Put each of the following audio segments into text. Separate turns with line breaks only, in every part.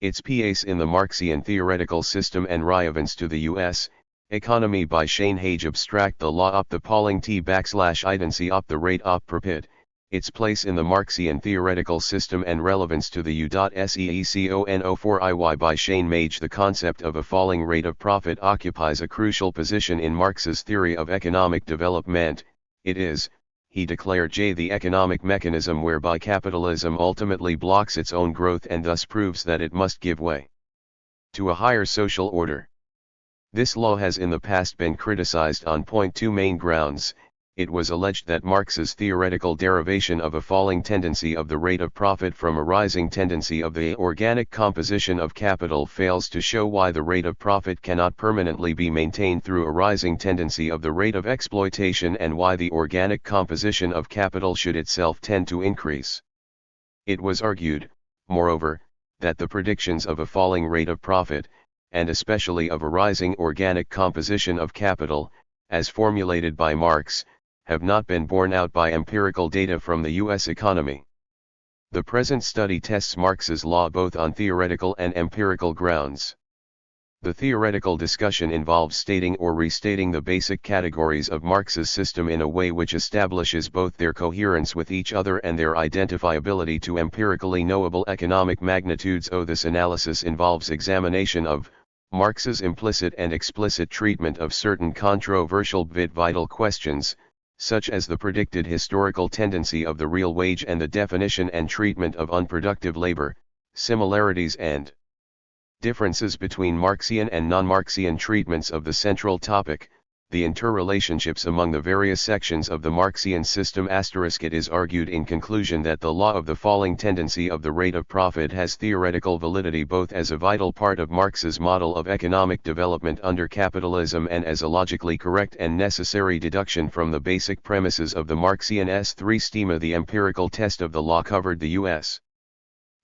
Its place in the Marxian theoretical system and relevance to the U.S. economy by Shane Hage abstract the law up the polling t/idency up the rate up per pit, its place in the Marxian theoretical system and relevance to the U.SEECONO4IY by Shane Mage. The concept of a falling rate of profit occupies a crucial position in Marx's theory of economic development. It is, he declared, the economic mechanism whereby capitalism ultimately blocks its own growth and thus proves that it must give way to a higher social order. This law has in the past been criticized on two main grounds. It was alleged that Marx's theoretical derivation of a falling tendency of the rate of profit from a rising tendency of the organic composition of capital fails to show why the rate of profit cannot permanently be maintained through a rising tendency of the rate of exploitation and why the organic composition of capital should itself tend to increase. It was argued, moreover, that the predictions of a falling rate of profit, and especially of a rising organic composition of capital, as formulated by Marx, have not been borne out by empirical data from the U.S. economy. The present study tests Marx's law both on theoretical and empirical grounds. The theoretical discussion involves stating or restating the basic categories of Marx's system in a way which establishes both their coherence with each other and their identifiability to empirically knowable economic magnitudes. This analysis involves examination of Marx's implicit and explicit treatment of certain controversial but vital questions, such as the predicted historical tendency of the real wage and the definition and treatment of unproductive labor, similarities and differences between Marxian and non-Marxian treatments of the central topic, the interrelationships among the various sections of the Marxian system. It is argued in conclusion that the law of the falling tendency of the rate of profit has theoretical validity both as a vital part of Marx's model of economic development under capitalism and as a logically correct and necessary deduction from the basic premises of the Marxian S3 schema. The empirical test of the law covered the U.S.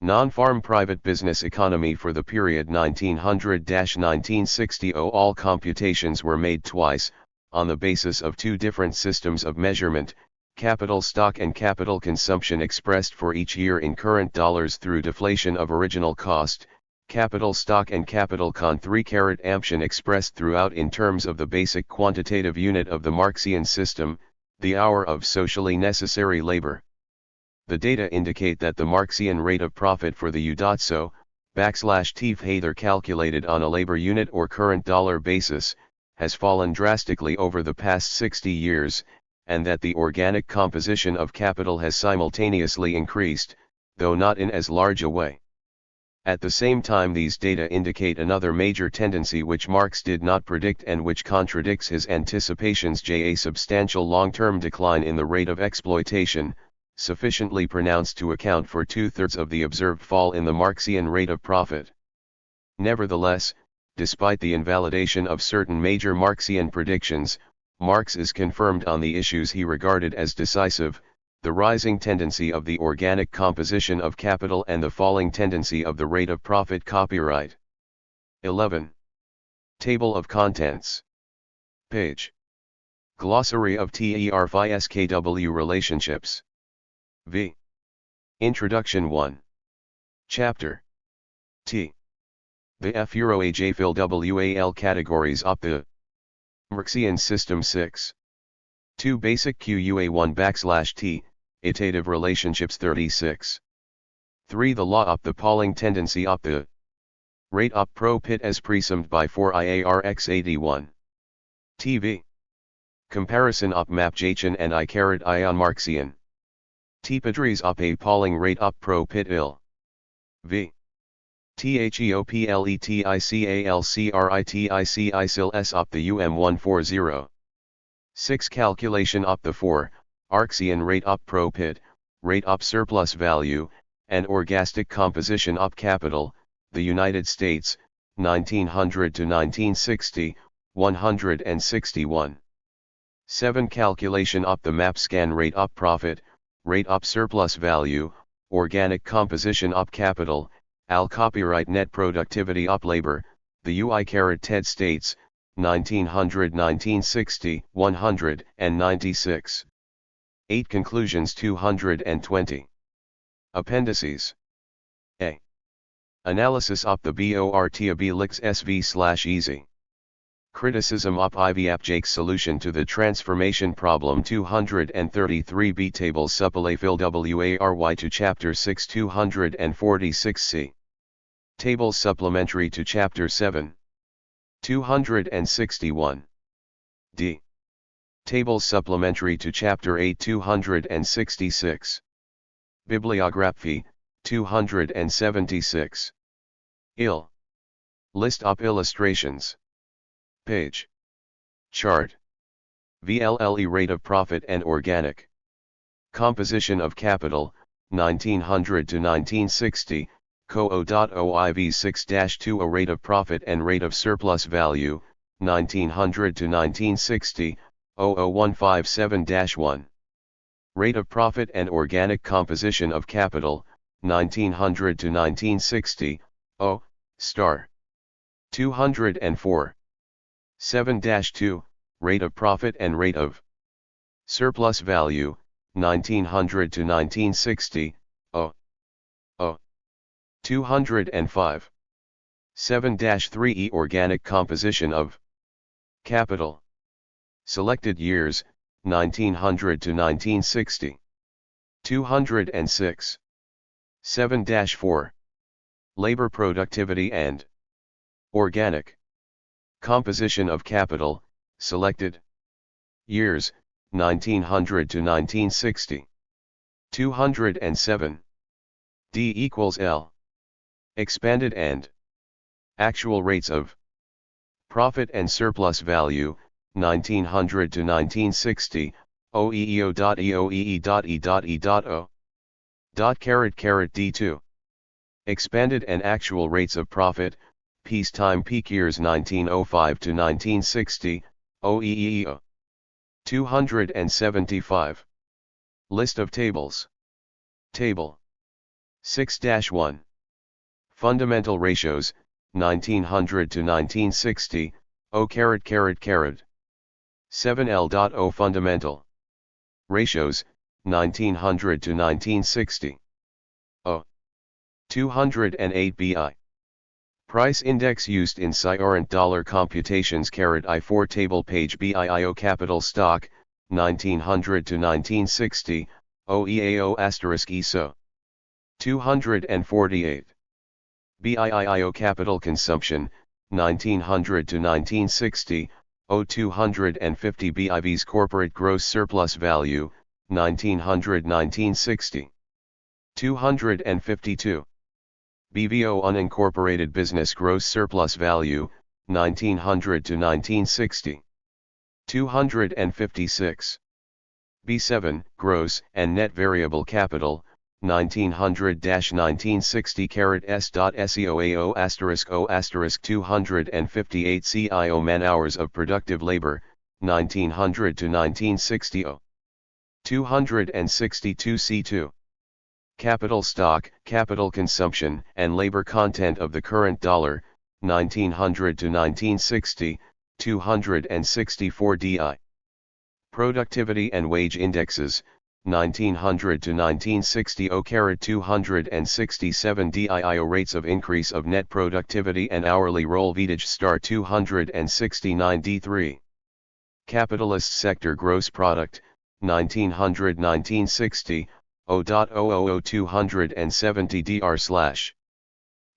non-farm private business economy for the period 1900-1960. All computations were made twice, on the basis of two different systems of measurement, capital stock and capital consumption expressed for each year in current dollars through deflation of original cost, capital stock and capital con 3-amption expressed throughout in terms of the basic quantitative unit of the Marxian system, the hour of socially necessary labor. The data indicate that the Marxian rate of profit for the U.SO/TIF either calculated on a labor unit or current dollar basis, has fallen drastically over the past 60 years, and that the organic composition of capital has simultaneously increased, though not in as large a way. At the same time, these data indicate another major tendency which Marx did not predict and which contradicts his anticipations: a substantial long-term decline in the rate of exploitation, sufficiently pronounced to account for 2/3 of the observed fall in the Marxian rate of profit. Nevertheless, despite the invalidation of certain major Marxian predictions, Marx is confirmed on the issues he regarded as decisive: the rising tendency of the organic composition of capital and the falling tendency of the rate of profit. Copyright 11. Table of Contents. Page. Glossary of THIRD-WORLDISM relationships. V. Introduction 1. Chapter. T. The F-Age-Fil-WAL categories of the Marxian system. 6. 2 Basic QUA1/T, itative relationships. 36. 3 The law of the polling tendency of the rate of profit as presumed by 4IARX81. TV. Comparison of Mapjachan and I-Ion Marxian. Tipedries of a polling rate of profit il. V. THEOPLETICALCRITICICIL of the UM140. 6 Calculation of the 4, Arxian rate of profit, rate of surplus value, and orgastic composition of capital, the United States, 1900 to 1960, 161. 7 Calculation of the Mapscan rate of profit, rate of surplus value, organic composition of capital, al copyright net productivity of labor, the UI-TED States, 1900-1960, 196. 8 Conclusions 220. Appendices. A. Analysis op the BORTABLIX SV/easy. Criticism op IVAPJAKE's solution to the transformation problem 233b tables supply fill WARY to chapter 6 246c. Tables supplementary to chapter 7 261. D. Tables supplementary to chapter 8 266. Bibliography 276. List op illustrations. Page. Chart. VLLE rate of profit and organic. Composition of capital, 1900 to 1960, CO.OIV 6-2 rate of profit and rate of surplus value, 1900 to 1960, 00157-1. Rate of profit and organic composition of capital, 1900 to 1960, 204. 7-2, rate of profit and rate of surplus value, 1900 to 1960, 205. 7-3 organic composition of capital. Selected years, 1900 to 1960. 206. 7-4. Labor productivity and organic composition of capital, selected years, 1900 to 1960. 207. D equals L. Expanded and actual rates of profit and surplus value, 1900 to 1960, OEEO.EOEE.E.E.O. D2. Expanded and actual rates of profit, peacetime peak years 1905 to 1960, OEEO. 275. List of tables. Table 6-1. Fundamental ratios, 1900 to 1960, O. 7L.O. Fundamental ratios, 1900 to 1960. 208 BI. Price index used in current dollar computations. I4 table page BIIO capital stock, 1900 to 1960, OEAO *ESO. 248. BIIO capital consumption, 1900 to 1960, O250 BIV's corporate gross surplus value, 1900-1960. 252. BVO unincorporated business gross surplus value, 1900 to 1960. 256. B7 gross and net variable capital, 1900-1960 S.SEOAO *O 258 CIO man hours of productive labor, 1900 to 1960 262 C2. Capital stock, capital consumption, and labor content of the current dollar, 1900 to 1960, 264 DI. Productivity and wage indexes, 1900 to 1960 267 DIIO rates of increase of net productivity and hourly roll weightage star 269 D3. Capitalist sector gross product, 1900-1960, 0.000 dr/.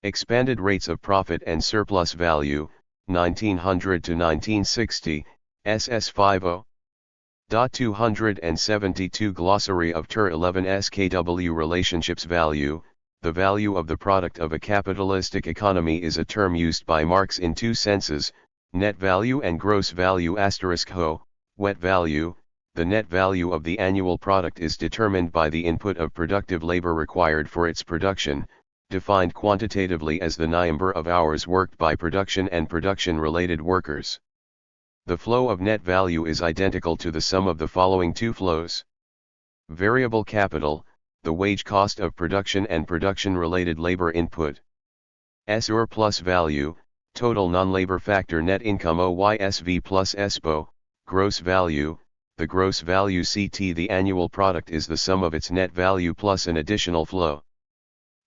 Expanded rates of profit and surplus value, 1900 to 1960, SS50. 272 Glossary of TER 11 SKW Relationships Value. The value of the product of a capitalistic economy is a term used by Marx in two senses, net value and gross value *ho, wet value. The net value of the annual product is determined by the input of productive labor required for its production, defined quantitatively as the number of hours worked by production and production-related workers. The flow of net value is identical to the sum of the following two flows. Variable capital, the wage cost of production and production-related labor input. SUR plus value, total non-labor factor net income OYSV plus ESPO, gross value. The gross value CT. The annual product is the sum of its net value plus an additional flow.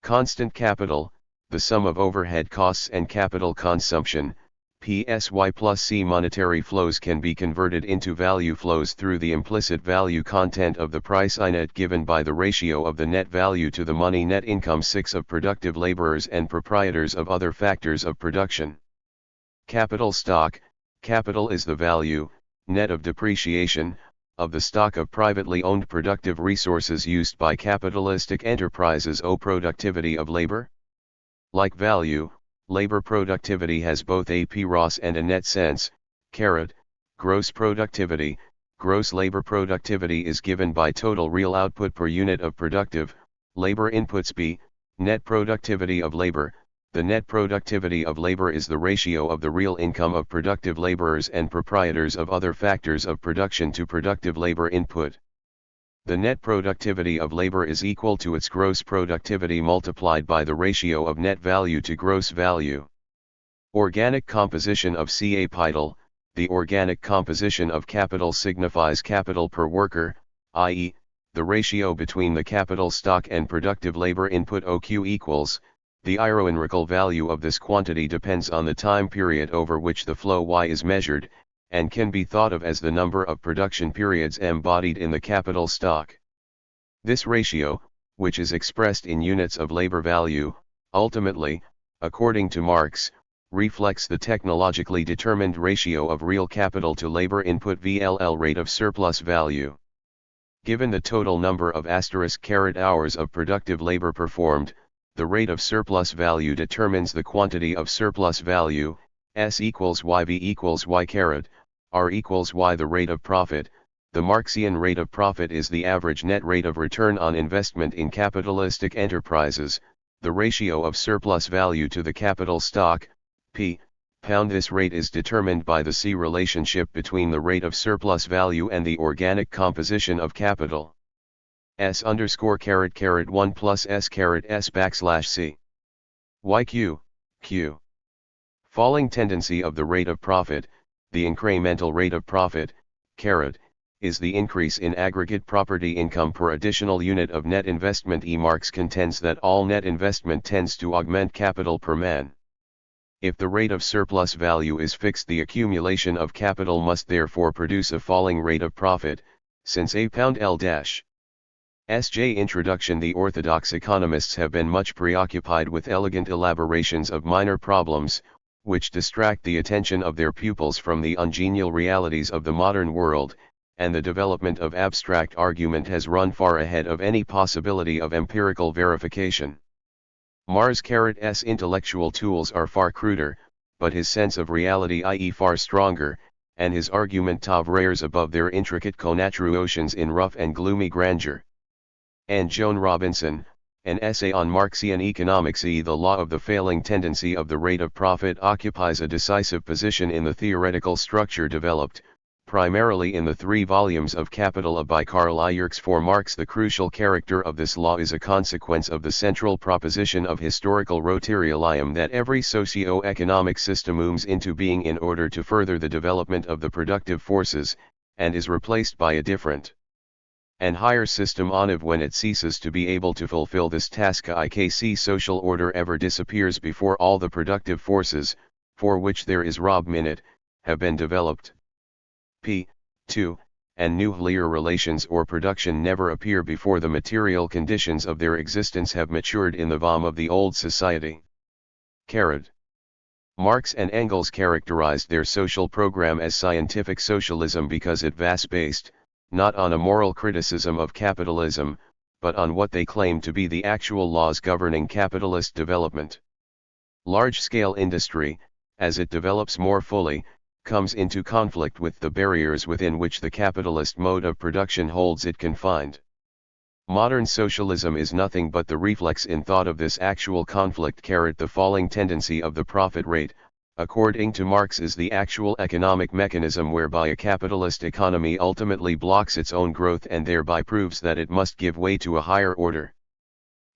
Constant capital, the sum of overhead costs and capital consumption, PSY plus C. Monetary flows can be converted into value flows through the implicit value content of the price I net given by the ratio of the net value to the money net income 6 of productive laborers and proprietors of other factors of production. Capital stock. Capital is the value, net of depreciation, of the stock of privately owned productive resources used by capitalistic enterprises. Productivity of labor. Like value, labor productivity has both a PROS and a net sense. Gross productivity. Gross labor productivity is given by total real output per unit of productive labor inputs. B. Net productivity of labor. The net productivity of labor is the ratio of the real income of productive laborers and proprietors of other factors of production to productive labor input. The net productivity of labor is equal to its gross productivity multiplied by the ratio of net value to gross value. Organic composition of capital. The organic composition of capital signifies capital per worker, i.e., the ratio between the capital stock and productive labor input OQ equals. The ironical value of this quantity depends on the time period over which the flow Y is measured, and can be thought of as the number of production periods embodied in the capital stock. This ratio, which is expressed in units of labor value, ultimately, according to Marx, reflects the technologically determined ratio of real capital to labor input VLL rate of surplus value. Given the total number of hours of productive labor performed, the rate of surplus value determines the quantity of surplus value. S equals Y, V equals Y caret, R equals Y. The rate of profit. The Marxian rate of profit is the average net rate of return on investment in capitalistic enterprises, the ratio of surplus value to the capital stock, P. This rate is determined by the C relationship between the rate of surplus value and the organic composition of capital. S underscore caret 1 plus S caret S backslash C. YQ, Q. Falling tendency of the rate of profit. The incremental rate of profit, is the increase in aggregate property income per additional unit of net investment. Marx contends that all net investment tends to augment capital per man. If the rate of surplus value is fixed, the accumulation of capital must therefore produce a falling rate of profit, since a pound L dash. SJ Introduction. The orthodox economists have been much preoccupied with elegant elaborations of minor problems, which distract the attention of their pupils from the ungenial realities of the modern world, and the development of abstract argument has run far ahead of any possibility of empirical verification. Mars' intellectual tools are far cruder, but his sense of reality i.e. far stronger, and his argument rears above their intricate connaturtions in rough and gloomy grandeur. And Joan Robinson, an essay on Marxian economics. The law of the failing tendency of the rate of profit occupies a decisive position in the theoretical structure developed, primarily in the 3 volumes of Capital by Karl Yerkes. For Marx, the crucial character of this law is a consequence of the central proposition of historical rotarialism that every socio-economic system moves into being in order to further the development of the productive forces, and is replaced by a different and higher system when it ceases to be able to fulfill this task. IKC social order ever disappears before all the productive forces, for which there is minute, have been developed. P. 2. And nuclear relations or production never appear before the material conditions of their existence have matured in the vom of the old society. Marx and Engels characterized their social program as scientific socialism because it was based, not on a moral criticism of capitalism, but on what they claimed to be the actual laws governing capitalist development. Large-scale industry, as it develops more fully, comes into conflict with the barriers within which the capitalist mode of production holds it confined. Modern socialism is nothing but the reflex in thought of this actual conflict. The falling tendency of the profit rate, according to Marx, is the actual economic mechanism whereby a capitalist economy ultimately blocks its own growth and thereby proves that it must give way to a higher order.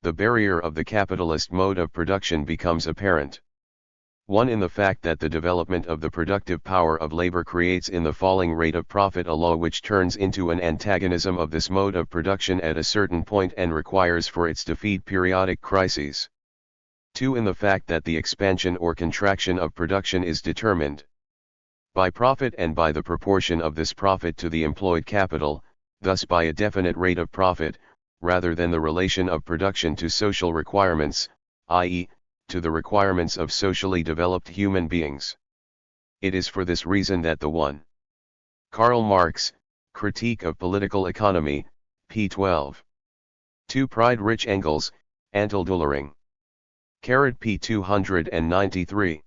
The barrier of the capitalist mode of production becomes apparent. 1. In the fact that the development of the productive power of labor creates in the falling rate of profit a law which turns into an antagonism of this mode of production at a certain point and requires for its defeat periodic crises. 2. In the fact that the expansion or contraction of production is determined by profit and by the proportion of this profit to the employed capital, thus by a definite rate of profit, rather than the relation of production to social requirements, i.e., to the requirements of socially developed human beings. It is for this reason that the 1. Karl Marx, Critique of Political Economy, p. 12. 2. Friedrich Engels, Anteldulering. p. 293.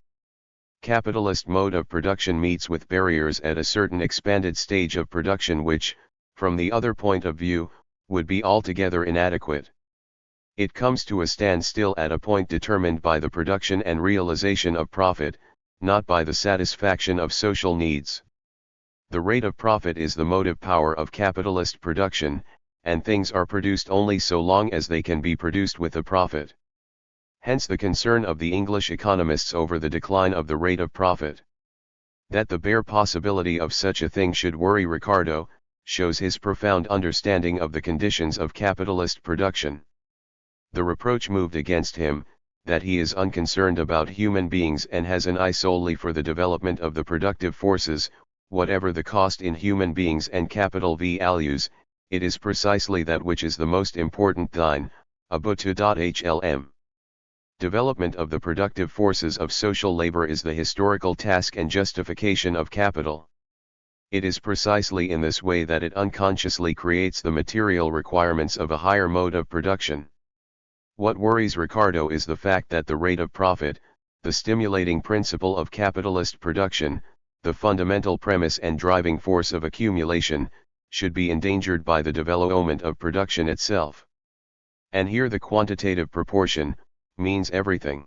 Capitalist mode of production meets with barriers at a certain expanded stage of production which, from the other point of view, would be altogether inadequate. It comes to a standstill at a point determined by the production and realization of profit, not by the satisfaction of social needs. The rate of profit is the motive power of capitalist production, and things are produced only so long as they can be produced with a profit. Hence the concern of the English economists over the decline of the rate of profit. That the bare possibility of such a thing should worry Ricardo, shows his profound understanding of the conditions of capitalist production. The reproach moved against him, that he is unconcerned about human beings and has an eye solely for the development of the productive forces, whatever the cost in human beings and capital values, it is precisely that which is the most important thine, abutu.hlm. Development of the productive forces of social labor is the historical task and justification of capital. It is precisely in this way that it unconsciously creates the material requirements of a higher mode of production. What worries Ricardo is the fact that the rate of profit, the stimulating principle of capitalist production, the fundamental premise and driving force of accumulation, should be endangered by the development of production itself. And here the quantitative proportion means everything.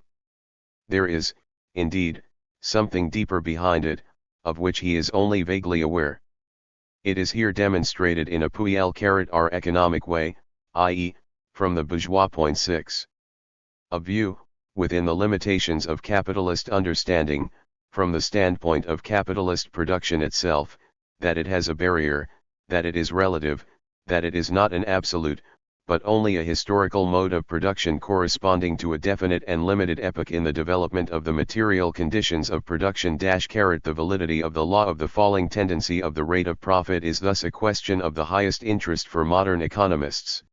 There is, indeed, something deeper behind it, of which he is only vaguely aware. It is here demonstrated in a puer economic way, i.e., from the bourgeois point 6 of view, within the limitations of capitalist understanding, from the standpoint of capitalist production itself, that it has a barrier, that it is relative, that it is not an absolute, but only a historical mode of production corresponding to a definite and limited epoch in the development of the material conditions of production. The validity of the law of the falling tendency of the rate of profit is thus a question of the highest interest for modern economists.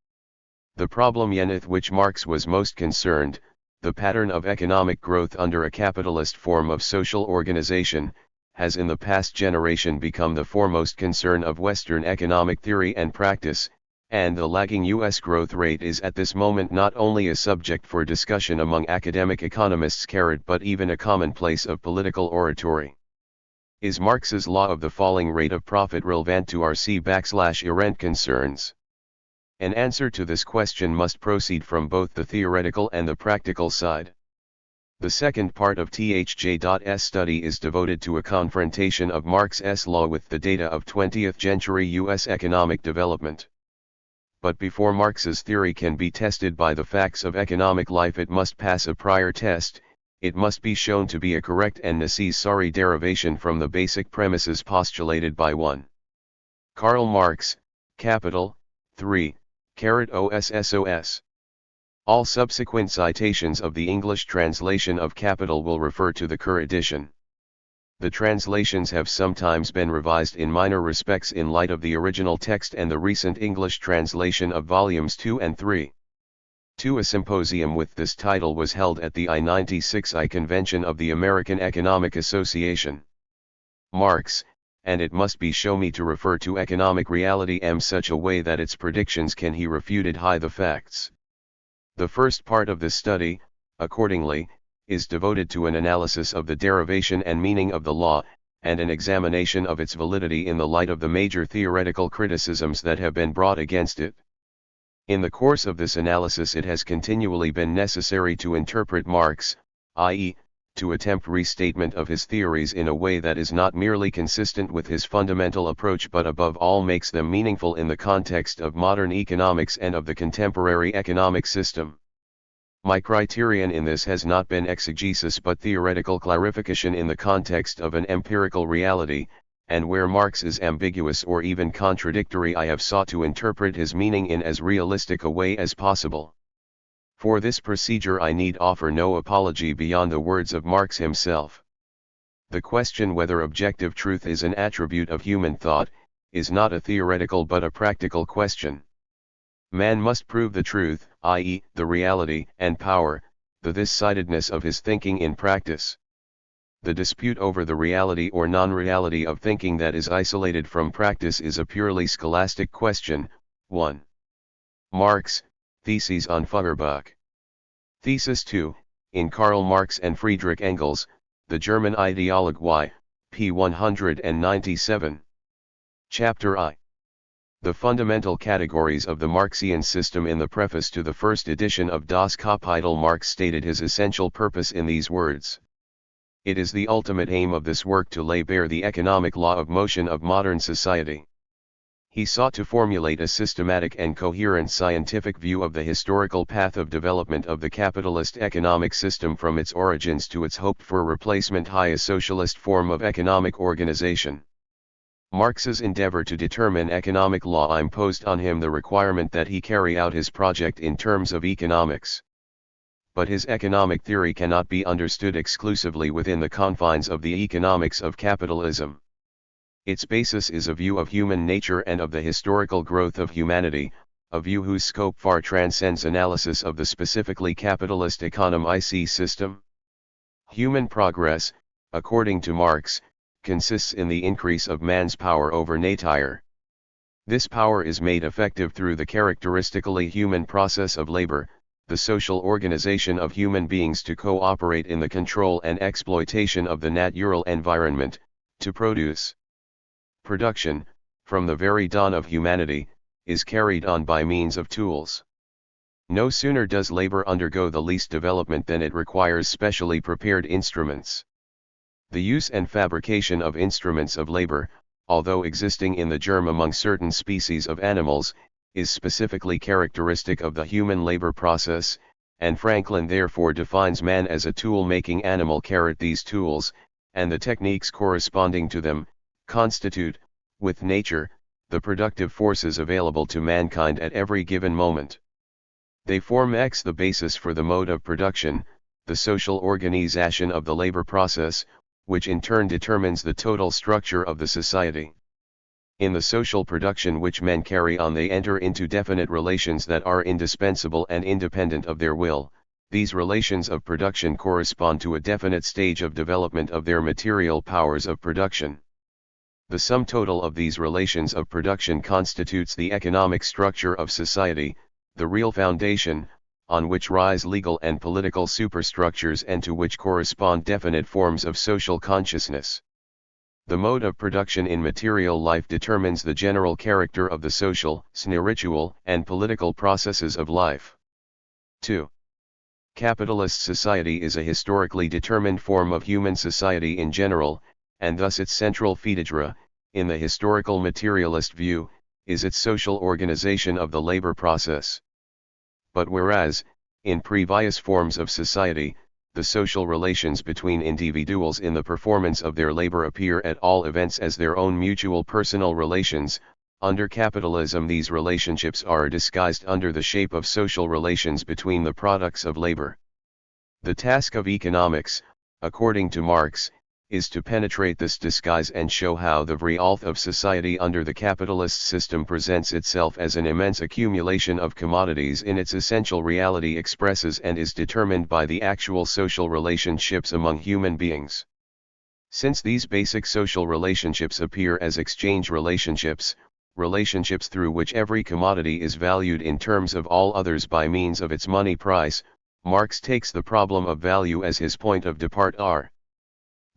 The problem with which Marx was most concerned, the pattern of economic growth under a capitalist form of social organization, has in the past generation become the foremost concern of Western economic theory and practice, and the lagging U.S. growth rate is at this moment not only a subject for discussion among academic economists but even a commonplace of political oratory. Is Marx's law of the falling rate of profit relevant to RC/errant concerns? An answer to this question must proceed from both the theoretical and the practical side. The second part of THJ's study is devoted to a confrontation of Marx's law with the data of 20th century U.S. economic development. But before Marx's theory can be tested by the facts of economic life, it must pass a prior test. It must be shown to be a correct and necessary derivation from the basic premises postulated by 1. Karl Marx, Capital, 3, OSSOS. All subsequent citations of the English translation of Capital will refer to the Kerr edition. The translations have sometimes been revised in minor respects in light of the original text and the recent English translation of volumes 2 and 3. A symposium with this title was held at the I-96 convention of the American Economic Association. Marx, and it must be shown me to refer to economic reality such a way that its predictions can he refuted high the facts. The first part of this study, accordingly, is devoted to an analysis of the derivation and meaning of the law, and an examination of its validity in the light of the major theoretical criticisms that have been brought against it. In the course of this analysis it has continually been necessary to interpret Marx, i.e., to attempt restatement of his theories in a way that is not merely consistent with his fundamental approach but above all makes them meaningful in the context of modern economics and of the contemporary economic system. My criterion in this has not been exegesis but theoretical clarification in the context of an empirical reality, and where Marx is ambiguous or even contradictory I have sought to interpret his meaning in as realistic a way as possible. For this procedure I need offer no apology beyond the words of Marx himself. The question whether objective truth is an attribute of human thought, is not a theoretical but a practical question. Man must prove the truth, i.e., the reality and power, the this-sidedness of his thinking in practice. The dispute over the reality or non-reality of thinking that is isolated from practice is a purely scholastic question. 1. Marx, Theses on Feuerbach. Thesis 2, in Karl Marx and Friedrich Engels, The German Ideologue Y, p. 197. Chapter I. The fundamental categories of the Marxian system. In the preface to the first edition of Das Kapital, Marx stated his essential purpose in these words. It is the ultimate aim of this work to lay bare the economic law of motion of modern society. He sought to formulate a systematic and coherent scientific view of the historical path of development of the capitalist economic system from its origins to its hoped-for replacement a socialist form of economic organization. Marx's endeavor to determine economic law imposed on him the requirement that he carry out his project in terms of economics. But his economic theory cannot be understood exclusively within the confines of the economics of capitalism. Its basis is a view of human nature and of the historical growth of humanity, a view whose scope far transcends analysis of the specifically capitalist economic system. Human progress, according to Marx, consists in the increase of man's power over nature. This power is made effective through the characteristically human process of labor, the social organization of human beings to cooperate in the control and exploitation of the natural environment, to produce. Production, from the very dawn of humanity, is carried on by means of tools. No sooner does labor undergo the least development than it requires specially prepared instruments. The use and fabrication of instruments of labor, although existing in the germ among certain species of animals, is specifically characteristic of the human labor process, and Franklin therefore defines man as a tool-making animal. These tools, and the techniques corresponding to them, constitute, with nature, the productive forces available to mankind at every given moment. They form the basis for the mode of production, the social organization of the labor process, which in turn determines the total structure of the society. In the social production which men carry on, they enter into definite relations that are indispensable and independent of their will. These relations of production correspond to a definite stage of development of their material powers of production. The sum total of these relations of production constitutes the economic structure of society, the real foundation, on which rise legal and political superstructures and to which correspond definite forms of social consciousness. The mode of production in material life determines the general character of the social, spiritual, and political processes of life. 2. Capitalist society is a historically determined form of human society in general, and thus its central feature, in the historical materialist view, is its social organization of the labor process. But whereas, in previous forms of society, the social relations between individuals in the performance of their labor appear at all events as their own mutual personal relations, under capitalism these relationships are disguised under the shape of social relations between the products of labor. The task of economics, according to Marx, is to penetrate this disguise and show how the reality of society under the capitalist system presents itself as an immense accumulation of commodities in its essential reality expresses and is determined by the actual social relationships among human beings. Since these basic social relationships appear as exchange relationships, relationships through which every commodity is valued in terms of all others by means of its money price, Marx takes the problem of value as his point of departure.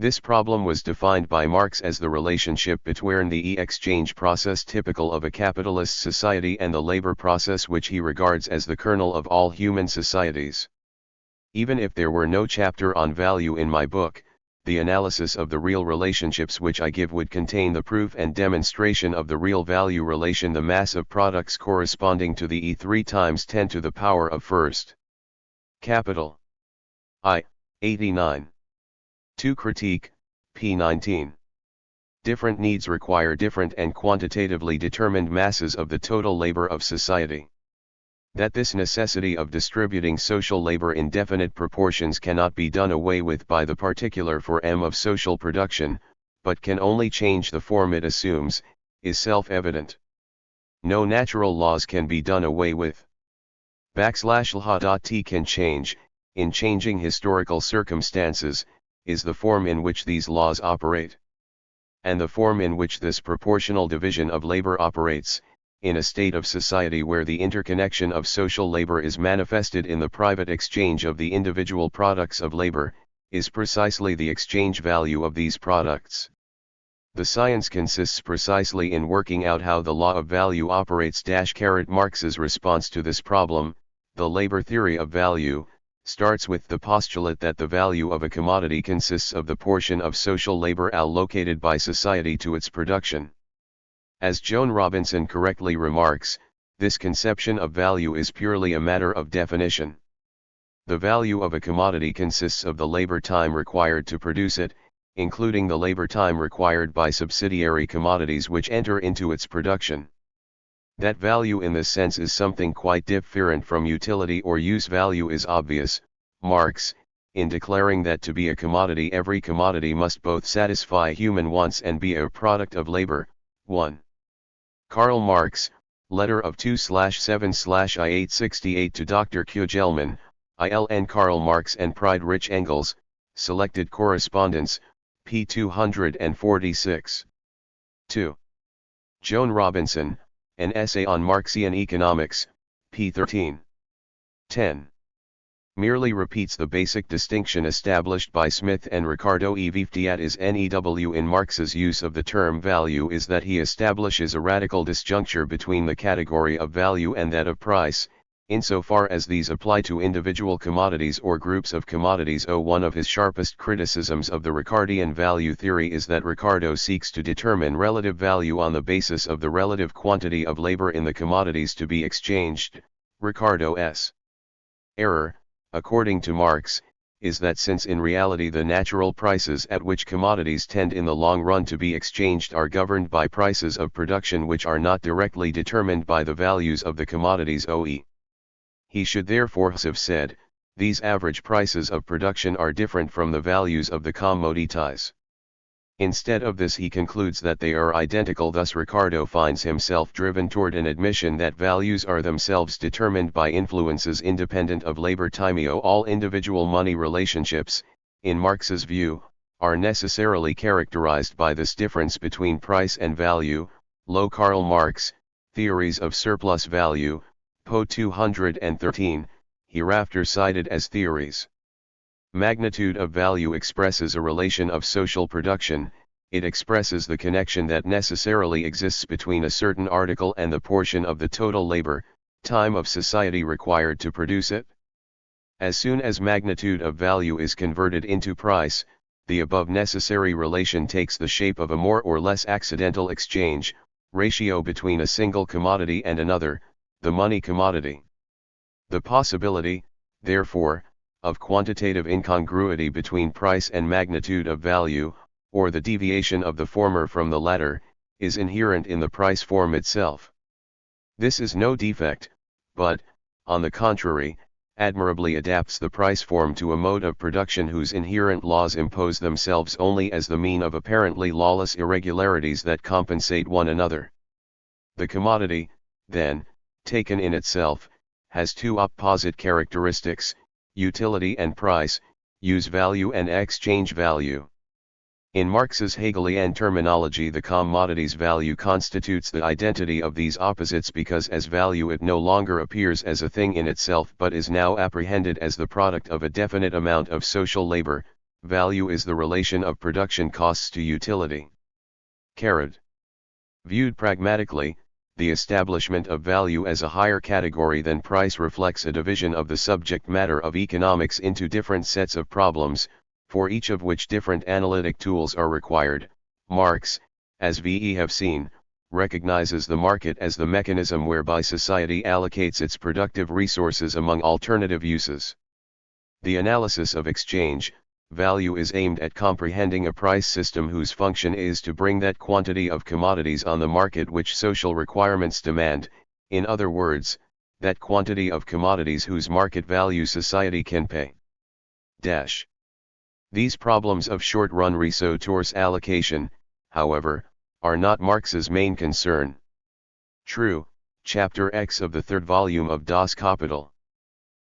This problem was defined by Marx as the relationship between the exchange process typical of a capitalist society and the labor process which he regards as the kernel of all human societies. Even if there were no chapter on value in my book, the analysis of the real relationships which I give would contain the proof and demonstration of the real value relation, the mass of products corresponding to the 3 times 10 to the power of first capital. 89. 2. Critique, p. 19. Different needs require different and quantitatively determined masses of the total labor of society. That this necessity of distributing social labor in definite proportions cannot be done away with by the particular form of social production, but can only change the form it assumes, is self-evident. No natural laws can be done away with. \Lh.T can change, in changing historical circumstances, is the form in which these laws operate. And the form in which this proportional division of labor operates, in a state of society where the interconnection of social labor is manifested in the private exchange of the individual products of labor, is precisely the exchange value of these products. The science consists precisely in working out how the law of value operates. Marx's response to this problem, the labor theory of value, starts with the postulate that the value of a commodity consists of the portion of social labor allocated by society to its production. As Joan Robinson correctly remarks, this conception of value is purely a matter of definition. The value of a commodity consists of the labor time required to produce it, including the labor time required by subsidiary commodities which enter into its production. That value in this sense is something quite different from utility or use value is obvious. Marx, in declaring that to be a commodity every commodity must both satisfy human wants and be a product of labor. 1. Karl Marx, letter of 2/7/I868 to Dr. Kugelman, ILN Karl Marx and Friedrich Engels, Selected Correspondence, p. 246. 2. Joan Robinson, An Essay on Marxian Economics, p. 13. 10. Merely repeats the basic distinction established by Smith and Ricardo e Viftiat is NEW in Marx's use of the term value is that he establishes a radical disjuncture between the category of value and that of price, insofar as these apply to individual commodities or groups of commodities. One of his sharpest criticisms of the Ricardian value theory is that Ricardo seeks to determine relative value on the basis of the relative quantity of labor in the commodities to be exchanged. Ricardo's error, according to Marx, is that since in reality the natural prices at which commodities tend in the long run to be exchanged are governed by prices of production which are not directly determined by the values of the commodities. He should therefore have said, these average prices of production are different from the values of the commodities. Instead of this he concludes that they are identical. Thus Ricardo finds himself driven toward an admission that values are themselves determined by influences independent of labor time. All individual money relationships, in Marx's view, are necessarily characterized by this difference between price and value. Karl Marx, Theories of Surplus Value, po. 213, hereafter cited as theories. Magnitude of value expresses a relation of social production, it expresses the connection that necessarily exists between a certain article and the portion of the total labor, time of society required to produce it. As soon as magnitude of value is converted into price, the above necessary relation takes the shape of a more or less accidental exchange, ratio between a single commodity and another, the money commodity. The possibility, therefore, of quantitative incongruity between price and magnitude of value, or the deviation of the former from the latter, is inherent in the price form itself. This is no defect, but, on the contrary, admirably adapts the price form to a mode of production whose inherent laws impose themselves only as the mean of apparently lawless irregularities that compensate one another. The commodity, then, taken in itself, has two opposite characteristics, utility and price, use value and exchange value. In Marx's Hegelian terminology, the commodity's value constitutes the identity of these opposites because as value it no longer appears as a thing in itself but is now apprehended as the product of a definite amount of social labor. Value is the relation of production costs to utility. Viewed pragmatically, the establishment of value as a higher category than price reflects a division of the subject matter of economics into different sets of problems, for each of which different analytic tools are required. Marx, as we have seen, recognizes the market as the mechanism whereby society allocates its productive resources among alternative uses. The analysis of exchange value is aimed at comprehending a price system whose function is to bring that quantity of commodities on the market which social requirements demand, in other words, that quantity of commodities whose market value society can pay. These problems of short-run resource allocation, however, are not Marx's main concern. True, Chapter X of the third volume of Das Kapital.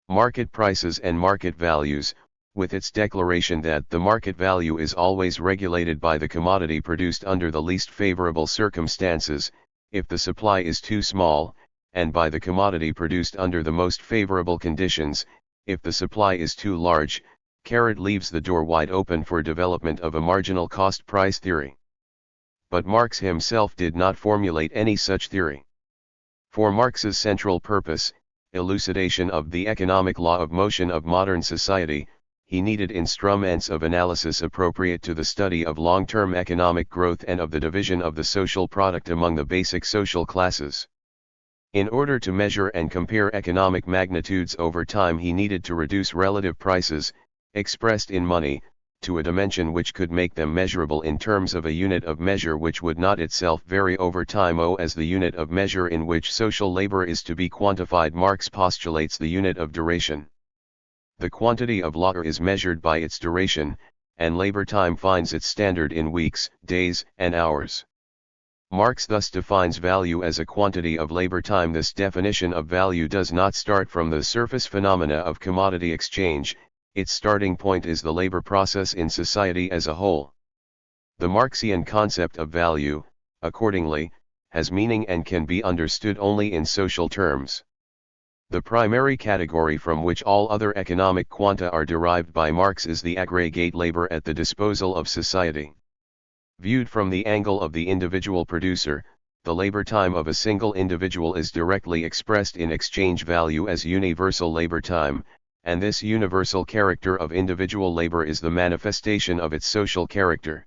Market prices and market values, with its declaration that the market value is always regulated by the commodity produced under the least favorable circumstances, if the supply is too small, and by the commodity produced under the most favorable conditions, if the supply is too large, leaves the door wide open for development of a marginal cost price theory. But Marx himself did not formulate any such theory. For Marx's central purpose, elucidation of the economic law of motion of modern society, he needed instruments of analysis appropriate to the study of long-term economic growth and of the division of the social product among the basic social classes. In order to measure and compare economic magnitudes over time, he needed to reduce relative prices, expressed in money, to a dimension which could make them measurable in terms of a unit of measure which would not itself vary over time as the unit of measure in which social labor is to be quantified. Marx postulates the unit of duration. The quantity of labor is measured by its duration, and labor time finds its standard in weeks, days, and hours. Marx thus defines value as a quantity of labor time. This definition of value does not start from the surface phenomena of commodity exchange. Its starting point is the labor process in society as a whole. The Marxian concept of value, accordingly, has meaning and can be understood only in social terms. The primary category from which all other economic quanta are derived by Marx is the aggregate labor at the disposal of society. Viewed from the angle of the individual producer, the labor time of a single individual is directly expressed in exchange value as universal labor time, and this universal character of individual labor is the manifestation of its social character.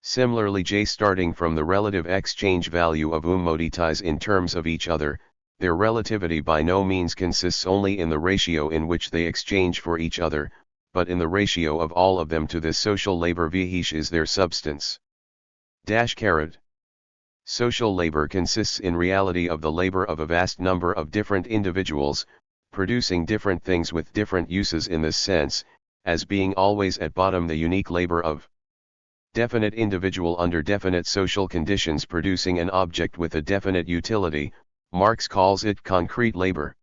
Similarly, starting from the relative exchange value of commodities in terms of each other, their relativity by no means consists only in the ratio in which they exchange for each other, but in the ratio of all of them to this social labor which is their substance. Social labor consists in reality of the labor of a vast number of different individuals, producing different things with different uses in this sense, as being always at bottom the unique labor of definite individual under definite social conditions producing an object with a definite utility. Marx calls it concrete labor.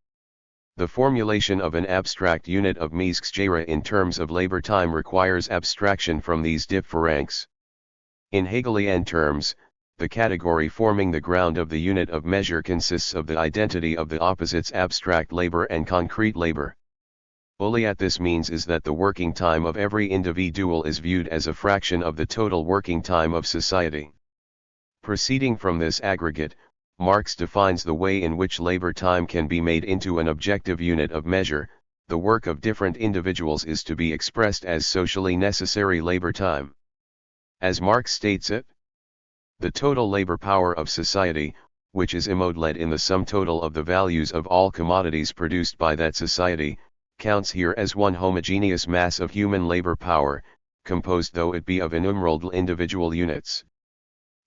The formulation of an abstract unit of mage in terms of labor time requires abstraction from these differences. In Hegelian terms, the category forming the ground of the unit of measure consists of the identity of the opposites abstract labor and concrete labor. What this means is that the working time of every individual is viewed as a fraction of the total working time of society. Proceeding from this aggregate, Marx defines the way in which labor time can be made into an objective unit of measure. The work of different individuals is to be expressed as socially necessary labor time. As Marx states it, the total labor power of society, which is embodied in the sum total of the values of all commodities produced by that society, counts here as one homogeneous mass of human labor power, composed though it be of innumerable individual units.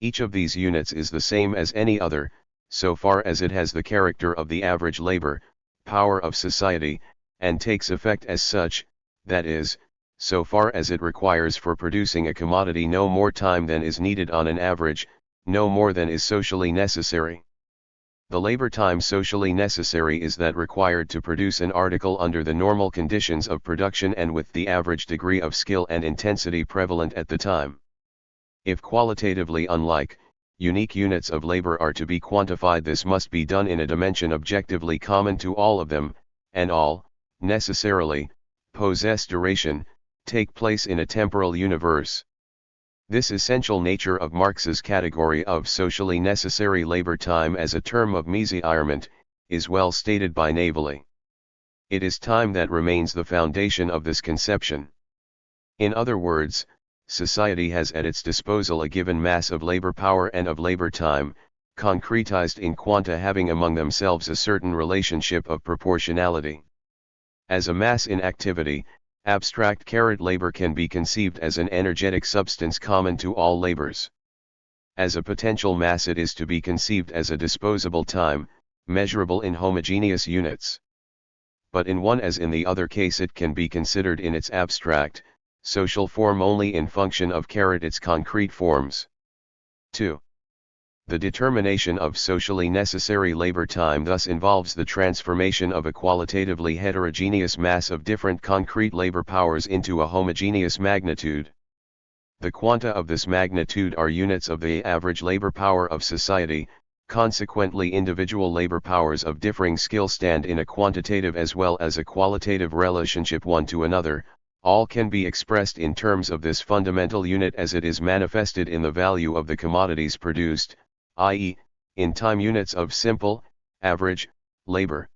Each of these units is the same as any other, so far as it has the character of the average labor power of society, and takes effect as such, that is, so far as it requires for producing a commodity no more time than is needed on an average, no more than is socially necessary. The labor time socially necessary is that required to produce an article under the normal conditions of production and with the average degree of skill and intensity prevalent at the time. If qualitatively unlike, unique units of labor are to be quantified, this must be done in a dimension objectively common to all of them, and all, necessarily, possess duration, take place in a temporal universe. This essential nature of Marx's category of socially necessary labor time as a term of measurement, is well stated by Navali. It is time that remains the foundation of this conception. In other words, society has at its disposal a given mass of labor power and of labor time, concretized in quanta having among themselves a certain relationship of proportionality. As a mass in activity, abstract labor can be conceived as an energetic substance common to all labors. As a potential mass it is to be conceived as a disposable time, measurable in homogeneous units. But in one as in the other case it can be considered in its abstract, social form only in function of its concrete forms. 2. The determination of socially necessary labor time thus involves the transformation of a qualitatively heterogeneous mass of different concrete labor powers into a homogeneous magnitude. The quanta of this magnitude are units of the average labor power of society. Consequently, individual labor powers of differing skill stand in a quantitative as well as a qualitative relationship one to another. All can be expressed in terms of this fundamental unit as it is manifested in the value of the commodities produced, i.e., in time units of simple, average, labor.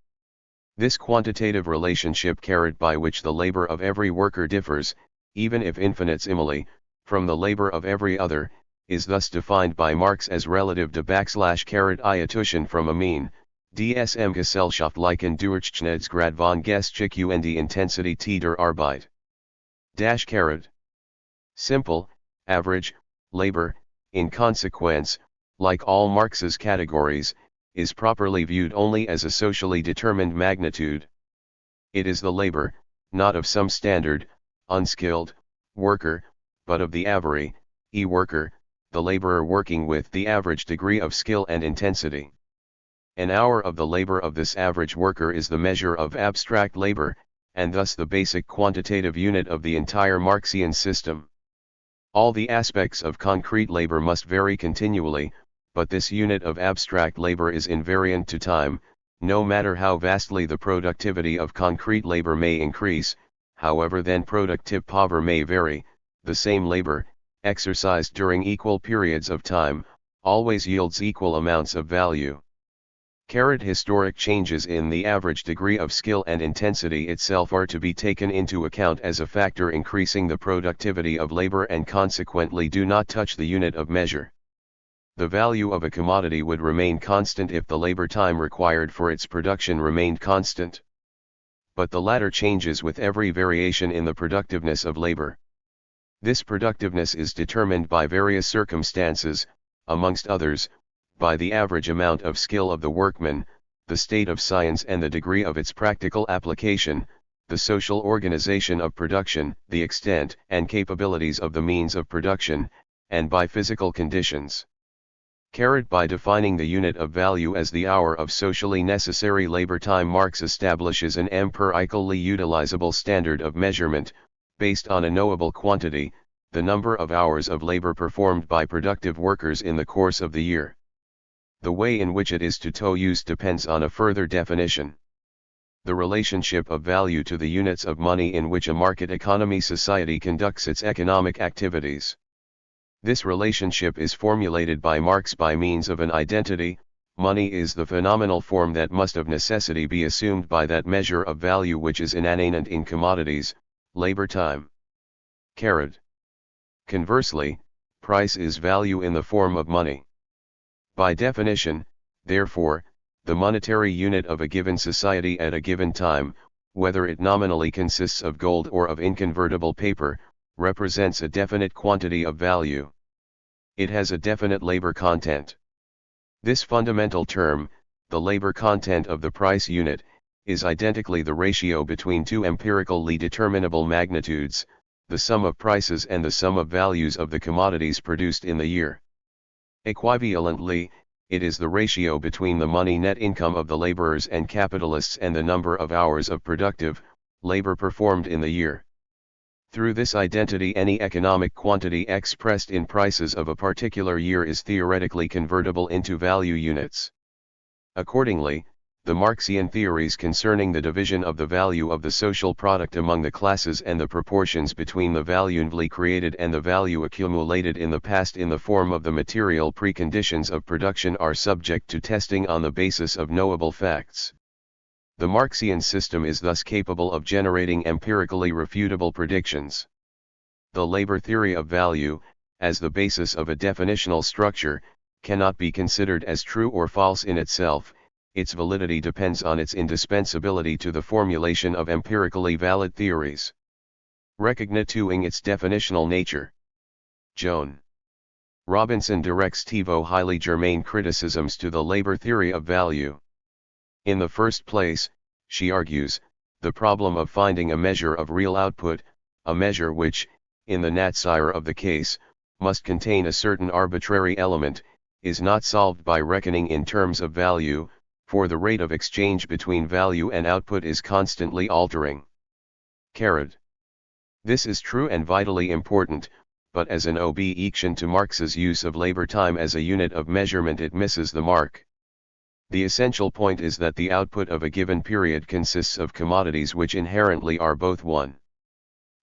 This quantitative relationship by which the labor of every worker differs, even if infinitesimally, from the labor of every other, is thus defined by Marx as relative to /I from a mean, DSM Gesellschaft liken Durchschnittsgrad von Geschick und die Intensität der Arbeit. Simple, average, labor, in consequence, like all Marx's categories, is properly viewed only as a socially determined magnitude. It is the labor, not of some standard, unskilled, worker, but of the average, worker, the laborer working with the average degree of skill and intensity. An hour of the labor of this average worker is the measure of abstract labor, and thus the basic quantitative unit of the entire Marxian system. All the aspects of concrete labor must vary continually, but this unit of abstract labor is invariant to time. No matter how vastly the productivity of concrete labor may increase, however then productive power may vary, the same labor, exercised during equal periods of time, always yields equal amounts of value. Historic changes in the average degree of skill and intensity itself are to be taken into account as a factor increasing the productivity of labor and consequently do not touch the unit of measure. The value of a commodity would remain constant if the labor time required for its production remained constant. But the latter changes with every variation in the productiveness of labor. This productiveness is determined by various circumstances, amongst others, by the average amount of skill of the workman, the state of science and the degree of its practical application, the social organization of production, the extent and capabilities of the means of production, and by physical conditions. By defining the unit of value as the hour of socially necessary labor time, Marx establishes an empirically utilizable standard of measurement, based on a knowable quantity, the number of hours of labor performed by productive workers in the course of the year. The way in which it is used depends on a further definition. The relationship of value to the units of money in which a market economy society conducts its economic activities. This relationship is formulated by Marx by means of an identity. Money is the phenomenal form that must of necessity be assumed by that measure of value which is inanimate in commodities, labor time. Conversely, price is value in the form of money. By definition, therefore, the monetary unit of a given society at a given time, whether it nominally consists of gold or of inconvertible paper, represents a definite quantity of value. It has a definite labor content. This fundamental term, the labor content of the price unit, is identically the ratio between two empirically determinable magnitudes, the sum of prices and the sum of values of the commodities produced in the year. Equivalently, it is the ratio between the money net income of the laborers and capitalists and the number of hours of productive labor performed in the year. Through this identity, any economic quantity expressed in prices of a particular year is theoretically convertible into value units. Accordingly, the Marxian theories concerning the division of the value of the social product among the classes and the proportions between the value newly created and the value accumulated in the past in the form of the material preconditions of production are subject to testing on the basis of knowable facts. The Marxian system is thus capable of generating empirically refutable predictions. The labor theory of value, as the basis of a definitional structure, cannot be considered as true or false in itself. Its validity depends on its indispensability to the formulation of empirically valid theories. Recognituing its definitional nature. Joan Robinson directs TiVo highly germane criticisms to the labor theory of value. In the first place, she argues, the problem of finding a measure of real output, a measure which, in the nature of the case, must contain a certain arbitrary element, is not solved by reckoning in terms of value, for the rate of exchange between value and output is constantly altering. This is true and vitally important, but as an objection to Marx's use of labor time as a unit of measurement, it misses the mark. The essential point is that the output of a given period consists of commodities which inherently are both 1.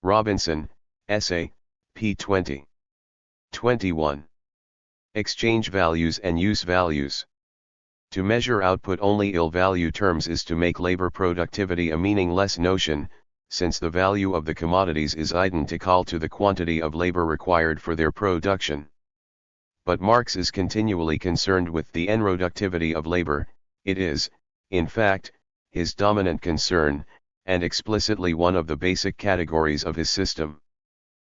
Robinson, Essay, p. 20. 21. Exchange values and use values. To measure output only in value terms is to make labor productivity a meaningless notion, since the value of the commodities is identical to the quantity of labor required for their production. But Marx is continually concerned with the unproductivity of labor. It is, in fact, his dominant concern, and explicitly one of the basic categories of his system.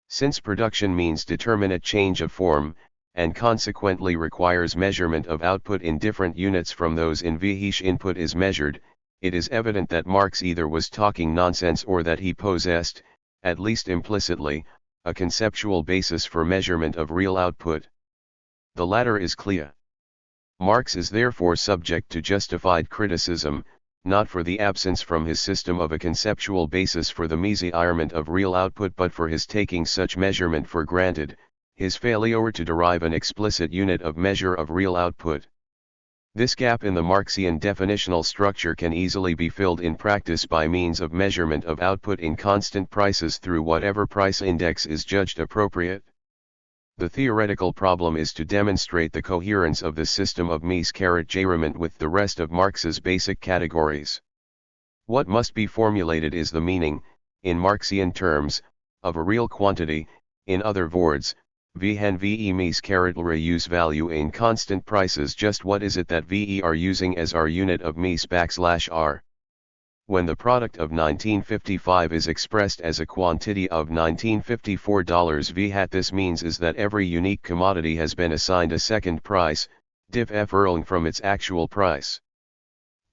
Since production means determinate change of form, and consequently requires measurement of output in different units from those in which input is measured, it is evident that Marx either was talking nonsense or that he possessed, at least implicitly, a conceptual basis for measurement of real output. The latter is clear. Marx is therefore subject to justified criticism, not for the absence from his system of a conceptual basis for the measurement of real output, but for his taking such measurement for granted, his failure to derive an explicit unit of measure of real output. This gap in the Marxian definitional structure can easily be filled in practice by means of measurement of output in constant prices through whatever price index is judged appropriate. The theoretical problem is to demonstrate the coherence of the system of measurement with the rest of Marx's basic categories. What must be formulated is the meaning, in Marxian terms, of a real quantity, in other words, when we use value in constant prices, just what is it that we are using as our unit of /r? When the product of 1955 is expressed as a quantity of $1954, this means is that every unique commodity has been assigned a second price, differing from its actual price.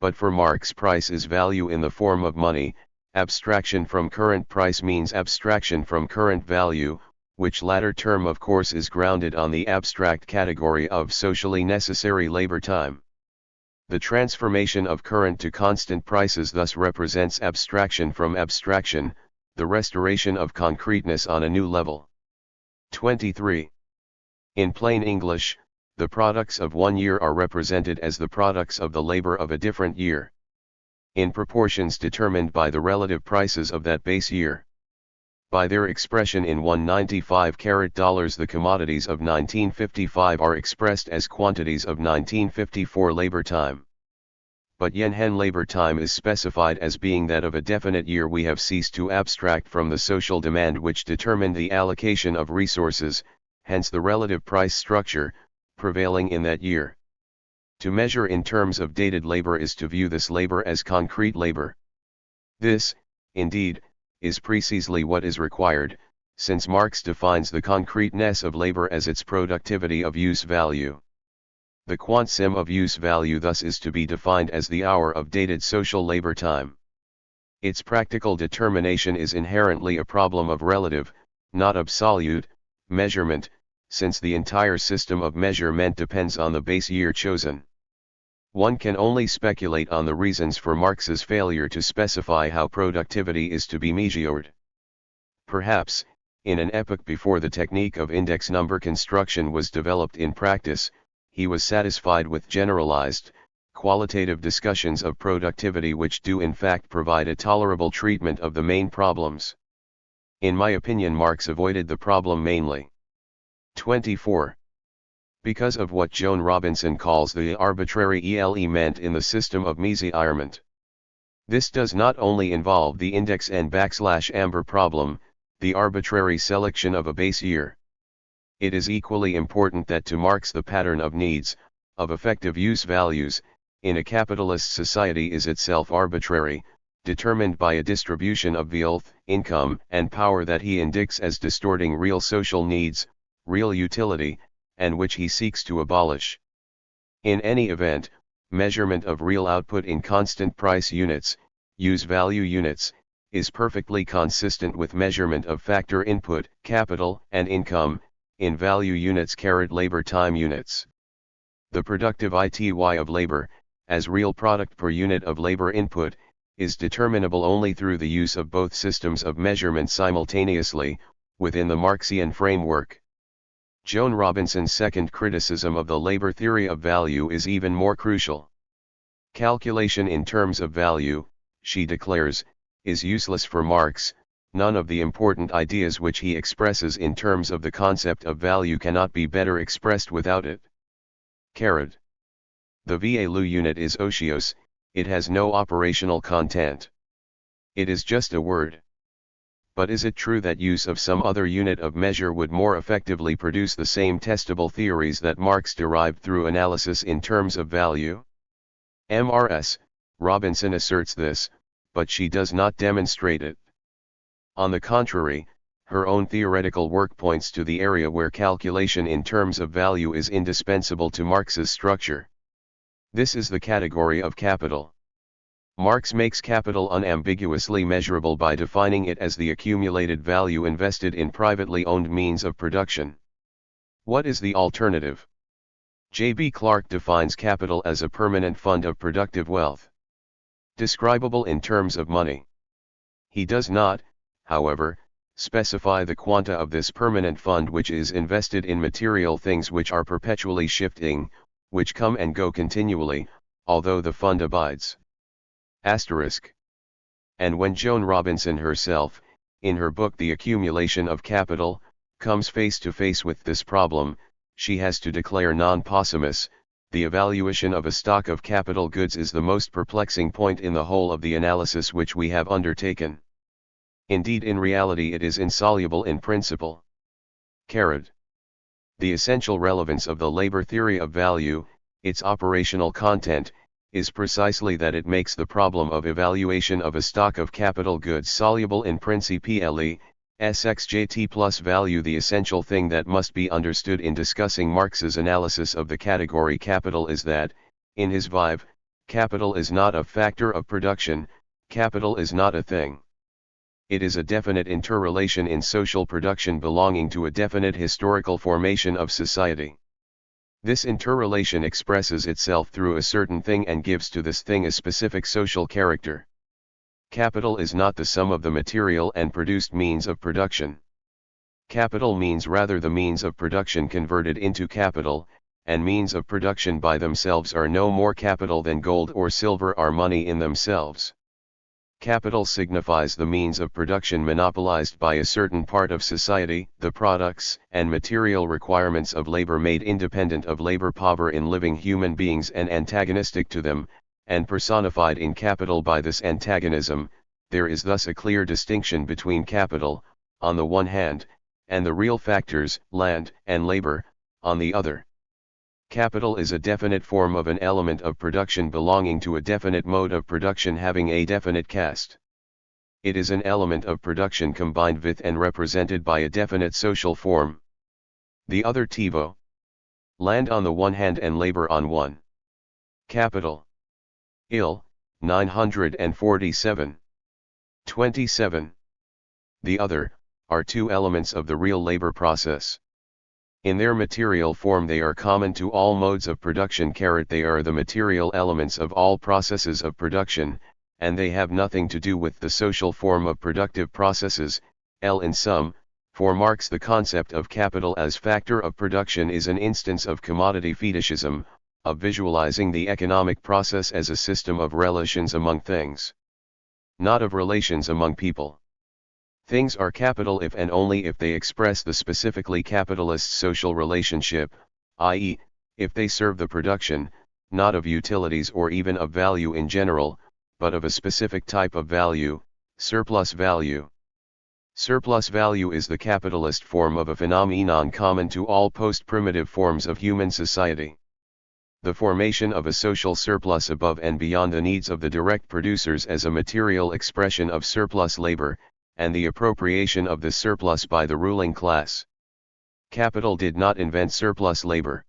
But for Marx, price is value in the form of money. Abstraction from current price means abstraction from current value, which latter term of course is grounded on the abstract category of socially necessary labor time. The transformation of current to constant prices thus represents abstraction from abstraction, the restoration of concreteness on a new level. 23. In plain English, the products of one year are represented as the products of the labor of a different year, in proportions determined by the relative prices of that base year. By their expression in $195, the commodities of 1955 are expressed as quantities of 1954 labor time. But yen labor time is specified as being that of a definite year. We have ceased to abstract from the social demand which determined the allocation of resources, hence the relative price structure, prevailing in that year. To measure in terms of dated labor is to view this labor as concrete labor. This, indeed, is precisely what is required, since Marx defines the concreteness of labor as its productivity of use value. The quantum of use value thus is to be defined as the hour of dated social labor time. Its practical determination is inherently a problem of relative, not absolute, measurement, since the entire system of measurement depends on the base year chosen. One can only speculate on the reasons for Marx's failure to specify how productivity is to be measured. Perhaps, in an epoch before the technique of index number construction was developed in practice, he was satisfied with generalized, qualitative discussions of productivity which do in fact provide a tolerable treatment of the main problems. In my opinion, Marx avoided the problem mainly. 24. Because of what Joan Robinson calls the arbitrary element in the system of measurement. This does not only involve the index n/amber problem, the arbitrary selection of a base year. It is equally important that to Marx the pattern of needs, of effective use values, in a capitalist society is itself arbitrary, determined by a distribution of wealth, income, and power that he indicates as distorting real social needs, real utility, and which he seeks to abolish. In any event, measurement of real output in constant price units, use value units, is perfectly consistent with measurement of factor input, capital, and income, in value units labor time units. The productive ITY of labor, as real product per unit of labor input, is determinable only through the use of both systems of measurement simultaneously, within the Marxian framework. Joan Robinson's second criticism of the labor theory of value is even more crucial. Calculation in terms of value, she declares, is useless for Marx. None of the important ideas which he expresses in terms of the concept of value cannot be better expressed without it. The value unit is ocios, it has no operational content. It is just a word. But is it true that use of some other unit of measure would more effectively produce the same testable theories that Marx derived through analysis in terms of value? Mrs. Robinson asserts this, but she does not demonstrate it. On the contrary, her own theoretical work points to the area where calculation in terms of value is indispensable to Marx's structure. This is the category of capital. Marx makes capital unambiguously measurable by defining it as the accumulated value invested in privately owned means of production. What is the alternative? J.B. Clark defines capital as a permanent fund of productive wealth, describable in terms of money. He does not, however, specify the quanta of this permanent fund which is invested in material things which are perpetually shifting, which come and go continually, although the fund abides. And when Joan Robinson herself, in her book The Accumulation of Capital, comes face to face with this problem, she has to declare non possumus, the evaluation of a stock of capital goods is the most perplexing point in the whole of the analysis which we have undertaken. Indeed, in reality it is insoluble in principle. The essential relevance of the labor theory of value, its operational content, is precisely that it makes the problem of evaluation of a stock of capital goods soluble in principially, SXJT plus value. The essential thing that must be understood in discussing Marx's analysis of the category capital is that, in his vive, capital is not a factor of production, capital is not a thing. It is a definite interrelation in social production belonging to a definite historical formation of society. This interrelation expresses itself through a certain thing and gives to this thing a specific social character. Capital is not the sum of the material and produced means of production. Capital means rather the means of production converted into capital, and means of production by themselves are no more capital than gold or silver are money in themselves. Capital signifies the means of production monopolized by a certain part of society, the products and material requirements of labor made independent of labor power in living human beings and antagonistic to them, and personified in capital by this antagonism. There is thus a clear distinction between capital, on the one hand, and the real factors, land and labor, on the other. Capital is a definite form of an element of production belonging to a definite mode of production having a definite caste. It is an element of production combined with and represented by a definite social form. The other TiVo. Land on the one hand and labor on one. Capital. 947. 27. The other, are two elements of the real labor process. In their material form they are common to all modes of production. They are the material elements of all processes of production, and they have nothing to do with the social form of productive processes. In sum, for Marx the concept of capital as factor of production is an instance of commodity fetishism, of visualizing the economic process as a system of relations among things, not of relations among people. Things are capital if and only if they express the specifically capitalist social relationship, i.e., if they serve the production, not of utilities or even of value in general, but of a specific type of value, surplus value. Surplus value is the capitalist form of a phenomenon common to all post-primitive forms of human society. The formation of a social surplus above and beyond the needs of the direct producers as a material expression of surplus labor, and the appropriation of this surplus by the ruling class. Capital did not invent surplus labor.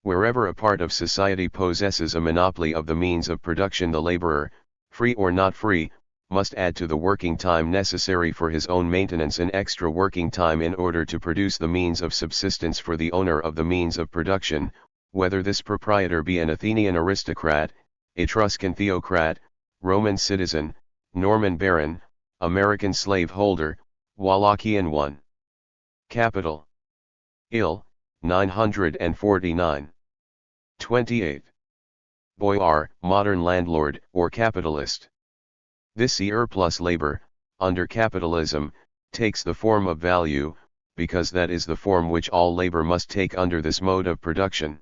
Wherever a part of society possesses a monopoly of the means of production, the laborer, free or not free, must add to the working time necessary for his own maintenance an extra working time in order to produce the means of subsistence for the owner of the means of production, whether this proprietor be an Athenian aristocrat, Etruscan theocrat, Roman citizen, Norman baron, American slaveholder, Wallachian one. Capital. Ill, 949. 28. Boyar, modern landlord, or capitalist. This surplus labor, under capitalism, takes the form of value, because that is the form which all labor must take under this mode of production.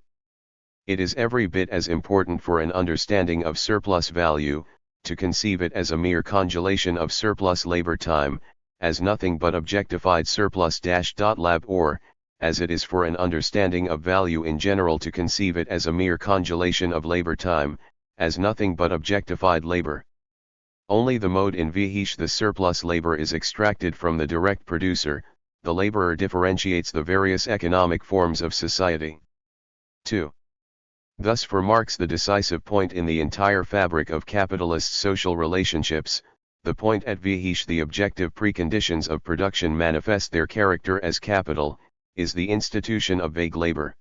It is every bit as important for an understanding of surplus value, to conceive it as a mere congelation of surplus labor time, as nothing but objectified surplus-lab, or, as it is for an understanding of value in general to conceive it as a mere congelation of labor time, as nothing but objectified labor. Only the mode in which the surplus labor is extracted from the direct producer, the laborer, differentiates the various economic forms of society. 2. Thus for Marx the decisive point in the entire fabric of capitalist social relationships, the point at which the objective preconditions of production manifest their character as capital, is the institution of vague labor.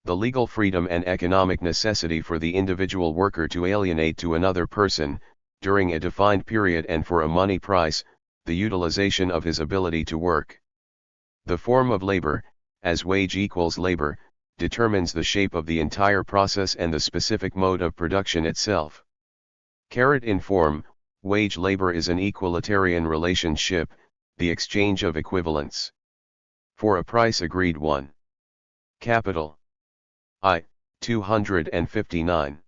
The legal freedom and economic necessity for the individual worker to alienate to another person, during a defined period and for a money price, the utilization of his ability to work. The form of labor, as wage equals labor, determines the shape of the entire process and the specific mode of production itself. In form, wage labor is an equalitarian relationship, the exchange of equivalents. For a price agreed 1. Capital. I, 259.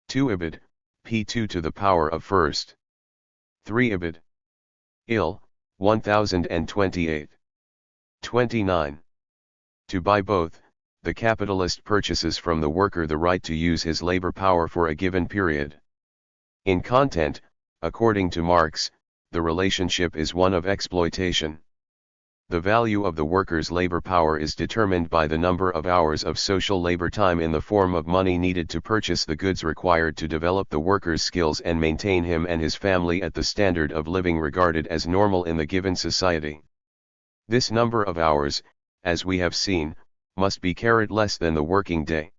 2 ibid, p2 to the power of first. 3 ibid. Ill, 1028. 29. To buy both, the capitalist purchases from the worker the right to use his labor power for a given period. In content, according to Marx, the relationship is one of exploitation. The value of the worker's labor power is determined by the number of hours of social labor time in the form of money needed to purchase the goods required to develop the worker's skills and maintain him and his family at the standard of living regarded as normal in the given society. This number of hours, as we have seen, must be less than the working day.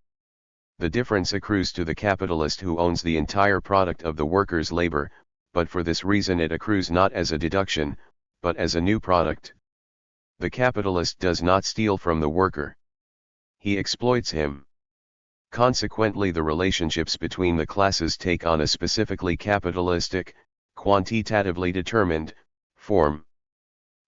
The difference accrues to the capitalist who owns the entire product of the worker's labor, but for this reason it accrues not as a deduction, but as a new product. The capitalist does not steal from the worker. He exploits him. Consequently, the relationships between the classes take on a specifically capitalistic, quantitatively determined, form.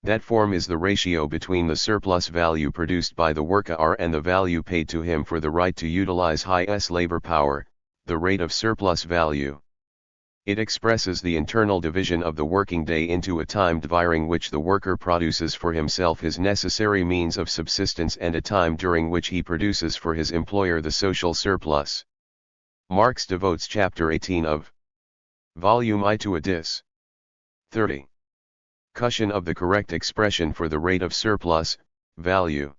That form is the ratio between the surplus value produced by the worker and the value paid to him for the right to utilize high labor power, the rate of surplus value. It expresses the internal division of the working day into a time during which the worker produces for himself his necessary means of subsistence and a time during which he produces for his employer the social surplus. Marx devotes chapter 18 of Volume I to a dis. 30. Cushion of the correct expression for the rate of surplus value.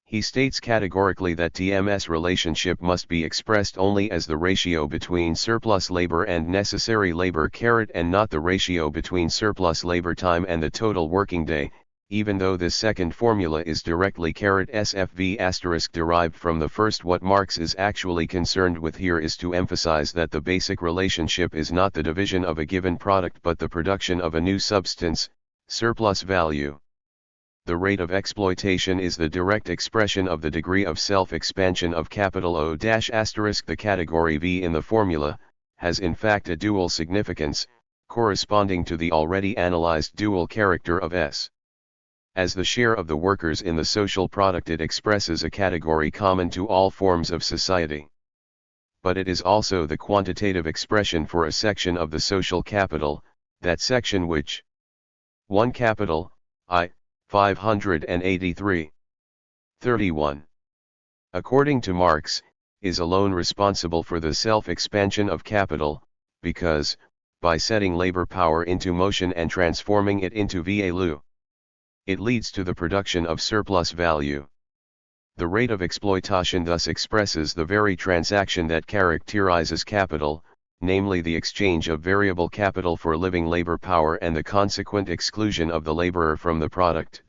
He states categorically that TMS relationship must be expressed only as the ratio between surplus labor and necessary labor and not the ratio between surplus labor time and the total working day, even though this second formula is directly SFV* derived from the first. What Marx is actually concerned with here is to emphasize that the basic relationship is not the division of a given product but the production of a new substance, surplus value. The rate of exploitation is the direct expression of the degree of self-expansion of capital O-**. The category V in the formula, has in fact a dual significance, corresponding to the already analyzed dual character of S. As the share of the workers in the social product, it expresses a category common to all forms of society. But it is also the quantitative expression for a section of the social capital, that section which 1 capital, I, 583. 31. According to Marx, is alone responsible for the self-expansion of capital, because, by setting labor power into motion and transforming it into value, it leads to the production of surplus value. The rate of exploitation thus expresses the very transaction that characterizes capital, namely the exchange of variable capital for living labor power and the consequent exclusion of the laborer from the product.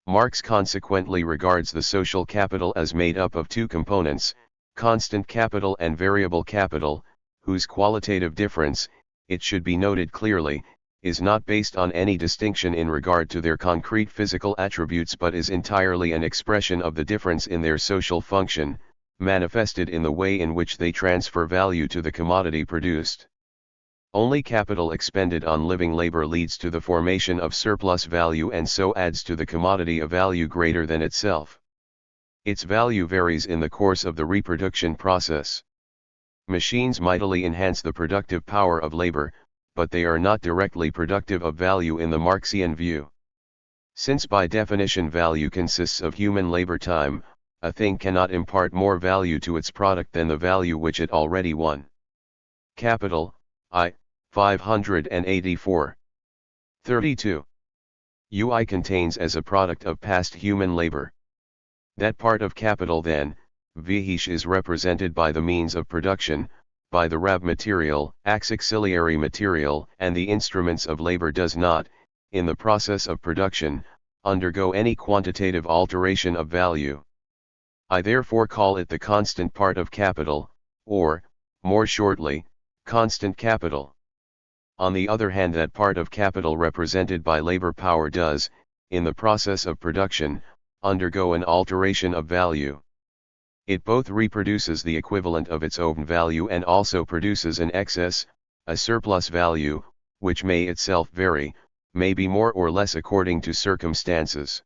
Marx consequently regards the social capital as made up of two components, constant capital and variable capital, whose qualitative difference, it should be noted clearly, is not based on any distinction in regard to their concrete physical attributes but is entirely an expression of the difference in their social function, manifested in the way in which they transfer value to the commodity produced. Only capital expended on living labor leads to the formation of surplus value and so adds to the commodity a value greater than itself. Its value varies in the course of the reproduction process. Machines mightily enhance the productive power of labor, but they are not directly productive of value in the Marxian view. Since by definition value consists of human labor time, a thing cannot impart more value to its product than the value which it already won. Capital, I. 584. 32. UI contains as a product of past human labor. That part of capital then, VH is represented by the means of production, by the raw material, auxiliary material, and the instruments of labor does not, in the process of production, undergo any quantitative alteration of value. I therefore call it the constant part of capital, or, more shortly, constant capital. On the other hand, that part of capital represented by labor power does, in the process of production, undergo an alteration of value. It both reproduces the equivalent of its own value and also produces an excess, a surplus value, which may itself vary, may be more or less according to circumstances.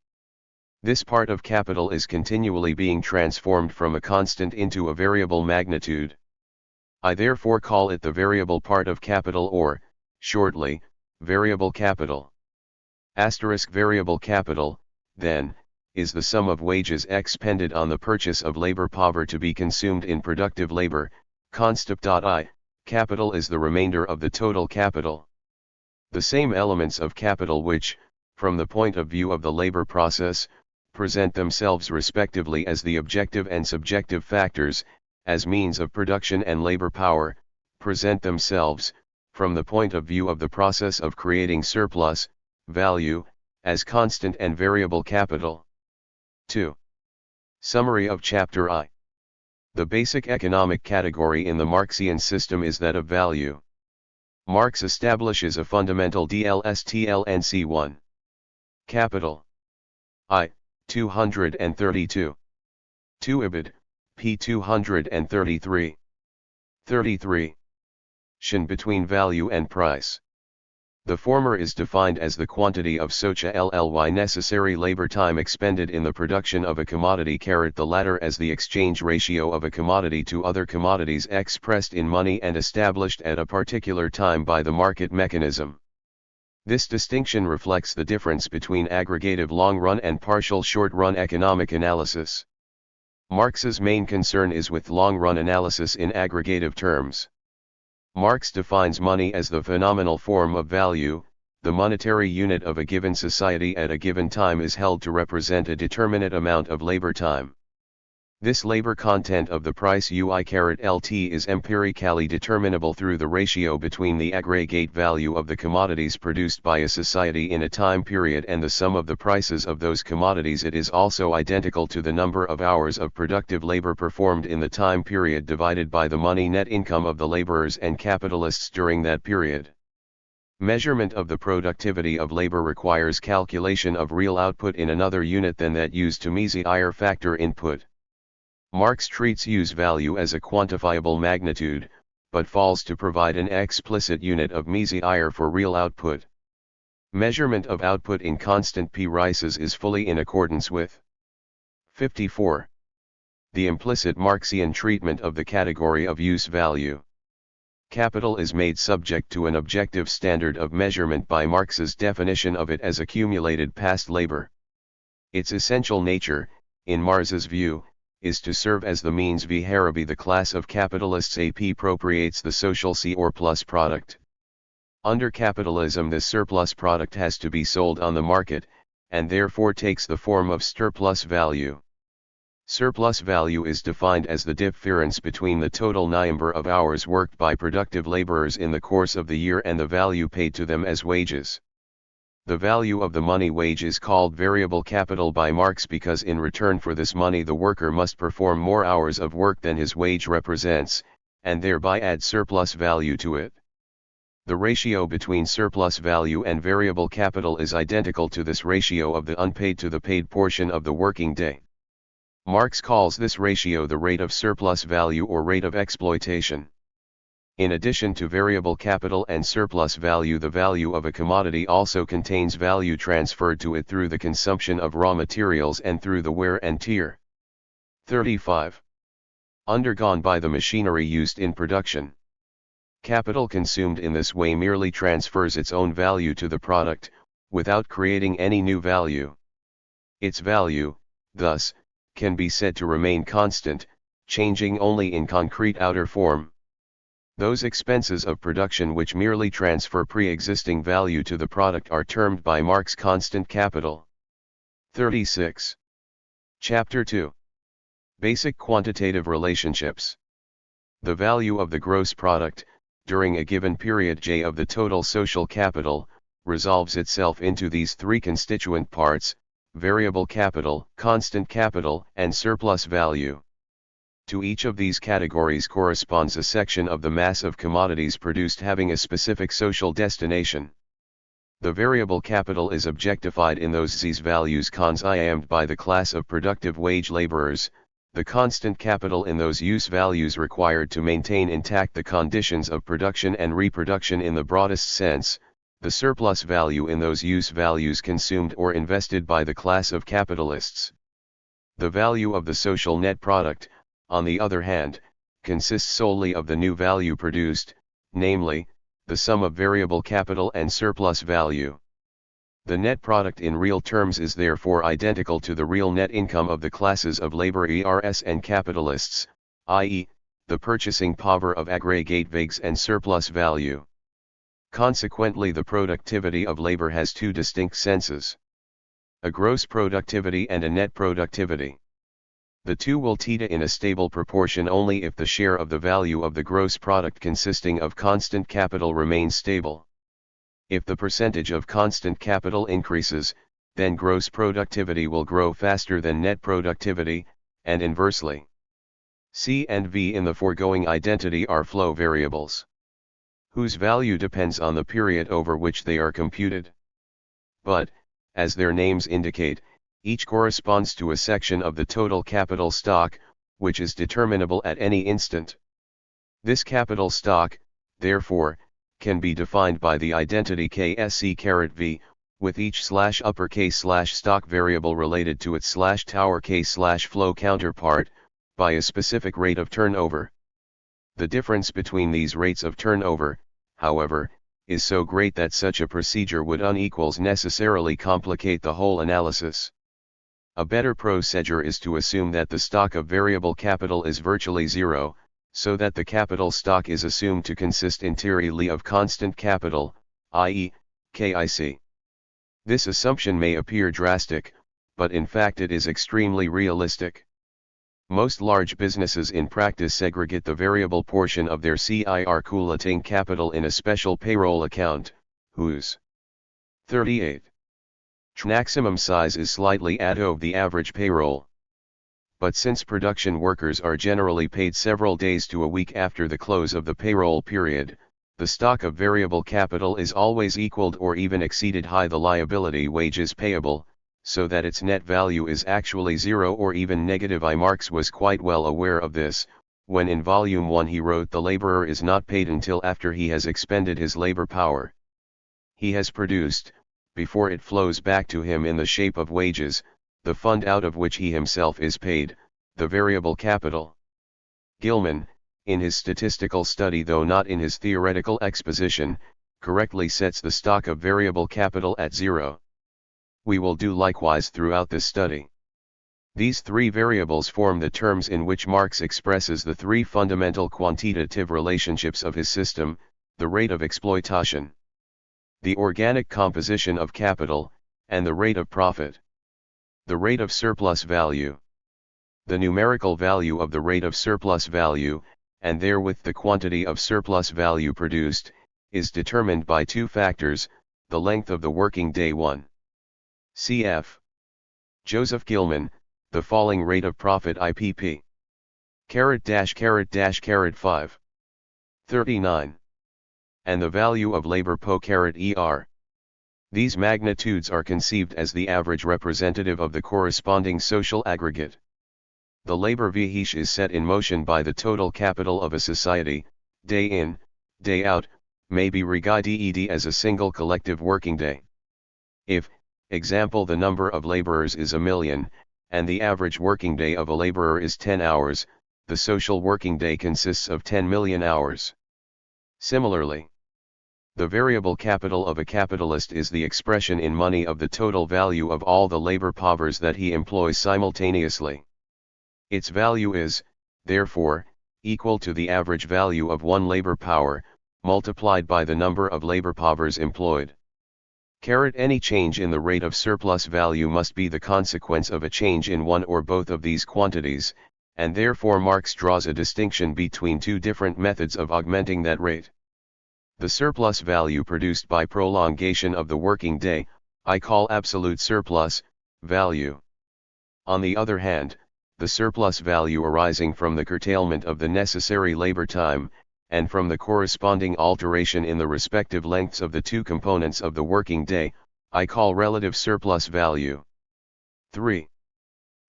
This part of capital is continually being transformed from a constant into a variable magnitude. I therefore call it the variable part of capital or, shortly, variable capital. Variable capital, then, is the sum of wages expended on the purchase of labor power to be consumed in productive labor, const.I, capital is the remainder of the total capital. The same elements of capital which, from the point of view of the labor process, present themselves respectively as the objective and subjective factors, as means of production and labor power, present themselves, from the point of view of the process of creating surplus, value, as constant and variable capital. 2. Summary of Chapter I. The basic economic category in the Marxian system is that of value. Marx establishes a fundamental DLSTLNC1. Capital. I. 232. 2 Ibid. p. 233. 33. Shin between value and price. The former is defined as the quantity of socha LLY necessary labor time expended in the production of a commodity, the latter as the exchange ratio of a commodity to other commodities expressed in money and established at a particular time by the market mechanism. This distinction reflects the difference between aggregative long-run and partial short-run economic analysis. Marx's main concern is with long-run analysis in aggregative terms. Marx defines money as the phenomenal form of value. The monetary unit of a given society at a given time is held to represent a determinate amount of labor time. This labor content of the price UI-LT is empirically determinable through the ratio between the aggregate value of the commodities produced by a society in a time period and the sum of the prices of those commodities. It is also identical to the number of hours of productive labor performed in the time period divided by the money net income of the laborers and capitalists during that period. Measurement of the productivity of labor requires calculation of real output in another unit than that used to measure factor input. Marx treats use value as a quantifiable magnitude, but fails to provide an explicit unit of measure for real output. Measurement of output in constant prices is fully in accordance with 54. The implicit Marxian treatment of the category of use value. Capital is made subject to an objective standard of measurement by Marx's definition of it as accumulated past labor. Its essential nature, in Marx's view, is to serve as the means whereby the class of capitalists appropriates the social C or plus product. Under capitalism, this surplus product has to be sold on the market, and therefore takes the form of surplus value. Surplus value is defined as the difference between the total number of hours worked by productive laborers in the course of the year and the value paid to them as wages. The value of the money wage is called variable capital by Marx because in return for this money the worker must perform more hours of work than his wage represents, and thereby add surplus value to it. The ratio between surplus value and variable capital is identical to this ratio of the unpaid to the paid portion of the working day. Marx calls this ratio the rate of surplus value or rate of exploitation. In addition to variable capital and surplus value, the value of a commodity also contains value transferred to it through the consumption of raw materials and through the wear and tear. 35. Undergone by the machinery used in production. Capital consumed in this way merely transfers its own value to the product, without creating any new value. Its value, thus, can be said to remain constant, changing only in concrete outer form. Those expenses of production which merely transfer pre-existing value to the product are termed by Marx constant capital. 36. Chapter 2. Basic quantitative relationships. The value of the gross product, during a given period J of the total social capital, resolves itself into these three constituent parts: variable capital, constant capital, and surplus value. To each of these categories corresponds a section of the mass of commodities produced having a specific social destination. The variable capital is objectified in those Z's values consumed by the class of productive wage laborers, the constant capital in those use values required to maintain intact the conditions of production and reproduction in the broadest sense, the surplus value in those use values consumed or invested by the class of capitalists. The value of the social net product, on the other hand, consists solely of the new value produced, namely, the sum of variable capital and surplus value. The net product in real terms is therefore identical to the real net income of the classes of laborers and capitalists, i.e., the purchasing power of aggregate vagues and surplus value. Consequently, the productivity of labor has two distinct senses: a gross productivity and a net productivity. The two will theta in a stable proportion only if the share of the value of the gross product consisting of constant capital remains stable. If the percentage of constant capital increases, then gross productivity will grow faster than net productivity, and inversely. C and V in the foregoing identity are flow variables, whose value depends on the period over which they are computed. But, as their names indicate, each corresponds to a section of the total capital stock, which is determinable at any instant. This capital stock, therefore, can be defined by the identity KSC_V, with each /stock variable related to its /K/flow counterpart, by a specific rate of turnover. The difference between these rates of turnover, however, is so great that such a procedure would necessarily complicate the whole analysis. A better procedure is to assume that the stock of variable capital is virtually zero, so that the capital stock is assumed to consist entirely of constant capital, i.e., KIC. This assumption may appear drastic, but in fact it is extremely realistic. Most large businesses in practice segregate the variable portion of their circulating capital in a special payroll account, whose 38 maximum size is slightly above the average payroll. But since production workers are generally paid several days to a week after the close of the payroll period, the stock of variable capital is always equaled or even exceeded by the liability wages payable, so that its net value is actually zero or even negative. Marx was quite well aware of this, when in Volume 1 he wrote, "The laborer is not paid until after he has expended his labor power. He has produced, before it flows back to him in the shape of wages, the fund out of which he himself is paid, the variable capital." Gilman, in his statistical study though not in his theoretical exposition, correctly sets the stock of variable capital at zero. We will do likewise throughout this study. These three variables form the terms in which Marx expresses the three fundamental quantitative relationships of his system: the rate of exploitation, the organic composition of capital, and the rate of profit. The rate of surplus value. The numerical value of the rate of surplus value, and therewith the quantity of surplus value produced, is determined by two factors, the length of the working day 1. Cf. Joseph Gilman, The Falling Rate of Profit IPP. ***5. 39. And the value of labor *er. These magnitudes are conceived as the average representative of the corresponding social aggregate. The labor vehicle is set in motion by the total capital of a society, day in, day out, may be regarded as a single collective working day. If, example, the number of laborers is 1,000,000, and the average working day of a laborer is 10 hours, the social working day consists of 10 million hours. Similarly, the variable capital of a capitalist is the expression in money of the total value of all the labor powers that he employs simultaneously. Its value is, therefore, equal to the average value of one labor power, multiplied by the number of labor powers employed. Any change in the rate of surplus value must be the consequence of a change in one or both of these quantities, and therefore Marx draws a distinction between two different methods of augmenting that rate. The surplus value produced by prolongation of the working day, I call absolute surplus value. On the other hand, the surplus value arising from the curtailment of the necessary labor time, and from the corresponding alteration in the respective lengths of the two components of the working day, I call relative surplus value. 3.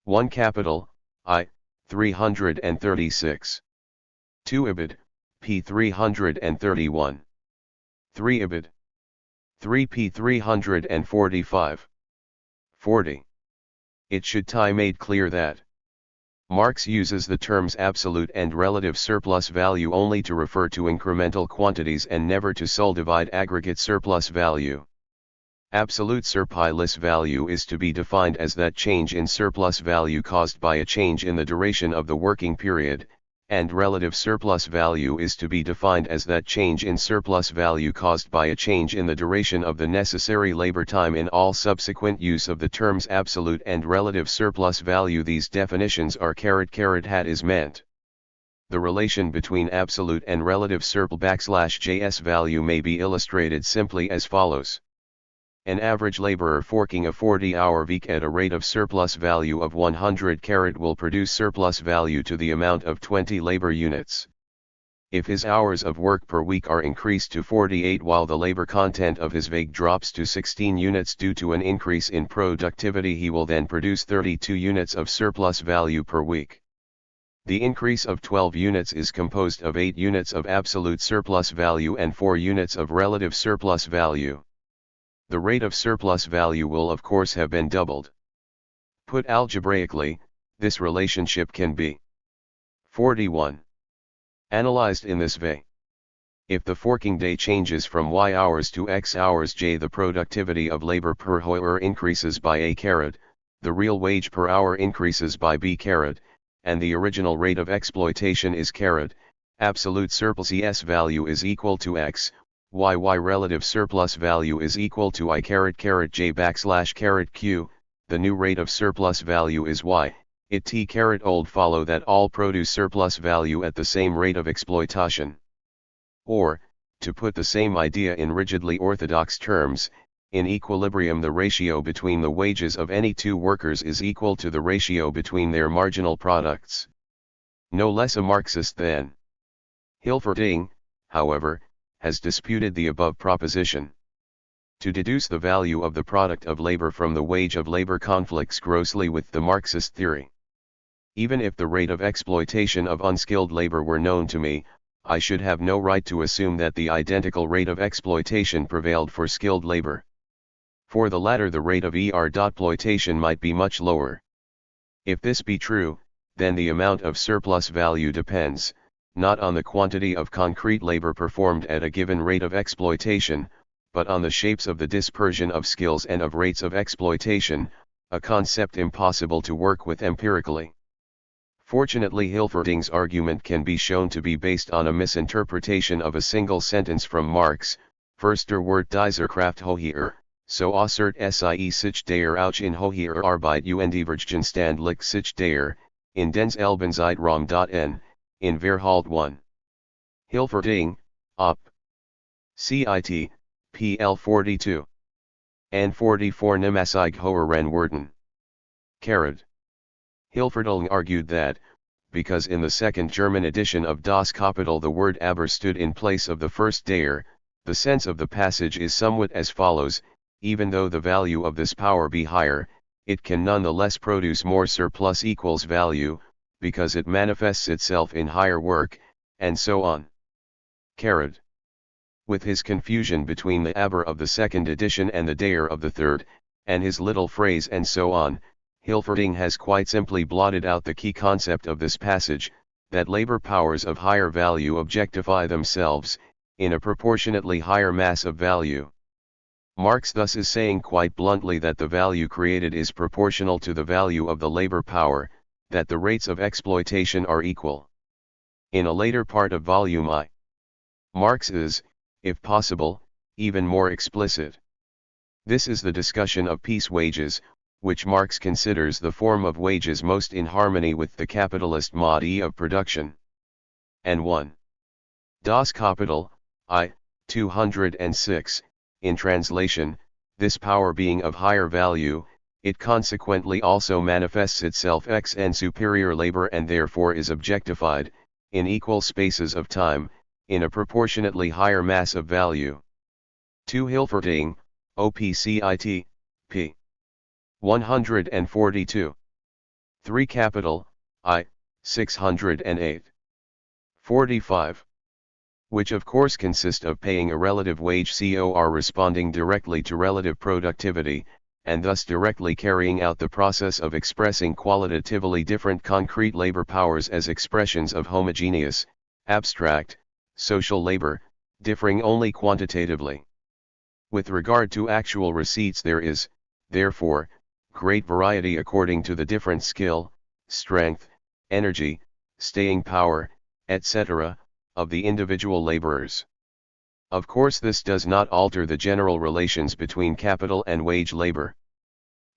1 capital, I, 336. 2 IBID, P 331. 3 IBID. 3 P 345. 40. It should be made clear that Marx uses the terms absolute and relative surplus value only to refer to incremental quantities and never to subdivide aggregate surplus value. Absolute surplus value is to be defined as that change in surplus value caused by a change in the duration of the working period, and relative surplus value is to be defined as that change in surplus value caused by a change in the duration of the necessary labor time. In all subsequent use of the terms absolute and relative surplus value, these definitions are hat is meant. The relation between absolute and relative surplus/JS value may be illustrated simply as follows. An average laborer working a 40-hour week at a rate of surplus value of 100 will produce surplus value to the amount of 20 labor units. If his hours of work per week are increased to 48 while the labor content of his week drops to 16 units due to an increase in productivity, he will then produce 32 units of surplus value per week. The increase of 12 units is composed of 8 units of absolute surplus value and 4 units of relative surplus value. The rate of surplus value will of course have been doubled. Put algebraically, this relationship can be 41. Analyzed in this way. If the working day changes from y hours to x hours j, the productivity of labor per hour increases by a carat, the real wage per hour increases by b carat, and the original rate of exploitation is carat, absolute surplus value is equal to x, y relative surplus value is equal to I j /Q, the new rate of surplus value is y, it t old follow that all produce surplus value at the same rate of exploitation. Or, to put the same idea in rigidly orthodox terms, in equilibrium the ratio between the wages of any two workers is equal to the ratio between their marginal products. No less a Marxist than Hilferding, however, has disputed the above proposition. To deduce the value of the product of labor from the wage of labor conflicts grossly with the Marxist theory. Even if the rate of exploitation of unskilled labor were known to me, I should have no right to assume that the identical rate of exploitation prevailed for skilled labor. For the latter, the rate of exploitation might be much lower. If this be true, then the amount of surplus value depends, not on the quantity of concrete labor performed at a given rate of exploitation, but on the shapes of the dispersion of skills and of rates of exploitation, a concept impossible to work with empirically. Fortunately, Hilferding's argument can be shown to be based on a misinterpretation of a single sentence from Marx, First der Wort dieser Kraft hoher, so assert sie sich der auch in hoher Arbeit Vergegenstand liegt sich der, in dens Elbenzeitraum. In Verhalt 1. Hilferding, op. CIT, PL 42. And 44 Nimasig hoeren worden. Carrot. Hilferding argued that, because in the second German edition of Das Kapital the word aber stood in place of the first der, the sense of the passage is somewhat as follows: even though the value of this power be higher, it can nonetheless produce more surplus equals value, because it manifests itself in higher work, and so on. Carrot. With his confusion between the aber of the second edition and the der of the third, and his little phrase and so on, Hilferding has quite simply blotted out the key concept of this passage, that labor powers of higher value objectify themselves, in a proportionately higher mass of value. Marx thus is saying quite bluntly that the value created is proportional to the value of the labor power, that the rates of exploitation are equal. In a later part of volume I, Marx is, if possible, even more explicit. This is the discussion of peace wages, which Marx considers the form of wages most in harmony with the capitalist mode of production. And 1. Das Kapital, I, 206, in translation, this power being of higher value, it consequently also manifests itself in superior labor and therefore is objectified, in equal spaces of time, in a proportionately higher mass of value. 2 Hilferding, OPCIT, p. 142. 3 Capital, I, 608. 45. Which of course consist of paying a relative wage corresponding directly to relative productivity, and thus directly carrying out the process of expressing qualitatively different concrete labor powers as expressions of homogeneous, abstract, social labor, differing only quantitatively. With regard to actual receipts there is, therefore, great variety according to the different skill, strength, energy, staying power, etc., of the individual laborers. Of course this does not alter the general relations between capital and wage labor.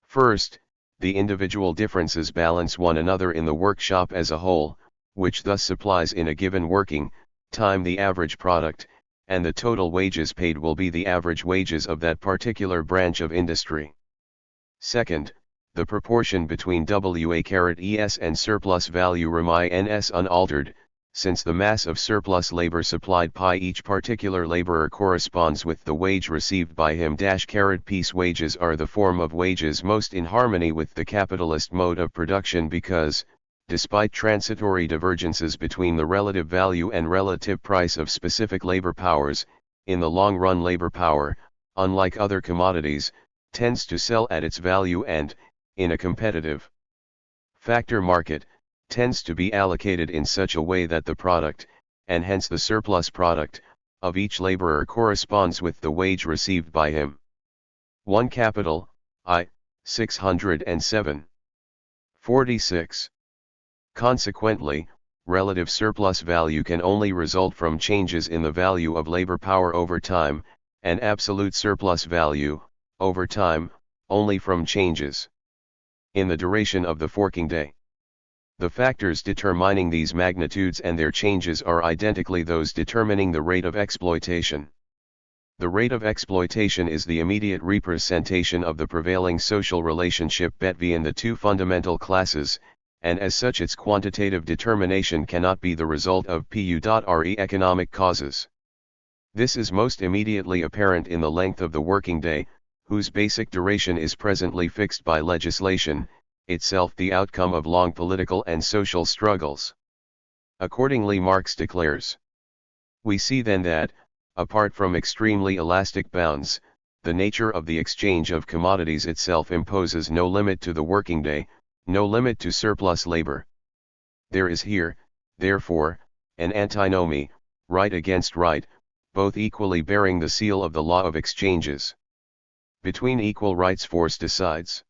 First, the individual differences balance one another in the workshop as a whole, which thus supplies in a given working time the average product, and the total wages paid will be the average wages of that particular branch of industry. Second, the proportion between WA*es and surplus value remains unaltered, since the mass of surplus labor supplied by each particular laborer corresponds with the wage received by him. Peace wages are the form of wages most in harmony with the capitalist mode of production because, despite transitory divergences between the relative value and relative price of specific labor powers, in the long run labor power, unlike other commodities, tends to sell at its value and, in a competitive factor market, tends to be allocated in such a way that the product, and hence the surplus product, of each laborer corresponds with the wage received by him. 1 Capital, I, 607. 46. Consequently, relative surplus value can only result from changes in the value of labor power over time, and absolute surplus value, over time, only from changes in the duration of the forking day. The factors determining these magnitudes and their changes are identically those determining the rate of exploitation. The rate of exploitation is the immediate representation of the prevailing social relationship between the two fundamental classes, and as such its quantitative determination cannot be the result of PU.RE economic causes. This is most immediately apparent in the length of the working day, whose basic duration is presently fixed by legislation, itself the outcome of long political and social struggles. Accordingly Marx declares. We see then that, apart from extremely elastic bounds, the nature of the exchange of commodities itself imposes no limit to the working day, no limit to surplus labor. There is here, therefore, an antinomy, right against right, both equally bearing the seal of the law of exchanges. Between equal rights force decides.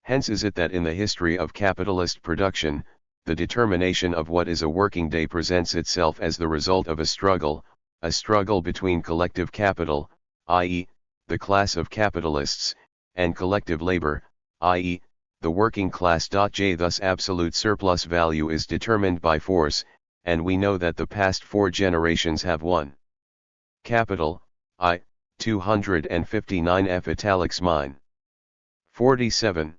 Hence is it that in the history of capitalist production, the determination of what is a working day presents itself as the result of a struggle between collective capital, i.e., the class of capitalists, and collective labor, i.e., the working class. J. Thus absolute surplus value is determined by force, and we know that the past 4 generations have 1. Capital, I, 259 F italics mine. 47.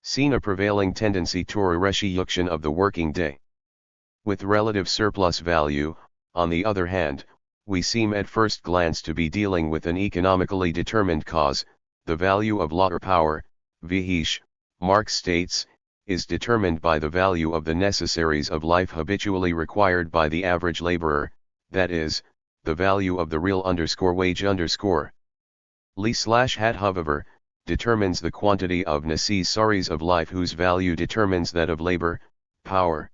Seen a prevailing tendency toward a reduction of the working day. With relative surplus value, on the other hand, we seem at first glance to be dealing with an economically determined cause. The value of law or power, vihish, Marx states, is determined by the value of the necessaries of life habitually required by the average laborer, that is, the value of the real _wage _. Li/hat however, determines the quantity of necessaries of life whose value determines that of labor, power.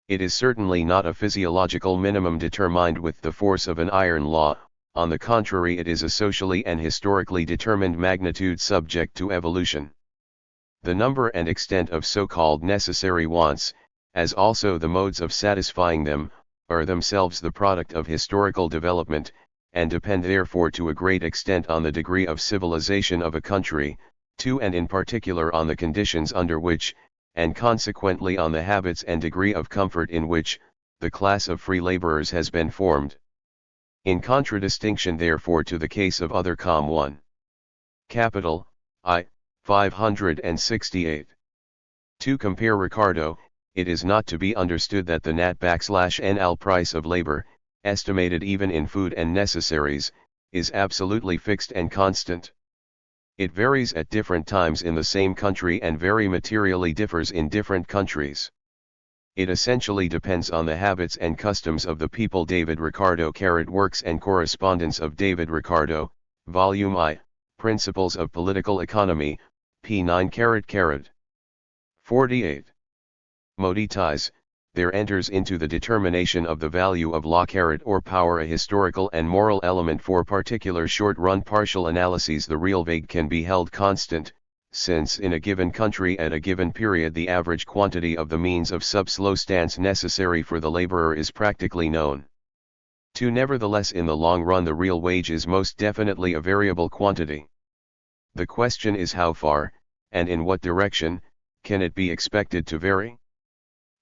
It is certainly not a physiological minimum determined with the force of an iron law, on the contrary it is a socially and historically determined magnitude subject to evolution. The number and extent of so-called necessary wants, as also the modes of satisfying them, are themselves the product of historical development, and depend therefore to a great extent on the degree of civilization of a country, and in particular on the conditions under which, and consequently on the habits and degree of comfort in which, the class of free laborers has been formed. In contradistinction therefore to the case of other Com. 1. Capital, I, 568. To compare Ricardo, it is not to be understood that the nat/NL price of labor, estimated even in food and necessaries, is absolutely fixed and constant. It varies at different times in the same country and very materially differs in different countries. It essentially depends on the habits and customs of the people. David Ricardo, Works and Correspondence of David Ricardo, Volume I, Principles of Political Economy, p. 9 48. Modities, there enters into the determination of the value of law or power a historical and moral element. For particular short-run partial analyses the real vague can be held constant, since in a given country at a given period the average quantity of the means of subsistence necessary for the laborer is practically known. Nevertheless in the long run the real wage is most definitely a variable quantity. The question is how far, and in what direction, can it be expected to vary?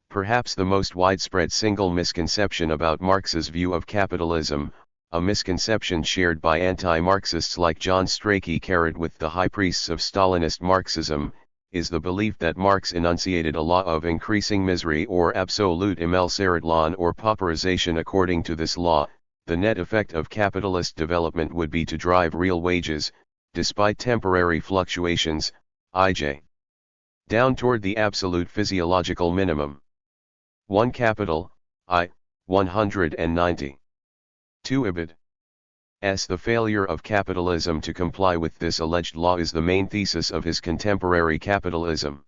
Perhaps the most widespread single misconception about Marx's view of capitalism, a misconception shared by anti-Marxists like John Strachey with the high priests of Stalinist Marxism, is the belief that Marx enunciated a law of increasing misery or absolute immelsaritlon or pauperization. According to this law, the net effect of capitalist development would be to drive real wages, despite temporary fluctuations, IJ, down toward the absolute physiological minimum. 1 Capital, I, 190. 2 Ibid. The failure of capitalism to comply with this alleged law is the main thesis of his contemporary capitalism.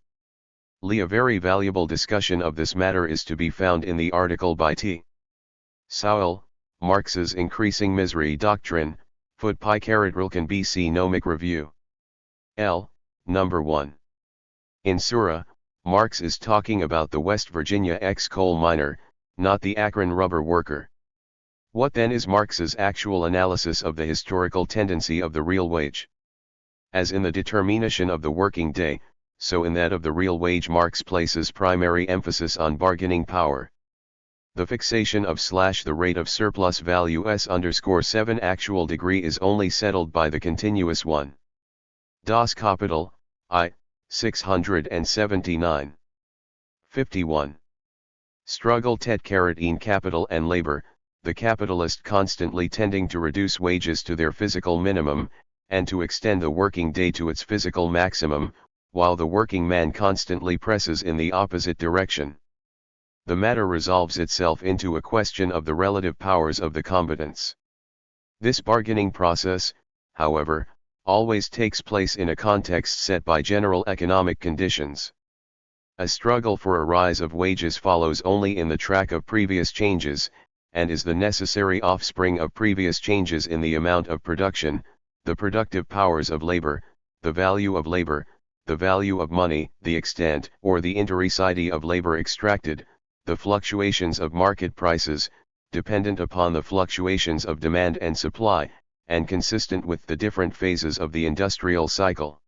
A very valuable discussion of this matter is to be found in the article by T. Sowell, Marx's Increasing Misery Doctrine, Foot Pi Rilken BC Nomic Review. L, number 1. In Sura, Marx is talking about the West Virginia ex-coal miner, not the Akron rubber worker. What then is Marx's actual analysis of the historical tendency of the real wage? As in the determination of the working day, so in that of the real wage Marx places primary emphasis on bargaining power. The fixation of the rate of surplus value S_7 actual degree is only settled by the continuous 1. Das Kapital, I, 679. 51. Struggle in capital and labor, the capitalist constantly tending to reduce wages to their physical minimum, and to extend the working day to its physical maximum, while the working man constantly presses in the opposite direction. The matter resolves itself into a question of the relative powers of the combatants. This bargaining process, however, always takes place in a context set by general economic conditions. A struggle for a rise of wages follows only in the track of previous changes, and is the necessary offspring of previous changes in the amount of production, the productive powers of labor, the value of money, the extent or the intericity of labor extracted, the fluctuations of market prices, dependent upon the fluctuations of demand and supply, and consistent with the different phases of the industrial cycle.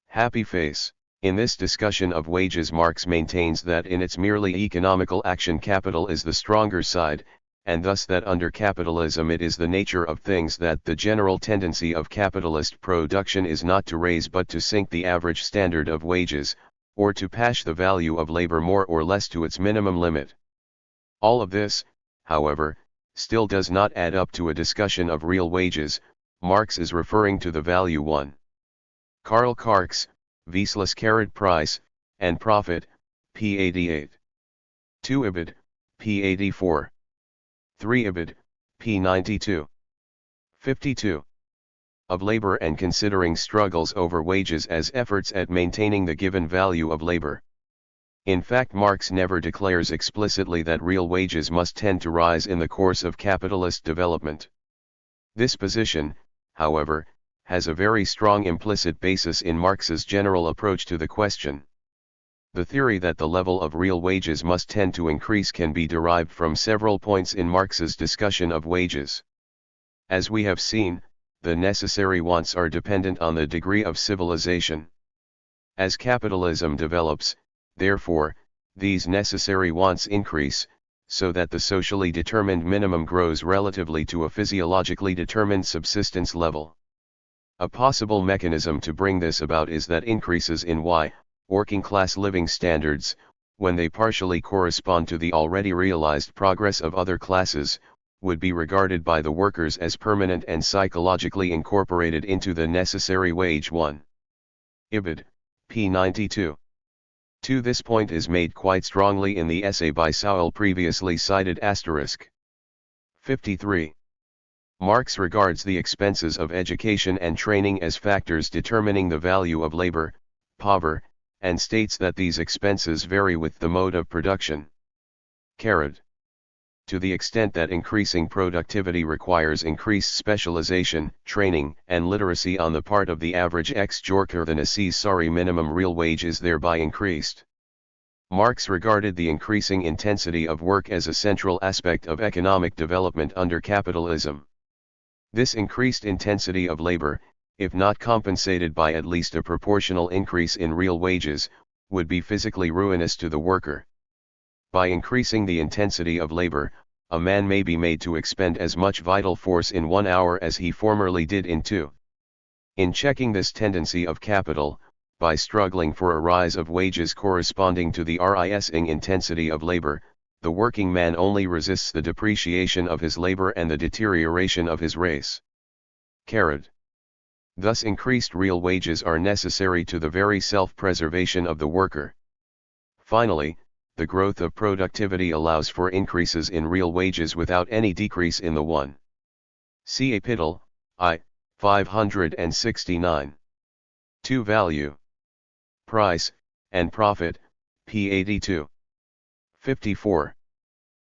Happy face. In this discussion of wages, Marx maintains that in its merely economical action capital is the stronger side, and thus that under capitalism it is the nature of things that the general tendency of capitalist production is not to raise but to sink the average standard of wages, or to pash the value of labor more or less to its minimum limit. All of this, however, still does not add up to a discussion of real wages. Marx is referring to the value 1. Karl Marx, Price, and Profit, p. 88. 2 Ibid, p. 84. 3 Ibid, p. 92. 52. Of labor and considering struggles over wages as efforts at maintaining the given value of labor. In fact, Marx never declares explicitly that real wages must tend to rise in the course of capitalist development. This position, however, has a very strong implicit basis in Marx's general approach to the question. The theory that the level of real wages must tend to increase can be derived from several points in Marx's discussion of wages. As we have seen, the necessary wants are dependent on the degree of civilization. As capitalism develops, therefore, these necessary wants increase, so that the socially determined minimum grows relatively to a physiologically determined subsistence level. A possible mechanism to bring this about is that increases in working class living standards, when they partially correspond to the already realized progress of other classes, would be regarded by the workers as permanent and psychologically incorporated into the necessary wage 1. Ibid, p. 92. This point is made quite strongly in the essay by Sowell previously cited *. 53. Marx regards the expenses of education and training as factors determining the value of labor, power, and states that these expenses vary with the mode of production. To the extent that increasing productivity requires increased specialization, training, and literacy on the part of the average ex-worker, the necessary minimum real wage is thereby increased. Marx regarded the increasing intensity of work as a central aspect of economic development under capitalism. This increased intensity of labor, if not compensated by at least a proportional increase in real wages, would be physically ruinous to the worker. By increasing the intensity of labor, a man may be made to expend as much vital force in 1 hour as he formerly did in 2. In checking this tendency of capital, by struggling for a rise of wages corresponding to the rising intensity of labor, the working man only resists the depreciation of his labor and the deterioration of his race. Thus increased real wages are necessary to the very self-preservation of the worker. Finally, the growth of productivity allows for increases in real wages without any decrease in the 1. See Epitel, I. 569. 2 Value, Price, and Profit, p. 82. 54.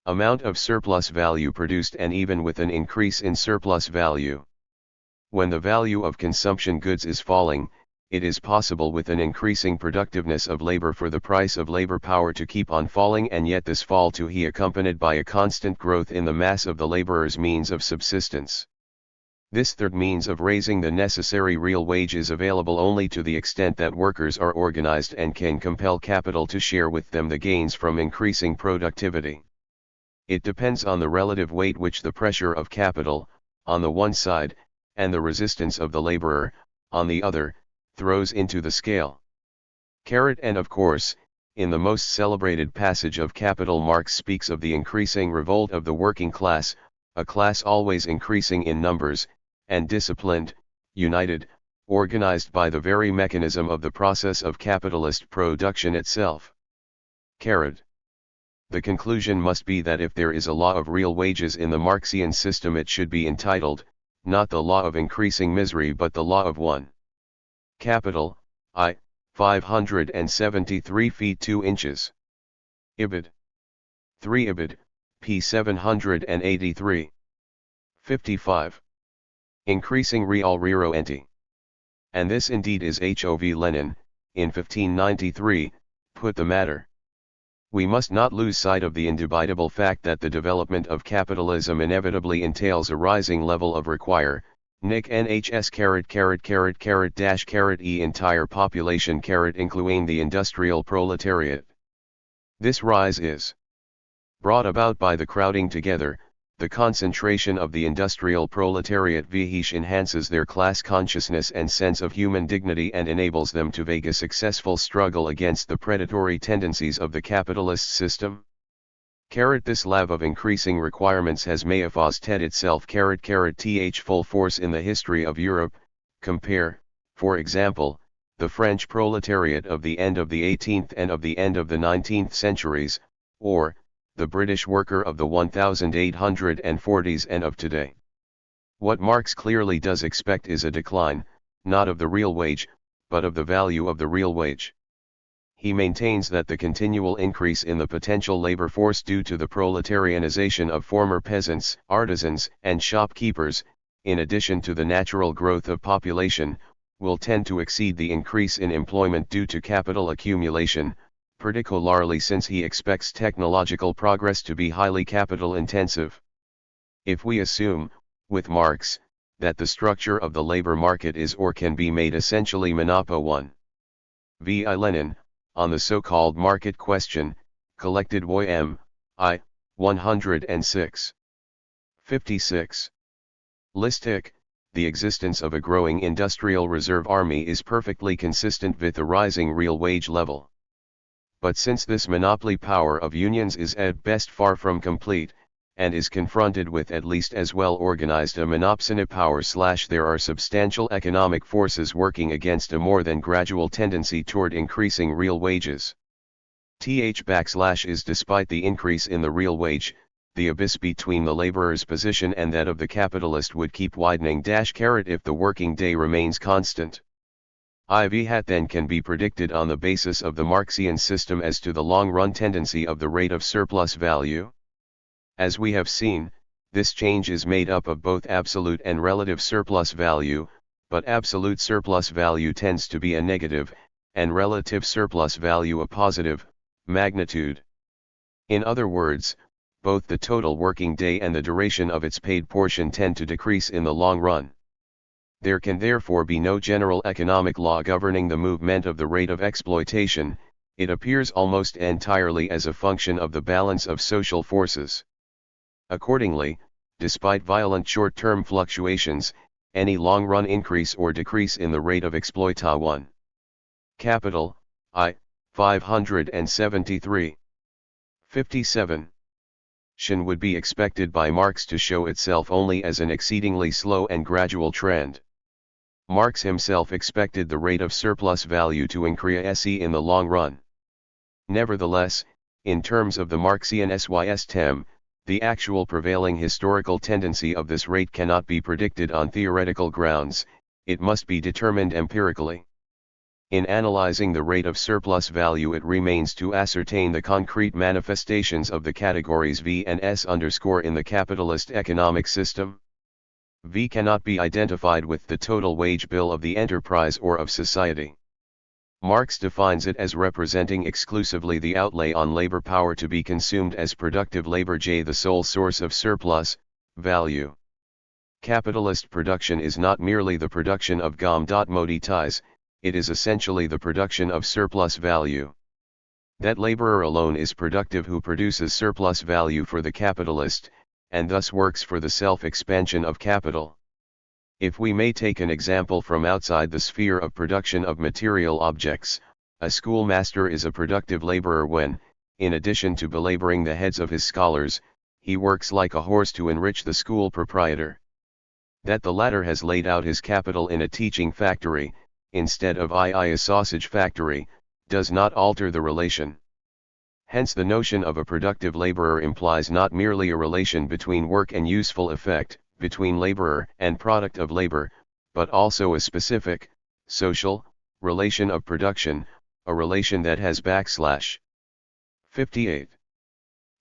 Amount of surplus value produced and even with an increase in surplus value. When the value of consumption goods is falling, it is possible with an increasing productiveness of labor for the price of labor power to keep on falling, and yet this fall to be accompanied by a constant growth in the mass of the laborer's means of subsistence. This third means of raising the necessary real wage is available only to the extent that workers are organized and can compel capital to share with them the gains from increasing productivity. It depends on the relative weight which the pressure of capital, on the one side, and the resistance of the laborer, on the other, throws into the scale. And of course, in the most celebrated passage of Capital, Marx speaks of the increasing revolt of the working class, a class always increasing in numbers, and disciplined, united, organized by the very mechanism of the process of capitalist production itself. The conclusion must be that if there is a law of real wages in the Marxian system, it should be entitled, not the law of increasing misery but the law of 1. Capital, I. 573 feet 2 inches. Ibid. 3 Ibid, p. 783. 55. Increasing real reiro ente. And this indeed is Hov Lenin, in 1593, put the matter. We must not lose sight of the indubitable fact that the development of capitalism inevitably entails a rising level of require, Nick NHS dash E entire population including the industrial proletariat. This rise is brought about by the crowding together, the concentration of the industrial proletariat which enhances their class consciousness and sense of human dignity and enables them to wage a successful struggle against the predatory tendencies of the capitalist system. This love of increasing requirements has manifested itself th full force in the history of Europe. Compare, for example, the French proletariat of the end of the 18th and of the end of the 19th centuries, or the British worker of the 1840s and of today. What Marx clearly does expect is a decline, not of the real wage, but of the value of the real wage. He maintains that the continual increase in the potential labor force due to the proletarianization of former peasants, artisans, and shopkeepers, in addition to the natural growth of population, will tend to exceed the increase in employment due to capital accumulation, particularly since he expects technological progress to be highly capital intensive. If we assume, with Marx, that the structure of the labor market is or can be made essentially monopo 1. V. I. Lenin, on the so-called market question, collected Voy M. I. 106. 56. Listic, the existence of a growing industrial reserve army is perfectly consistent with the rising real wage level. But since this monopoly power of unions is at best far from complete, and is confronted with at least as well organized a monopsony power / there are substantial economic forces working against a more than gradual tendency toward increasing real wages. Is despite the increase in the real wage, the abyss between the laborer's position and that of the capitalist would keep widening if the working day remains constant. IV then can be predicted on the basis of the Marxian system as to the long-run tendency of the rate of surplus value. As we have seen, this change is made up of both absolute and relative surplus value, but absolute surplus value tends to be a negative, and relative surplus value a positive, magnitude. In other words, both the total working day and the duration of its paid portion tend to decrease in the long run. There can therefore be no general economic law governing the movement of the rate of exploitation, it appears almost entirely as a function of the balance of social forces. Accordingly, despite violent short-term fluctuations, any long-run increase or decrease in the rate of exploita 1. Capital, I. 573. 57. Would be expected by Marx to show itself only as an exceedingly slow and gradual trend. Marx himself expected the rate of surplus value to increase in the long run. Nevertheless, in terms of the Marxian system, the actual prevailing historical tendency of this rate cannot be predicted on theoretical grounds, it must be determined empirically. In analyzing the rate of surplus value, it remains to ascertain the concrete manifestations of the categories V and S in the capitalist economic system. V cannot be identified with the total wage bill of the enterprise or of society. Marx defines it as representing exclusively the outlay on labor power to be consumed as productive labor, J the sole source of surplus value. Capitalist production is not merely the production of commodities, it is essentially the production of surplus value. That laborer alone is productive who produces surplus value for the capitalist, and thus works for the self-expansion of capital. If we may take an example from outside the sphere of production of material objects, a schoolmaster is a productive laborer when, in addition to belaboring the heads of his scholars, he works like a horse to enrich the school proprietor. That the latter has laid out his capital in a teaching factory, instead of a sausage factory, does not alter the relation. Hence the notion of a productive laborer implies not merely a relation between work and useful effect, between laborer and product of labor, but also a specific, social, relation of production, a relation that has / 58.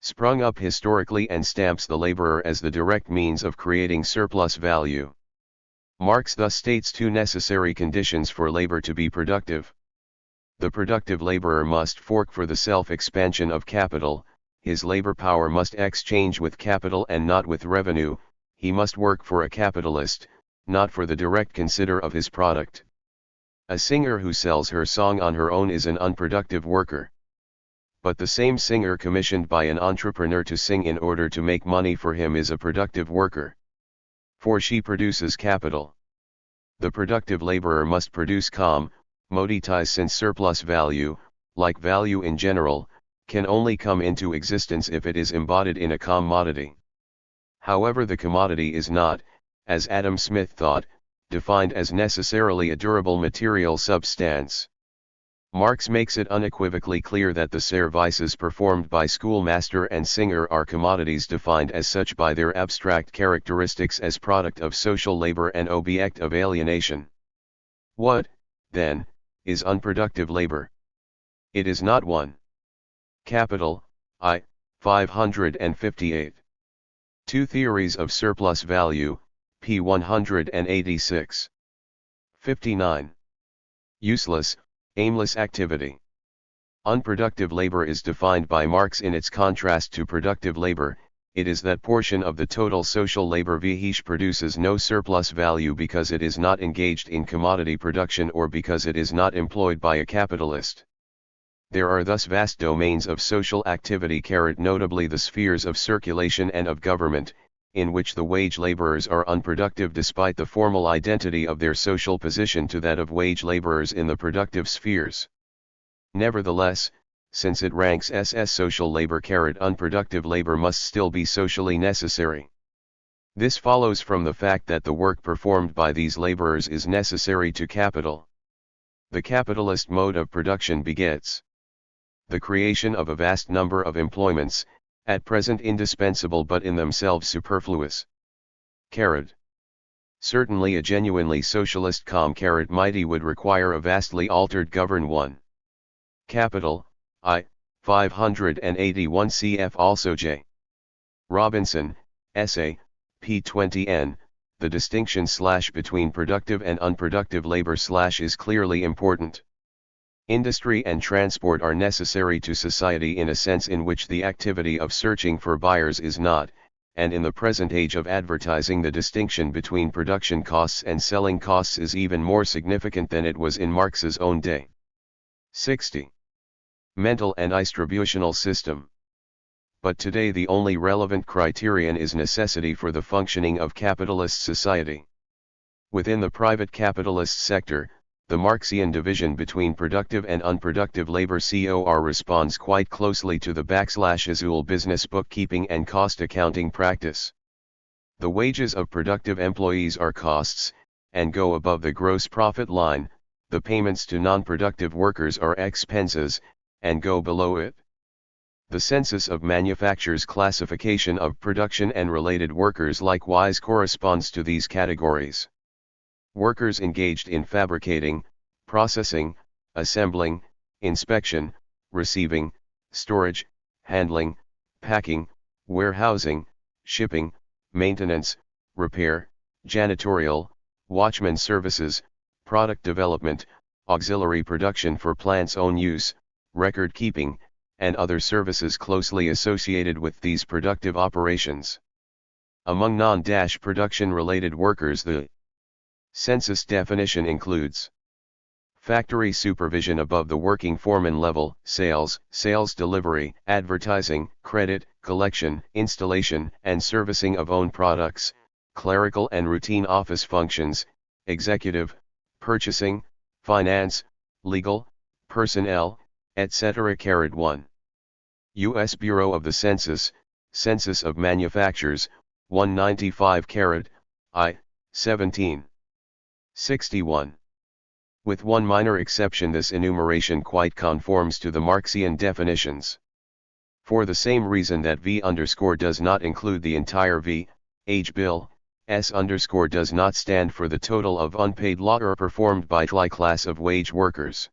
Sprung up historically and stamps the laborer as the direct means of creating surplus value. Marx thus states two necessary conditions for labor to be productive. The productive laborer must fork for the self-expansion of capital, his labor power must exchange with capital and not with revenue, he must work for a capitalist, not for the direct consider of his product. A singer who sells her song on her own is an unproductive worker. But the same singer commissioned by an entrepreneur to sing in order to make money for him is a productive worker. For she produces capital. The productive laborer must produce commodities, since surplus value, like value in general, can only come into existence if it is embodied in a commodity. However, the commodity is not, as Adam Smith thought, defined as necessarily a durable material substance. Marx makes it unequivocally clear that the services performed by schoolmaster and singer are commodities defined as such by their abstract characteristics as product of social labor and object of alienation. What, then, is unproductive labor? It is not 1. Capital, I, 558. 2 Theories of surplus value, p. 186. 59. Useless, aimless activity. Unproductive labor is defined by Marx in its contrast to productive labor. It is that portion of the total social labor which produces no surplus value because it is not engaged in commodity production or because it is not employed by a capitalist. There are thus vast domains of social activity, notably the spheres of circulation and of government, in which the wage laborers are unproductive despite the formal identity of their social position to that of wage laborers in the productive spheres. Nevertheless, since it ranks as social labor, unproductive labor must still be socially necessary. This follows from the fact that the work performed by these laborers is necessary to capital. The capitalist mode of production begets the creation of a vast number of employments, at present indispensable but in themselves superfluous. Certainly a genuinely socialist mighty would require a vastly altered govern 1. Capital, I, 581 cf. Also J. Robinson, Essay, p. 20n, the distinction between productive and unproductive labor is clearly important. Industry and transport are necessary to society in a sense in which the activity of searching for buyers is not, and in the present age of advertising the distinction between production costs and selling costs is even more significant than it was in Marx's own day. 60. Mental and distributional system. But today the only relevant criterion is necessity for the functioning of capitalist society. Within the private capitalist sector, the Marxian division between productive and unproductive labor responds quite closely to the /Azul business bookkeeping and cost accounting practice. The wages of productive employees are costs, and go above the gross profit line. The payments to non-productive workers are expenses, and go below it. The census of manufactures classification of production and related workers likewise corresponds to these categories. Workers engaged in fabricating, processing, assembling, inspection, receiving, storage, handling, packing, warehousing, shipping, maintenance, repair, janitorial, watchman services, product development, auxiliary production for plant's own use, record keeping, and other services closely associated with these productive operations. Among non-production related workers, the census definition includes factory supervision above the working foreman level, sales delivery, advertising, credit, collection, installation, and servicing of own products, clerical and routine office functions, executive, purchasing, finance, legal, personnel, etc. 1. U.S. Bureau of the Census of Manufactures, 195 I, 17. 61. With one minor exception, this enumeration quite conforms to the Marxian definitions. For the same reason that V_ does not include the entire age bill, S_ does not stand for the total of unpaid labor performed by the class of wage workers.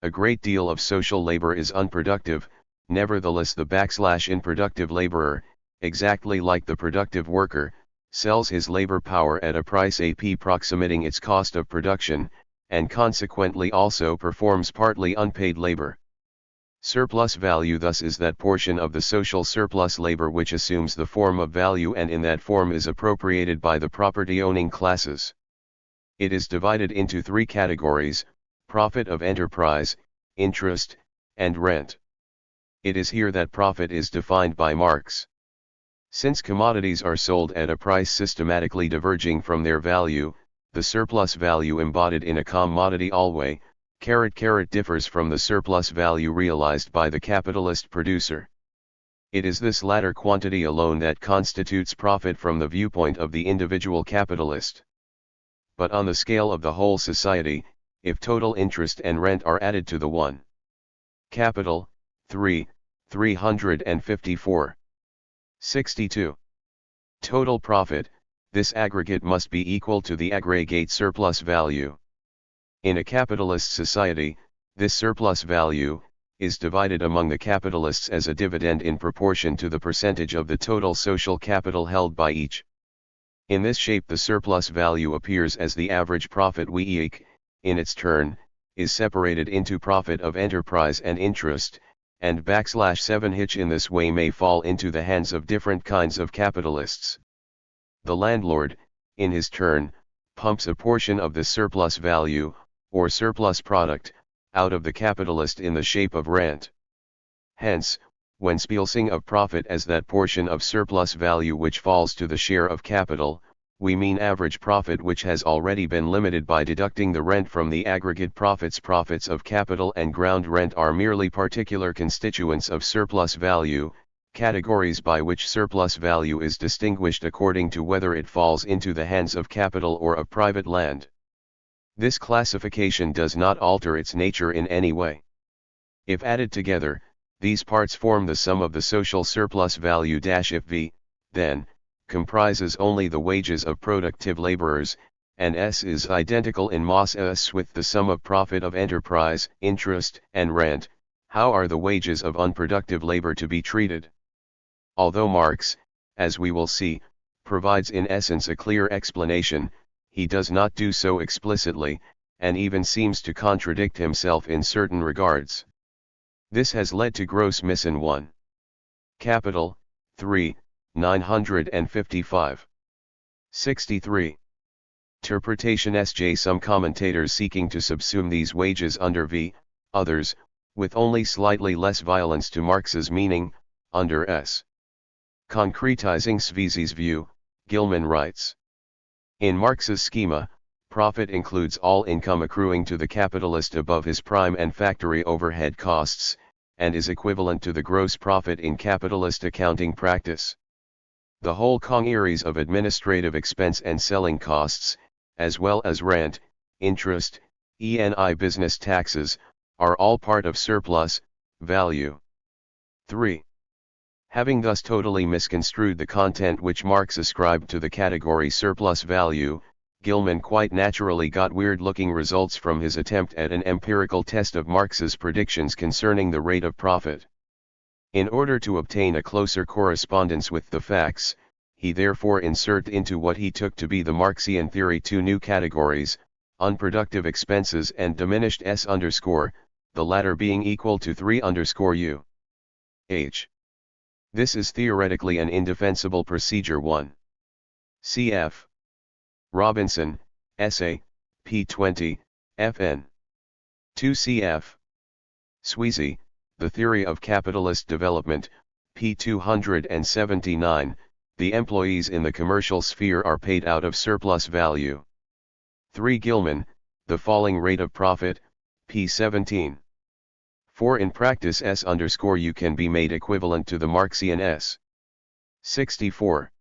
A great deal of social labor is unproductive. Nevertheless, the /unproductive laborer, exactly like the productive worker, sells his labor power at a price approximating its cost of production, and consequently also performs partly unpaid labor. Surplus value thus is that portion of the social surplus labor which assumes the form of value and in that form is appropriated by the property-owning classes. It is divided into three categories: profit of enterprise, interest, and rent. It is here that profit is defined by Marx. Since commodities are sold at a price systematically diverging from their value, the surplus value embodied in a commodity always differs from the surplus value realized by the capitalist producer. It is this latter quantity alone that constitutes profit from the viewpoint of the individual capitalist. But on the scale of the whole society, if total interest and rent are added to the one capital, 354.62 total profit, this aggregate must be equal to the aggregate surplus value. In a capitalist society, this surplus value is divided among the capitalists as a dividend in proportion to the percentage of the total social capital held by each. In this shape the surplus value appears as the average profit which, in its turn, is separated into profit of enterprise and interest, and \7 which in this way may fall into the hands of different kinds of capitalists. The landlord, in his turn, pumps a portion of this surplus value, or surplus product, out of the capitalist in the shape of rent. Hence, when speaking of profit as that portion of surplus value which falls to the share of capital, we mean average profit which has already been limited by deducting the rent from the aggregate profits. Profits of capital and ground rent are merely particular constituents of surplus value, categories by which surplus value is distinguished according to whether it falls into the hands of capital or of private land. This classification does not alter its nature in any way. If added together, these parts form the sum of the social surplus value. If V, then, comprises only the wages of productive laborers, and S is identical in mass S with the sum of profit of enterprise, interest, and rent, how are the wages of unproductive labor to be treated? Although Marx, as we will see, provides in essence a clear explanation, he does not do so explicitly, and even seems to contradict himself in certain regards. This has led to gross miss in 1 Capital, 955. 63. Interpretation Sj. Some commentators seeking to subsume these wages under V, others, with only slightly less violence to Marx's meaning, under S. Concretizing Sweezy's view, Gilman writes: in Marx's schema, profit includes all income accruing to the capitalist above his prime and factory overhead costs, and is equivalent to the gross profit in capitalist accounting practice. The whole congeries of administrative expense and selling costs, as well as rent, interest, ENI business taxes, are all part of surplus value. 3. Having thus totally misconstrued the content which Marx ascribed to the category surplus value, Gilman quite naturally got weird-looking results from his attempt at an empirical test of Marx's predictions concerning the rate of profit. In order to obtain a closer correspondence with the facts, he therefore inserted into what he took to be the Marxian theory two new categories, unproductive expenses and diminished S_, the latter being equal to 3_u. H. This is theoretically an indefensible procedure. 1. Cf. Robinson, Essay, p. 20, fn. 2. Cf. Sweezy, The Theory of Capitalist Development, p. 279, the employees in the commercial sphere are paid out of surplus value. 3. Gilman, The Falling Rate of Profit, p. 17. 4. In practice S_u can be made equivalent to the Marxian S. 64.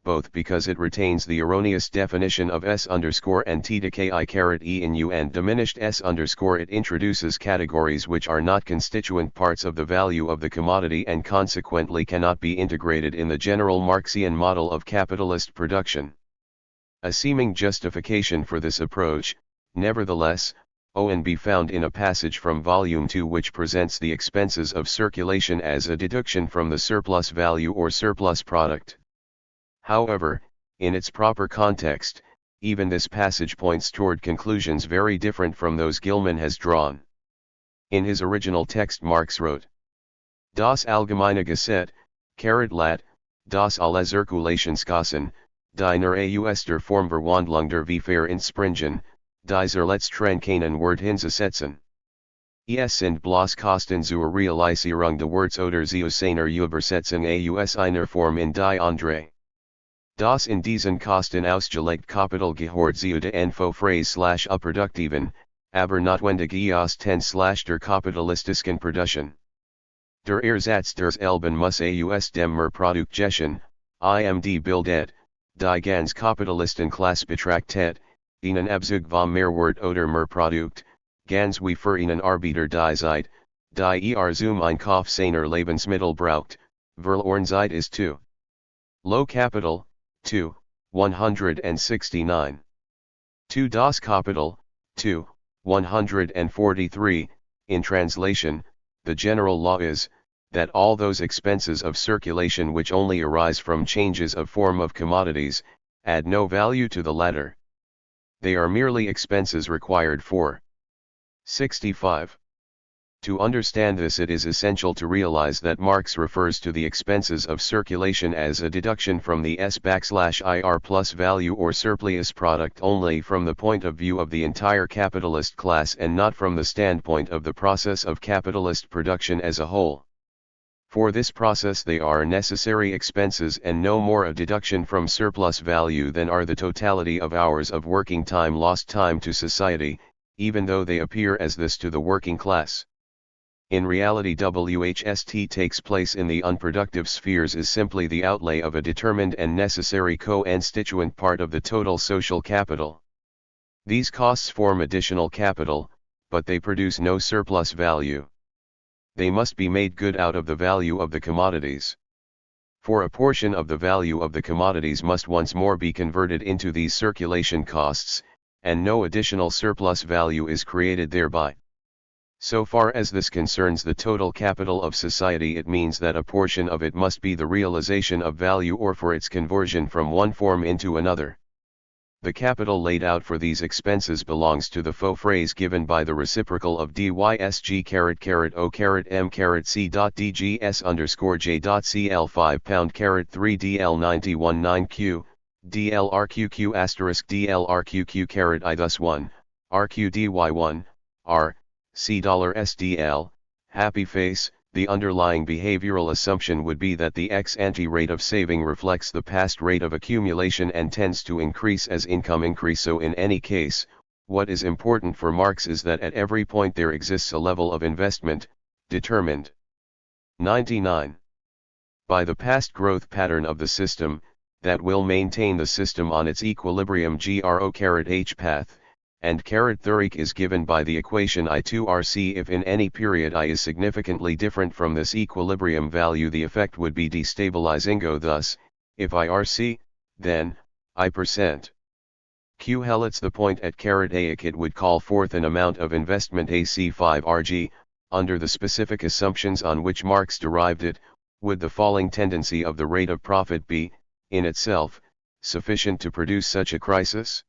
Both because it retains the erroneous definition of S_ and T_e in U and diminished S_, it introduces categories which are not constituent parts of the value of the commodity and consequently cannot be integrated in the general Marxian model of capitalist production. A seeming justification for this approach, nevertheless, be found in a passage from Volume 2 which presents the expenses of circulation as a deduction from the surplus value or surplus product. However, in its proper context, even this passage points toward conclusions very different from those Gilman has drawn. In his original text Marx wrote, Das allgemeine Gesetz, lat, das alle Zirkulationskosten, die nur aus der Formverwandlung der Verfahren entspringen, dieser letztranken Wert hinzusetzen. Es sind bloß Kosten zur Realisierung des Werts oder zu seiner Übersetzung aus einer Form in die andere. Das in diesen Kosten ausgelegt Kapital gehört zu den Vorphrase/Upproduktiven, aber notwendig aus der kapitalistischen Produktion. Der Ersatz des Elben muss aus dem Mehrprodukt geschehen, die bildet, die ganz Kapitalistenklasse betrachtet, einen Abzug vom Mehrwert oder Mehrprodukt, ganz wie für einen Arbeiter die Zeit, die zum Einkauf seiner Lebensmittel braucht, verloren Zeit ist zu. Low Capital, 2, 169. To das Kapital, 2, 143, in translation, the general law is, that all those expenses of circulation which only arise from changes of form of commodities, add no value to the latter. They are merely expenses required for. 65. To understand this, it is essential to realize that Marx refers to the expenses of circulation as a deduction from the S/IR plus value or surplus product only from the point of view of the entire capitalist class and not from the standpoint of the process of capitalist production as a whole. For this process they are necessary expenses and no more a deduction from surplus value than are the totality of hours of working time lost time to society, even though they appear as this to the working class. In reality, WHST takes place in the unproductive spheres is simply the outlay of a determined and necessary co-constituent part of the total social capital. These costs form additional capital, but they produce no surplus value. They must be made good out of the value of the commodities. For a portion of the value of the commodities must once more be converted into these circulation costs, and no additional surplus value is created thereby. So far as this concerns the total capital of society, it means that a portion of it must be the realization of value or for its conversion from one form into another. The capital laid out for these expenses belongs to the faux phrase given by the reciprocal of dysg o.m.c.dgs_j.cl 5 £3 DL91 DLRQQ DLRQQ I thus 1, RQDY1, R, $SDL, happy face. The underlying behavioral assumption would be that the ex-ante rate of saving reflects the past rate of accumulation and tends to increase as income increase. So in any case, what is important for Marx is that at every point there exists a level of investment, determined 99 by the past growth pattern of the system, that will maintain the system on its equilibrium GRO-H path, and Third is given by the equation I2RC. If in any period I is significantly different from this equilibrium value, the effect would be destabilizing. Thus, if IRC, then, I%. Q helits the point at A, it would call forth an amount of investment AC5RG, under the specific assumptions on which Marx derived it. Would the falling tendency of the rate of profit be, in itself, sufficient to produce such a crisis?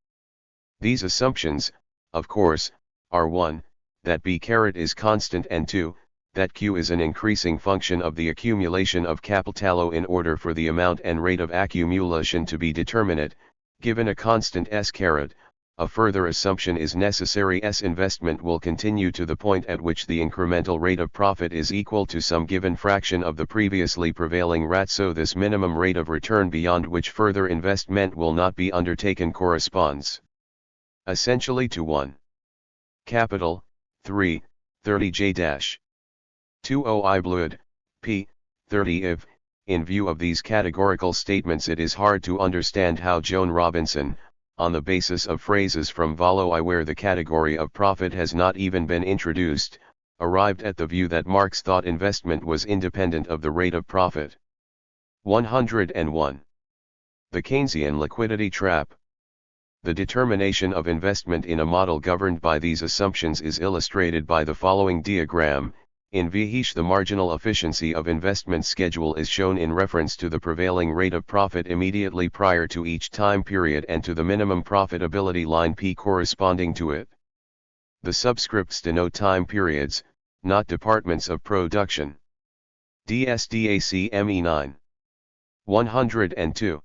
These assumptions, of course, are 1, that B is constant, and 2, that Q is an increasing function of the accumulation of capitalo. In order for the amount and rate of accumulation to be determinate, given a constant S a further assumption is necessary. S investment will continue to the point at which the incremental rate of profit is equal to some given fraction of the previously prevailing rate. So this minimum rate of return beyond which further investment will not be undertaken corresponds essentially to 1. Capital, 3, 30J-20 I blood, p. 30 if. In view of these categorical statements, it is hard to understand how Joan Robinson, on the basis of phrases from Vallot where the category of profit has not even been introduced, arrived at the view that Marx thought investment was independent of the rate of profit. 101. The Keynesian liquidity trap. The determination of investment in a model governed by these assumptions is illustrated by the following diagram. In VH, the marginal efficiency of investment schedule is shown in reference to the prevailing rate of profit immediately prior to each time period and to the minimum profitability line P corresponding to it. The subscripts denote time periods, not departments of production. DSDAC ME 9. 102.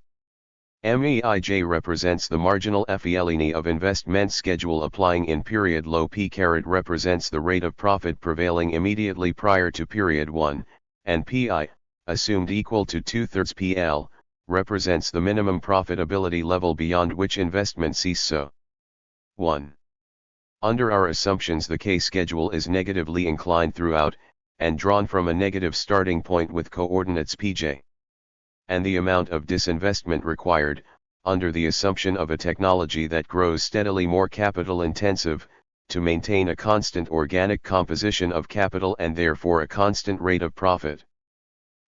MEIJ represents the marginal FELINI of investment schedule applying in period low P represents the rate of profit prevailing immediately prior to period 1, and PI, assumed equal to 2/3 PL, represents the minimum profitability level beyond which investment cease. So 1. Under our assumptions the K schedule is negatively inclined throughout, and drawn from a negative starting point with coordinates Pj. And the amount of disinvestment required, under the assumption of a technology that grows steadily more capital intensive, to maintain a constant organic composition of capital and therefore a constant rate of profit.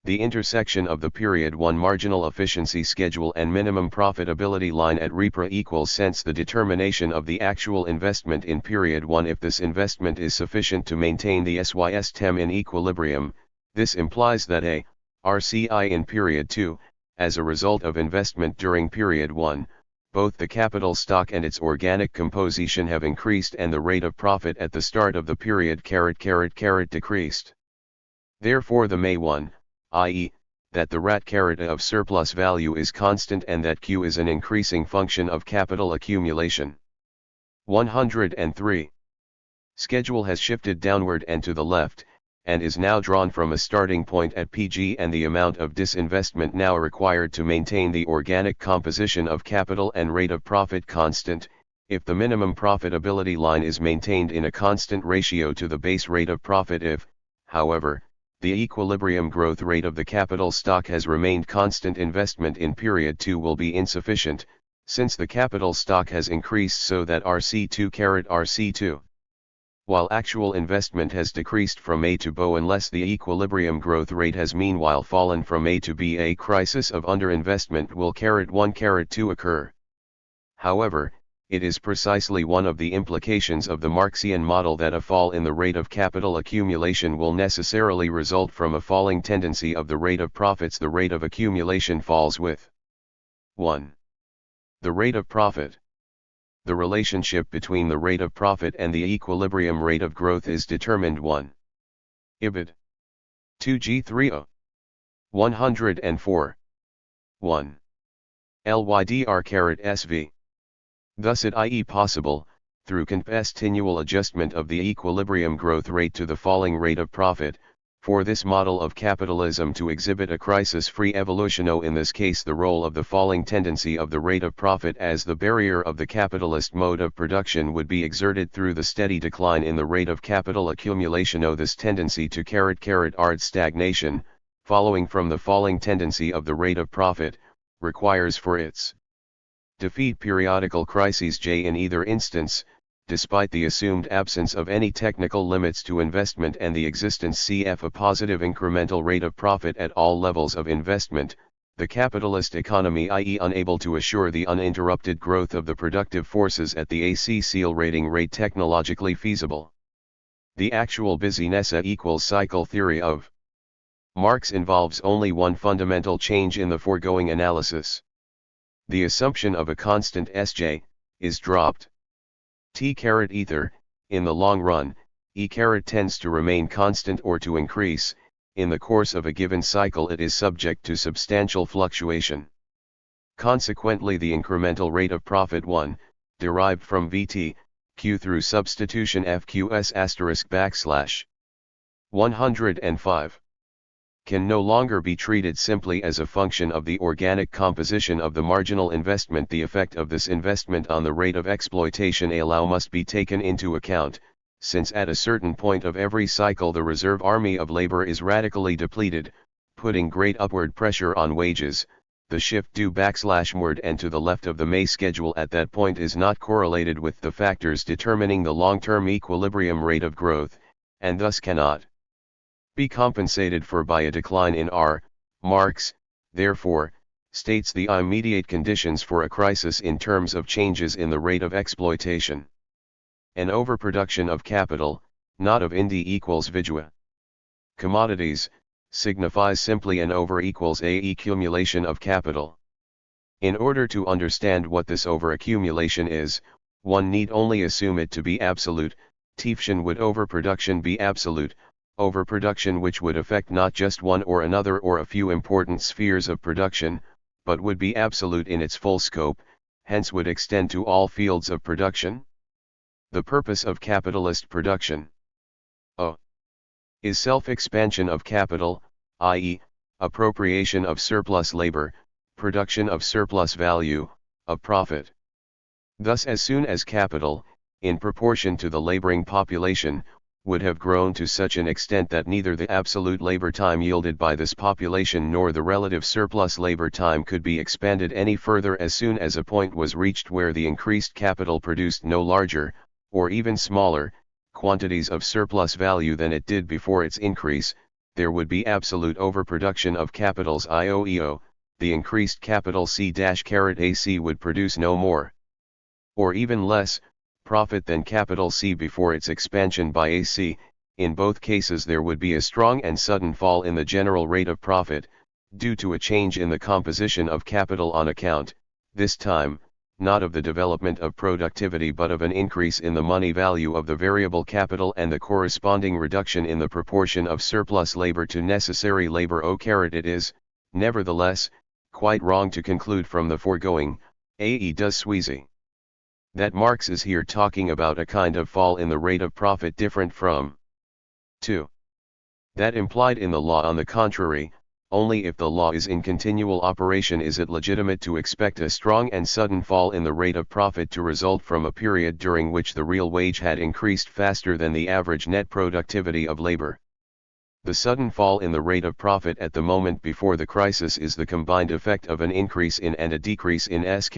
The intersection of the period 1 marginal efficiency schedule and minimum profitability line at REPRA equals sense the determination of the actual investment in period 1 if this investment is sufficient to maintain the SYS TEM in equilibrium. This implies that a RCI in period 2, as a result of investment during period 1, both the capital stock and its organic composition have increased and the rate of profit at the start of the period decreased. Therefore the May 1, i.e., that the RAT of surplus value is constant and that Q is an increasing function of capital accumulation. 103. Schedule has shifted downward and to the left, and is now drawn from a starting point at PG and the amount of disinvestment now required to maintain the organic composition of capital and rate of profit constant, if the minimum profitability line is maintained in a constant ratio to the base rate of profit. If, however, the equilibrium growth rate of the capital stock has remained constant, investment in period 2 will be insufficient, since the capital stock has increased so that RC2 while actual investment has decreased from A to B unless the equilibrium growth rate has meanwhile fallen from A to B. A crisis of underinvestment will 1 occur. However, it is precisely one of the implications of the Marxian model that a fall in the rate of capital accumulation will necessarily result from a falling tendency of the rate of profits. The rate of accumulation falls with 1. The rate of profit. The relationship between the rate of profit and the equilibrium rate of growth is determined 1. IBID 2G30 104 1. LYDR-SV. Thus it is possible, through continual adjustment of the equilibrium growth rate to the falling rate of profit, for this model of capitalism to exhibit a crisis-free evolution. In this case the role of the falling tendency of the rate of profit as the barrier of the capitalist mode of production would be exerted through the steady decline in the rate of capital accumulation. This tendency to ard stagnation, following from the falling tendency of the rate of profit, requires for its defeat periodical crises J in either instance, despite the assumed absence of any technical limits to investment and the existence cf a positive incremental rate of profit at all levels of investment, the capitalist economy i.e. unable to assure the uninterrupted growth of the productive forces at the AC seal rating rate technologically feasible. The actual busyness equals cycle theory of Marx involves only one fundamental change in the foregoing analysis. The assumption of a constant Sj is dropped. T-ether, in the long run, E tends to remain constant or to increase. In the course of a given cycle it is subject to substantial fluctuation. Consequently the incremental rate of profit 1, derived from Vt, Q through substitution FQS*. 105. Can no longer be treated simply as a function of the organic composition of the marginal investment. The effect of this investment on the rate of exploitation allow must be taken into account, since at a certain point of every cycle the reserve army of labor is radically depleted, putting great upward pressure on wages. The shift due /ward and to the left of the May schedule at that point is not correlated with the factors determining the long-term equilibrium rate of growth, and thus cannot be compensated for by a decline in R. Marx, therefore, states the immediate conditions for a crisis in terms of changes in the rate of exploitation. An overproduction of capital, not of indi equals vidua. Commodities, signifies simply an over equals a accumulation of capital. In order to understand what this overaccumulation is, one need only assume it to be absolute, Tiefschen would overproduction be absolute, overproduction which would affect not just one or another or a few important spheres of production, but would be absolute in its full scope, hence would extend to all fields of production? The purpose of capitalist production is self-expansion of capital, i.e., appropriation of surplus labor, production of surplus value, of profit. Thus as soon as capital, in proportion to the laboring population, would have grown to such an extent that neither the absolute labor time yielded by this population nor the relative surplus labor time could be expanded any further, as soon as a point was reached where the increased capital produced no larger, or even smaller, quantities of surplus value than it did before its increase, there would be absolute overproduction of capitals IOEO, the increased capital C-AC would produce no more, or even less, profit than capital C before its expansion by AC. In both cases there would be a strong and sudden fall in the general rate of profit, due to a change in the composition of capital on account, this time, not of the development of productivity but of an increase in the money value of the variable capital and the corresponding reduction in the proportion of surplus labor to necessary labor. It is, nevertheless, quite wrong to conclude from the foregoing, A.E. does Sweezy, that Marx is here talking about a kind of fall in the rate of profit different from 2. That implied in the law. On the contrary, only if the law is in continual operation is it legitimate to expect a strong and sudden fall in the rate of profit to result from a period during which the real wage had increased faster than the average net productivity of labor. The sudden fall in the rate of profit at the moment before the crisis is the combined effect of an increase in and a decrease in S.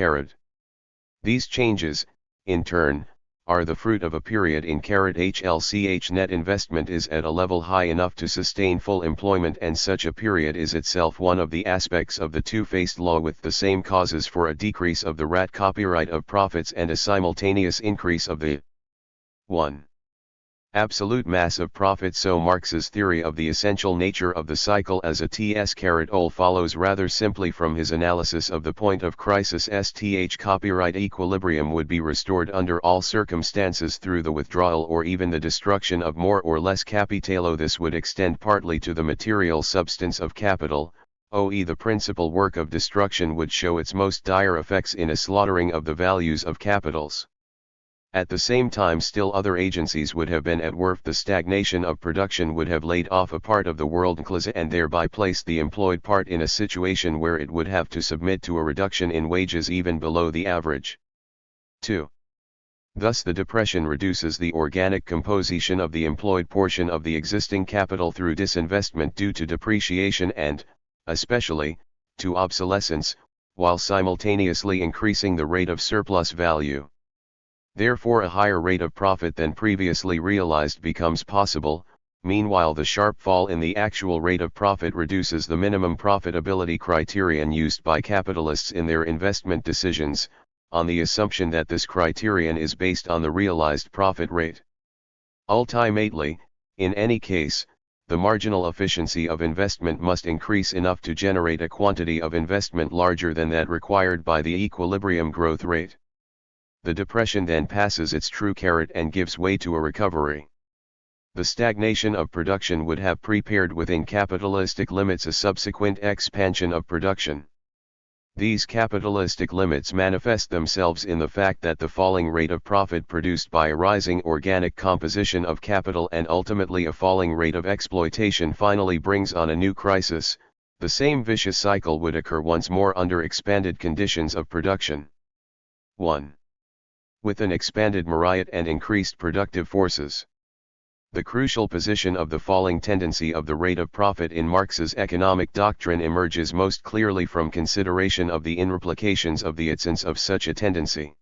These changes, in turn, are the fruit of a period in HLCH net investment is at a level high enough to sustain full employment, and such a period is itself one of the aspects of the two-faced law, with the same causes for a decrease of the rat copyright of profits and a simultaneous increase of the 1. Absolute mass of profit. So Marx's theory of the essential nature of the cycle as a TS-ol follows rather simply from his analysis of the point of crisis. Copyright equilibrium would be restored under all circumstances through the withdrawal or even the destruction of more or less capitalo. This would extend partly to the material substance of capital. The principal work of destruction would show its most dire effects in a slaughtering of the values of capitals. At the same time still other agencies would have been at work. The stagnation of production would have laid off a part of the world class and thereby placed the employed part in a situation where it would have to submit to a reduction in wages even below the average. 2. Thus the depression reduces the organic composition of the employed portion of the existing capital through disinvestment due to depreciation and, especially, to obsolescence, while simultaneously increasing the rate of surplus value. Therefore a higher rate of profit than previously realized becomes possible. Meanwhile the sharp fall in the actual rate of profit reduces the minimum profitability criterion used by capitalists in their investment decisions, on the assumption that this criterion is based on the realized profit rate. Ultimately, in any case, the marginal efficiency of investment must increase enough to generate a quantity of investment larger than that required by the equilibrium growth rate. The depression then passes its true carrot and gives way to a recovery. The stagnation of production would have prepared within capitalistic limits a subsequent expansion of production. These capitalistic limits manifest themselves in the fact that the falling rate of profit produced by a rising organic composition of capital and ultimately a falling rate of exploitation finally brings on a new crisis. The same vicious cycle would occur once more under expanded conditions of production. 1. With an expanded marriott and increased productive forces. The crucial position of the falling tendency of the rate of profit in Marx's economic doctrine emerges most clearly from consideration of the implications of the absence of such a tendency.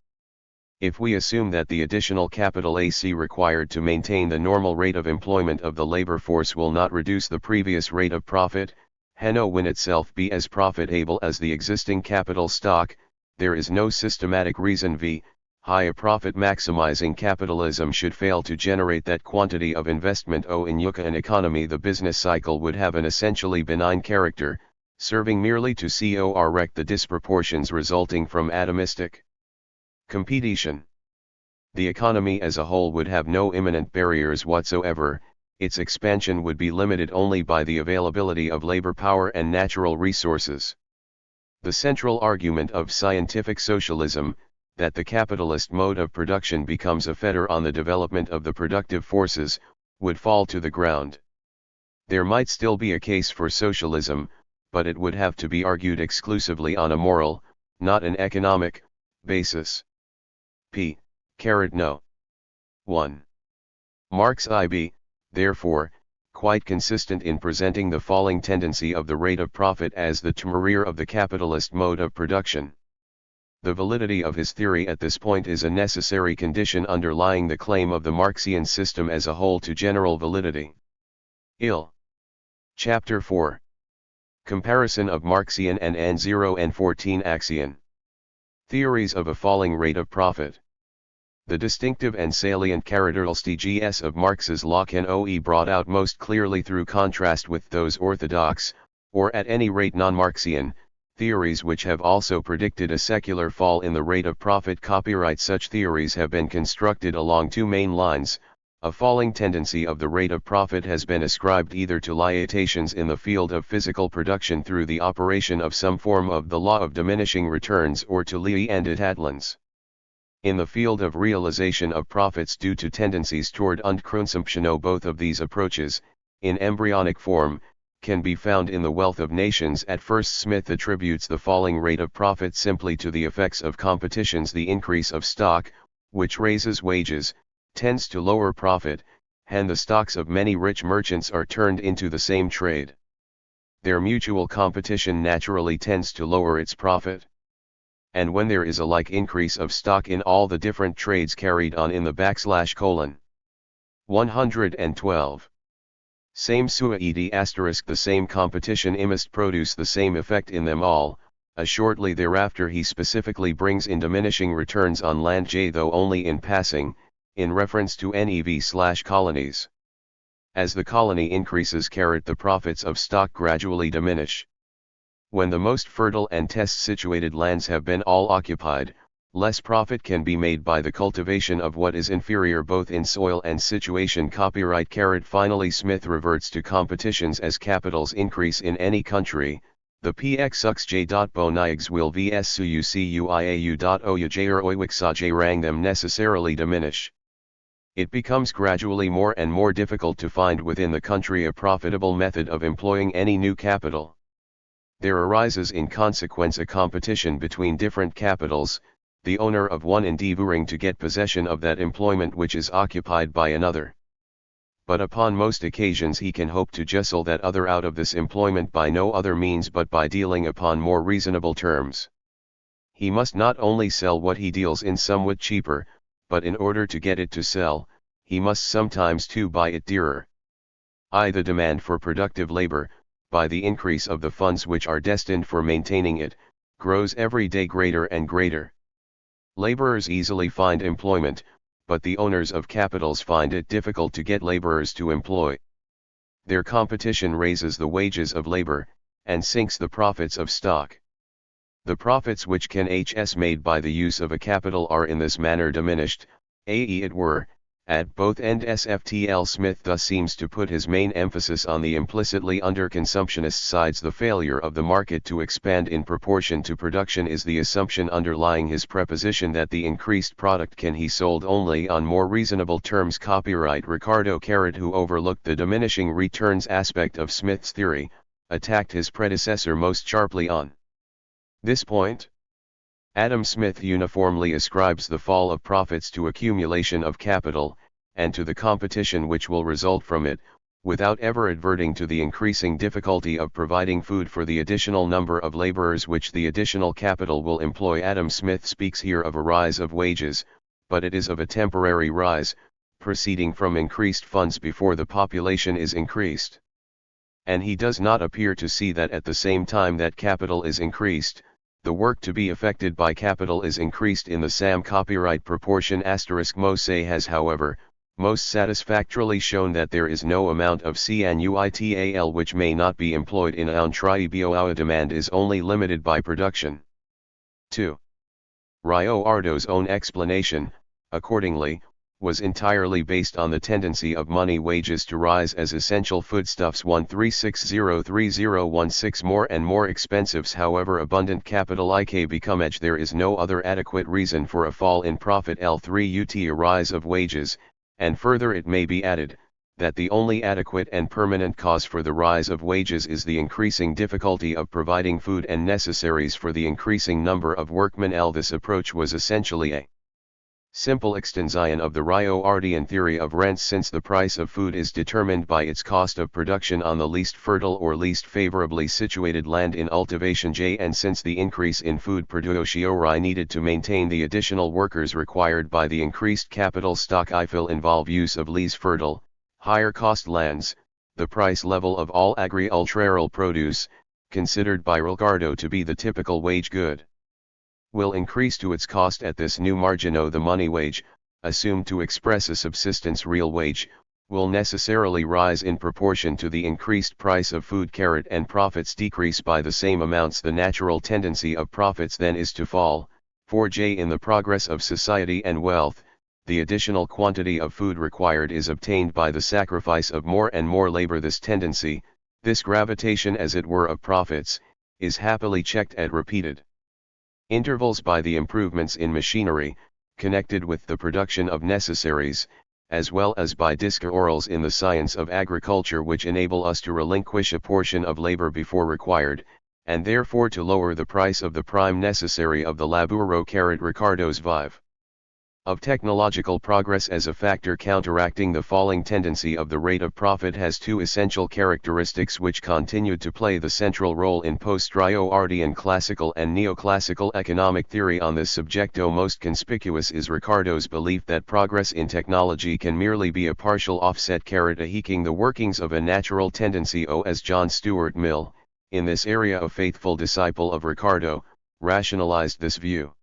If we assume that the additional capital AC required to maintain the normal rate of employment of the labor force will not reduce the previous rate of profit, hence will itself be as profitable as the existing capital stock, there is no systematic reason v. high profit maximizing capitalism should fail to generate that quantity of investment. In an economy the business cycle would have an essentially benign character, serving merely to correct the disproportions resulting from atomistic competition. the economy as a whole would have no imminent barriers whatsoever, its expansion would be limited only by the availability of labor power and natural resources. The central argument of scientific socialism, that the capitalist mode of production becomes a fetter on the development of the productive forces, would fall to the ground. There might still be a case for socialism, but it would have to be argued exclusively on a moral, not an economic, basis. No. 1. Marx IB, therefore, quite consistent in presenting the falling tendency of the rate of profit as the temerire of the capitalist mode of production. The validity of his theory at this point is a necessary condition underlying the claim of the Marxian system as a whole to general validity. Chapter 4. Comparison of Marxian and N0 and 14 Axion. Theories of a falling rate of profit. The distinctive and salient characteristics of Marx's Locke and OE brought out most clearly through contrast with those orthodox, or at any rate non-Marxian, theories which have also predicted a secular fall in the rate of profit. Copyright. Such theories have been constructed along two main lines. A falling tendency of the rate of profit has been ascribed either to limitations in the field of physical production through the operation of some form of the law of diminishing returns or to Leibniz. In the field of realization of profits due to tendencies toward Grundconsumption, both of these approaches, in embryonic form, can be found in The Wealth of Nations. At first Smith attributes the falling rate of profit simply to the effects of competitions. The increase of stock, which raises wages, tends to lower profit, and the stocks of many rich merchants are turned into the same trade. Their mutual competition naturally tends to lower its profit. And when there is a like increase of stock in all the different trades carried on in the /:. 112. Same suaidi *, the same competition must produce the same effect in them all. Shortly thereafter he specifically brings in diminishing returns on land j, though only in passing, in reference to NEV/colonies. As the colony increases, the profits of stock gradually diminish. When the most fertile and test-situated lands have been all occupied, less profit can be made by the cultivation of what is inferior both in soil and situation. Copyright. Finally Smith reverts to competitions as capitals increase in any country. The pxj.bonigs will vs sucuiau.ouj rang them necessarily diminish. It becomes gradually more and more difficult to find within the country a profitable method of employing any new capital. There arises in consequence a competition between different capitals, the owner of one endeavoring to get possession of that employment which is occupied by another. But upon most occasions he can hope to jostle that other out of this employment by no other means but by dealing upon more reasonable terms. He must not only sell what he deals in somewhat cheaper, but in order to get it to sell, he must sometimes too buy it dearer. The demand for productive labor, by the increase of the funds which are destined for maintaining it, grows every day greater and greater. Laborers easily find employment, but the owners of capitals find it difficult to get laborers to employ. Their competition raises the wages of labor, and sinks the profits of stock. The profits which can hs made by the use of a capital are in this manner diminished, it were, at both ends. SFTL Smith thus seems to put his main emphasis on the implicitly underconsumptionist sides. The failure of the market to expand in proportion to production is the assumption underlying his preposition that the increased product can be sold only on more reasonable terms. Copyright Ricardo Carrot, who overlooked the diminishing returns aspect of Smith's theory, attacked his predecessor most sharply on this point. Adam Smith uniformly ascribes the fall of profits to accumulation of capital, and to the competition which will result from it, without ever adverting to the increasing difficulty of providing food for the additional number of laborers which the additional capital will employ. Adam Smith speaks here of a rise of wages, but it is of a temporary rise, proceeding from increased funds before the population is increased. And he does not appear to see that at the same time that capital is increased, the work to be effected by capital is increased in the same copyright proportion. Mose has however, most satisfactorily shown that there is no amount of CNUITAL which may not be employed in un tribo. Demand is only limited by production. 2. Rio Ardo's own explanation, accordingly, was entirely based on the tendency of money wages to rise as essential foodstuffs 13603016 more and more expensives. However, abundant capital ik become edge. There is no other adequate reason for a fall in profit L3 a rise of wages, and further it may be added, that the only adequate and permanent cause for the rise of wages is the increasing difficulty of providing food and necessaries for the increasing number of workmen. This approach was essentially a simple extension of the Ryo-Ardian theory of rents, since the price of food is determined by its cost of production on the least fertile or least favorably situated land in cultivation J, and since the increase in food produzione needed to maintain the additional workers required by the increased capital stock I will involve use of less fertile, higher cost lands, the price level of all agricultural produce, considered by Ricardo to be the typical wage good, will increase to its cost at this new margino. The money wage, assumed to express a subsistence real wage, will necessarily rise in proportion to the increased price of food, and profits decrease by the same amounts. The natural tendency of profits then is to fall, for J in the progress of society and wealth, the additional quantity of food required is obtained by the sacrifice of more and more labor. This tendency, this gravitation as it were of profits, is happily checked at repeated intervals by the improvements in machinery, connected with the production of necessaries, as well as by discoveries in the science of agriculture which enable us to relinquish a portion of labor before required, and therefore to lower the price of the prime necessary of the laburo. Ricardo's vive of technological progress as a factor counteracting the falling tendency of the rate of profit has two essential characteristics which continued to play the central role in post-Ryo-Ardian classical and neoclassical economic theory on this subject. Most conspicuous is Ricardo's belief that progress in technology can merely be a partial offset heeking the workings of a natural tendency. As John Stuart Mill, in this area a faithful disciple of Ricardo, rationalized this view.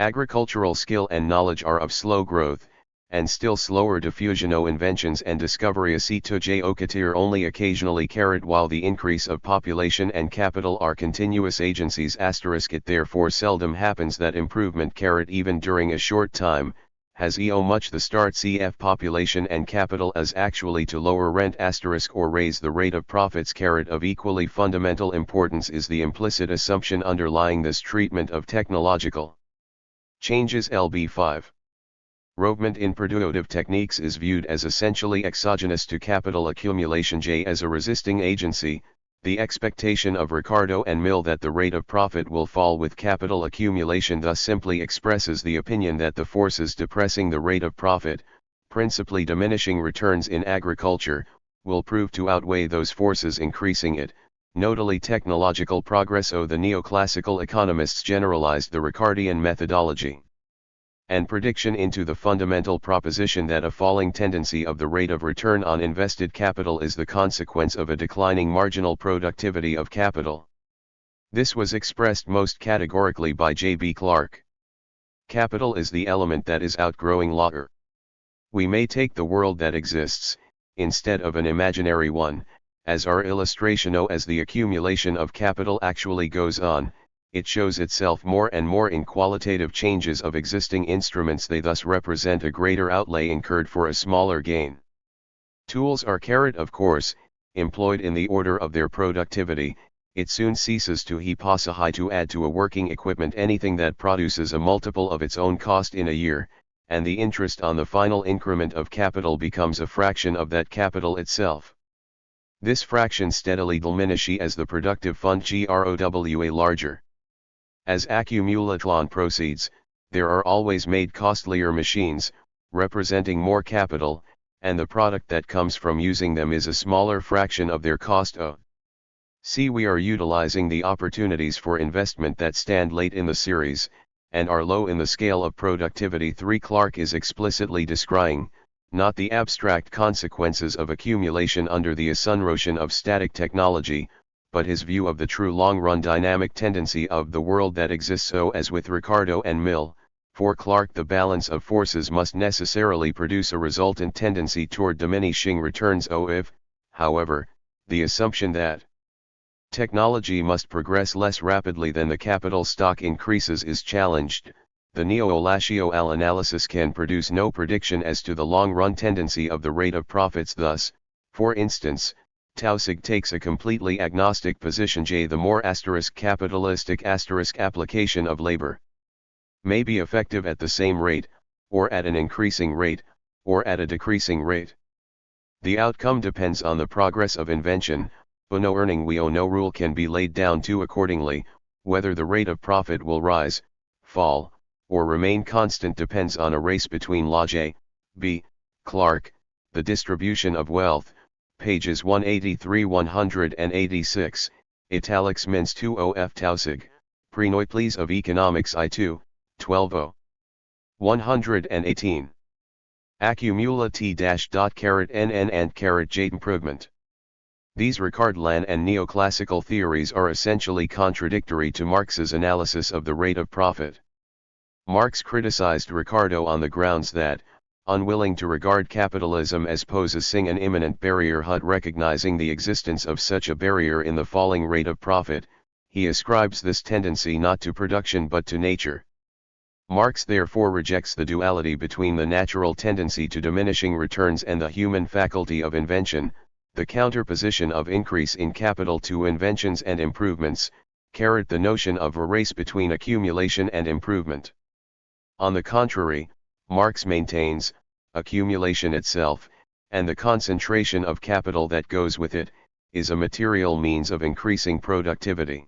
Agricultural skill and knowledge are of slow growth, and still slower diffusion. Inventions and discoveries to J only occasionally while the increase of population and capital are continuous agencies. It therefore seldom happens that improvement even during a short time, has much the start cf population and capital as actually to lower rent or raise the rate of profits. Of equally fundamental importance is the implicit assumption underlying this treatment of technological changes. LB5. Rovement in productive techniques is viewed as essentially exogenous to capital accumulation. J as a resisting agency, the expectation of Ricardo and Mill that the rate of profit will fall with capital accumulation thus simply expresses the opinion that the forces depressing the rate of profit, principally diminishing returns in agriculture, will prove to outweigh those forces increasing it, notably technological progress. The neoclassical economists generalized the Ricardian methodology and prediction into the fundamental proposition that a falling tendency of the rate of return on invested capital is the consequence of a declining marginal productivity of capital. This was expressed most categorically by J.B. Clark. Capital is the element that is outgrowing labor. We may take the world that exists, instead of an imaginary one, as our illustration. As the accumulation of capital actually goes on, it shows itself more and more in qualitative changes of existing instruments. They thus represent a greater outlay incurred for a smaller gain. Tools are of course, employed in the order of their productivity. It soon ceases to possibly to add to a working equipment anything that produces a multiple of its own cost in a year, and the interest on the final increment of capital becomes a fraction of that capital itself. This fraction steadily diminishes as the productive fund grows larger. As accumulation proceeds, there are always made costlier machines, representing more capital, and the product that comes from using them is a smaller fraction of their cost. See, we are utilizing the opportunities for investment that stand late in the series, and are low in the scale of productivity. 3. Clark is explicitly describing, not the abstract consequences of accumulation under the assumption of static technology, but his view of the true long-run dynamic tendency of the world that exists. As with Ricardo and Mill, for Clark the balance of forces must necessarily produce a resultant tendency toward diminishing returns. If, however, the assumption that technology must progress less rapidly than the capital stock increases is challenged, the neo-Olasio-Al analysis can produce no prediction as to the long-run tendency of the rate of profits. Thus, for instance, Tausig takes a completely agnostic position. J. The more capitalistic application of labor may be effective at the same rate, or at an increasing rate, or at a decreasing rate. The outcome depends on the progress of invention. No earning we no rule can be laid down to accordingly. Whether the rate of profit will rise, fall, or remain constant depends on a race betwon Law J. B. Clark, The Distribution of Wealth, pages 183-186, italics Mins 20 Tausig, Prenoiples of Economics I2, 12 118. Accumula T-.NN and J improvement. These Ricardland and neoclassical theories are essentially contradictory to Marx's analysis of the rate of profit. Marx criticized Ricardo on the grounds that, unwilling to regard capitalism as posing an imminent barrier, recognizing the existence of such a barrier in the falling rate of profit, he ascribes this tendency not to production but to nature. Marx therefore rejects the duality between the natural tendency to diminishing returns and the human faculty of invention, the counterposition of increase in capital to inventions and improvements, the notion of a race between accumulation and improvement. On the contrary, Marx maintains, accumulation itself, and the concentration of capital that goes with it, is a material means of increasing productivity.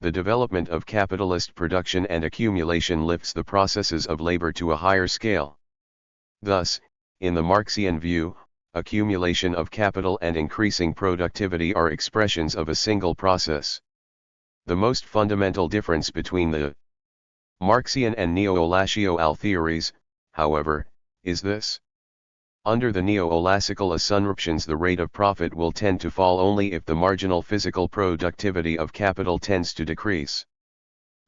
The development of capitalist production and accumulation lifts the processes of labor to a higher scale. Thus, in the Marxian view, accumulation of capital and increasing productivity are expressions of a single process. The most fundamental difference between the Marxian and neo-Olasio-Al theories, however, is this. Under the neo-Olasical assumptions, the rate of profit will tend to fall only if the marginal physical productivity of capital tends to decrease.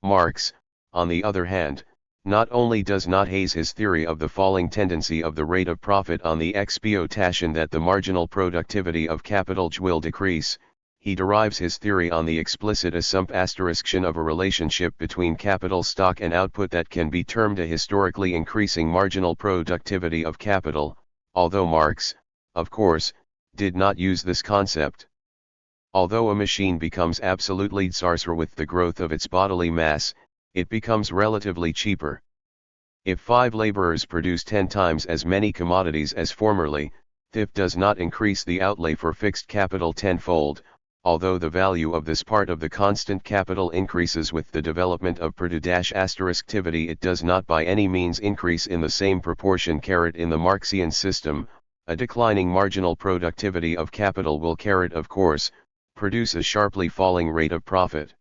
Marx, on the other hand, not only does not base his theory of the falling tendency of the rate of profit on the expectation that the marginal productivity of capital will decrease, he derives his theory on the explicit assumption of a relationship between capital stock and output that can be termed a historically increasing marginal productivity of capital, although Marx, of course, did not use this concept. Although a machine becomes absolutely tsar with the growth of its bodily mass, it becomes relatively cheaper. If 5 laborers produce 10 times as many commodities as formerly, this does not increase the outlay for fixed capital tenfold, although the value of this part of the constant capital increases with the development of activity. It does not by any means increase in the same proportion. In the Marxian system, a declining marginal productivity of capital will of course, produce a sharply falling rate of profit.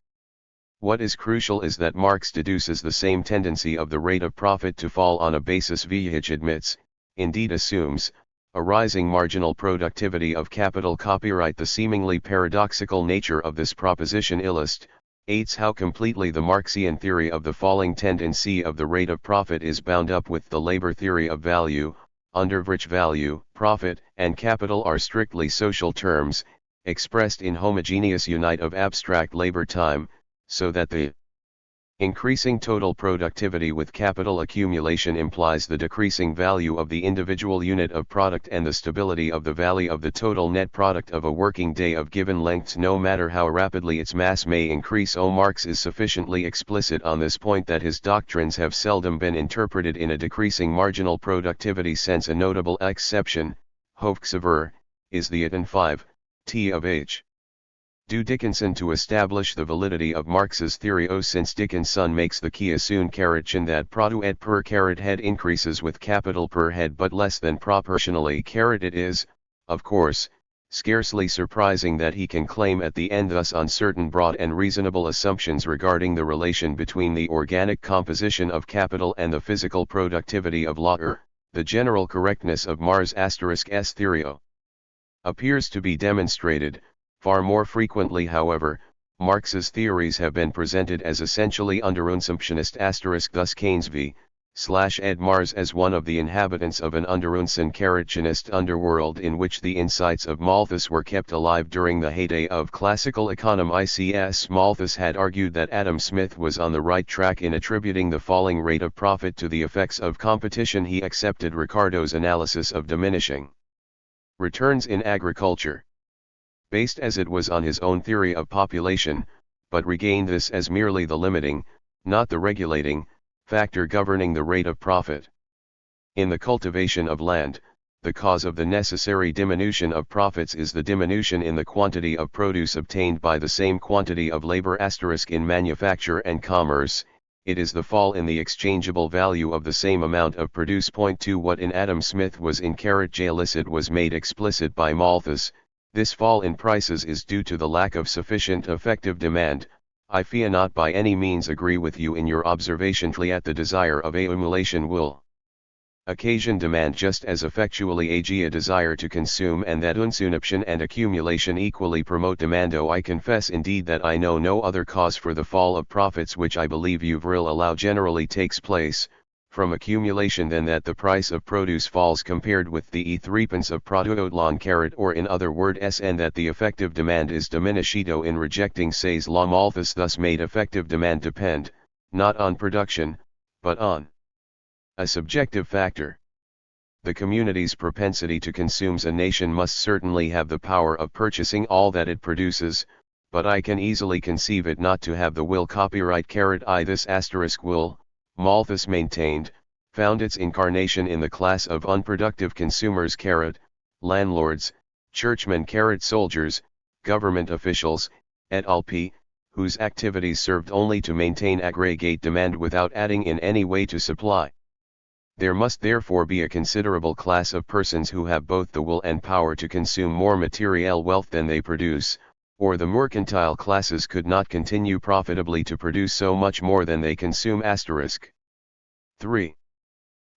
What is crucial is that Marx deduces the same tendency of the rate of profit to fall on a basis which admits, indeed assumes, a rising marginal productivity of capital. Copyright. The seemingly paradoxical nature of this proposition illustrates how completely the Marxian theory of the falling tendency of the rate of profit is bound up with the labor theory of value, under which value, profit, and capital are strictly social terms, expressed in homogeneous unit of abstract labor time, so that the increasing total productivity with capital accumulation implies the decreasing value of the individual unit of product and the stability of the value of the total net product of a working day of given lengths, no matter how rapidly its mass may increase. Marx is sufficiently explicit on this point that his doctrines have seldom been interpreted in a decreasing marginal productivity sense. A notable exception, however, is the Eton 5, T of H. Do Dickinson to establish the validity of Marx's theory. Since Dickinson makes the key assume that product per head increases with capital per head but less than proportionally. It is, of course, scarcely surprising that he can claim at the end thus on certain broad and reasonable assumptions regarding the relation between the organic composition of capital and the physical productivity of labor, the general correctness of Mars*s theory appears to be demonstrated. Far more frequently, however, Marx's theories have been presented as essentially underassumptionist *. Thus Keynes v. Ed Mars as one of the inhabitants of an underunsen underworld in which the insights of Malthus were kept alive during the heyday of classical economics. Malthus had argued that Adam Smith was on the right track in attributing the falling rate of profit to the effects of competition. He accepted Ricardo's analysis of diminishing returns in agriculture, based as it was on his own theory of population, but regained this as merely the limiting, not the regulating, factor governing the rate of profit. In the cultivation of land, the cause of the necessary diminution of profits is the diminution in the quantity of produce obtained by the same quantity of labor. In manufacture and commerce, it is the fall in the exchangeable value of the same amount of produce. Point 2. What in Adam Smith was in J illicit was made explicit by Malthus. This fall in prices is due to the lack of sufficient effective demand. I fear not by any means agree with you in your observation that the desire of accumulation will occasion demand just as effectually as a desire to consume, and that consumption and accumulation equally promote demand. I confess indeed that I know no other cause for the fall of profits which I believe you will allow generally takes place from accumulation than that the price of produce falls compared with the threepence of product carrot, or in other words, and that the effective demand is diminishido. In rejecting Say's law, Malthus thus made effective demand depend, not on production, but on a subjective factor. The community's propensity to consume. A nation must certainly have the power of purchasing all that it produces, but I can easily conceive it not to have the will copyright this will, Malthus maintained, found its incarnation in the class of unproductive consumers landlords, churchmen soldiers, government officials, et al. Whose activities served only to maintain aggregate demand without adding in any way to supply. There must therefore be a considerable class of persons who have both the will and power to consume more material wealth than they produce, or the mercantile classes could not continue profitably to produce so much more than they consume. 3.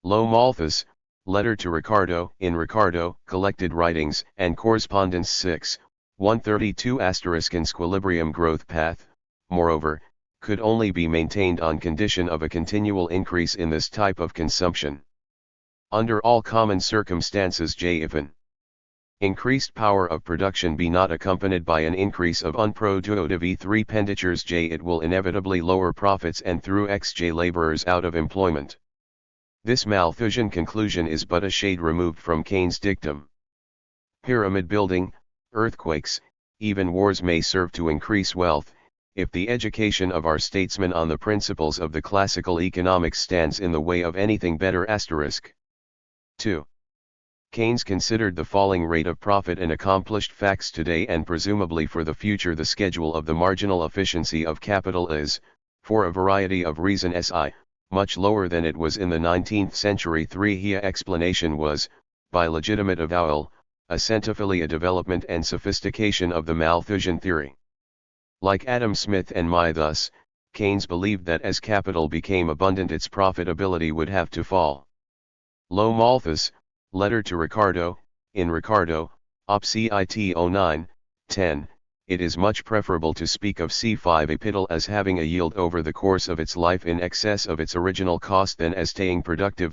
Lo Malthus, Letter to Ricardo, in Ricardo, Collected Writings and Correspondence 6, 132 Equilibrium growth path, moreover, could only be maintained on condition of a continual increase in this type of consumption. Under all common circumstances, if an increased power of production be not accompanied by an increase of unproductive expenditures, it will inevitably lower profits and through laborers out of employment. This Malthusian conclusion is but a shade removed from Keynes' dictum. Pyramid building, earthquakes, even wars may serve to increase wealth, if the education of our statesmen on the principles of the classical economics stands in the way of anything better. 2. Keynes considered the falling rate of profit an accomplished fact today, and presumably for the future the schedule of the marginal efficiency of capital is, for a variety of reasons, much lower than it was in the 19th century. 3. His explanation was, by legitimate avowal, a centophilia development and sophistication of the Malthusian theory. Like Adam Smith and thus, Keynes believed that as capital became abundant its profitability would have to fall. Lo Malthus, Letter to Ricardo, in Ricardo, Op. Cit. 09, 10, it is much preferable to speak of C5 capital as having a yield over the course of its life in excess of its original cost than as staying productive.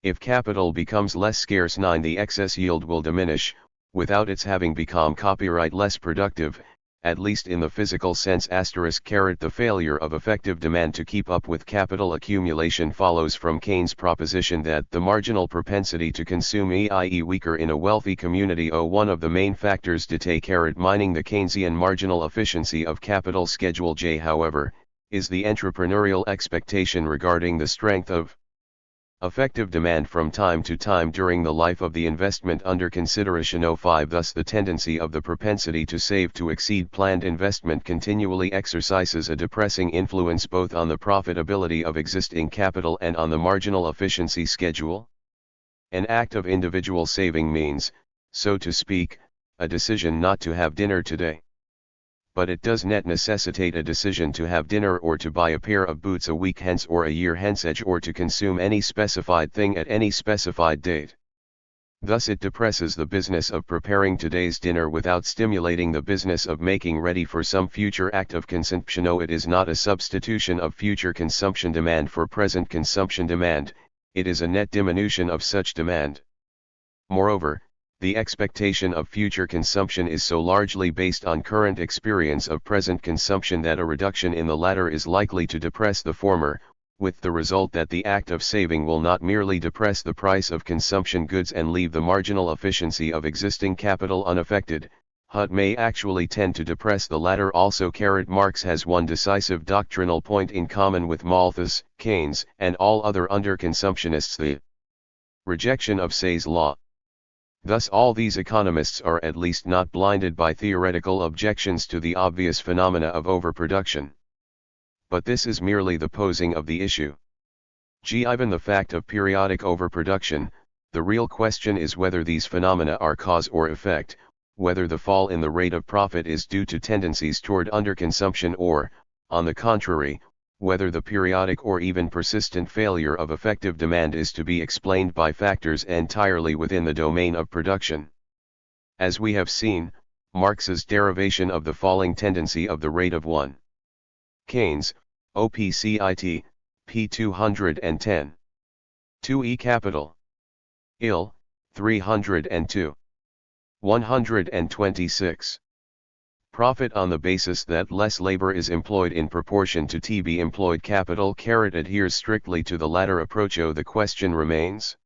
If capital becomes less scarce, the excess yield will diminish, without its having become copyright less productive, at least in the physical sense. The failure of effective demand to keep up with capital accumulation follows from Keynes' proposition that the marginal propensity to consume i.e. weaker in a wealthy community. One of the main factors determining the Keynesian marginal efficiency of capital schedule J, however, is the entrepreneurial expectation regarding the strength of effective demand from time to time during the life of the investment under consideration. 5. Thus the tendency of the propensity to save to exceed planned investment continually exercises a depressing influence both on the profitability of existing capital and on the marginal efficiency schedule. An act of individual saving means, so to speak, a decision not to have dinner today. But it does not necessitate a decision to have dinner or to buy a pair of boots a week hence or a year hence or to consume any specified thing at any specified date. Thus it depresses the business of preparing today's dinner without stimulating the business of making ready for some future act of consumption. No, it is not a substitution of future consumption demand for present consumption demand, it is a net diminution of such demand. Moreover, the expectation of future consumption is so largely based on current experience of present consumption that a reduction in the latter is likely to depress the former, with the result that the act of saving will not merely depress the price of consumption goods and leave the marginal efficiency of existing capital unaffected, but may actually tend to depress the latter also. Marx has one decisive doctrinal point in common with Malthus, Keynes, and all other underconsumptionists: the rejection of Say's law. Thus all these economists are at least not blinded by theoretical objections to the obvious phenomena of overproduction. But this is merely the posing of the issue. Given the fact of periodic overproduction, the real question is whether these phenomena are cause or effect, whether the fall in the rate of profit is due to tendencies toward underconsumption or, on the contrary, whether the periodic or even persistent failure of effective demand is to be explained by factors entirely within the domain of production. As we have seen, Marx's derivation of the falling tendency of the rate of 1. Keynes, OPCIT, p. 210. 2e Capital. IL, 302. 126. Profit on the basis that less labor is employed in proportion to TB employed capital. Adheres strictly to the latter approach. The question remains: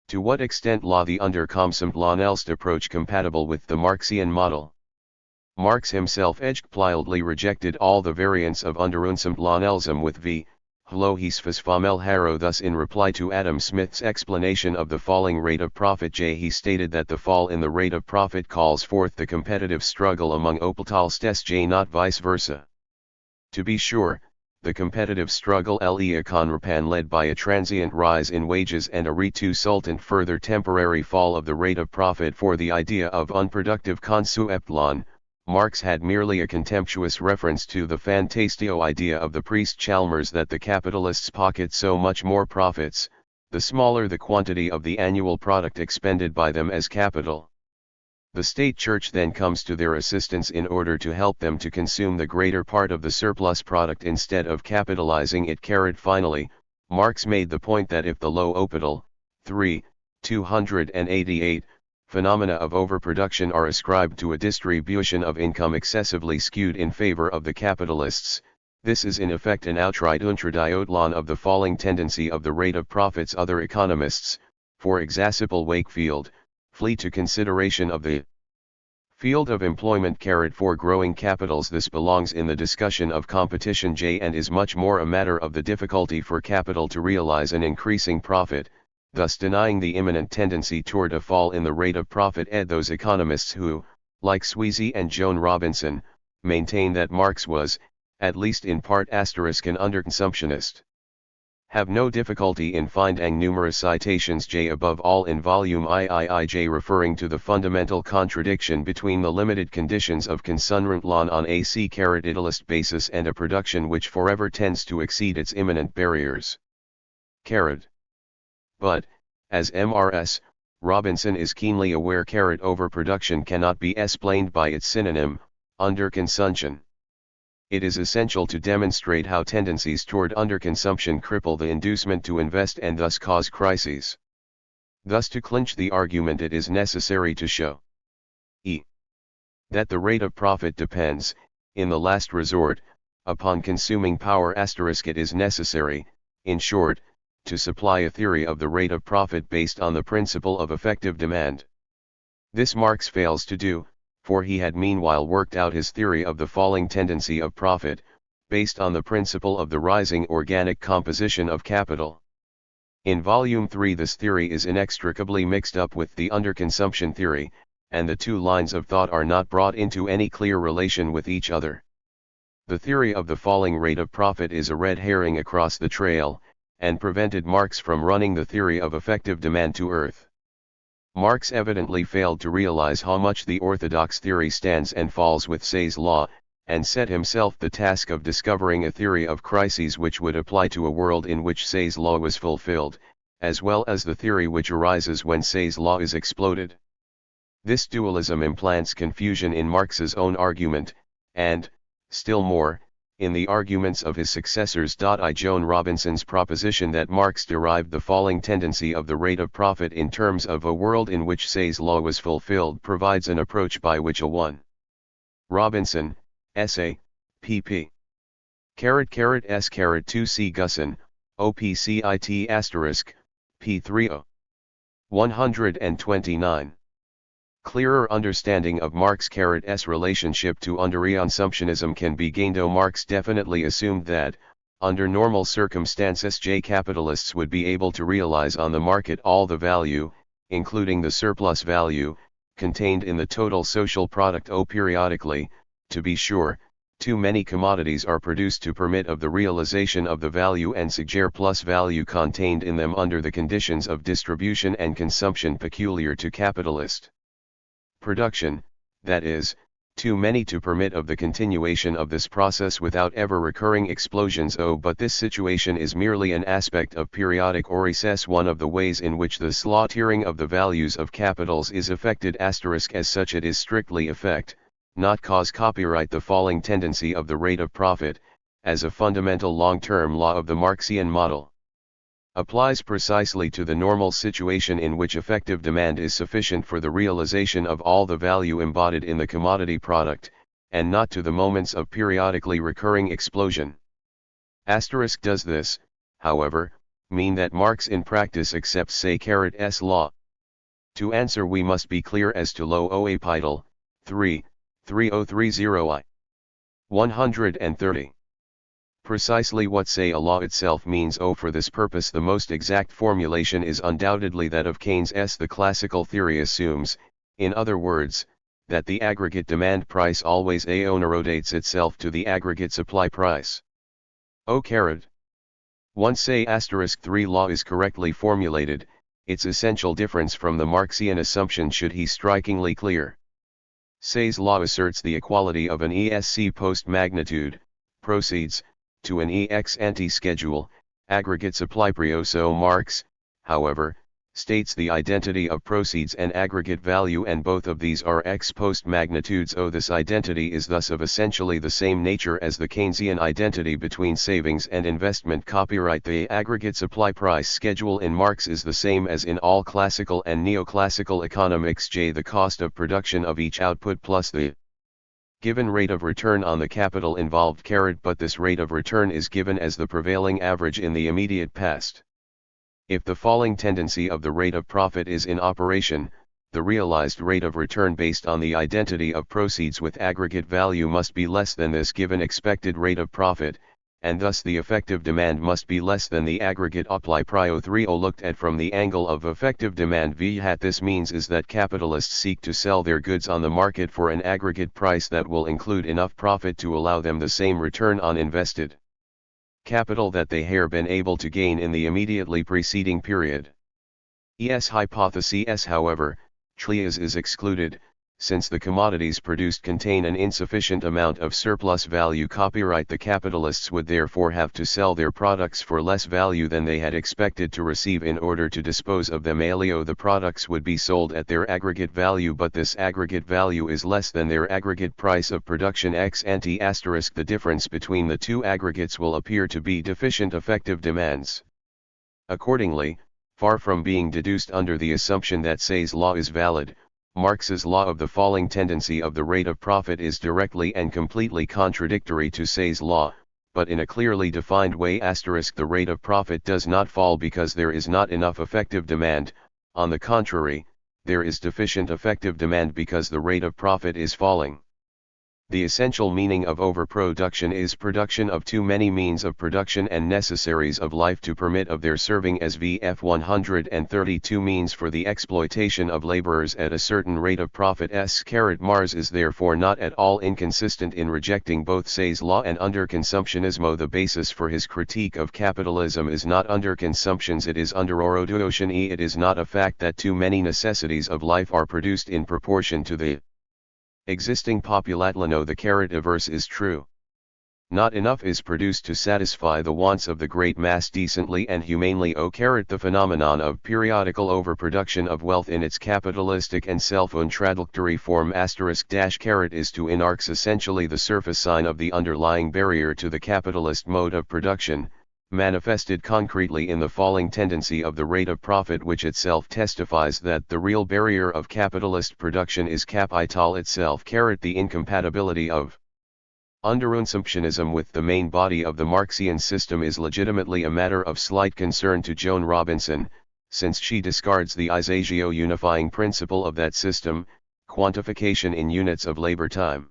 to what extent law the Underkonsumplonelst approach compatible with the Marxian model? Marx himself explicitly rejected all the variants of Underkonsumplonelsm with v. Lohisfasfamel Harrow. Thus, in reply to Adam Smith's explanation of the falling rate of profit, he stated that the fall in the rate of profit calls forth the competitive struggle among Oppeltalstes, not vice versa. To be sure, the competitive struggle Leaconrapan led by a transient rise in wages and a resultant further temporary fall of the rate of profit. For the idea of unproductive Konsumplon, Marx had merely a contemptuous reference to the fantastio idea of the priest Chalmers that the capitalists pocket so much more profits, the smaller the quantity of the annual product expended by them as capital. The state church then comes to their assistance in order to help them to consume the greater part of the surplus product instead of capitalizing it. Finally, Marx made the point that if the low Opital, 288, phenomena of overproduction are ascribed to a distribution of income excessively skewed in favor of the capitalists, this is in effect an outright Unterdiötlung of the falling tendency of the rate of profits. Other economists, for example Wakefield, flee to consideration of the field of employment for growing capitals. This belongs in the discussion of competition and is much more a matter of the difficulty for capital to realize an increasing profit, thus denying the imminent tendency toward a fall in the rate of profit. Those economists who, like Sweezy and Joan Robinson, maintain that Marx was, at least in part an underconsumptionist, have no difficulty in finding numerous citations above all in volume III referring to the fundamental contradiction between the limited conditions of Konsumplon on a capitalist basis and a production which forever tends to exceed its imminent barriers. But, as Mrs. Robinson is keenly aware, overproduction cannot be explained by its synonym, underconsumption. It is essential to demonstrate how tendencies toward underconsumption cripple the inducement to invest and thus cause crises. Thus, to clinch the argument, it is necessary to show that the rate of profit depends, in the last resort, upon consuming power. It is necessary, in short, to supply a theory of the rate of profit based on the principle of effective demand. This Marx fails to do, for he had meanwhile worked out his theory of the falling tendency of profit, based on the principle of the rising organic composition of capital. In Volume 3 this theory is inextricably mixed up with the underconsumption theory, and the two lines of thought are not brought into any clear relation with each other. The theory of the falling rate of profit is a red herring across the trail, and prevented Marx from running the theory of effective demand to earth. Marx evidently failed to realize how much the orthodox theory stands and falls with Say's law, and set himself the task of discovering a theory of crises which would apply to a world in which Say's law was fulfilled, as well as the theory which arises when Say's law is exploded. This dualism implants confusion in Marx's own argument, and, still more, in the arguments of his successors. I. Joan Robinson's proposition that Marx derived the falling tendency of the rate of profit in terms of a world in which Say's law was fulfilled provides an approach by which a 1. Robinson, essay, pp. **s**2c Gusson, OPCIT **, p30. 129. Clearer understanding of Marx**'s relationship to underconsumptionism can be gained. Marx definitely assumed that, under normal circumstances, capitalists would be able to realize on the market all the value, including the surplus value, contained in the total social product. Periodically, to be sure, too many commodities are produced to permit of the realization of the value and surplus value contained in them under the conditions of distribution and consumption peculiar to capitalist production, that is, too many to permit of the continuation of this process without ever recurring explosions. But this situation is merely an aspect of periodic or recess. One of the ways in which the slaughtering of the values of capitals is effected as such it is strictly effect, not cause copyright the falling tendency of the rate of profit, as a fundamental long-term law of the Marxian model. Applies precisely to the normal situation in which effective demand is sufficient for the realization of all the value embodied in the commodity product, and not to the moments of periodically recurring explosion. Does this, however, mean that Marx in practice accepts Say's law? To answer we must be clear as to Lo Oapital, 3030I. 130. Precisely what Say a law itself means. For this purpose the most exact formulation is undoubtedly that of Keynes. The classical theory assumes, in other words, that the aggregate demand price always aonorodates itself to the aggregate supply price. Once Say *3 law is correctly formulated, its essential difference from the Marxian assumption should be strikingly clear. Say's law asserts the equality of an ESC post-magnitude, proceeds, to an ex ante schedule, aggregate supply price. Marx, however, states the identity of proceeds and aggregate value, and both of these are ex post magnitudes. This identity is thus of essentially the same nature as the Keynesian identity between savings and investment. Copyright the aggregate supply price schedule in Marx is the same as in all classical and neoclassical economics. The cost of production of each output plus the given rate of return on the capital involved. But this rate of return is given as the prevailing average in the immediate past. If the falling tendency of the rate of profit is in operation, the realized rate of return based on the identity of proceeds with aggregate value must be less than this given expected rate of profit, and thus the effective demand must be less than the aggregate supply price. Looked at from the angle of effective demand, this means is that capitalists seek to sell their goods on the market for an aggregate price that will include enough profit to allow them the same return on invested capital that they have been able to gain in the immediately preceding period. Hypothesis, however, is excluded, since the commodities produced contain an insufficient amount of surplus value. The capitalists would therefore have to sell their products for less value than they had expected to receive in order to dispose of them. The products would be sold at their aggregate value, but this aggregate value is less than their aggregate price of production ex ante. The difference between the two aggregates will appear to be deficient effective demands. Accordingly, far from being deduced under the assumption that Say's law is valid, Marx's law of the falling tendency of the rate of profit is directly and completely contradictory to Say's law, but in a clearly defined way. The rate of profit does not fall because there is not enough effective demand. On the contrary, there is deficient effective demand because the rate of profit is falling. The essential meaning of overproduction is production of too many means of production and necessaries of life to permit of their serving as VF 132 means for the exploitation of laborers at a certain rate of profit. Mars is therefore not at all inconsistent in rejecting both Say's law and underconsumptionism. The basis for his critique of capitalism is not underconsumptions, it is underproduction. It is not a fact that too many necessities of life are produced in proportion to the existing population. The inverse is true. Not enough is produced to satisfy the wants of the great mass decently and humanely. The phenomenon of periodical overproduction of wealth in its capitalistic and self-contradictory form **** is to inarcs essentially the surface sign of the underlying barrier to the capitalist mode of production, manifested concretely in the falling tendency of the rate of profit, which itself testifies that the real barrier of capitalist production is capital itself. The incompatibility of underconsumptionism with the main body of the Marxian system is legitimately a matter of slight concern to Joan Robinson, since she discards the isagio unifying principle of that system, quantification in units of labor time.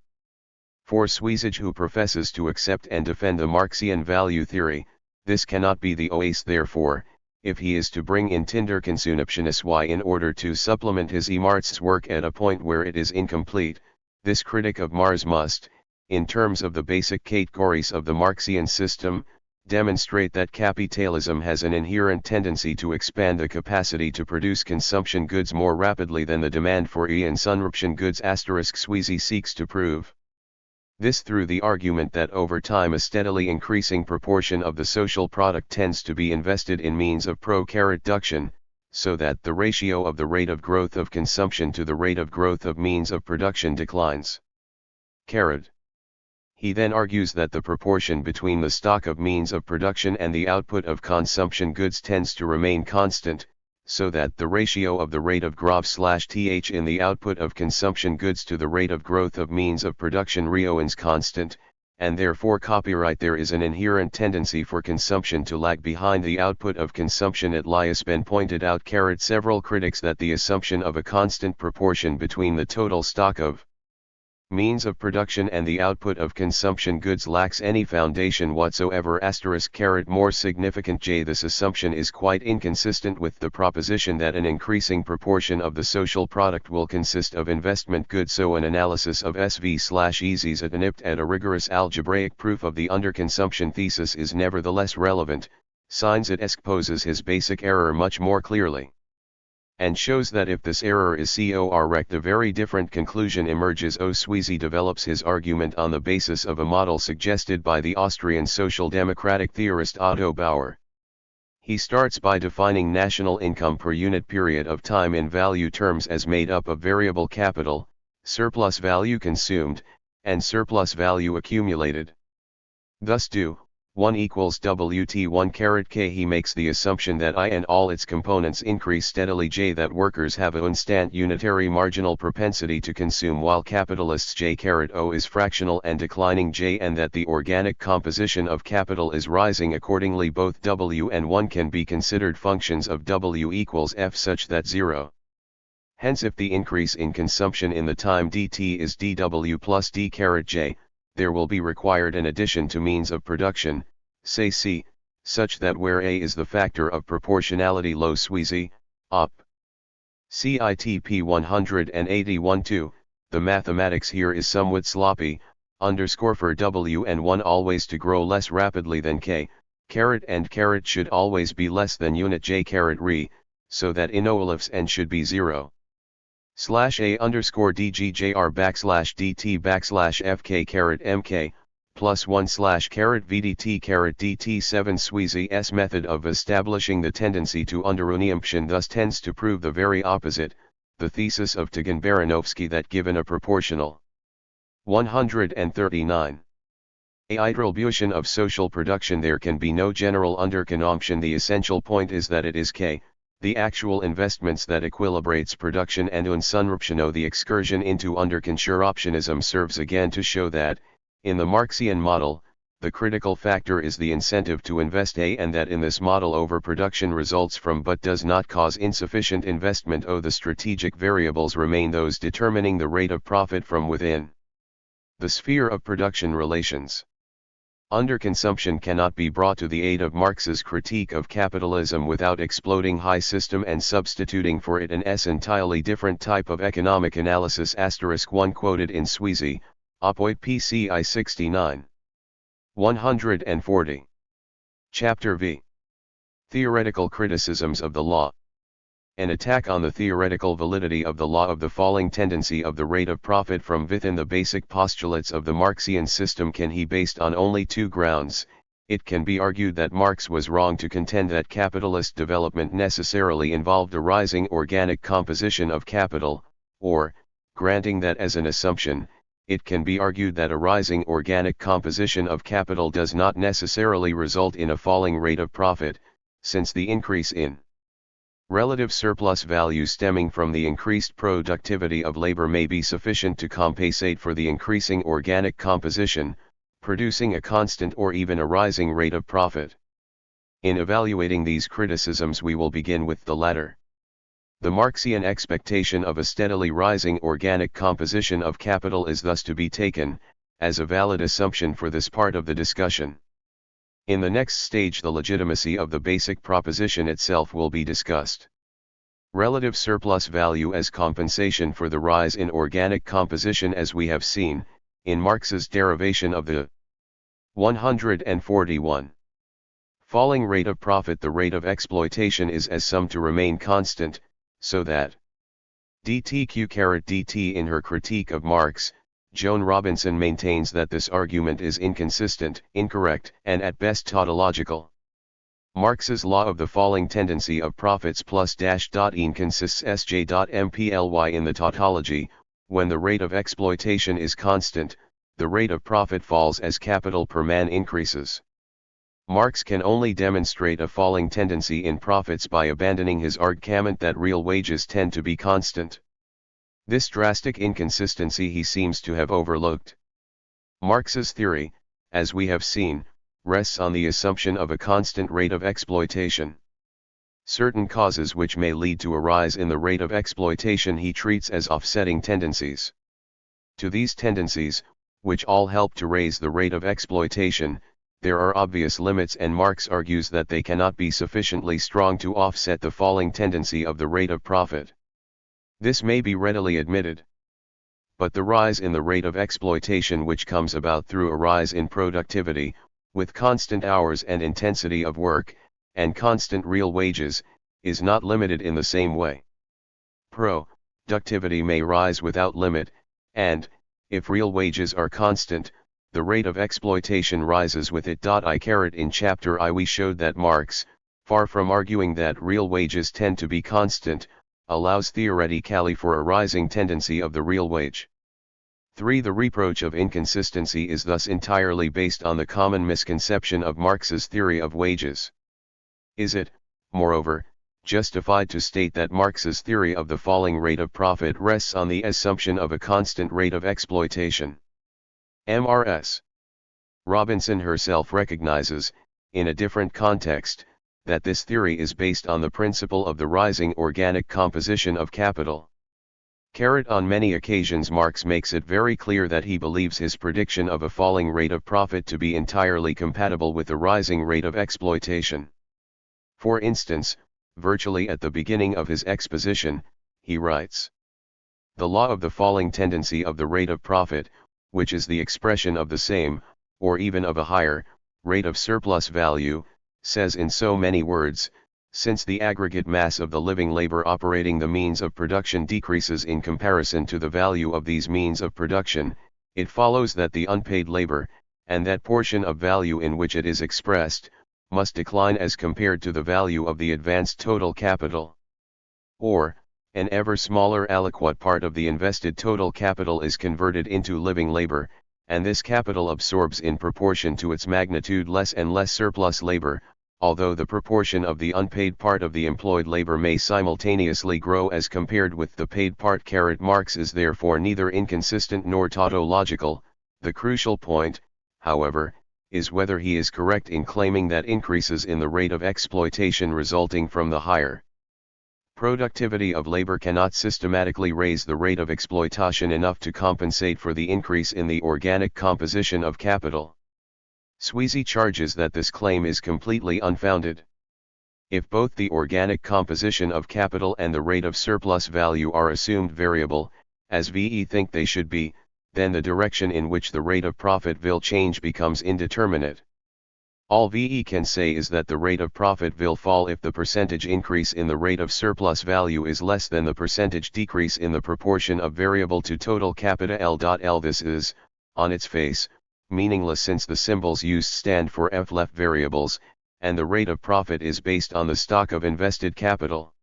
For Sweezage, who professes to accept and defend the Marxian value theory, this cannot be the oasis. Therefore, if he is to bring in Tinderkonsumtionism in order to supplement his Marx's work at a point where it is incomplete, this critic of Mars must, in terms of the basic categories of the Marxian system, demonstrate that capitalism has an inherent tendency to expand the capacity to produce consumption goods more rapidly than the demand for consumption goods. Sweezy seeks to prove this through the argument that over time a steadily increasing proportion of the social product tends to be invested in means of production, so that the ratio of the rate of growth of consumption to the rate of growth of means of production declines. He then argues that the proportion between the stock of means of production and the output of consumption goods tends to remain constant, so that the ratio of the rate of growth/th in the output of consumption goods to the rate of growth of means of production remains constant, and therefore there is an inherent tendency for consumption to lag behind the output of consumption. It has been pointed out several critics that the assumption of a constant proportion between the total stock of means of production and the output of consumption goods lacks any foundation whatsoever. More significant this assumption is quite inconsistent with the proposition that an increasing proportion of the social product will consist of investment goods. So an analysis of SV/EZs at a rigorous algebraic proof of the underconsumption thesis is nevertheless relevant, since it exposes his basic error much more clearly, and shows that if this error is correct, a very different conclusion emerges. Sweezy develops his argument on the basis of a model suggested by the Austrian social democratic theorist Otto Bauer. He starts by defining national income per unit period of time in value terms as made up of variable capital, surplus value consumed, and surplus value accumulated. Thus 1 equals WT1 He makes the assumption that I and all its components increase steadily, that workers have a constant unitary marginal propensity to consume while capitalists O is fractional and declining and that the organic composition of capital is rising accordingly. Both W and 1 can be considered functions of W equals F such that 0. Hence if the increase in consumption in the time dt is dW plus d there will be required an addition to means of production, say C, such that where A is the factor of proportionality Sweezy, op. CITP 181-2, the mathematics here is somewhat sloppy, for W and 1 always to grow less rapidly than K, and should always be less than unit J re, so that inolifs n should be 0. /a_dgjr_dt_fk plus 1 /vdt_dt7. Sweezy's method of establishing the tendency to underconsumption thus tends to prove the very opposite, the thesis of Tagan-Baranovsky that given a proportional 139 a distribution of social production there can be no general underconsumption. The essential point is that it is K, the actual investments, that equilibrates production and consumption. The excursion into underconsumptionism serves again to show that, in the Marxian model, the critical factor is the incentive to invest and that in this model overproduction results from but does not cause insufficient investment. The strategic variables remain those determining the rate of profit from within the sphere of production relations. Underconsumption cannot be brought to the aid of Marx's critique of capitalism without exploding high system and substituting for it an entirely different type of economic analysis. *1 quoted in Sweezy, Opoit PCI 69. 140. Chapter V. Theoretical criticisms of the law. An attack on the theoretical validity of the law of the falling tendency of the rate of profit from within the basic postulates of the Marxian system can be based on only two grounds. It can be argued that Marx was wrong to contend that capitalist development necessarily involved a rising organic composition of capital, or, granting that as an assumption, it can be argued that a rising organic composition of capital does not necessarily result in a falling rate of profit, since the increase in relative surplus value stemming from the increased productivity of labor may be sufficient to compensate for the increasing organic composition, producing a constant or even a rising rate of profit. In evaluating these criticisms, we will begin with the latter. The Marxian expectation of a steadily rising organic composition of capital is thus to be taken as a valid assumption for this part of the discussion. In the next stage, the legitimacy of the basic proposition itself will be discussed. Relative surplus value as compensation for the rise in organic composition, as we have seen in Marx's derivation of the 141. Falling rate of profit. The rate of exploitation is as sum to remain constant, so that dtq_dt. In her critique of Marx, Joan Robinson maintains that this argument is inconsistent, incorrect, and at best tautological. Marx's law of the falling tendency of profits plus -in consists sj.mply in the tautology. When the rate of exploitation is constant, the rate of profit falls as capital per man increases. Marx can only demonstrate a falling tendency in profits by abandoning his argument that real wages tend to be constant. This drastic inconsistency he seems to have overlooked. Marx's theory, as we have seen, rests on the assumption of a constant rate of exploitation. Certain causes which may lead to a rise in the rate of exploitation he treats as offsetting tendencies. To these tendencies, which all help to raise the rate of exploitation, there are obvious limits, and Marx argues that they cannot be sufficiently strong to offset the falling tendency of the rate of profit. This may be readily admitted. But the rise in the rate of exploitation, which comes about through a rise in productivity, with constant hours and intensity of work, and constant real wages, is not limited in the same way. Productivity may rise without limit, and, if real wages are constant, the rate of exploitation rises with it. In Chapter I we showed that Marx, far from arguing that real wages tend to be constant, allows theoretically for a rising tendency of the real wage. 3. The reproach of inconsistency is thus entirely based on the common misconception of Marx's theory of wages. Is it, moreover, justified to state that Marx's theory of the falling rate of profit rests on the assumption of a constant rate of exploitation? Mrs. Robinson herself recognizes, in a different context, that this theory is based on the principle of the rising organic composition of capital. On many occasions Marx makes it very clear that he believes his prediction of a falling rate of profit to be entirely compatible with a rising rate of exploitation. For instance, virtually at the beginning of his exposition, he writes, "The law of the falling tendency of the rate of profit, which is the expression of the same, or even of a higher, rate of surplus value, says in so many words, since the aggregate mass of the living labor operating the means of production decreases in comparison to the value of these means of production, it follows that the unpaid labor, and that portion of value in which it is expressed, must decline as compared to the value of the advanced total capital. Or, an ever smaller aliquot part of the invested total capital is converted into living labor, and this capital absorbs in proportion to its magnitude less and less surplus labor, although the proportion of the unpaid part of the employed labor may simultaneously grow as compared with the paid part. Marx is therefore neither inconsistent nor tautological. The crucial point, however, is whether he is correct in claiming that increases in the rate of exploitation resulting from the higher productivity of labor cannot systematically raise the rate of exploitation enough to compensate for the increase in the organic composition of capital. Sweezy charges that this claim is completely unfounded. If both the organic composition of capital and the rate of surplus value are assumed variable, as VE think they should be, then the direction in which the rate of profit will change becomes indeterminate. All VE can say is that the rate of profit will fall if the percentage increase in the rate of surplus value is less than the percentage decrease in the proportion of variable to total L. This is, on its face, meaningless since the symbols used stand for F-left variables, and the rate of profit is based on the stock of invested capital.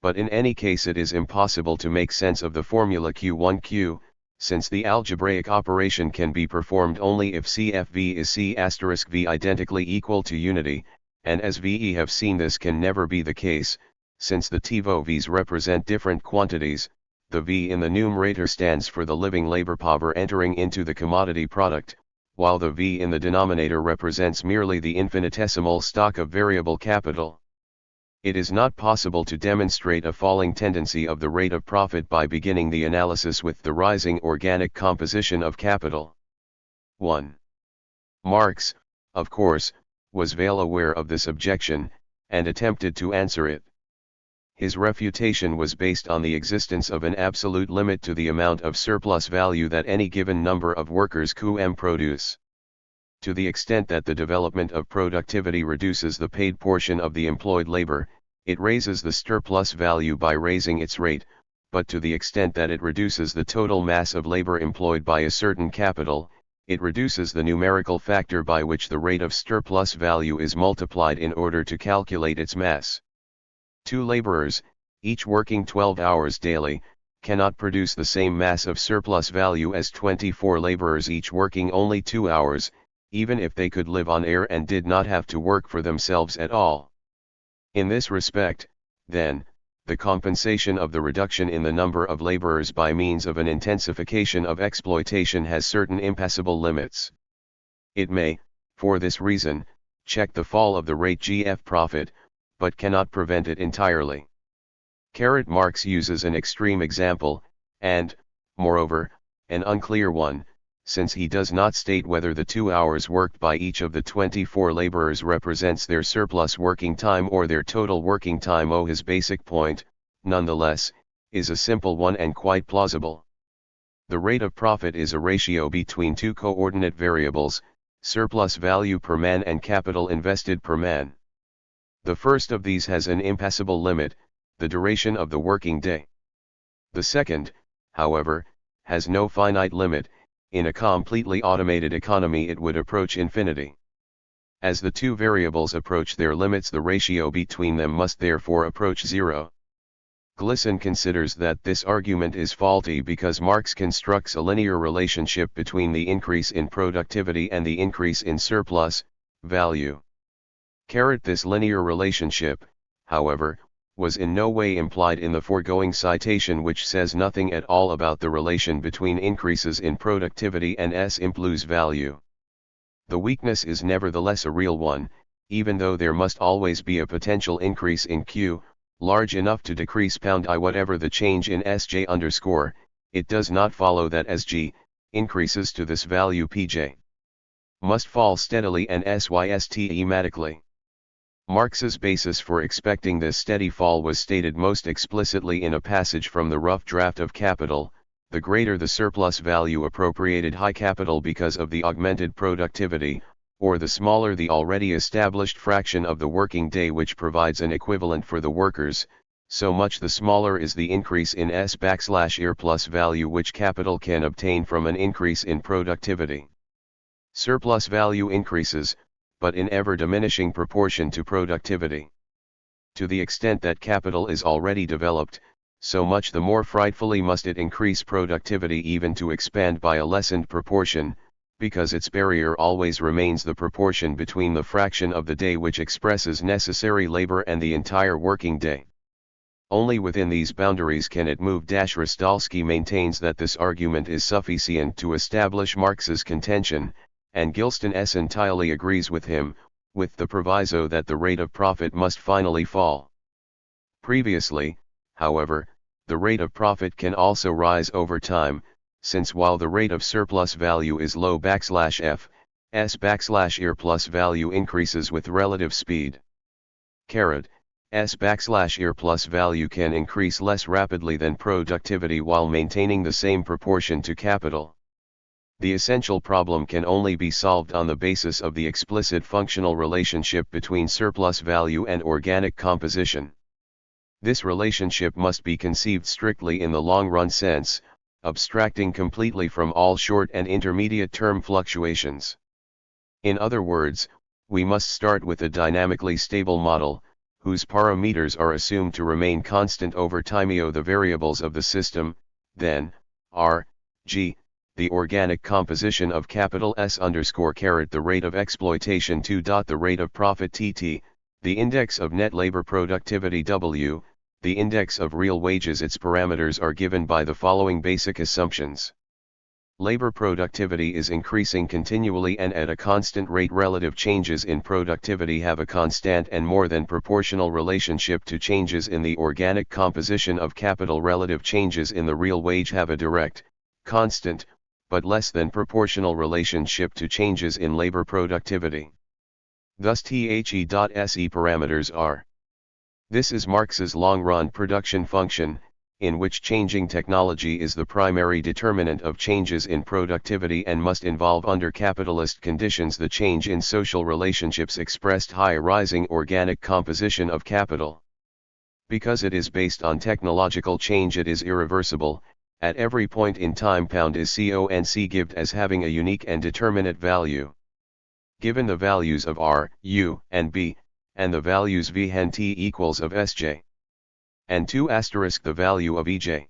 But in any case it is impossible to make sense of the formula Q1Q, since the algebraic operation can be performed only if CFV is C*V identically equal to unity, and as VE have seen this can never be the case, since the TVOVs represent different quantities. The V in the numerator stands for the living labor power entering into the commodity product, while the V in the denominator represents merely the infinitesimal stock of variable capital. It is not possible to demonstrate a falling tendency of the rate of profit by beginning the analysis with the rising organic composition of capital. 1. Marx, of course, was well aware of this objection, and attempted to answer it. His refutation was based on the existence of an absolute limit to the amount of surplus value that any given number of workers could produce. To the extent that the development of productivity reduces the paid portion of the employed labor, it raises the surplus value by raising its rate, but to the extent that it reduces the total mass of labor employed by a certain capital, it reduces the numerical factor by which the rate of surplus value is multiplied in order to calculate its mass. 2 laborers, each working 12 hours daily, cannot produce the same mass of surplus value as 24 laborers each working only 2 hours, even if they could live on air and did not have to work for themselves at all. In this respect, then, the compensation of the reduction in the number of laborers by means of an intensification of exploitation has certain impassable limits. It may, for this reason, check the fall of the rate GF profit, but cannot prevent it entirely. Marx uses an extreme example, and, moreover, an unclear one, since he does not state whether the 2 hours worked by each of the 24 laborers represents their surplus working time or their total working time. His basic point, nonetheless, is a simple one and quite plausible. The rate of profit is a ratio between two coordinate variables, surplus value per man and capital invested per man. The first of these has an impassable limit, the duration of the working day. The second, however, has no finite limit. In a completely automated economy it would approach infinity. As the two variables approach their limits, the ratio between them must therefore approach zero. Glisson considers that this argument is faulty because Marx constructs a linear relationship between the increase in productivity and the increase in surplus value. This linear relationship, however, was in no way implied in the foregoing citation, which says nothing at all about the relation between increases in productivity and S implies value. The weakness is nevertheless a real one, even though there must always be a potential increase in Q, large enough to decrease £I whatever the change in Sj_, it does not follow that as G increases to this value Pj must fall steadily and Syst-ematically. Marx's basis for expecting this steady fall was stated most explicitly in a passage from the rough draft of Capital: the greater the surplus value appropriated high capital because of the augmented productivity, or the smaller the already established fraction of the working day which provides an equivalent for the workers, so much the smaller is the increase in S/ir plus value which capital can obtain from an increase in productivity. Surplus value increases, but in ever diminishing proportion to productivity. To the extent that capital is already developed, so much the more frightfully must it increase productivity even to expand by a lessened proportion, because its barrier always remains the proportion between the fraction of the day which expresses necessary labor and the entire working day. Only within these boundaries can it move. Rostalski maintains that this argument is sufficient to establish Marx's contention, and Gilston entirely agrees with him, with the proviso that the rate of profit must finally fall. Previously, however, the rate of profit can also rise over time, since while the rate of surplus value is low /f, S/ir plus value increases with relative speed. S/ir plus value can increase less rapidly than productivity while maintaining the same proportion to capital. The essential problem can only be solved on the basis of the explicit functional relationship between surplus value and organic composition. This relationship must be conceived strictly in the long-run sense, abstracting completely from all short and intermediate-term fluctuations. In other words, we must start with a dynamically stable model, whose parameters are assumed to remain constant over time. The variables of the system, then, are, g, the organic composition of capital S underscore caret the rate of exploitation 2. The rate of profit TT, the index of net labor productivity W, the index of real wages. Its parameters are given by the following basic assumptions. Labor productivity is increasing continually and at a constant rate. Relative changes in productivity have a constant and more than proportional relationship to changes in the organic composition of capital. Relative changes in the real wage have a direct, constant, but less than proportional relationship to changes in labor productivity. Thus THE.SE parameters are. This is Marx's long-run production function, in which changing technology is the primary determinant of changes in productivity and must involve under capitalist conditions the change in social relationships expressed high rising organic composition of capital. Because it is based on technological change, it is irreversible. At every point in time pound is conceived as having a unique and determinate value. Given the values of R, U, and B, and the values V and T equals of Sj. And 2 asterisk the value of Ej.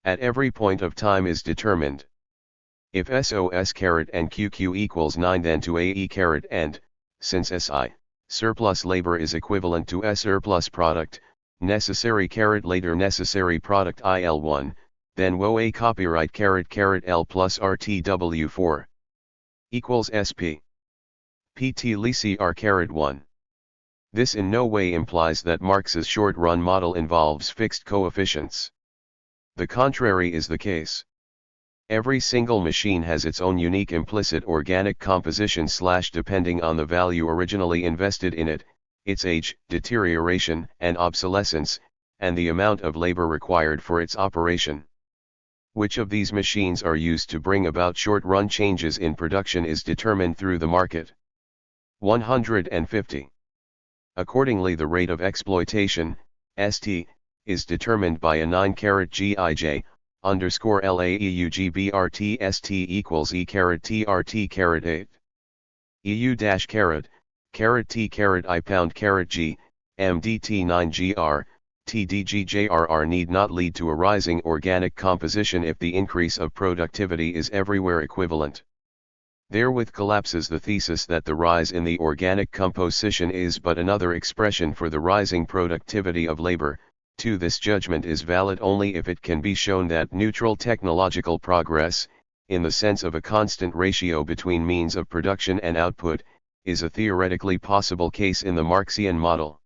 At every point of time is determined. If SOS caret and QQ equals 9, then to AE caret and, since SI, surplus labor is equivalent to S surplus product, necessary caret later necessary product IL1, then WO copyright caret L plus RTW4 equals SP. PT LCR caret 1. This in no way implies that Marx's short-run model involves fixed coefficients. The contrary is the case. Every single machine has its own unique implicit organic composition depending on the value originally invested in it, its age, deterioration and obsolescence, and the amount of labor required for its operation. Which of these machines are used to bring about short-run changes in production is determined through the market. 150. Accordingly, the rate of exploitation, ST, is determined by a 9 caret GIJ, underscore LAEUGBRT ST equals E caret TRT caret 8. EU dash caret T caret I pound caret G, MDT 9 GR, TDGJRR need not lead to a rising organic composition if the increase of productivity is everywhere equivalent. Therewith collapses the thesis that the rise in the organic composition is but another expression for the rising productivity of labor. 2. This judgment is valid only if it can be shown that neutral technological progress, in the sense of a constant ratio between means of production and output, is a theoretically possible case in the Marxian model.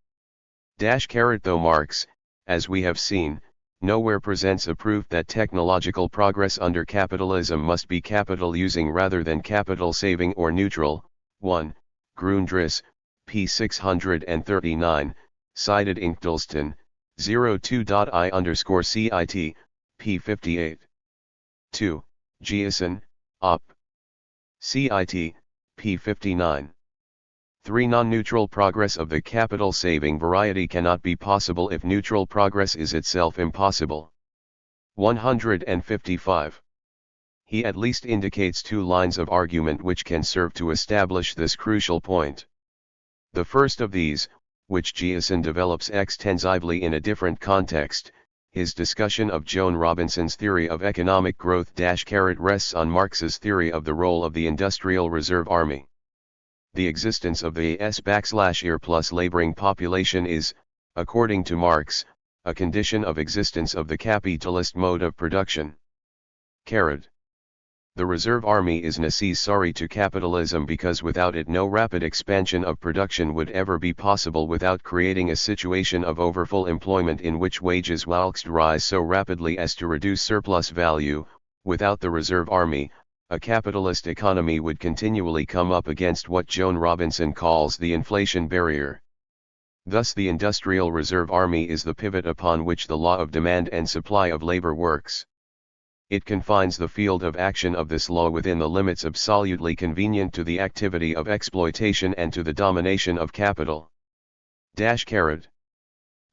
Though Marx, as we have seen, nowhere presents a proof that technological progress under capitalism must be capital using rather than capital saving or neutral. 1. Grundriss, p. 639, cited Inktelston, 02.I_CIT, p. 58. 2. Giesen, op. CIT, p. 59. 3. Non-neutral progress of the capital-saving variety cannot be possible if neutral progress is itself impossible. 155. He at least indicates 2 lines of argument which can serve to establish this crucial point. The first of these, which Giesen develops extensively in a different context, his discussion of Joan Robinson's theory of economic growth rests on Marx's theory of the role of the Industrial Reserve Army. The existence of the S/Ir plus laboring population is, according to Marx, a condition of existence of the capitalist mode of production. The reserve army is necessary to capitalism because without it no rapid expansion of production would ever be possible without creating a situation of overfull employment in which wages whilst rise so rapidly as to reduce surplus value. Without the reserve army, a capitalist economy would continually come up against what Joan Robinson calls the inflation barrier. Thus the industrial reserve army is the pivot upon which the law of demand and supply of labor works. It confines the field of action of this law within the limits absolutely convenient to the activity of exploitation and to the domination of capital.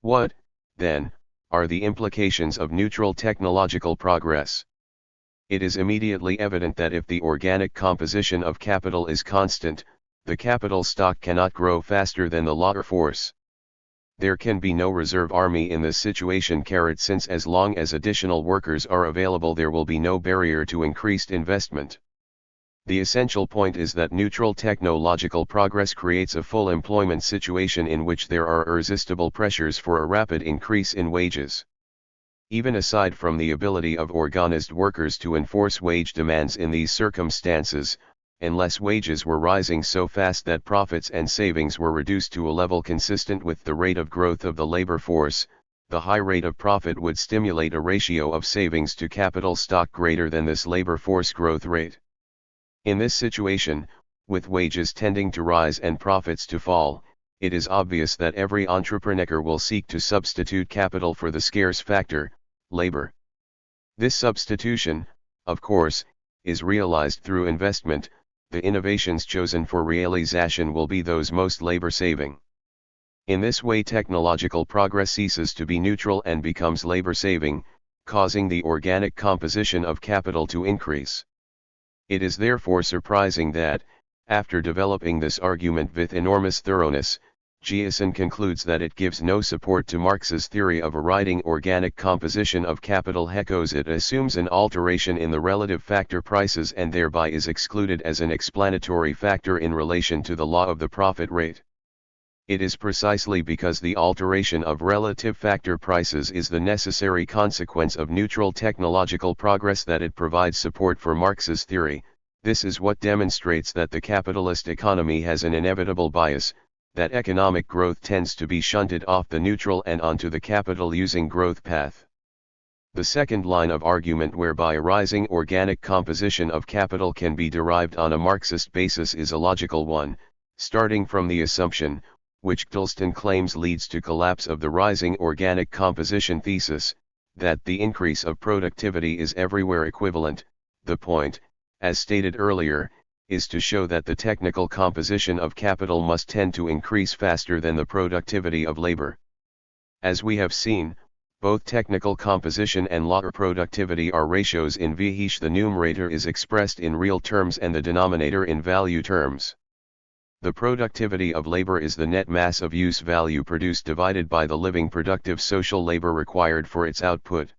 What, then, are the implications of neutral technological progress? It is immediately evident that if the organic composition of capital is constant, the capital stock cannot grow faster than the labor force. There can be no reserve army in this situation, since as long as additional workers are available there will be no barrier to increased investment. The essential point is that neutral technological progress creates a full employment situation in which there are irresistible pressures for a rapid increase in wages. Even aside from the ability of organized workers to enforce wage demands in these circumstances, unless wages were rising so fast that profits and savings were reduced to a level consistent with the rate of growth of the labor force, the high rate of profit would stimulate a ratio of savings to capital stock greater than this labor force growth rate. In this situation, with wages tending to rise and profits to fall, it is obvious that every entrepreneur will seek to substitute capital for the scarce factor, labor. This substitution, of course, is realized through investment. The innovations chosen for realization will be those most labor-saving. In this way technological progress ceases to be neutral and becomes labor-saving, causing the organic composition of capital to increase. It is therefore surprising that, after developing this argument with enormous thoroughness, Giesson concludes that it gives no support to Marx's theory of a rising organic composition of capital because it assumes an alteration in the relative factor prices and thereby is excluded as an explanatory factor in relation to the law of the profit rate. It is precisely because the alteration of relative factor prices is the necessary consequence of neutral technological progress that it provides support for Marx's theory. This is what demonstrates that the capitalist economy has an inevitable bias, that economic growth tends to be shunted off the neutral and onto the capital-using growth path. The second line of argument whereby a rising organic composition of capital can be derived on a Marxist basis is a logical one, starting from the assumption, which Gdelston claims leads to collapse of the rising organic composition thesis, that the increase of productivity is everywhere equivalent. The point, as stated earlier, is to show that the technical composition of capital must tend to increase faster than the productivity of labor. As we have seen, both technical composition and labor productivity are ratios in which the numerator is expressed in real terms and the denominator in value terms. The productivity of labor is the net mass of use value produced divided by the living productive social labor required for its output.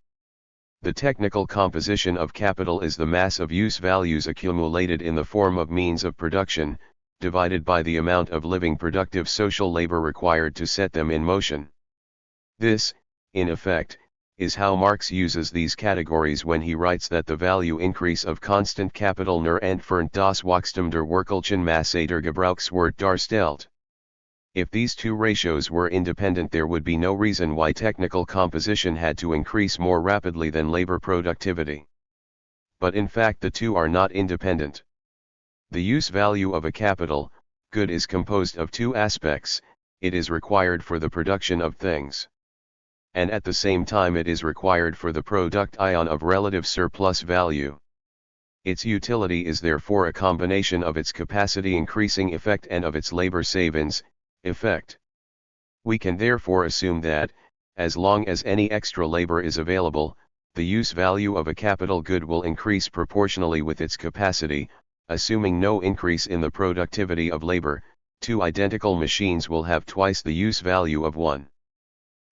The technical composition of capital is the mass of use values accumulated in the form of means of production, divided by the amount of living productive social labor required to set them in motion. This, in effect, is how Marx uses these categories when he writes that the value increase of constant capital nur entfernt das Wachstum der wirklichen Masse der Gebrauchswert darstellt. If these two ratios were independent there would be no reason why technical composition had to increase more rapidly than labor productivity. But in fact the two are not independent. The use value of a capital, good is composed of two aspects: it is required for the production of things, and at the same time it is required for the production of relative surplus value. Its utility is therefore a combination of its capacity increasing effect and of its labor savings effect. We can therefore assume that, as long as any extra labor is available, the use value of a capital good will increase proportionally with its capacity. Assuming no increase in the productivity of labor, two identical machines will have twice the use value of one.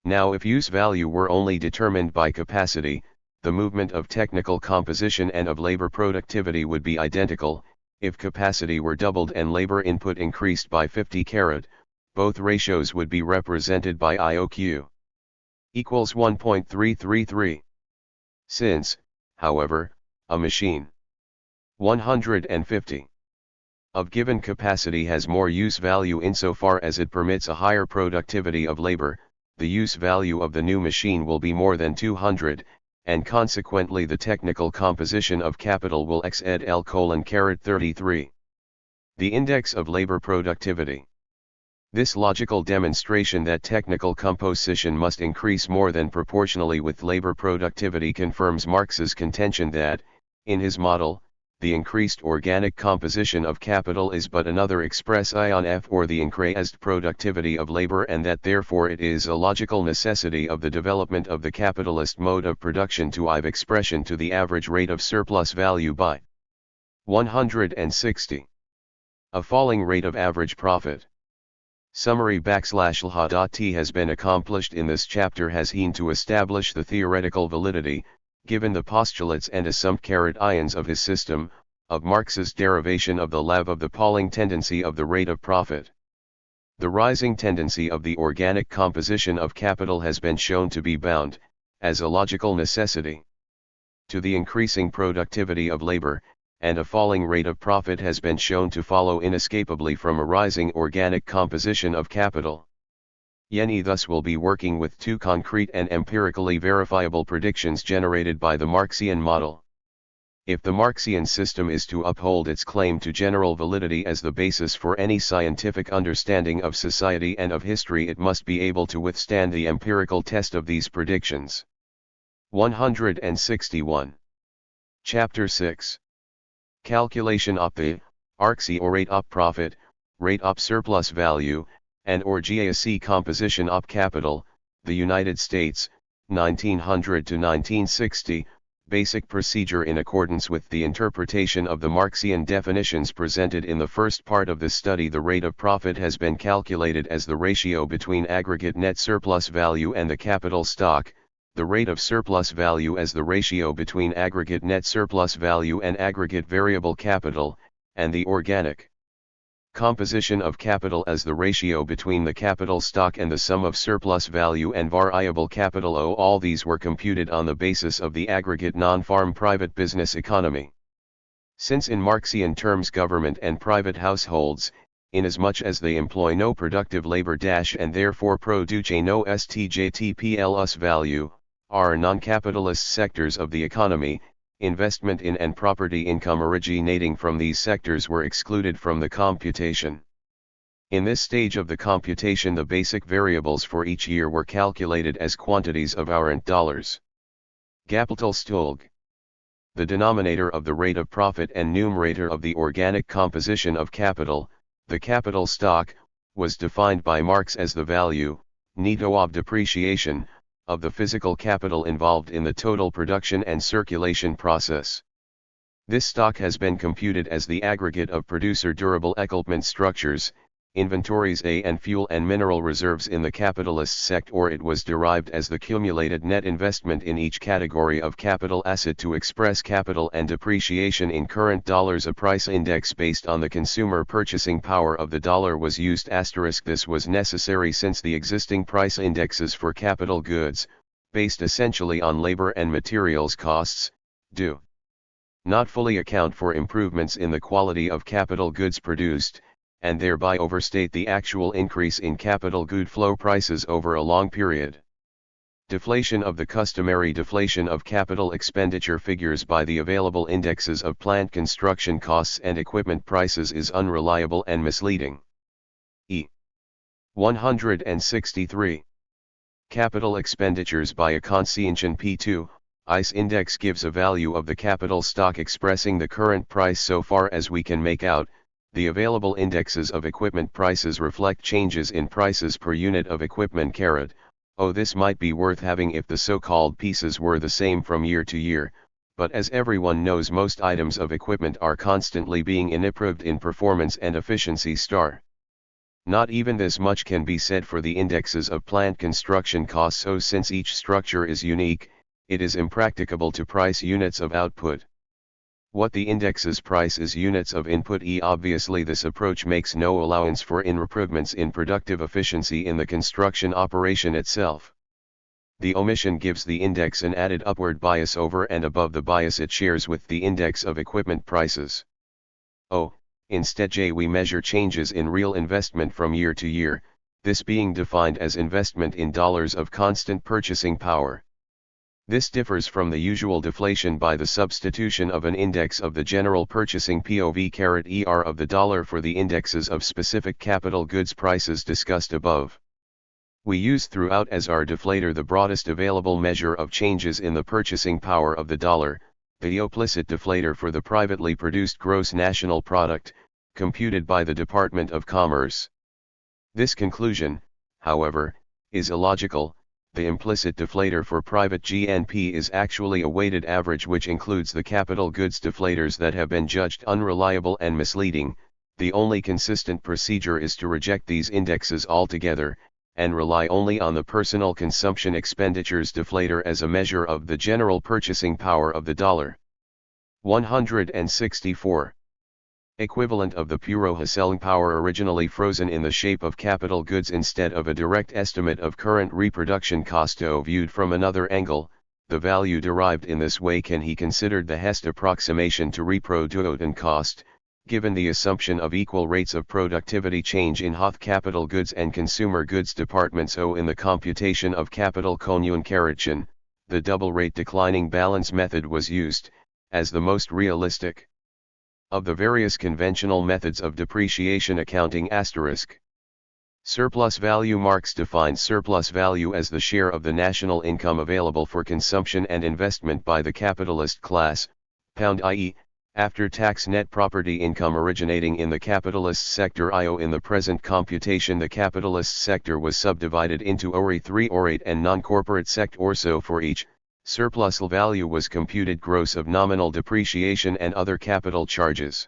Now if use value were only determined by capacity, the movement of technical composition and of labor productivity would be identical. If capacity were doubled and labor input increased by 50 both ratios would be represented by IOQ equals 1.333. Since, however, a machine 150 of given capacity has more use value insofar as it permits a higher productivity of labor, the use value of the new machine will be more than 200, and consequently the technical composition of capital will exceed L:33. The index of labor productivity. This logical demonstration that technical composition must increase more than proportionally with labor productivity confirms Marx's contention that, in his model, the increased organic composition of capital is but another expression f or the increased productivity of labor, and that therefore it is a logical necessity of the development of the capitalist mode of production to give expression to the average rate of surplus value by 160. A falling rate of average profit. Summary /LH.T has been accomplished in this chapter has been to establish the theoretical validity, given the postulates and assumed ions of his system, of Marx's derivation of the law of the falling tendency of the rate of profit. The rising tendency of the organic composition of capital has been shown to be bound, as a logical necessity, to the increasing productivity of labor, and a falling rate of profit has been shown to follow inescapably from a rising organic composition of capital. Yeni thus will be working with two concrete and empirically verifiable predictions generated by the Marxian model. If the Marxian system is to uphold its claim to general validity as the basis for any scientific understanding of society and of history, it must be able to withstand the empirical test of these predictions. 161. Chapter 6. Calculation of the RXI or rate of profit, rate of surplus value, and or GAC composition of capital, the United States, 1900 to 1960, basic procedure in accordance with the interpretation of the Marxian definitions presented in the first part of this study. The rate of profit has been calculated as the ratio between aggregate net surplus value and the capital stock, the rate of surplus value as the ratio between aggregate net surplus value and aggregate variable capital, and the organic composition of capital as the ratio between the capital stock and the sum of surplus value and variable capital. All these were computed on the basis of the aggregate non-farm private business economy. Since in Marxian terms government and private households, inasmuch as they employ no productive labor and therefore produce no STJTPLS value, are non-capitalist sectors of the economy, investment in and property income originating from these sectors were excluded from the computation. In this stage of the computation, the basic variables for each year were calculated as quantities of hour and dollars. Kapitalstulg. The denominator of the rate of profit and numerator of the organic composition of capital, the capital stock, was defined by Marx as the value, netto of depreciation, of the physical capital involved in the total production and circulation process. This stock has been computed as the aggregate of producer durable equipment structures, inventories and fuel and mineral reserves in the capitalist sector, or it was derived as the cumulated net investment in each category of capital asset to express capital and depreciation in current dollars. A price index based on the consumer purchasing power of the dollar was used. This was necessary since the existing price indexes for capital goods, based essentially on labor and materials costs, do not fully account for improvements in the quality of capital goods produced, and thereby overstate the actual increase in capital good flow prices over a long period. Deflation of the customary deflation of capital expenditure figures by the available indexes of plant construction costs and equipment prices is unreliable and misleading. 163. Capital expenditures by a conscientious P2, ICE index gives a value of the capital stock expressing the current price so far as we can make out. The available indexes of equipment prices reflect changes in prices per unit of equipment. This might be worth having if the so-called pieces were the same from year to year, but as everyone knows, most items of equipment are constantly being improved in performance and efficiency. Not even this much can be said for the indexes of plant construction costs. Since each structure is unique, it is impracticable to price units of output. What the indexes price is units of input. Obviously this approach makes no allowance for improvements in productive efficiency in the construction operation itself. The omission gives the index an added upward bias over and above the bias it shares with the index of equipment prices. Instead we measure changes in real investment from year to year, this being defined as investment in dollars of constant purchasing power. This differs from the usual deflation by the substitution of an index of the general purchasing POV-ER of the dollar for the indexes of specific capital goods prices discussed above. We use throughout as our deflator the broadest available measure of changes in the purchasing power of the dollar, the implicit deflator for the privately produced gross national product, computed by the Department of Commerce. This conclusion, however, is illogical. The implicit deflator for private GNP is actually a weighted average which includes the capital goods deflators that have been judged unreliable and misleading. The only consistent procedure is to reject these indexes altogether, and rely only on the personal consumption expenditures deflator as a measure of the general purchasing power of the dollar. 164. Equivalent of the pure selling power originally frozen in the shape of capital goods instead of a direct estimate of current reproduction cost. Viewed from another angle, the value derived in this way can be considered the Hest approximation to reproduction cost, given the assumption of equal rates of productivity change in both capital goods and consumer goods departments. In the computation of capital conjunction, the double rate declining balance method was used, as the most realistic of the various conventional methods of depreciation accounting. Surplus value. Marx defines surplus value as the share of the national income available for consumption and investment by the capitalist class, i.e., after-tax net property income originating in the capitalist sector. In the present computation the capitalist sector was subdivided into ORI 3 or 8 and non-corporate sector. So for each, surplus value was computed gross of nominal depreciation and other capital charges.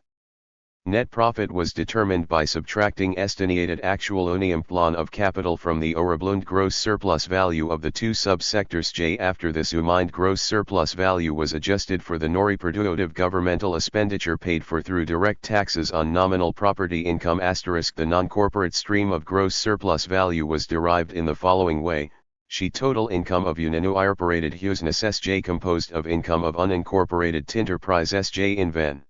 Net profit was determined by subtracting estimated actual unimplan of capital from the Oreblund gross surplus value of the two subsectors J. After this umined gross surplus value was adjusted for the non-productive governmental expenditure paid for through direct taxes on nominal property income. The non-corporate stream of gross surplus value was derived in the following way. She total income of unincorporated Huseness SJ composed of income of unincorporated Tinterprise SJ inven.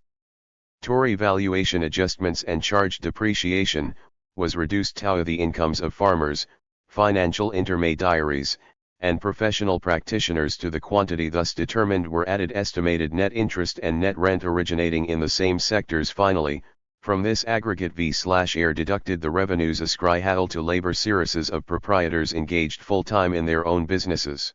Tory valuation adjustments and charged depreciation, was reduced to the incomes of farmers, financial intermediaries, and professional practitioners to the quantity thus determined were added estimated net interest and net rent originating in the same sectors. Finally, from this aggregate V/air deducted the revenues ascribed to labor services of proprietors engaged full-time in their own businesses.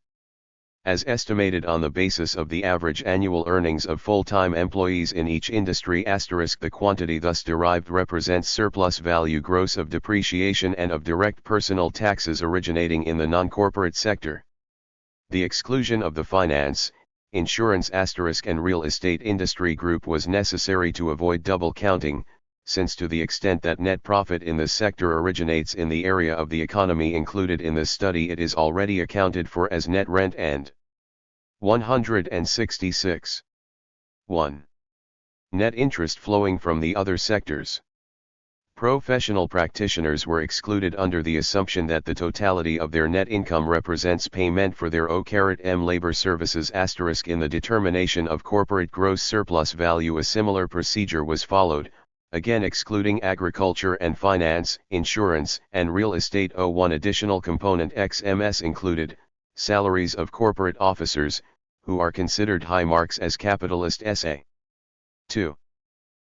As estimated on the basis of the average annual earnings of full-time employees in each industry. The quantity thus derived represents surplus value gross of depreciation and of direct personal taxes originating in the non-corporate sector. The exclusion of the finance, insurance and real estate industry group was necessary to avoid double counting, since to the extent that net profit in this sector originates in the area of the economy included in this study it is already accounted for as net rent. And 166. 1. Net interest flowing from the other sectors. Professional practitioners were excluded under the assumption that the totality of their net income represents payment for their O-M labor services. In the determination of corporate gross surplus value a similar procedure was followed, again excluding agriculture and finance, insurance, and real estate. One additional component XMS included salaries of corporate officers, who are considered high marks as capitalist SA. 2.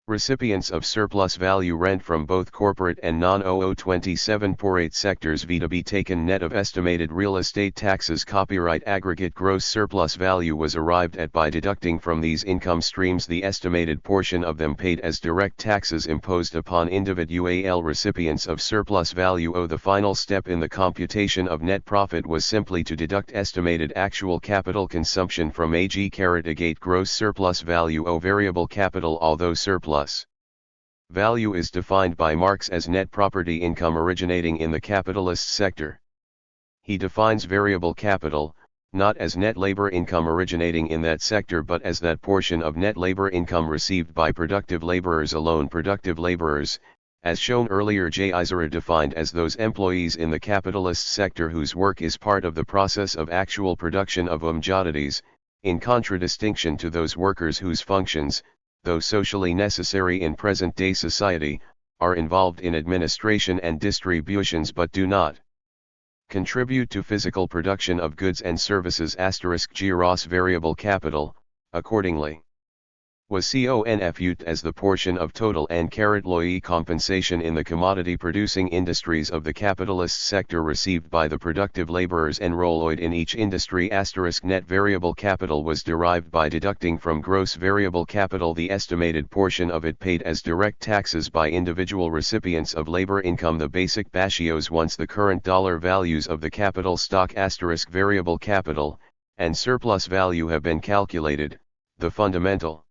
Recipients of surplus value rent from both corporate and non-0027.8 sectors to be taken net of estimated real estate taxes. Copyright aggregate gross surplus value was arrived at by deducting from these income streams the estimated portion of them paid as direct taxes imposed upon individual recipients of surplus value. The final step in the computation of net profit was simply to deduct estimated actual capital consumption from mage gross surplus value. Variable capital. Although surplus value is defined by Marx as net property income originating in the capitalist sector, he defines variable capital, not as net labor income originating in that sector but as that portion of net labor income received by productive laborers alone. Productive laborers, as shown earlier, are defined as those employees in the capitalist sector whose work is part of the process of actual production of commodities, in contradistinction to those workers whose functions, though socially necessary in present-day society, are involved in administration and distributions but do not contribute to physical production of goods and services * gross variable capital, accordingly. Was CONFUT as the portion of total and loye compensation in the commodity-producing industries of the capitalist sector received by the productive laborers enrolled in each industry * net variable capital was derived by deducting from gross variable capital the estimated portion of it paid as direct taxes by individual recipients of labor income. The basic ratios once the current dollar values of the capital stock * variable capital, and surplus value have been calculated, the fundamental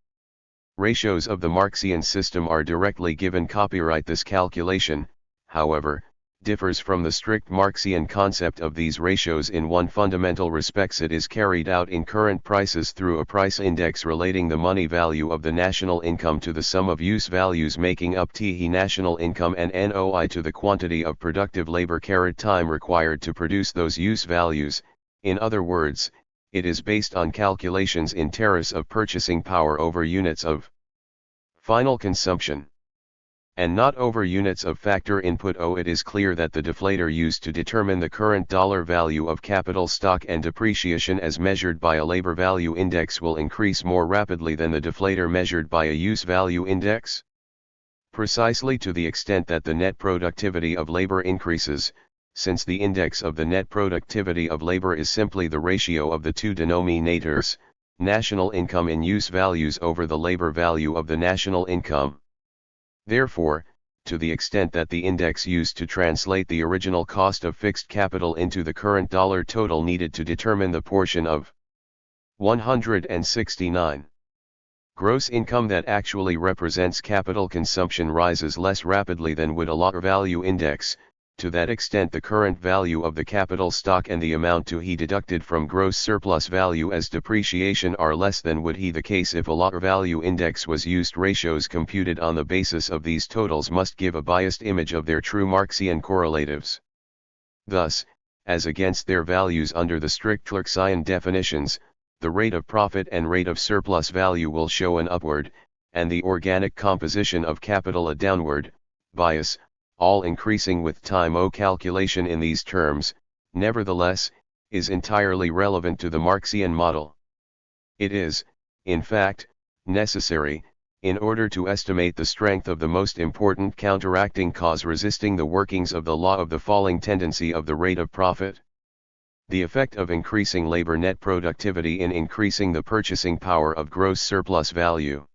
ratios of the Marxian system are directly given. Copyright. This calculation, however, differs from the strict Marxian concept of these ratios in one fundamental respect. It is carried out in current prices through a price index relating the money value of the national income to the sum of use values making up the national income and NOI to the quantity of productive labor time required to produce those use values. In other words, it is based on calculations in terms of purchasing power over units of final consumption, and not over units of factor input. It is clear that the deflator used to determine the current dollar value of capital stock and depreciation as measured by a labor value index will increase more rapidly than the deflator measured by a use value index. Precisely to the extent that the net productivity of labor increases, since the index of the net productivity of labor is simply the ratio of the two denominators, national income in use values over the labor value of the national income. Therefore, to the extent that the index used to translate the original cost of fixed capital into the current dollar total needed to determine the portion of 169 gross income that actually represents capital consumption rises less rapidly than would a labor value index. To that extent the current value of the capital stock and the amount to be deducted from gross surplus value as depreciation are less than would be the case if a labor value index was used. Ratios computed on the basis of these totals must give a biased image of their true Marxian correlatives. Thus, as against their values under the strict Marxian definitions, the rate of profit and rate of surplus value will show an upward, and the organic composition of capital a downward, bias, all increasing with time. Calculation in these terms, nevertheless, is entirely relevant to the Marxian model. It is, in fact, necessary, in order to estimate the strength of the most important counteracting cause resisting the workings of the law of the falling tendency of the rate of profit. The effect of increasing labor net productivity in increasing the purchasing power of gross surplus value.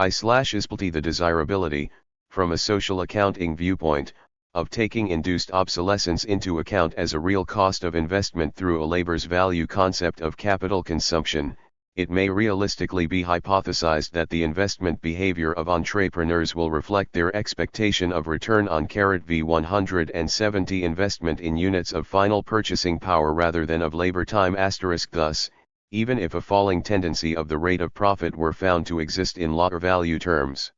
Is the desirability, from a social accounting viewpoint, of taking induced obsolescence into account as a real cost of investment through a labor's value concept of capital consumption. It may realistically be hypothesized that the investment behavior of entrepreneurs will reflect their expectation of return on V170 investment in units of final purchasing power rather than of labor time *. Thus, even if a falling tendency of the rate of profit were found to exist in labor value terms,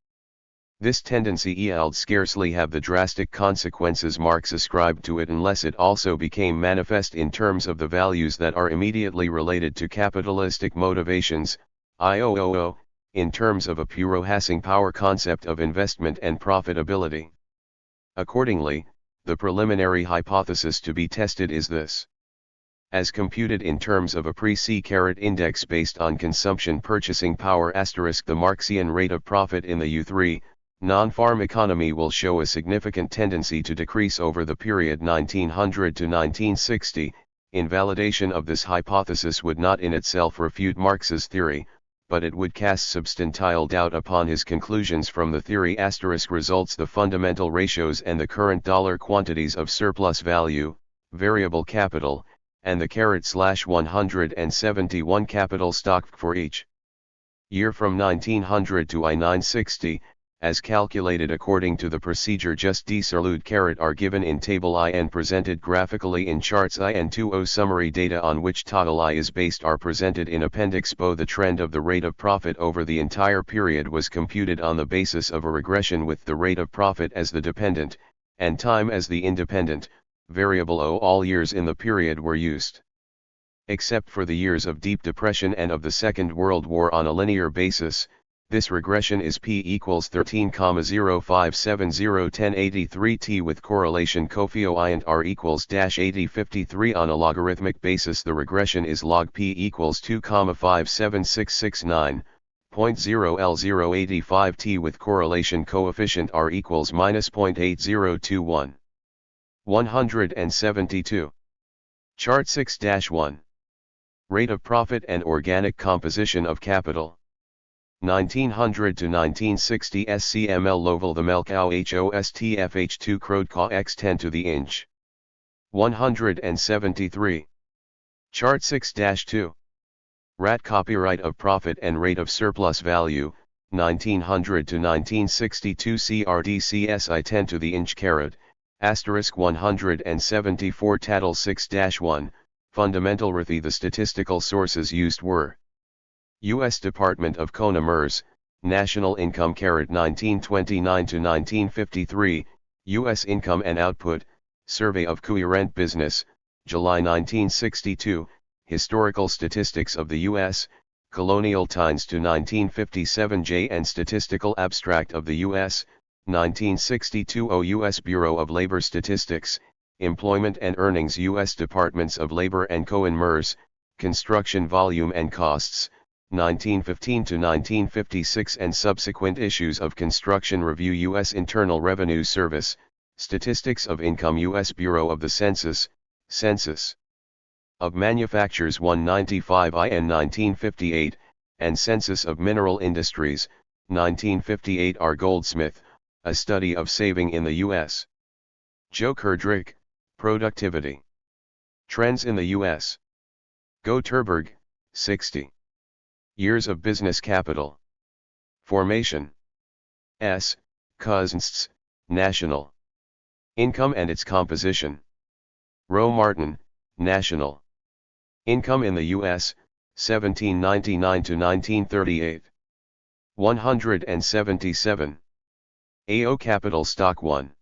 this tendency would scarcely have the drastic consequences Marx ascribed to it unless it also became manifest in terms of the values that are immediately related to capitalistic motivations, in terms of a pure purchasing power concept of investment and profitability. Accordingly, the preliminary hypothesis to be tested is this. As computed in terms of a pre-C index based on consumption purchasing power *, the Marxian rate of profit in the U3, non-farm economy will show a significant tendency to decrease over the period 1900 to 1960. Invalidation of this hypothesis would not in itself refute Marx's theory, but it would cast substantial doubt upon his conclusions from the theory *. Results the fundamental ratios and the current dollar quantities of surplus value, variable capital, and the *171 capital stock for each year from 1900 to 1960, as calculated according to the procedure just described, are given in Table I and presented graphically in charts I and 2. Summary data on which Table I is based are presented in Appendix B. The trend of the rate of profit over the entire period was computed on the basis of a regression with the rate of profit as the dependent, and time as the independent variable. All years in the period were used, except for the years of deep depression and of the Second World War, on a linear basis, This regression is p equals 13,05701083 t with correlation coefficient r equals -8053 on a logarithmic basis. The regression is log p equals 2,57669.0 L085 t with correlation coefficient r equals -0.8021. 172. Chart 6-1. Rate of profit and organic composition of capital. 1900 to 1960 SCML Lovel the Melkow HOSTFH2 Krodka x10 to the inch. 173. Chart 6-2. RAT copyright of profit and rate of surplus value, 1900 to 1962 CRDCSI 10 to the inch carat, asterisk 174 Tattle 6-1, fundamental RITHI. The statistical sources used were U.S. Department of Commerce, National Income carat 1929 to 1953, U.S. Income and Output, Survey of Coherent Business, July 1962, Historical Statistics of the U.S., Colonial Times to 1957 J and Statistical Abstract of the U.S., 1962 O U.S. Bureau of Labor Statistics, Employment and Earnings U.S. Departments of Labor and Commerce, Construction Volume and Costs, 1915 to 1956 and subsequent issues of Construction Review U.S. Internal Revenue Service, Statistics of Income U.S. Bureau of the Census, Census of Manufactures 195 IN 1958, and Census of Mineral Industries, 1958 R. Goldsmith, A Study of Saving in the U.S. Joe Kerdrick, Productivity Trends in the U.S. Gotterberg, 60. Years of Business Capital. Formation. S. Cousins, National. Income and its composition. Roe Martin, National. Income in the U.S., 1799 to 1938. 177. AO Capital Stock 1.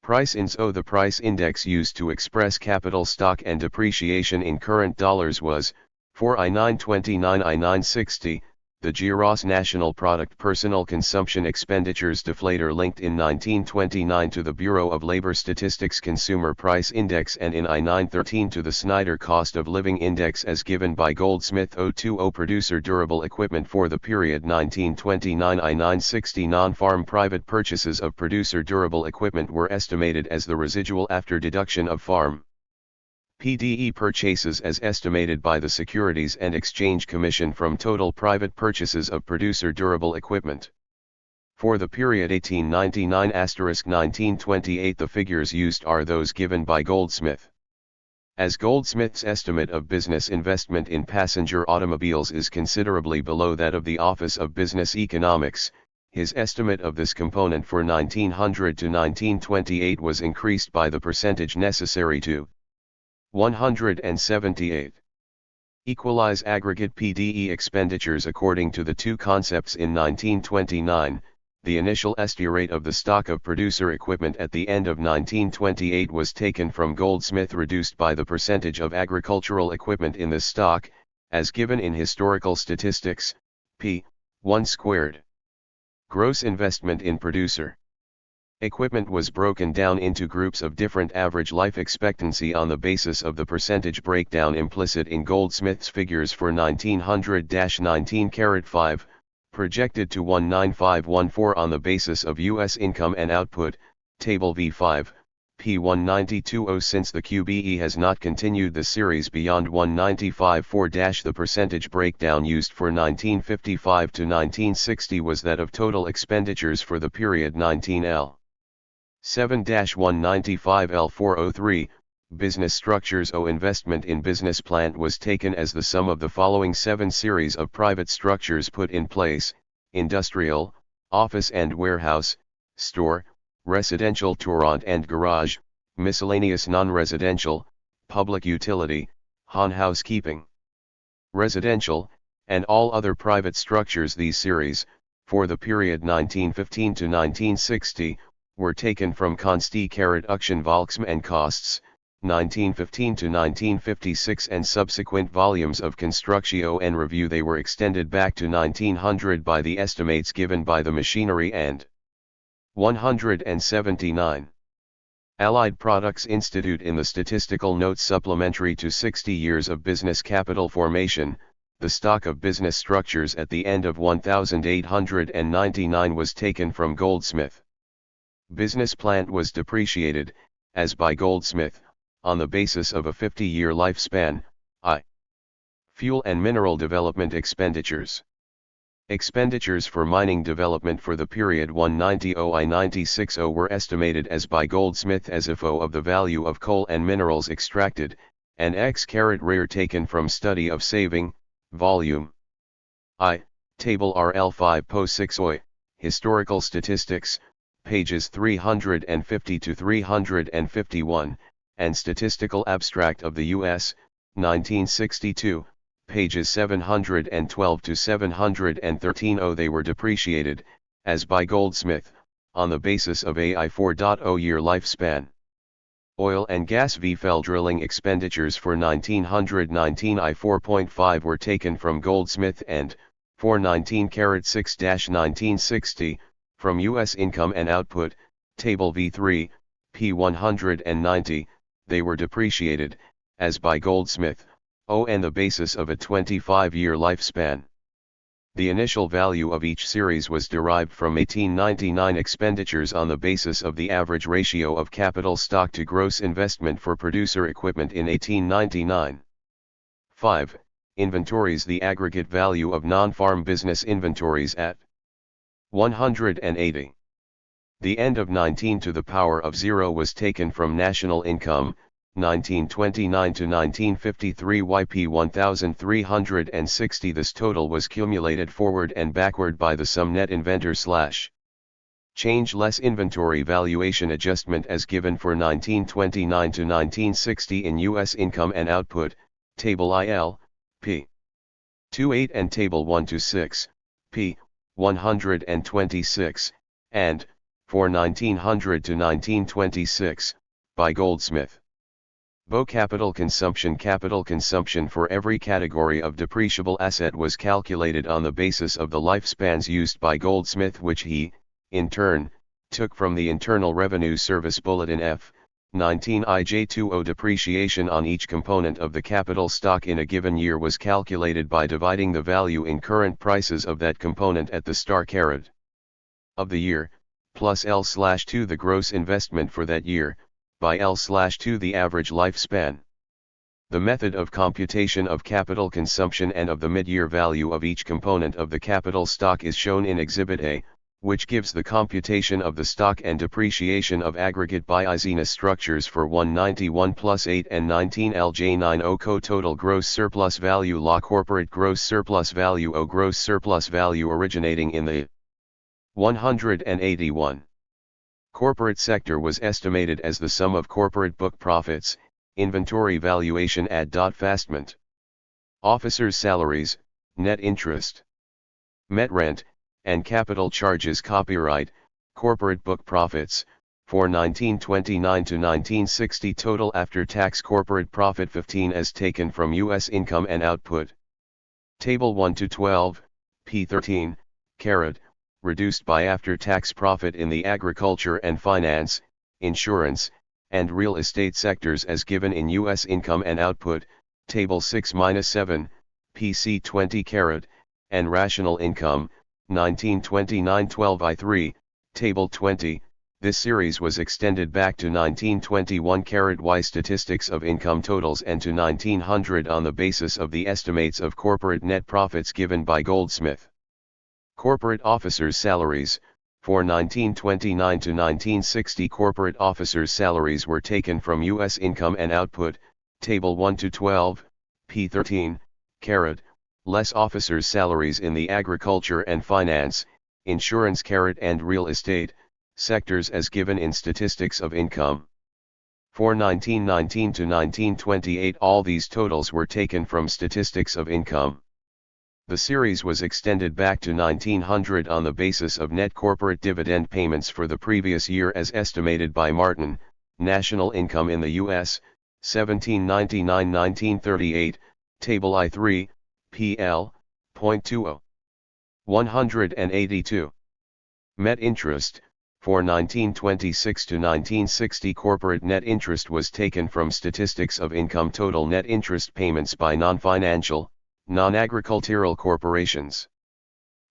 Price Index. The price index used to express capital stock and depreciation in current dollars was 4 I-929 I-960, the Gross National Product Personal Consumption Expenditures Deflator linked in 1929 to the Bureau of Labor Statistics Consumer Price Index and in I-913 to the Snyder Cost of Living Index as given by Goldsmith 020 Producer Durable Equipment for the period 1929 I-960 Non-farm private purchases of producer durable equipment were estimated as the residual after deduction of farm PDE purchases as estimated by the Securities and Exchange Commission from total private purchases of producer durable equipment. For the period 1899*1928 the figures used are those given by Goldsmith. As Goldsmith's estimate of business investment in passenger automobiles is considerably below that of the Office of Business Economics, his estimate of this component for 1900 to 1928 was increased by the percentage necessary to 178. Equalize aggregate PDE expenditures according to the two concepts in 1929. The initial estimate of the stock of producer equipment at the end of 1928 was taken from Goldsmith reduced by the percentage of agricultural equipment in the stock, as given in Historical Statistics, p. 1 squared. Gross investment in producer equipment was broken down into groups of different average life expectancy on the basis of the percentage breakdown implicit in Goldsmith's figures for 1900-19 projected to 19514 on the basis of U.S. income and output, Table V5, P1920. Since the QBE has not continued the series beyond 195.4. The percentage breakdown used for 1955 to 1960 was that of total expenditures for the period 19L. 7-195L403, Business Structures. Investment in business plant was taken as the sum of the following 7 series of private structures put in place: industrial, office and warehouse, store, residential torrent and garage, miscellaneous non-residential, public utility, housekeeping, residential, and all other private structures. These series, for the period 1915 to 1960, were taken from Konsti Action Volksm and Costs, 1915 to 1956 and subsequent volumes of Constructio and Review. They were extended back to 1900 by the estimates given by the Machinery and 179. Allied Products Institute. In the statistical notes supplementary to 60 years of business capital formation, the stock of business structures at the end of 1899 was taken from Goldsmith. Business plant was depreciated, as by Goldsmith, on the basis of a 50-year lifespan. Fuel and mineral development expenditures. Expenditures for mining development for the period 190-96 were estimated as by Goldsmith as if of the value of coal and minerals extracted, and x-rare taken from Study of Saving, Volume I, Table RL5 Po 6 Historical Statistics, pages 350 to 351, and Statistical Abstract of the U.S., 1962, pages 712 to 713. They were depreciated, as by Goldsmith, on the basis of a 4.0 year lifespan. Oil and gas Fell drilling expenditures for 1919 4.5 were taken from Goldsmith and, for 19-6-1960, from U.S. Income and Output, Table V3, p. 190, they were depreciated, as by Goldsmith, and the basis of a 25-year lifespan. The initial value of each series was derived from 1899 expenditures on the basis of the average ratio of capital stock to gross investment for producer equipment in 1899. 5. Inventories. The aggregate value of non-farm business inventories at 180. The end of 19 to the power of 0 was taken from national income, 1929 to 1953 YP 1360. This total was cumulated forward and backward by the sum net inventor / change less inventory valuation adjustment as given for 1929 to 1960 in U.S. Income and Output, Table IL, p. 28 and Table 1 to 6, p. 126, and, for 1900 to 1926, by Goldsmith. Capital consumption for every category of depreciable asset was calculated on the basis of the lifespans used by Goldsmith, which he, in turn, took from the Internal Revenue Service Bulletin F. 19 IJ20. Depreciation on each component of the capital stock in a given year was calculated by dividing the value in current prices of that component at the start of the year, plus L/2 the gross investment for that year, by L/2 the average lifespan. The method of computation of capital consumption and of the mid-year value of each component of the capital stock is shown in Exhibit A, which gives the computation of the stock and depreciation of aggregate business structures for 191 plus 8 and 19 LJ90 co-total gross surplus value law corporate gross surplus value gross surplus value originating in the 181. Corporate sector was estimated as the sum of corporate book profits, inventory valuation fastment, officers' salaries, net interest, met rent, and capital charges. Copyright, corporate book profits, for 1929 to 1960 total after-tax corporate profit 15 as taken from U.S. Income and Output. Table 1 to 12, p. 13, reduced by after-tax profit in the agriculture and finance, insurance, and real estate sectors as given in U.S. Income and Output, Table 6-7, PC 20 and rational income, 1929-12 I3, Table 20. This series was extended back to 1921 Y statistics of income totals and to 1900 on the basis of the estimates of corporate net profits given by Goldsmith. Corporate officers' salaries, for 1929 to 1960 corporate officers' salaries were taken from U.S. Income and Output, Table 1 to 12, p. 13, less officers' salaries in the agriculture and finance, insurance and real estate, sectors as given in statistics of income. For 1919 to 1928 all these totals were taken from statistics of income. The series was extended back to 1900 on the basis of net corporate dividend payments for the previous year as estimated by Martin, National Income in the U.S., 1799-1938, Table I3, pl. 0.20. 182. Met interest. For 1926 to 1960, corporate net interest was taken from statistics of income total net interest payments by non-financial, non-agricultural corporations.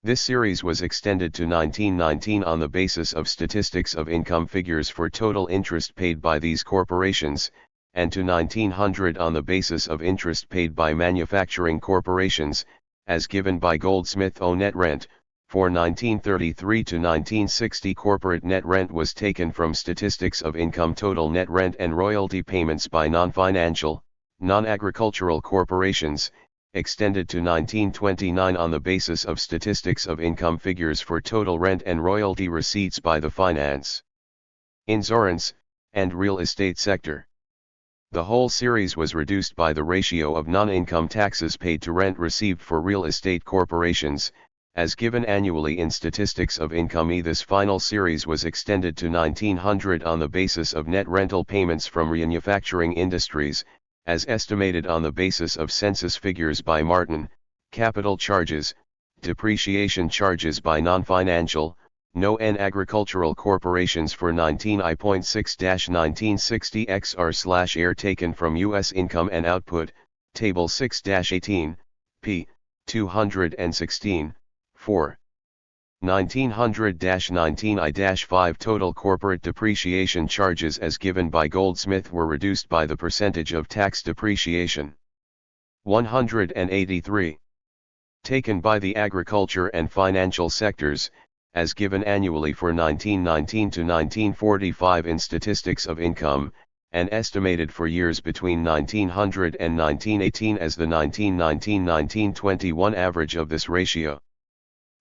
This series was extended to 1919 on the basis of statistics of income figures for total interest paid by these corporations, and to 1900 on the basis of interest paid by manufacturing corporations, as given by Goldsmith. Net rent. For 1933 to 1960, corporate net rent was taken from statistics of income total net rent and royalty payments by non-financial, non-agricultural corporations, extended to 1929 on the basis of statistics of income figures for total rent and royalty receipts by the finance, insurance, and real estate sector. The whole series was reduced by the ratio of non-income taxes paid to rent received for real estate corporations, as given annually in statistics of income. This final series was extended to 1900 on the basis of net rental payments from manufacturing industries, as estimated on the basis of census figures by Martin, capital charges, depreciation charges by non-financial, non-agricultural corporations for 19I.6-1960 XR/air taken from U.S. income and output, Table 6-18, p. 216, 4. 1900-19I-5 total corporate depreciation charges as given by Goldsmith were reduced by the percentage of tax depreciation. 183. Taken by the agriculture and financial sectors, as given annually for 1919 to 1945 in statistics of income, and estimated for years between 1900 and 1918 as the 1919-1921 average of this ratio.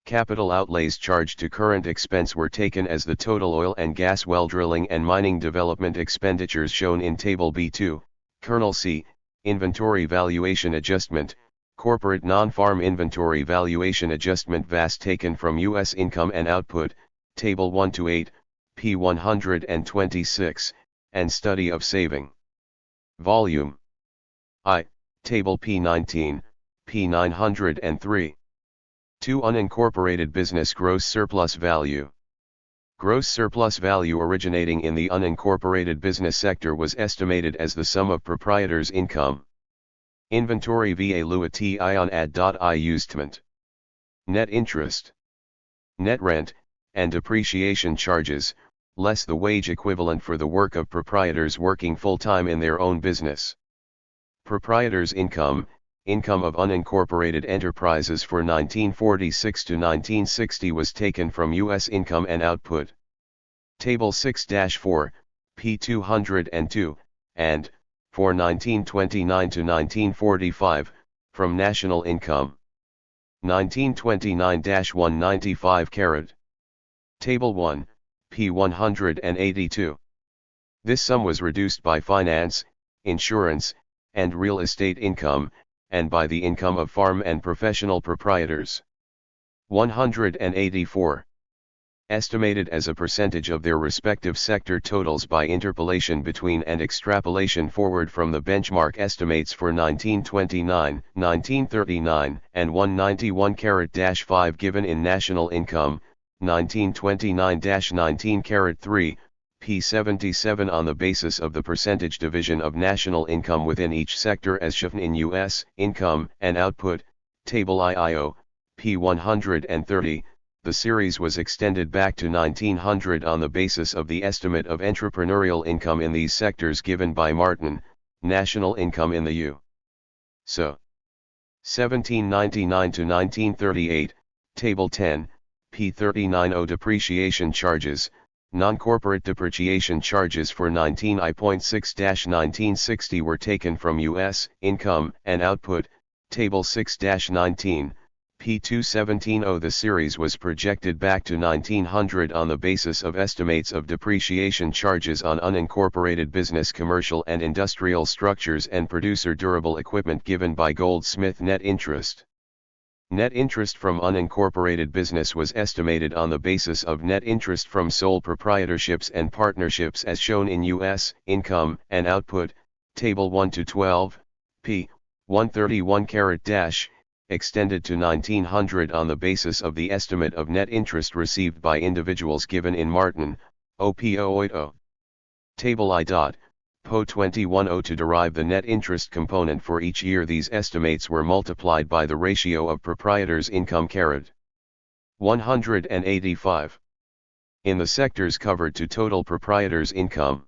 Capital outlays charged to current expense were taken as the total oil and gas well drilling and mining development expenditures shown in Table B2, Kernel C, Inventory Valuation Adjustment, Corporate Non-Farm Inventory Valuation Adjustment VAS taken from U.S. income and output, Table 1-8, p. 126, and Study of Saving. Volume I, Table P19, p. 903. 2. Unincorporated business gross surplus value. Gross surplus value originating in the unincorporated business sector was estimated as the sum of proprietors' income. Inventory va luati on ad.I usement. Net interest. Net rent, and depreciation charges, less the wage equivalent for the work of proprietors working full-time in their own business. Proprietors' income, income of unincorporated enterprises for 1946 to 1960 was taken from U.S. income and output. Table 6-4, p. 202, and, for 1929 to 1945, from national income. 1929-195 carat. Table 1, p. 182. This sum was reduced by finance, insurance, and real estate income, and by the income of farm and professional proprietors. 184. Estimated as a percentage of their respective sector totals by interpolation between and extrapolation forward from the benchmark estimates for 1929, 1939, and 191-5 given in national income, 1929-19 p. 77 on the basis of the percentage division of national income within each sector as shown in U.S. income and output, Table IIO, p. 130. The series was extended back to 1900 on the basis of the estimate of entrepreneurial income in these sectors given by Martin, national income in the U.S. 1799 to 1938, Table 10, p. 39. Depreciation charges. Non-corporate depreciation charges for 19I.6-1960 were taken from U.S. income and output, Table 6-19, p. 217. The series was projected back to 1900 on the basis of estimates of depreciation charges on unincorporated business commercial and industrial structures and producer durable equipment given by Goldsmith. Net interest. Net interest from unincorporated business was estimated on the basis of net interest from sole proprietorships and partnerships as shown in U.S. income and output, Table 1 to 12, p. 131 dash, extended to 1900 on the basis of the estimate of net interest received by individuals given in Martin, OP080. Table I. Po 21.0 to derive the net interest component for each year. These estimates were multiplied by the ratio of proprietors' income 185. In the sectors covered to total proprietors' income.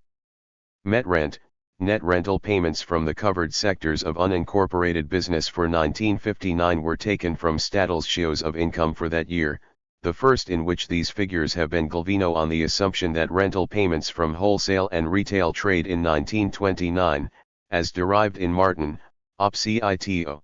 Met rent, net rental payments from the covered sectors of unincorporated business for 1959 were taken from Stadl's shows of income for that year, the first in which these figures have been Galvino on the assumption that rental payments from wholesale and retail trade in 1929, as derived in Martin, OP-CITO.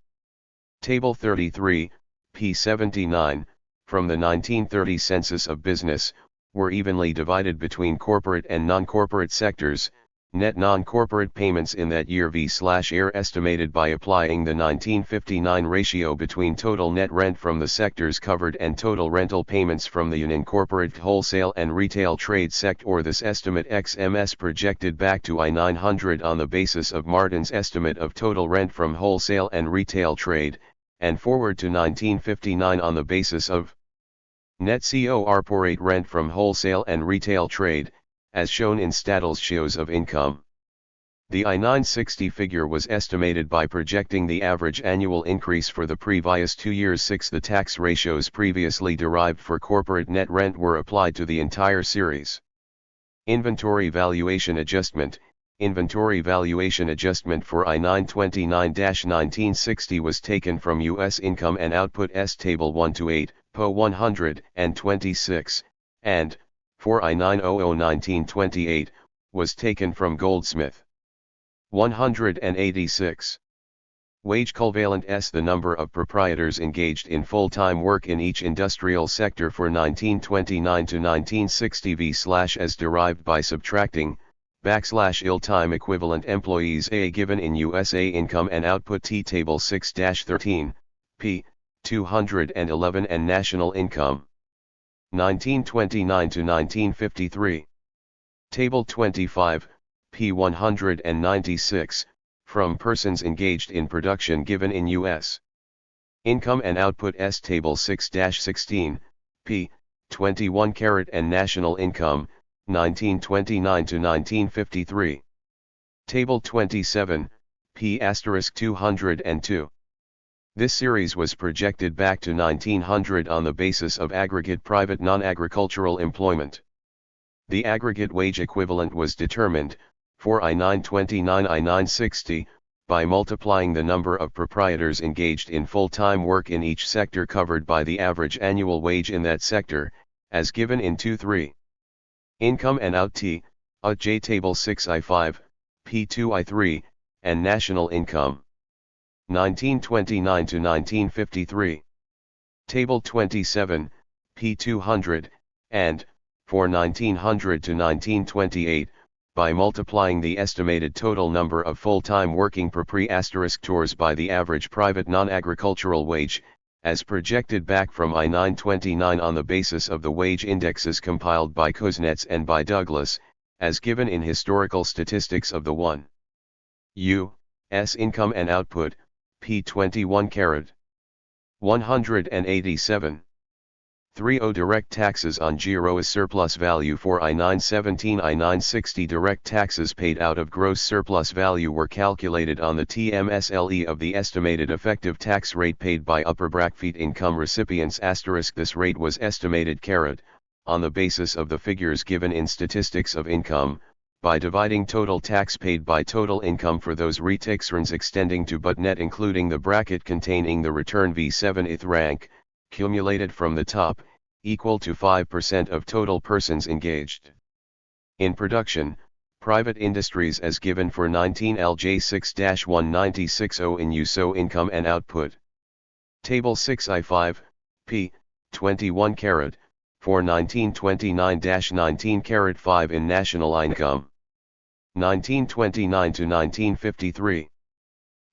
Table 33, p. 79, from the 1930 census of business, were evenly divided between corporate and non-corporate sectors. Net non-corporate payments in that year v/year estimated by applying the 1959 ratio between total net rent from the sectors covered and total rental payments from the unincorporated wholesale and retail trade sector. This estimate XMS projected back to I-900 on the basis of Martin's estimate of total rent from wholesale and retail trade, and forward to 1959 on the basis of net corporate rent from wholesale and retail trade, as shown in Stadl's shows of income. The I-960 figure was estimated by projecting the average annual increase for the previous 2 years. 6. The tax ratios previously derived for corporate net rent were applied to the entire series. Inventory valuation adjustment. Inventory valuation adjustment for I-929-1960 was taken from U.S. Income and Output S Table 1 to 8, Po 126, and, for I-900-1928, was taken from Goldsmith. 186. Wage covalent S. The number of proprietors engaged in full-time work in each industrial sector for 1929 to 1960 v/as derived by subtracting, /ill-time equivalent employees A given in USA Income and Output T Table 6-13, p. 211 and National Income. 1929 to 1953. Table 25, p. 196, from persons engaged in production given in U.S. Income and Output S Table 6-16, p. 21 and National Income, 1929 to 1953. Table 27, p. *202. This series was projected back to 1900 on the basis of aggregate private non-agricultural employment. The aggregate wage equivalent was determined, for I-929 I-960, by multiplying the number of proprietors engaged in full-time work in each sector covered by the average annual wage in that sector, as given in 2.3. Income and Out T, J Table 6I5, P2I3, and National Income. 1929 to 1953. Table 27, p. 200, and, for 1900 to 1928, by multiplying the estimated total number of full-time working proprietors by the average private non-agricultural wage, as projected back from I-929 on the basis of the wage indexes compiled by Kuznets and by Douglas, as given in Historical Statistics of the 1. U.S. Income and Output, p. 21 187. 3.0 Direct taxes on gross surplus value for I-917 I-960 direct taxes paid out of gross surplus value were calculated on the TMSLE of the estimated effective tax rate paid by upper bracket income recipients *. This rate was estimated on the basis of the figures given in Statistics of Income, by dividing total tax paid by total income for those returns extending to but net including the bracket containing the return V7th rank, cumulated from the top, equal to 5% of total persons engaged in production, private industries as given for 19 LJ 6-1960 in USO Income and Output. Table 6I5, p. 21 for 1929-19 5 in National Income. 1929 to 1953.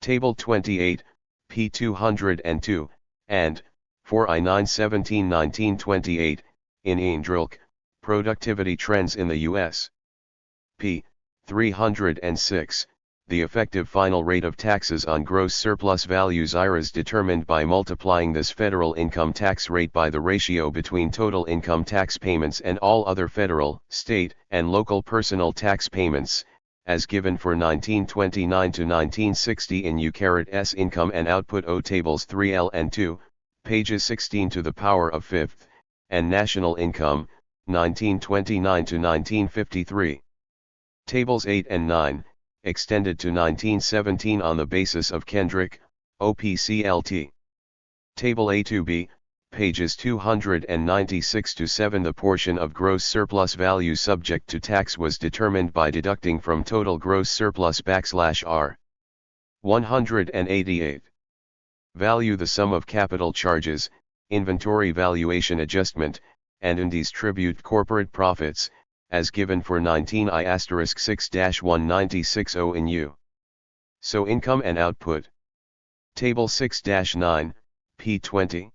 Table 28, p. 202, and, for I-917 1928, in Eindrulk, Productivity Trends in the U.S. p. 306, the effective final rate of taxes on gross surplus values is determined by multiplying this federal income tax rate by the ratio between total income tax payments and all other federal, state, and local personal tax payments, as given for 1929 to 1960 in U-S Income and Output O Tables 3L and 2, pages 16 to the power of 5th, and National Income, 1929 to 1953. Tables 8 and 9, extended to 1917 on the basis of Kendrick, OPCLT. Table A2B, pages 296 to 7. The portion of gross surplus value subject to tax was determined by deducting from total gross surplus /R. 188. Value the sum of capital charges, inventory valuation adjustment, and undistributed corporate profits, as given for 19I*6-1960 in U. So income and output. Table 6-9, p20.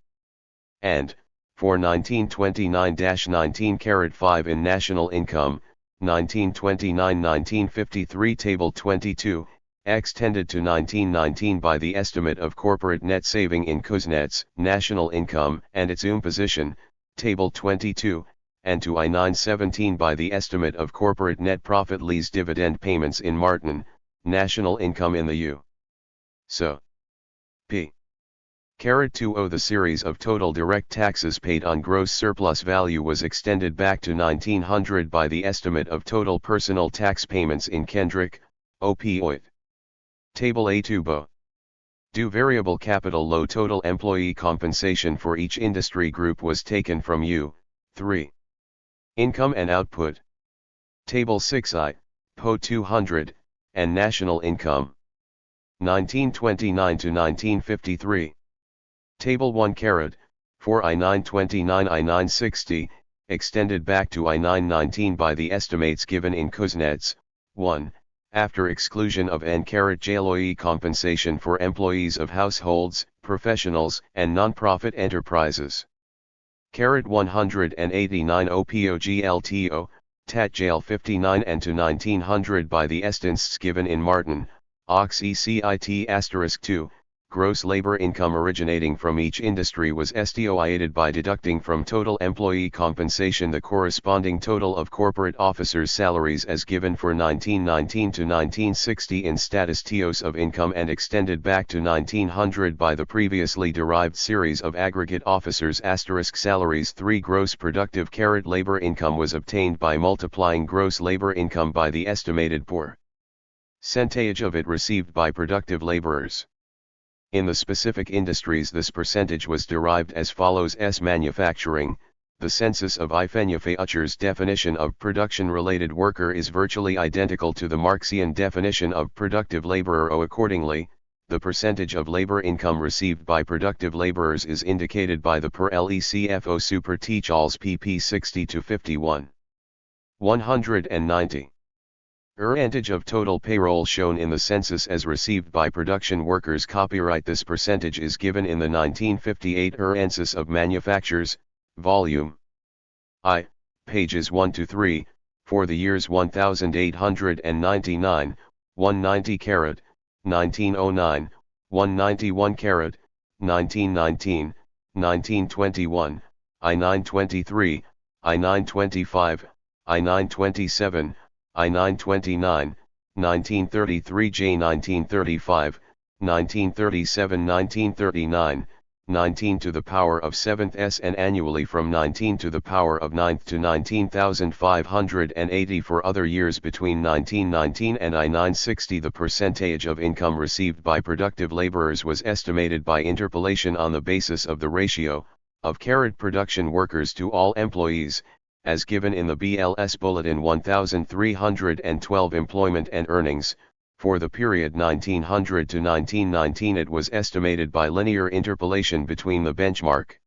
And, for 1929-19 in National Income, 1929-1953 Table 22, extended to 1919 by the estimate of corporate net saving in Kuznets, National Income and its position, Table 22, and to I-917 by the estimate of corporate net profit lease dividend payments in Martin, National Income in the U. So, p. 20 the series of total direct taxes paid on gross surplus value was extended back to 1900 by the estimate of total personal tax payments in Kendrick, opioid. Table A2 Bo. Do variable capital low total employee compensation for each industry group was taken from U. 3. Income and output. Table 6I, Po 200, and National Income. 1929 to 1953. Table 1 for I-929 I-960, extended back to I-919 by the estimates given in Kuznets, 1, after exclusion of N-JLOE compensation for employees of households, professionals, and non-profit enterprises. 189 OPOGLTO, TAT Jail 59 and to 1900 by the estimates given in Martin, Ox ECIT*2, gross labor income originating from each industry was estimated by deducting from total employee compensation the corresponding total of corporate officers' salaries as given for 1919 to 1960 in Statistios of Income and extended back to 1900 by the previously derived series of aggregate officers' salaries. 3 Gross productive labor income was obtained by multiplying gross labor income by the estimated percentage of it received by productive laborers. In the specific industries this percentage was derived as follows: manufacturing, the census of Manufacturer's definition of production-related worker is virtually identical to the Marxian definition of productive laborer. Accordingly, the percentage of labor income received by productive laborers is indicated by the per LECFO super Teachals pp 60 to 51. 190. Percentage of total payroll shown in the census as received by production workers. Copyright. This percentage is given in the 1958 Census of Manufacturers, Volume I, pages 1 to 3, for the years 1899, 190 1909, 191 1919, 1921, I-923, I-925, I-927, I-929, 1933 J 1935, 1937 1939, 19 to the power of 7th S and annually from 19 to the power of 9th to 19,580 for other years between 1919 and I-960. The percentage of income received by productive laborers was estimated by interpolation on the basis of the ratio of production workers to all employees, as given in the BLS Bulletin 1312. Employment and earnings. For the period 1900 to 1919 it was estimated by linear interpolation between the benchmark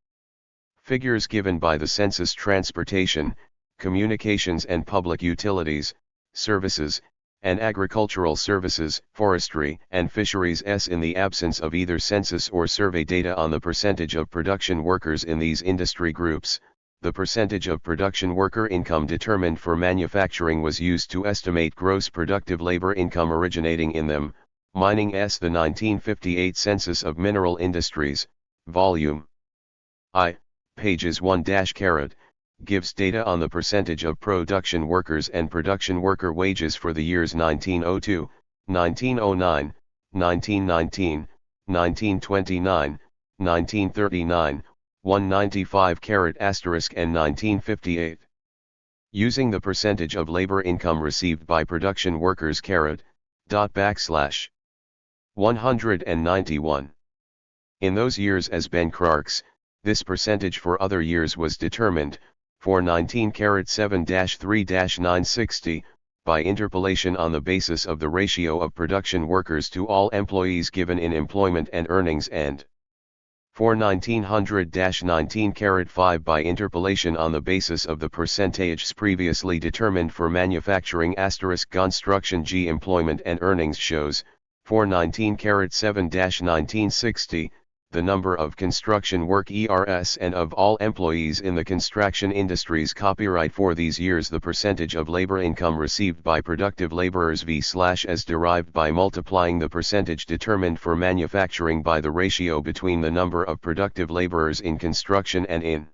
figures given by the census. Transportation, communications and public utilities, services, and agricultural services, forestry and fisheries in the absence of either census or survey data on the percentage of production workers in these industry groups, the percentage of production worker income determined for manufacturing was used to estimate gross productive labor income originating in them. Mining S. The 1958 Census of Mineral Industries, Volume I, pages 1-, gives data on the percentage of production workers and production worker wages for the years 1902, 1909, 1919, 1929, 1939, 195 * and 1958. Using the percentage of labor income received by production workers * 191. In those years as Ben Clark's, this percentage for other years was determined, for 19 * 7-3-960, by interpolation on the basis of the ratio of production workers to all employees given in employment and earnings, and for 1900-19 * 5 by interpolation on the basis of the percentages previously determined for manufacturing * construction G employment and earnings shows, for 19 * 7-1960, the number of construction work ERS and of all employees in the construction industries copyright for these years the percentage of labor income received by productive laborers V/as derived by multiplying the percentage determined for manufacturing by the ratio between the number of productive laborers in construction and in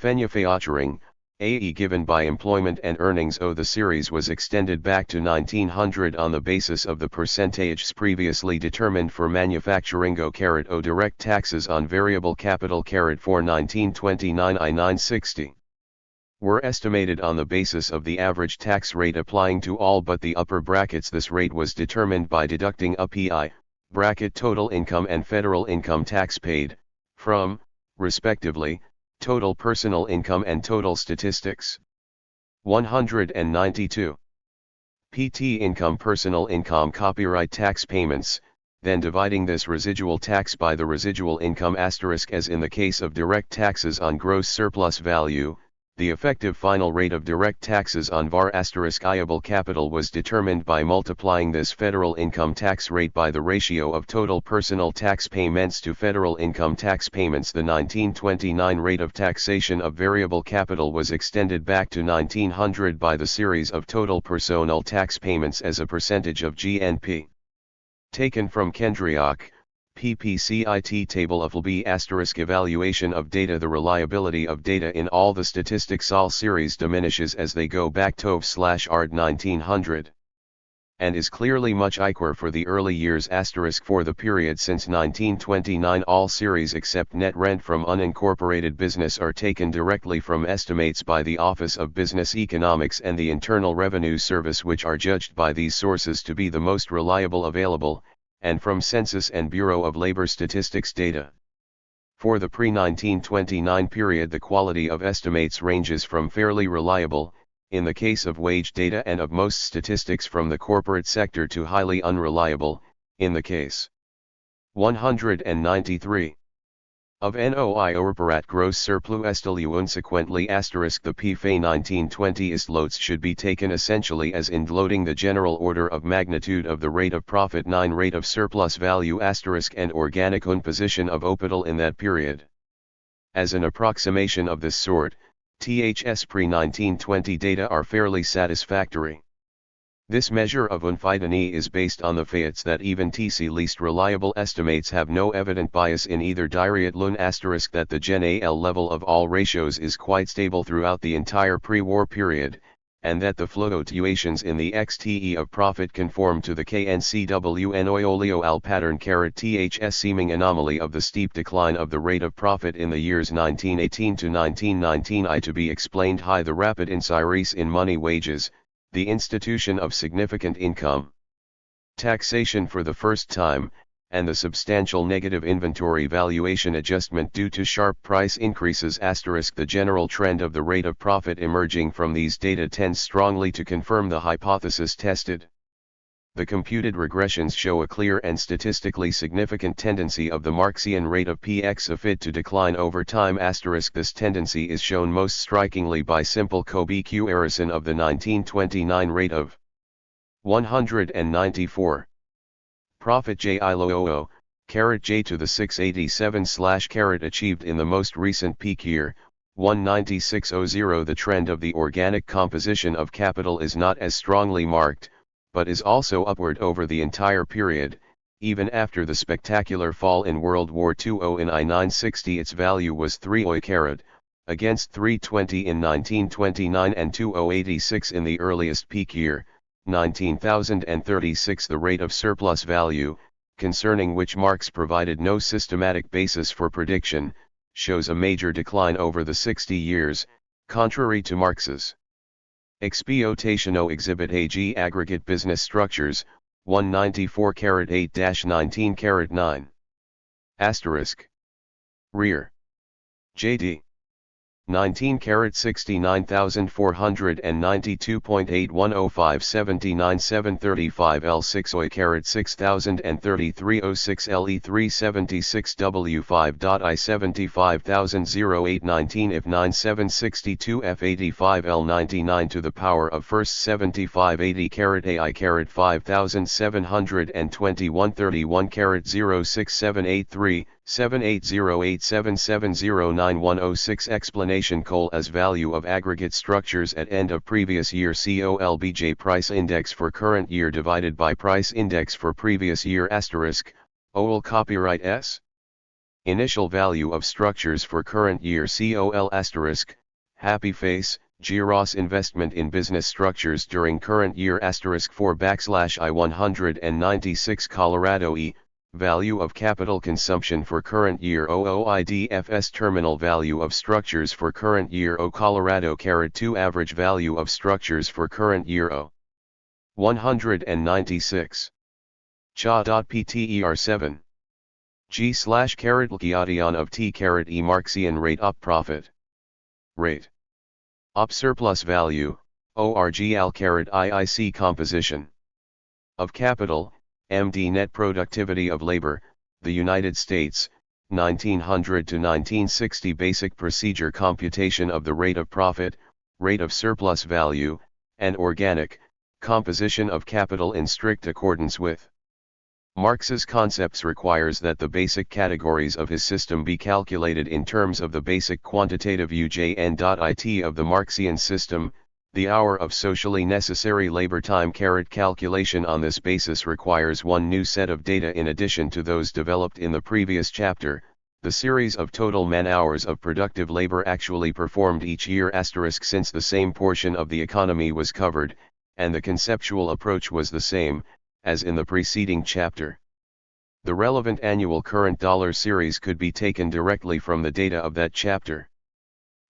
manufacturing, AE given by employment and earnings. The series was extended back to 1900 on the basis of the percentages previously determined for manufacturing. O direct taxes on variable capital for 1929 I-960 were estimated on the basis of the average tax rate applying to all but the upper brackets. This rate was determined by deducting a PI bracket total income and federal income tax paid from, respectively, total personal income and total statistics. 192. PT income personal income copyright tax payments, then dividing this residual tax by the residual income * as in the case of direct taxes on gross surplus value. The effective final rate of direct taxes on var * iable capital was determined by multiplying this federal income tax rate by the ratio of total personal tax payments to federal income tax payments. The 1929 rate of taxation of variable capital was extended back to 1900 by the series of total personal tax payments as a percentage of GNP. Taken from Kendrick, PPCIT table of LB * evaluation of data. The reliability of data in all the statistics all series diminishes as they go back to /ard 1900. And is clearly much higher for the early years * for the period since 1929 all series except net rent from unincorporated business are taken directly from estimates by the Office of Business Economics and the Internal Revenue Service, which are judged by these sources to be the most reliable available, and from Census and Bureau of Labor Statistics data. For the pre-1929 period the quality of estimates ranges from fairly reliable, in the case of wage data and of most statistics from the corporate sector, to highly unreliable, in the case 193 of NOI overparat gross surplus consequently * the PFA 1920 loats should be taken essentially as indloading the general order of magnitude of the rate of profit 9 rate of surplus value * and organic position of opital in that period. As an approximation of this sort, THS pre-1920 data are fairly satisfactory. This measure of unfidelity is based on the facts that even TC least reliable estimates have no evident bias in either direction * that the Gen AL level of all ratios is quite stable throughout the entire pre-war period, and that the fluctuations in the XTE of profit conform to the KNCWNOIOLIO pattern. THS seeming anomaly of the steep decline of the rate of profit in the years 1918 to 1919 to be explained by the rapid increase in money wages, the institution of significant income taxation for the first time, and the substantial negative inventory valuation adjustment due to sharp price increases *. The general trend of the rate of profit emerging from these data tends strongly to confirm the hypothesis tested. The computed regressions show a clear and statistically significant tendency of the Marxian rate of PX to decline over time *. This tendency is shown most strikingly by simple comparison of the 1929 rate of 194. Profit J ILO J to the 687 / achieved in the most recent peak year, 19600. The trend of the organic composition of capital is not as strongly marked, but is also upward over the entire period, even after the spectacular fall in World War II. In I-960 its value was 3 Oi carat, against 320 in 1929 and 2086 in the earliest peak year, 19,036. The rate of surplus value, concerning which Marx provided no systematic basis for prediction, shows a major decline over the 60 years, contrary to Marx's Exploitationo Exhibit AG Aggregate Business Structures, 194 8-19 9. Asterisk. Rear. JD. 19 69,492.8105 79 735 L6 Oi 6033 LE 376 W5. I 75,008 if 9762 F 85 L 99 to the power of first 7580 AI 5721 31 06783 78087709 Explanation. Coal as value of aggregate structures at end of previous year. COLBJ price index for current year divided by price index for previous year. Asterisk. OL copyright S. Initial value of structures for current year. COL asterisk. Happy Face, Giros investment in business structures during current year. Asterisk 4 I 196 Colorado E. Value of capital consumption for current year. OOIDFS terminal value of structures for current year. O Colorado 2 average value of structures for current year. O 196. Cha.pter 7. G / Lkiation of T E Marxian rate up profit. Rate. Up surplus value, ORGL IIC composition. Of capital, MD net productivity of labor, the United States, 1900 to 1960 basic procedure computation of the rate of profit, rate of surplus value, and organic, composition of capital in strict accordance with Marx's concepts requires that the basic categories of his system be calculated in terms of the basic quantitative UJN.IT of the Marxian system. The hour of socially necessary labor time calculation on this basis requires one new set of data in addition to those developed in the previous chapter, the series of total man-hours of productive labor actually performed each year. Since the same portion of the economy was covered, and the conceptual approach was the same, as in the preceding chapter. The relevant annual current dollar series could be taken directly from the data of that chapter.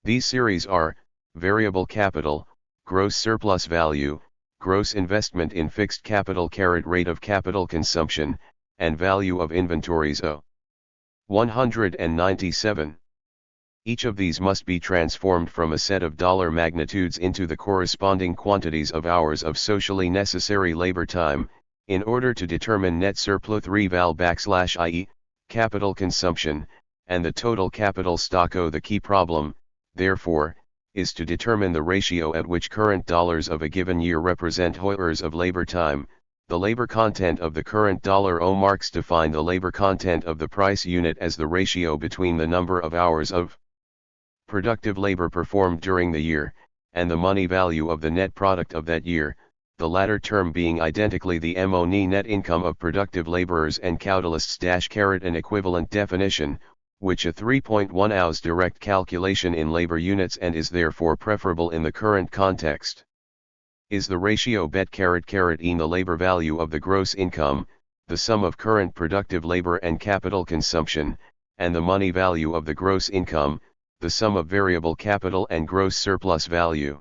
These series are, variable capital, gross surplus value, gross investment in fixed capital rate of capital consumption, and value of inventories. 197. Each of these must be transformed from a set of dollar magnitudes into the corresponding quantities of hours of socially necessary labor time, in order to determine net surplus val /i.e., capital consumption, and the total capital stock. The key problem, therefore, is to determine the ratio at which current dollars of a given year represent hours of labor time, the labor content of the current dollar. Marx defined the labor content of the price unit as the ratio between the number of hours of productive labor performed during the year, and the money value of the net product of that year, the latter term being identically the MONE net income of productive laborers and capitalists. An equivalent definition, which a 3.1 hours direct calculation in labor units and is therefore preferable in the current context, is the ratio bet in the labor value of the gross income, the sum of current productive labor and capital consumption, and the money value of the gross income, the sum of variable capital and gross surplus value.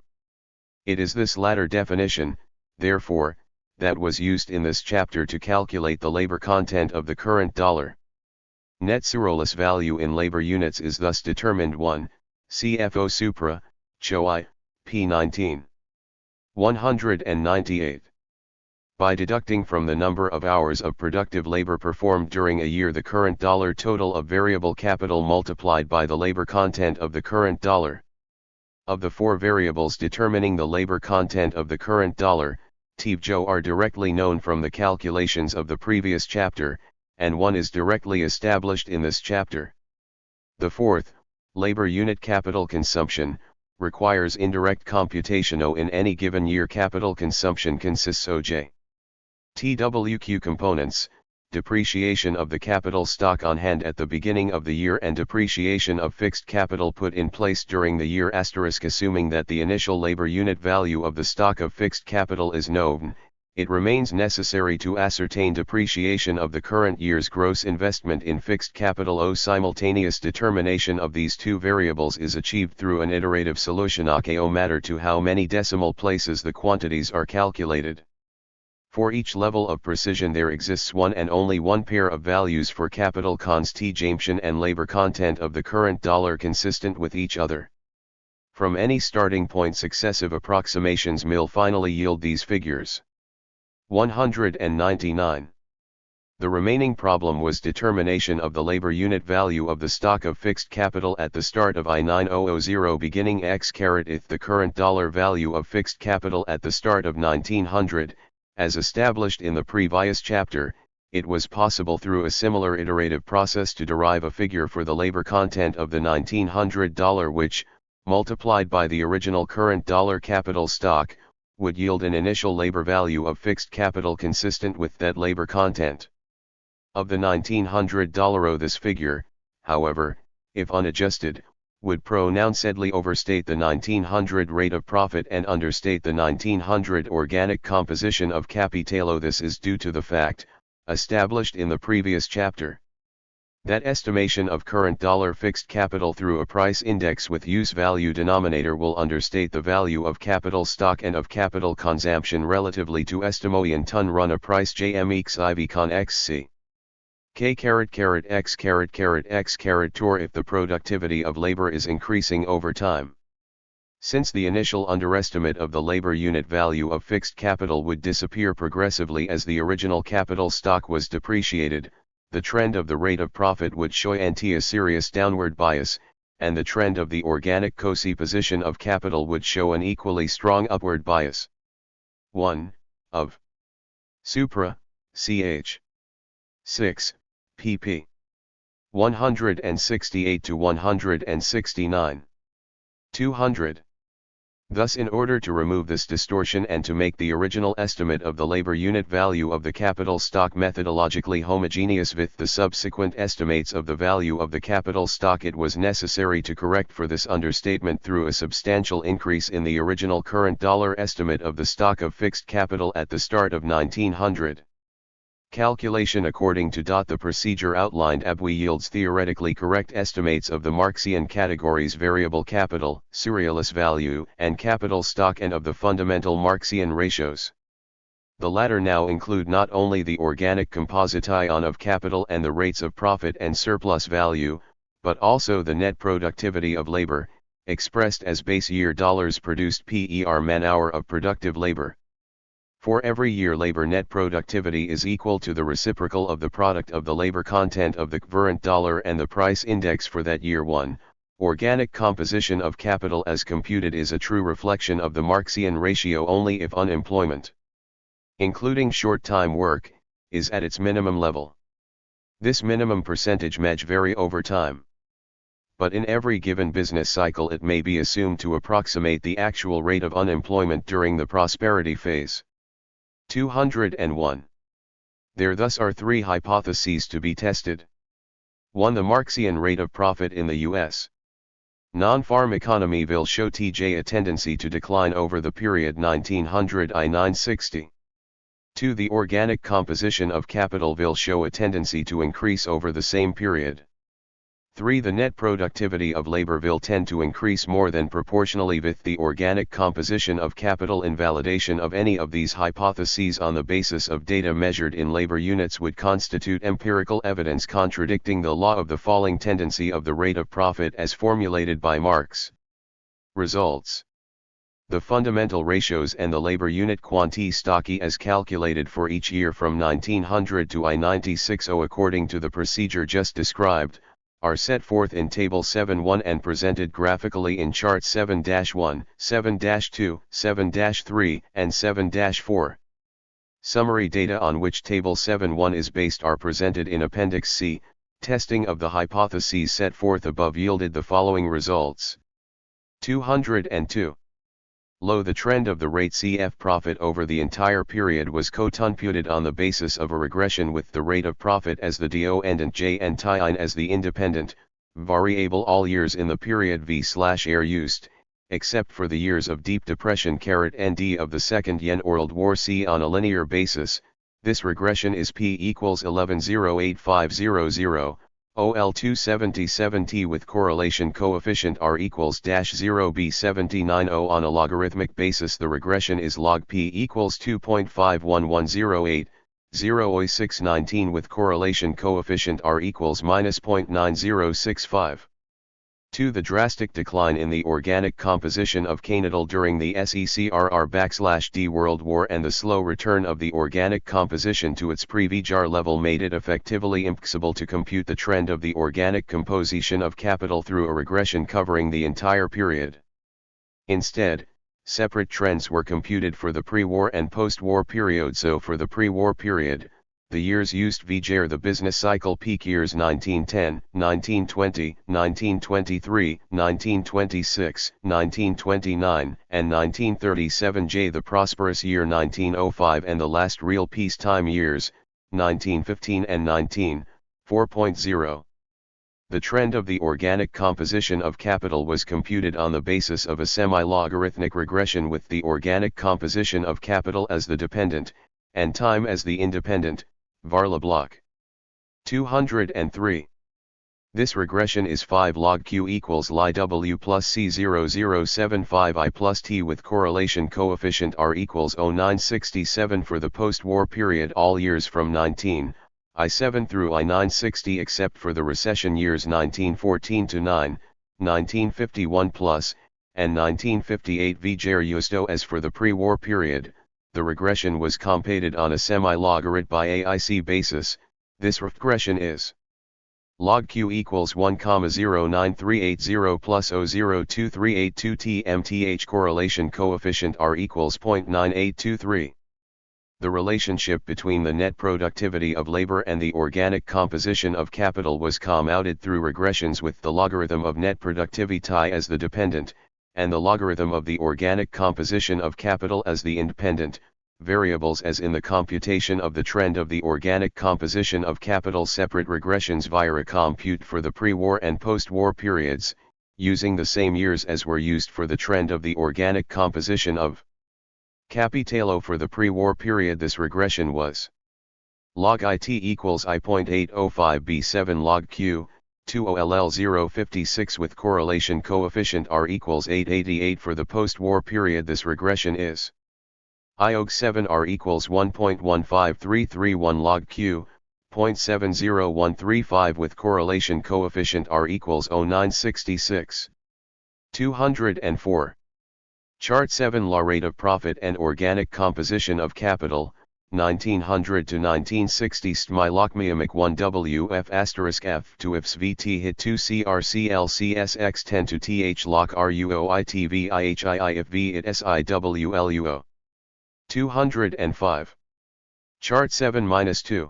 It is this latter definition, therefore, that was used in this chapter to calculate the labor content of the current dollar. Net surplus value in labor units is thus determined 1, CFO Supra, Choi, p. 19. 198. By deducting from the number of hours of productive labor performed during a year the current dollar total of variable capital multiplied by the labor content of the current dollar. Of the four variables determining the labor content of the current dollar, THIRD are directly known from the calculations of the previous chapter, and one is directly established in this chapter. The fourth, Labor unit capital consumption, requires indirect computation. In any given year capital consumption consists of TWQ components, depreciation of the capital stock on hand at the beginning of the year and depreciation of fixed capital put in place during the year. Assuming that the initial labor unit value of the stock of fixed capital is known, it remains necessary to ascertain depreciation of the current year's gross investment in fixed capital. Simultaneous determination of these two variables is achieved through an iterative solution. No matter to how many decimal places the quantities are calculated. For each level of precision there exists one and only one pair of values for capital consumption and labor content of the current dollar consistent with each other. From any starting point successive approximations will finally yield these figures. 199. The remaining problem was determination of the labor unit value of the stock of fixed capital at the start of I-9000 beginning x if the current dollar value of fixed capital at the start of 1900, as established in the previous chapter, it was possible through a similar iterative process to derive a figure for the labor content of the $1900 which, multiplied by the original current dollar capital stock, would yield an initial labor value of fixed capital consistent with that labor content of the $1900. This figure, however, if unadjusted, would pronouncedly overstate the 1900 rate of profit and understate the 1900 organic composition of capital. This is due to the fact, established in the previous chapter, that estimation of current dollar fixed capital through a price index with use value denominator will understate the value of capital stock and of capital consumption relatively to estimoian ton run a price jmx iv con xc. K x x tor if the productivity of labor is increasing over time. Since the initial underestimate of the labor unit value of fixed capital would disappear progressively as the original capital stock was depreciated, the trend of the rate of profit would show a serious downward bias, and the trend of the organic position of capital would show an equally strong upward bias. 1. Of Supra, ch. 6, pp. 168 to 169. 200. Thus, in order to remove this distortion and to make the original estimate of the labor unit value of the capital stock methodologically homogeneous with the subsequent estimates of the value of the capital stock, it was necessary to correct for this understatement through a substantial increase in the original current dollar estimate of the stock of fixed capital at the start of 1900. Calculation according to the procedure outlined above yields theoretically correct estimates of the Marxian categories variable capital, surrealist value, and capital stock and of the fundamental Marxian ratios. The latter now include not only the organic composition of capital and the rates of profit and surplus value, but also the net productivity of labor, expressed as base year dollars produced per man-hour of productive labor. For every year labor net productivity is equal to the reciprocal of the product of the labor content of the current dollar and the price index for that year. 1. Organic composition of capital as computed is a true reflection of the Marxian ratio only if unemployment, including short-time work, is at its minimum level. This minimum percentage may vary over time, but in every given business cycle it may be assumed to approximate the actual rate of unemployment during the prosperity phase. 201. There thus are three hypotheses to be tested. 1. The Marxian rate of profit in the U.S. non-farm economy will show a tendency to decline over the period 1900–1960. 2. The organic composition of capital will show a tendency to increase over the same period. 3. The net productivity of labor will tend to increase more than proportionally with the organic composition of capital. Invalidation of any of these hypotheses on the basis of data measured in labor units would constitute empirical evidence contradicting the law of the falling tendency of the rate of profit as formulated by Marx. Results. The fundamental ratios and the labor unit quantity stocky as calculated for each year from 1900 to I-96 according to the procedure just described, are set forth in Table 7.1 and presented graphically in Chart 7-1, 7-2, 7-3, and 7-4. Summary data on which Table 7.1 is based are presented in Appendix C, Testing of the hypotheses set forth above yielded the following results. 202. Low. The trend of the rate CF profit over the entire period was computed on the basis of a regression with the rate of profit as the dependent J and TIN as the independent variable all years in the period V/air used, except for the years of deep depression (ND of the Second World War C on a linear basis. This regression is P equals 11.08500, OL 277T with correlation coefficient R equals -0 B790 on a logarithmic basis. The regression is log P equals 2.51108, 0.619 with correlation coefficient R equals -0.9065. 2. The drastic decline in the organic composition of canidal during the SECRR/D World War and the slow return of the organic composition to its pre-VJAR level made it effectively impossible to compute the trend of the organic composition of capital through a regression covering the entire period. Instead, separate trends were computed for the pre-war and post-war period. So for the pre-war period, the years used VJAR, the business cycle peak years 1910, 1920, 1923, 1926, 1929, and 1937 J, the prosperous year 1905, and the last real peacetime years, 1915 and 19.4.0. The trend of the organic composition of capital was computed on the basis of a semi-logarithmic regression with the organic composition of capital as the dependent, and time as the independent, var LeBlanc. 203. This regression is 5 log Q equals Li W plus C0075 I plus T with correlation coefficient R equals 0.967 for the post-war period, all years from 19I7 through I960 except for the recession years 1914 to 1951 plus, and 1958 VJAR used. As for the pre-war period, the regression was computed on a semi-logarit by AIC basis. This regression is log Q equals 1,09380 plus 0.02382 TMTH correlation coefficient R equals 0.9823. The relationship between the net productivity of labor and the organic composition of capital was computed through regressions with the logarithm of net productivity as the dependent, and the logarithm of the organic composition of capital as the independent variables. As in the computation of the trend of the organic composition of capital, separate regressions via a compute for the pre-war and post-war periods, using the same years as were used for the trend of the organic composition of capitalo for the pre-war period. This regression was log IT equals I.805 B7 log Q, 2OLL056 with correlation coefficient R equals 888 for the post-war period. This regression is IOG7 R equals 1.15331 log Q, 0.70135 with correlation coefficient R equals 0.966. 204. Chart 7 Law rate of profit and organic composition of capital, 1900 to 1960 Stmylokmiamic 1 WF asterisk F to IFS VT hit 2 CRCLCSX 10 to TH lock RUOITVIHII if V it SIWLUO. 205. Chart 7-2.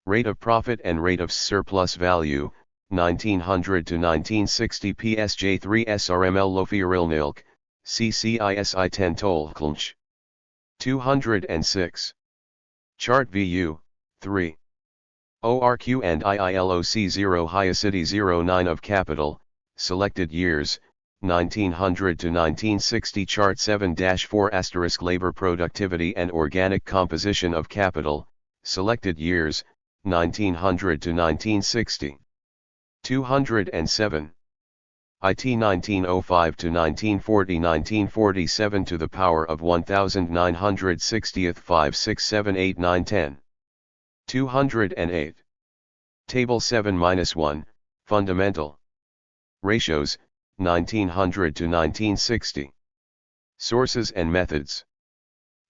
Rate of profit and rate of surplus value, 1900 to 1960 PSJ3 SRML Lofirilnilk, CCISI 10 Tolklnch. 206. Chart VU, 3. ORQ and IILOC 0 Hyacity 09 of capital, selected years, 1900 to 1960 Chart 7-4 asterisk labor productivity and organic composition of capital, selected years, 1900 to 1960. 207. IT 1905 to 1940 1947 to the power of 1960th 5 6 7 8 9 10. 208. Table 7-1, Fundamental Ratios, 1900 to 1960. Sources and methods.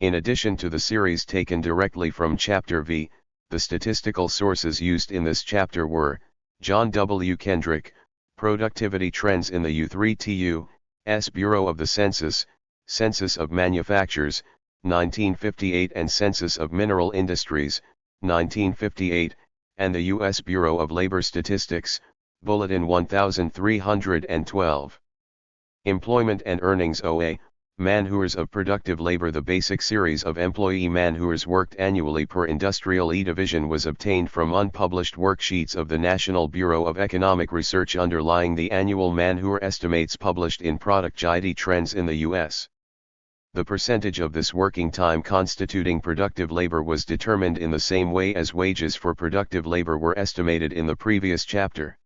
In addition to the series taken directly from Chapter V, the statistical sources used in this chapter were, John W. Kendrick, Productivity Trends in the U3TU, S. Bureau of the Census, Census of Manufactures, 1958 and Census of Mineral Industries, 1958, and the U.S. Bureau of Labor Statistics, Bulletin 1312. Employment and Earnings OA, man-hours of productive labor. The basic series of employee man-hours worked annually per industrial E-division was obtained from unpublished worksheets of the National Bureau of Economic Research underlying the annual man-hour estimates published in Productivity Trends in the U.S. The percentage of this working time constituting productive labor was determined in the same way as wages for productive labor were estimated in the previous chapter.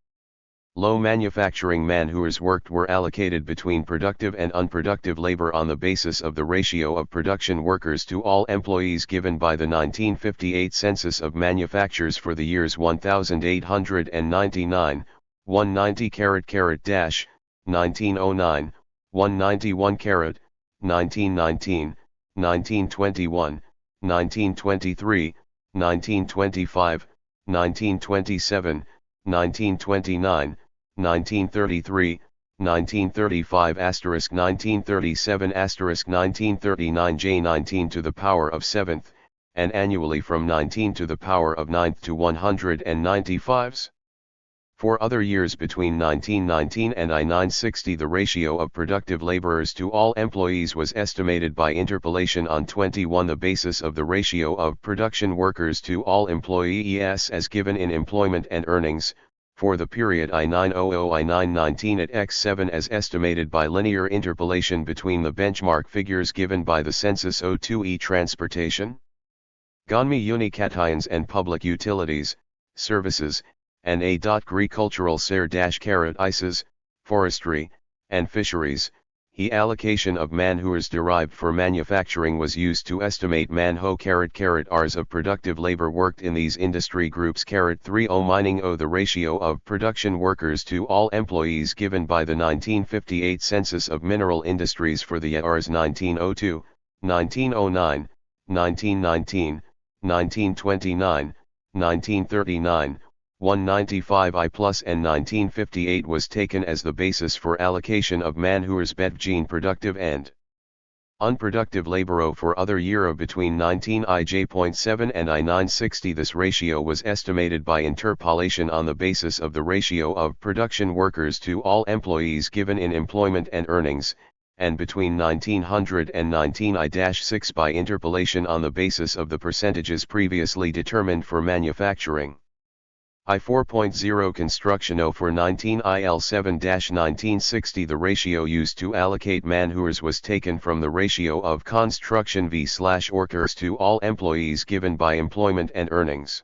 Low manufacturing man-hours worked were allocated between productive and unproductive labor on the basis of the ratio of production workers to all employees given by the 1958 Census of Manufactures for the years 1899, 190 1909, 191 1919, 1921, 1923, 1925, 1927, 1929, 1933, 1935 1937 1939 J19 to the power of 7th, and annually from 19 to the power of 9th to 195s. For other years between 1919 and I-960 the ratio of productive laborers to all employees was estimated by interpolation on 21 the basis of the ratio of production workers to all employees as given in Employment and Earnings, for the period I-900 I-919 at X7 as estimated by linear interpolation between the benchmark figures given by the Census O2E Transportation, Gonmi Unications and Public Utilities, Services, and agricultural ser-ices, forestry, and fisheries. The allocation of man-hours derived for manufacturing was used to estimate man-hours of productive labor worked in these industry groups. 30 mining the ratio of production workers to all employees given by the 1958 Census of Mineral Industries for the years 1902, 1909, 1919, 1929, 1939, 195 I plus and 1958 was taken as the basis for allocation of man-hours between productive and unproductive labor for other year between 19 IJ.7 and I-960. This ratio was estimated by interpolation on the basis of the ratio of production workers to all employees given in Employment and Earnings, and between 1900 and 19 I-6 by interpolation on the basis of the percentages previously determined for manufacturing. I 4.0 Construction O for 19 IL7-1960. The ratio used to allocate man-hours was taken from the ratio of construction v/workers to all employees given by Employment and Earnings.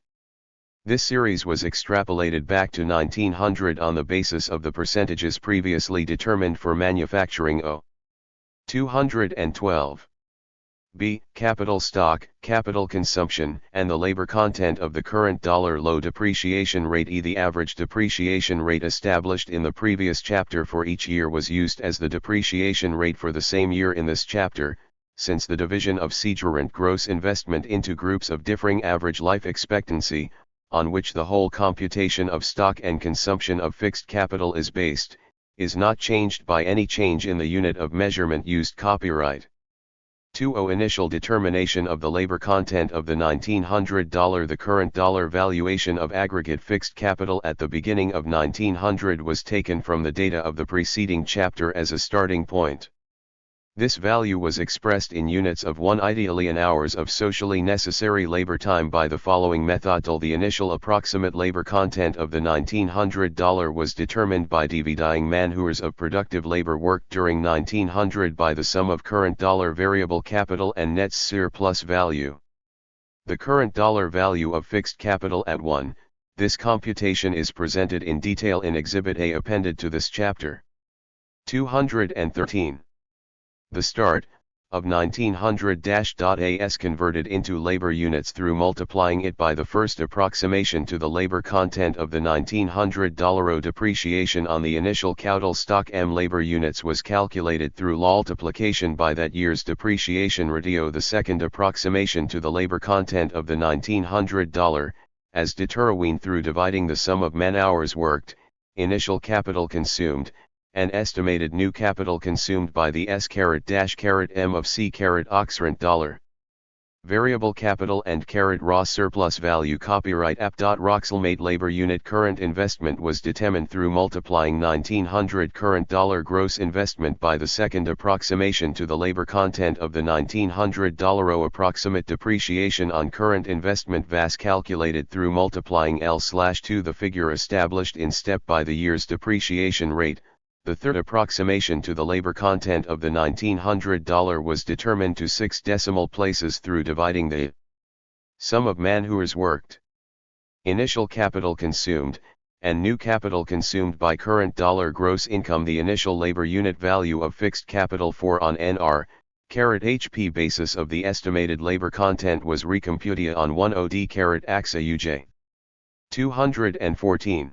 This series was extrapolated back to 1900 on the basis of the percentages previously determined for manufacturing O. 212. B. Capital stock, capital consumption, and the labor content of the current low depreciation rate. The average depreciation rate established in the previous chapter for each year was used as the depreciation rate for the same year in this chapter, since the division of seigurant gross investment into groups of differing average life expectancy, on which the whole computation of stock and consumption of fixed capital is based, is not changed by any change in the unit of measurement used. Copyright 2.0 Initial determination of the labor content of the $1900. The current valuation of aggregate fixed capital at the beginning of 1900 was taken from the data of the preceding chapter as a starting point. This value was expressed in units of 1 ideally in hours of socially necessary labor time by the following method. The initial approximate labor content of the $1900 was determined by dividing man-hours of productive labor worked during 1900 by the sum of current variable capital and net surplus value. The current value of fixed capital at 1, this computation is presented in detail in Exhibit A appended to this chapter. 213. The start of 1900-AS converted into labor units through multiplying it by the first approximation to the labor content of the $1900. Depreciation on the initial capital stock M labor units was calculated through multiplication by that year's depreciation ratio. The second approximation to the labor content of the $1900, as determined through dividing the sum of man-hours worked, initial capital consumed, and estimated new capital consumed by the S-M of C $. Variable capital and raw surplus value. Copyright app.roxelmate labor unit current investment was determined through multiplying 1900 current dollar gross investment by the second approximation to the labor content of the $1900 approximate depreciation on current investment VAS calculated through multiplying L/2 the figure established in step by the year's depreciation rate. The third approximation to the labor content of the $1900 was determined to 6 decimal places through dividing the sum of man-hours worked, initial capital consumed, and new capital consumed by current dollar gross income. The initial labor unit value of fixed capital for on NR/HP basis of the estimated labor content was recomputed on 1 OD/AXA UJ 214.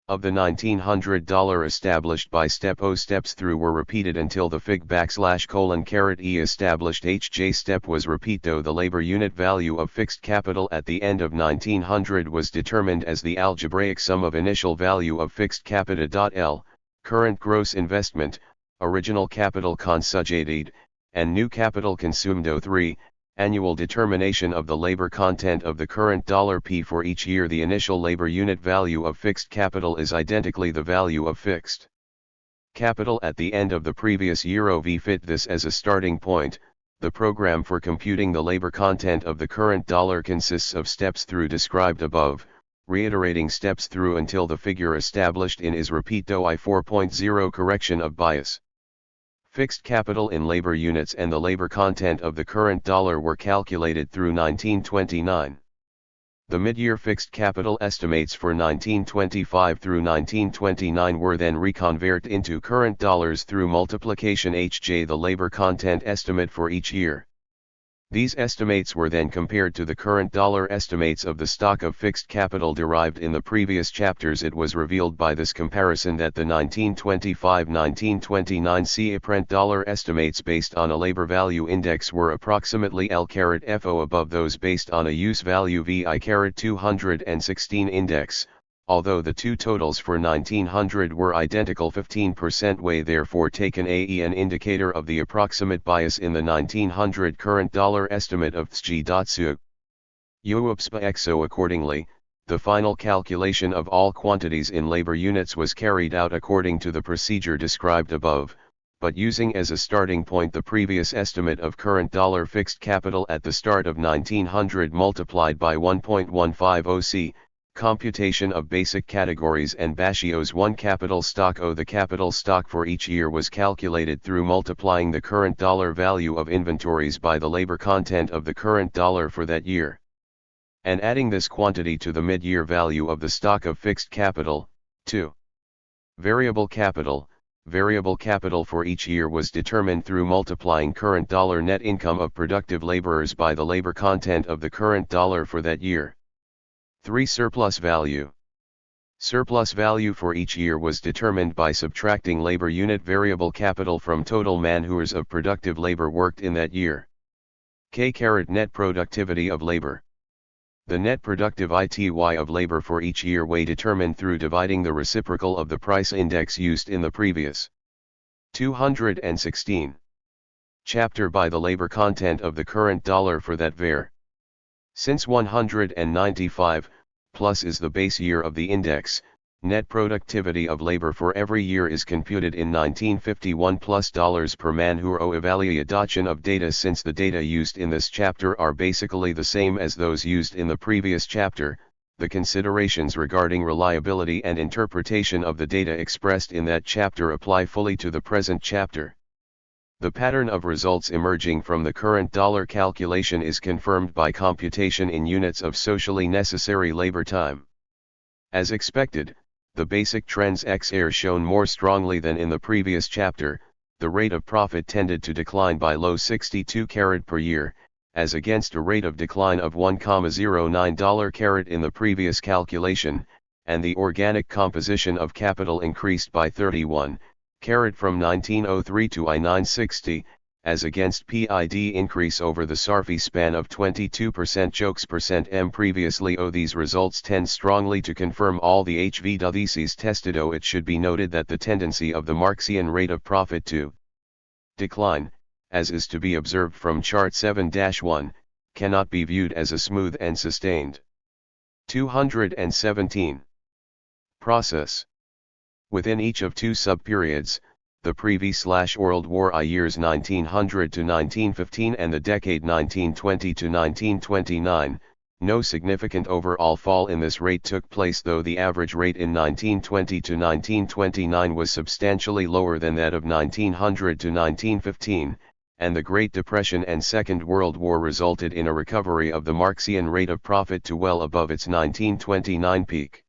Of the $1900 established by step O, steps through were repeated until the fig:::E established HJ step was repeat. Though the labor unit value of fixed capital at the end of 1900 was determined as the algebraic sum of initial value of fixed capita.L, current gross investment, original capital consolidated, and new capital consumed. 03. Annual determination of the labor content of the current $P for each year. The initial labor unit value of fixed capital is identically the value of fixed capital at the end of the previous year. OV fit this as a starting point. The program for computing the labor content of the current dollar consists of steps through described above, reiterating steps through until the figure established in is repeat. I 4.0 correction of bias. Fixed capital in labor units and the labor content of the current dollar were calculated through 1929. The mid-year fixed capital estimates for 1925 through 1929 were then reconverted into current dollars through multiplication HJ, the labor content estimate for each year. These estimates were then compared to the current dollar estimates of the stock of fixed capital derived in the previous chapters. It was revealed by this comparison that the 1925-1929 C-apprent dollar estimates based on a labor value index were approximately L/FO above those based on a use value VI-216 index. Although the two totals for 1900 were identical, 15% way therefore taken an indicator of the approximate bias in the 1900 current dollar estimate of THG.SU. UUPSPA. Accordingly, the final calculation of all quantities in labor units was carried out according to the procedure described above, but using as a starting point the previous estimate of current dollar fixed capital at the start of 1900 multiplied by 1.150 C. Computation of basic categories and Bashios 1 capital stock. The capital stock for each year was calculated through multiplying the current dollar value of inventories by the labor content of the current dollar for that year, and adding this quantity to the mid-year value of the stock of fixed capital. 2. Variable capital. Variable capital for each year was determined through multiplying current dollar net income of productive laborers by the labor content of the current dollar for that year. 3. Surplus value. Surplus value for each year was determined by subtracting labor unit variable capital from total man-hours of productive labor worked in that year. Net productivity of labor. The net productive ITY of labor for each year way determined through dividing the reciprocal of the price index used in the previous 216 chapter by the labor content of the current dollar for that var. Since 195 plus is the base year of the index, net productivity of labor for every year is computed in 1951 plus dollars per man-hour. Evaluation of data. Since the data used in this chapter are basically the same as those used in the previous chapter, the considerations regarding reliability and interpretation of the data expressed in that chapter apply fully to the present chapter. The pattern of results emerging from the current dollar calculation is confirmed by computation in units of socially necessary labor time. As expected, the basic trends are shown more strongly than in the previous chapter. The rate of profit tended to decline by low 62 carat per year, as against a rate of decline of $1.09 carat in the previous calculation, and the organic composition of capital increased by 31 carat from 1903 to I960, as against PID increase over the SARFI span of 22% jokes% m previously. These results tend strongly to confirm all the HVWCs tested. It should be noted that the tendency of the Marxian rate of profit to decline, as is to be observed from chart 7-1, cannot be viewed as a smooth and sustained. 217. Process. Within each of two subperiods, the pre-World War I years 1900 to 1915 and the decade 1920 to 1929, no significant overall fall in this rate took place, though the average rate in 1920 to 1929 was substantially lower than that of 1900 to 1915, and the Great Depression and Second World War resulted in a recovery of the Marxian rate of profit to well above its 1929 peak.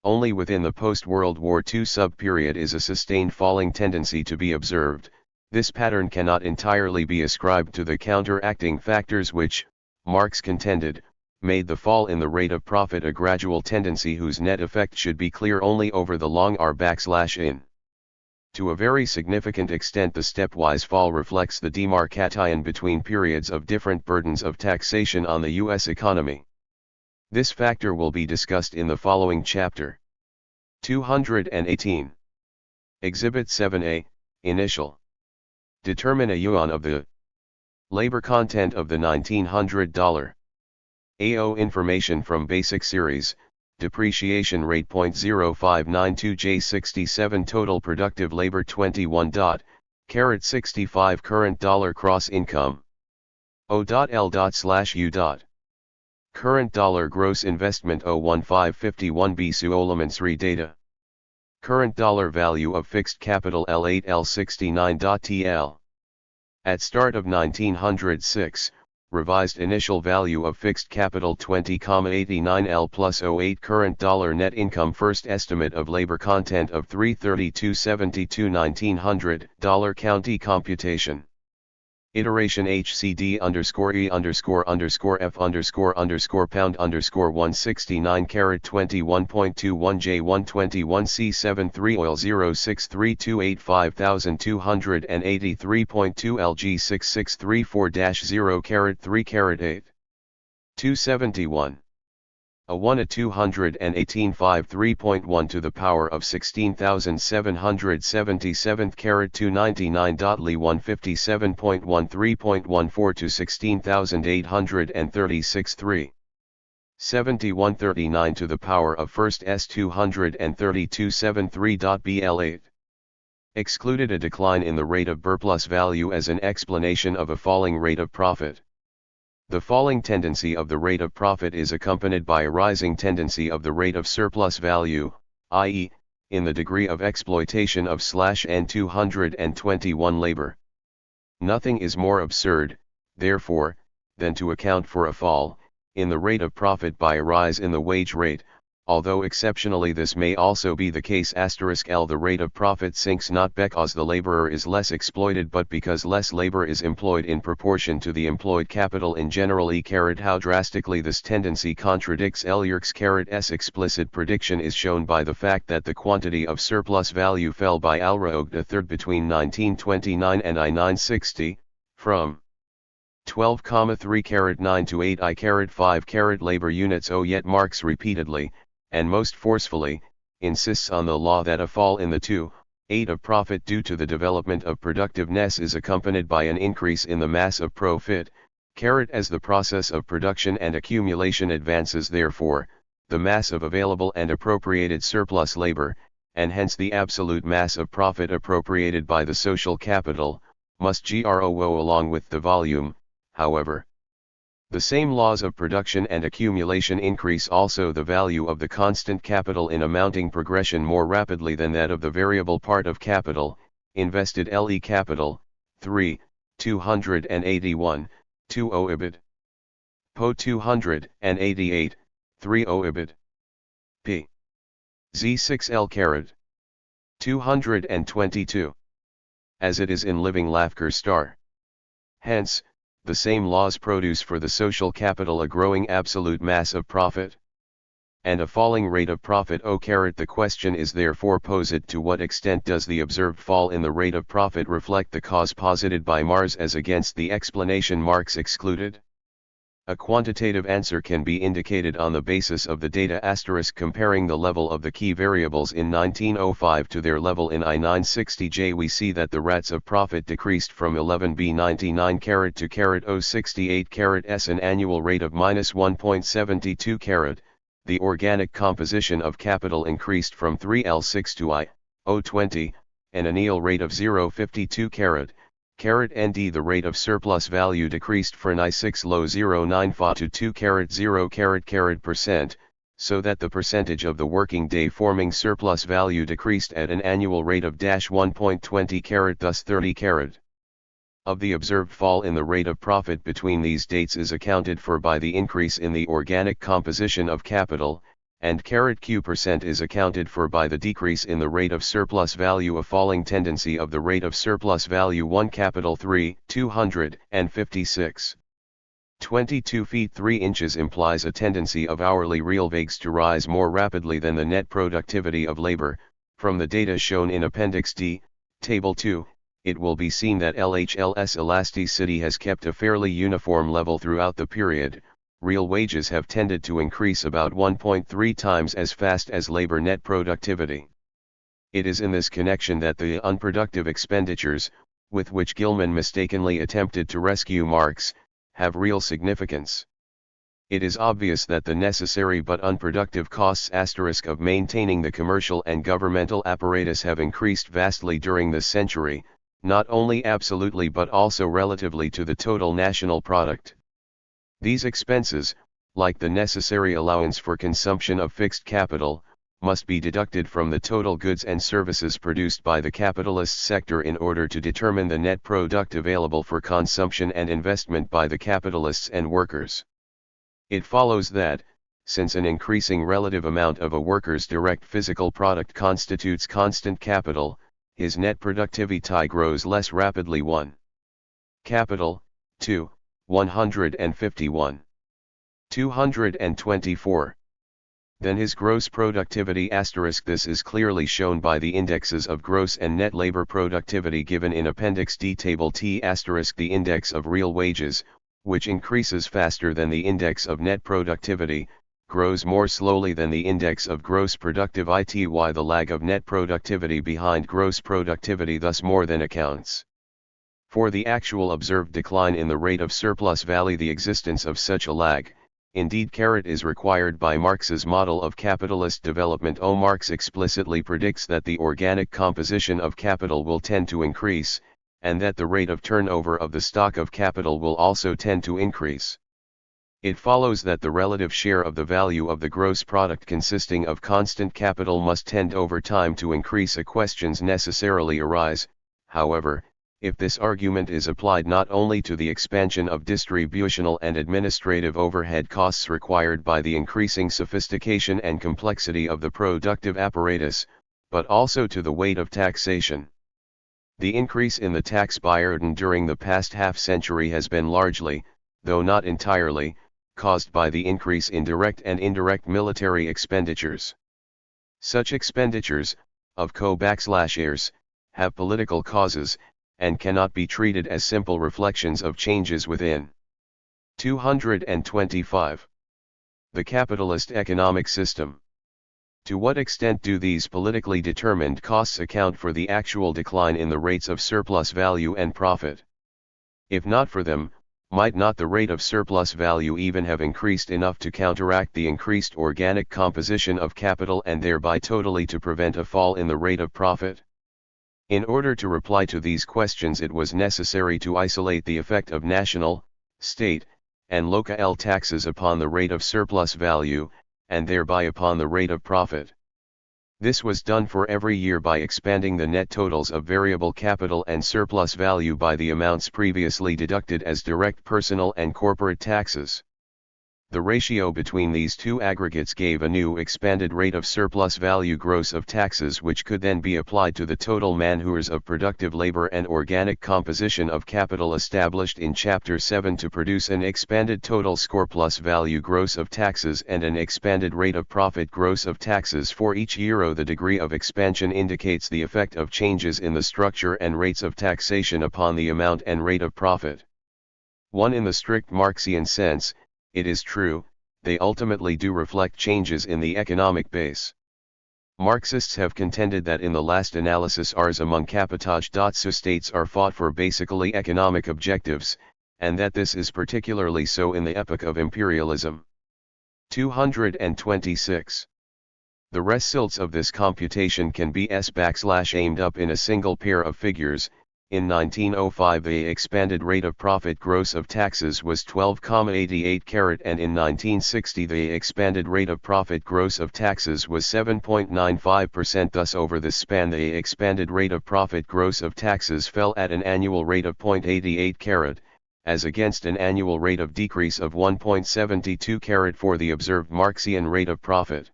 Only within the post-World War II sub-period is a sustained falling tendency to be observed. This pattern cannot entirely be ascribed to the counteracting factors which, Marx contended, made the fall in the rate of profit a gradual tendency whose net effect should be clear only over the long r/in. To a very significant extent, the stepwise fall reflects the demarcation between periods of different burdens of taxation on the U.S. economy. This factor will be discussed in the following chapter. 218. Exhibit 7a, Initial. Determine a yuan of the labor content of the $1900 AO information from Basic Series, depreciation rate 0.0592 J67 total productive labor 21.65 current dollar cross income O.L./U. Current dollar gross investment 01551 Suolamansri data. Current dollar value of fixed capital L8 L69.TL. At start of 1906, revised initial value of fixed capital 20,89 L plus 08 current dollar net income first estimate of labor content of 332.72 $1900 county computation. Iteration HCD underscore E underscore underscore F underscore underscore pound underscore 169 carat 21.21 J 121 C73 oil 06328 5283.2 LG 6634-0 carat 3 carat 8. 271. A 1 a 218 5 3.1 to the power of 16,777 carat 299. Li 157.13.14 to 16,836 3. 7139 to the power of first S 232.73. BL8. Excluded a decline in the rate of surplus value as an explanation of a falling rate of profit. The falling tendency of the rate of profit is accompanied by a rising tendency of the rate of surplus value, i.e., in the degree of exploitation of N221 labor. Nothing is more absurd, therefore, than to account for a fall in the rate of profit by a rise in the wage rate, although exceptionally this may also be the case. L The rate of profit sinks not because the laborer is less exploited but because less labor is employed in proportion to the employed capital in general. How drastically this tendency contradicts L-S explicit prediction is shown by the fact that the quantity of surplus value fell by Alraog III between 1929 and I-960, from 12,3 carat 9 to 8 I carat 5 carat labor units. Yet Marx repeatedly, and most forcefully, insists on the law that a fall in the 2.8 of profit due to the development of productiveness is accompanied by an increase in the mass of profit, as the process of production and accumulation advances. Therefore, the mass of available and appropriated surplus labor, and hence the absolute mass of profit appropriated by the social capital, must grow along with the volume. However, the same laws of production and accumulation increase also the value of the constant capital in a mounting progression more rapidly than that of the variable part of capital, invested LE capital. 3, 281, 2 OIBID. Po 288, 3 OIBID. P. Z6L carat. 222. As it is in living Lafker star. Hence, the same laws produce for the social capital a growing absolute mass of profit and a falling rate of profit. The question is therefore posed: to what extent does the observed fall in the rate of profit reflect the cause posited by Marx as against the explanation Marx excluded? A quantitative answer can be indicated on the basis of the data * comparing the level of the key variables in 1905 to their level in I960J. We see that the rates of profit decreased from 11B99 to 068 s, an annual rate of -1.72. The organic composition of capital increased from 3L6 to I020, an annual rate of 0.52 ND. The rate of surplus value decreased from I6 low 0.95 to 2.0%, so that the percentage of the working day forming surplus value decreased at an annual rate of -1.20, thus 30. Of the observed fall in the rate of profit between these dates is accounted for by the increase in the organic composition of capital, and Q% is accounted for by the decrease in the rate of surplus value. A falling tendency of the rate of surplus value 1 capital 3, 256. 22 feet 3 inches implies a tendency of hourly real wages to rise more rapidly than the net productivity of labor. From the data shown in Appendix D, Table 2, it will be seen that LHL's elasticity has kept a fairly uniform level throughout the period. Real wages have tended to increase about 1.3 times as fast as labor net productivity. It is in this connection that the unproductive expenditures, with which Gilman mistakenly attempted to rescue Marx, have real significance. It is obvious that the necessary but unproductive costs of maintaining the commercial and governmental apparatus have increased vastly during this century, not only absolutely but also relatively to the total national product. These expenses, like the necessary allowance for consumption of fixed capital, must be deducted from the total goods and services produced by the capitalist sector in order to determine the net product available for consumption and investment by the capitalists and workers. It follows that, since an increasing relative amount of a worker's direct physical product constitutes constant capital, his net productivity grows less rapidly. 1. Capital, 2. 151. 224. Then his gross productivity *. This is clearly shown by the indexes of gross and net labor productivity given in Appendix D, Table T*. The index of real wages, which increases faster than the index of net productivity, grows more slowly than the index of gross productivity. The lag of net productivity behind gross productivity thus more than accounts for the actual observed decline in the rate of surplus value. The existence of such a lag, indeed, is required by Marx's model of capitalist development. Marx explicitly predicts that the organic composition of capital will tend to increase, and that the rate of turnover of the stock of capital will also tend to increase. It follows that the relative share of the value of the gross product consisting of constant capital must tend over time to increase. Questions necessarily arise, however, if this argument is applied not only to the expansion of distributional and administrative overhead costs required by the increasing sophistication and complexity of the productive apparatus, but also to the weight of taxation. The increase in the tax burden during the past half-century has been largely, though not entirely, caused by the increase in direct and indirect military expenditures. Such expenditures, of co-heirs, have political causes, and cannot be treated as simple reflections of changes within. 225. The capitalist economic system. To what extent do these politically determined costs account for the actual decline in the rates of surplus value and profit? If not for them, might not the rate of surplus value even have increased enough to counteract the increased organic composition of capital and thereby totally to prevent a fall in the rate of profit? In order to reply to these questions, it was necessary to isolate the effect of national, state, and local taxes upon the rate of surplus value, and thereby upon the rate of profit. This was done for every year by expanding the net totals of variable capital and surplus value by the amounts previously deducted as direct personal and corporate taxes. The ratio between these two aggregates gave a new expanded rate of surplus value gross of taxes, which could then be applied to the total man-hours of productive labor and organic composition of capital established in Chapter 7 to produce an expanded total surplus value gross of taxes and an expanded rate of profit gross of taxes for each year. The degree of expansion indicates the effect of changes in the structure and rates of taxation upon the amount and rate of profit. 1. In the strict Marxian sense, it is true, they ultimately do reflect changes in the economic base. Marxists have contended that in the last analysis Rs among capitage. States are fought for basically economic objectives, and that this is particularly so in the epoch of imperialism. 226. The results of this computation can be aimed up in a single pair of figures. In 1905 the expanded rate of profit gross of taxes was 12,88 and in 1960 the expanded rate of profit gross of taxes was 7.95%. Thus over this span the expanded rate of profit gross of taxes fell at an annual rate of 0.88 as against an annual rate of decrease of 1.72 for the observed Marxian rate of profit.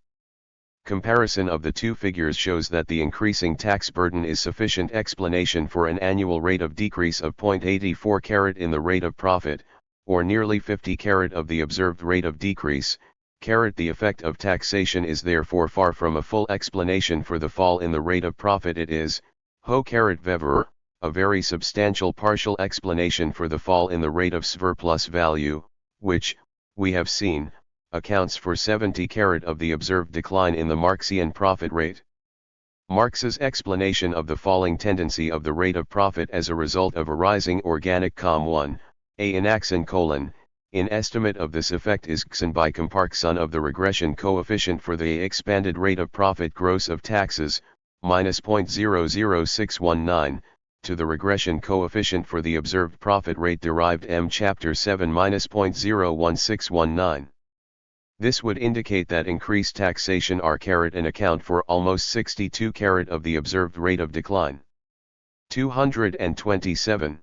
Comparison of the two figures shows that the increasing tax burden is sufficient explanation for an annual rate of decrease of 0.84 in the rate of profit, or nearly 50 of the observed rate of decrease. The effect of taxation is therefore far from a full explanation for the fall in the rate of profit. It is, however, a very substantial partial explanation for the fall in the rate of surplus value, which, we have seen, accounts for 70 of the observed decline in the Marxian profit rate. Marx's explanation of the falling tendency of the rate of profit as a result of a rising organic com1, in estimate of this effect is xn by comparison of the regression coefficient for the expanded rate of profit gross of taxes, minus 0.00619, to the regression coefficient for the observed profit rate derived M chapter 7 minus 0.01619. This would indicate that increased taxation and account for almost 62 of the observed rate of decline. 227.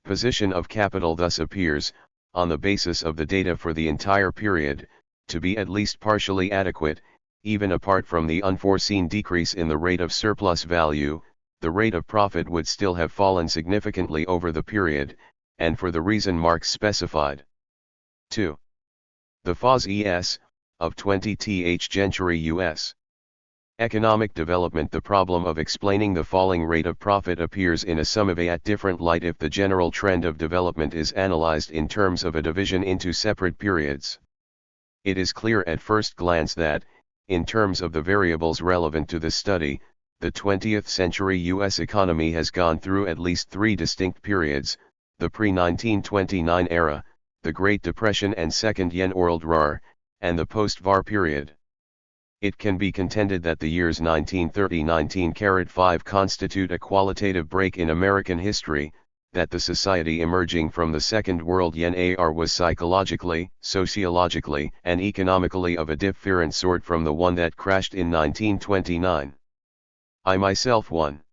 Position of capital thus appears, on the basis of the data for the entire period, to be at least partially adequate, even apart from the unforeseen decrease in the rate of surplus value. The rate of profit would still have fallen significantly over the period, and for the reason Marx specified. 2. The Phase es. of 20th century U.S. economic development. The problem of explaining the falling rate of profit appears in a somewhat different light if the general trend of development is analyzed in terms of a division into separate periods. It is clear at first glance that, in terms of the variables relevant to the study, the 20th century U.S. economy has gone through at least three distinct periods: the pre-1929 era, the Great Depression and Second World War, and the post-war period. It can be contended that the years 1930-1905 constitute a qualitative break in American history, that the society emerging from the Second World War was psychologically, sociologically, and economically of a different sort from the one that crashed in 1929. I myself one.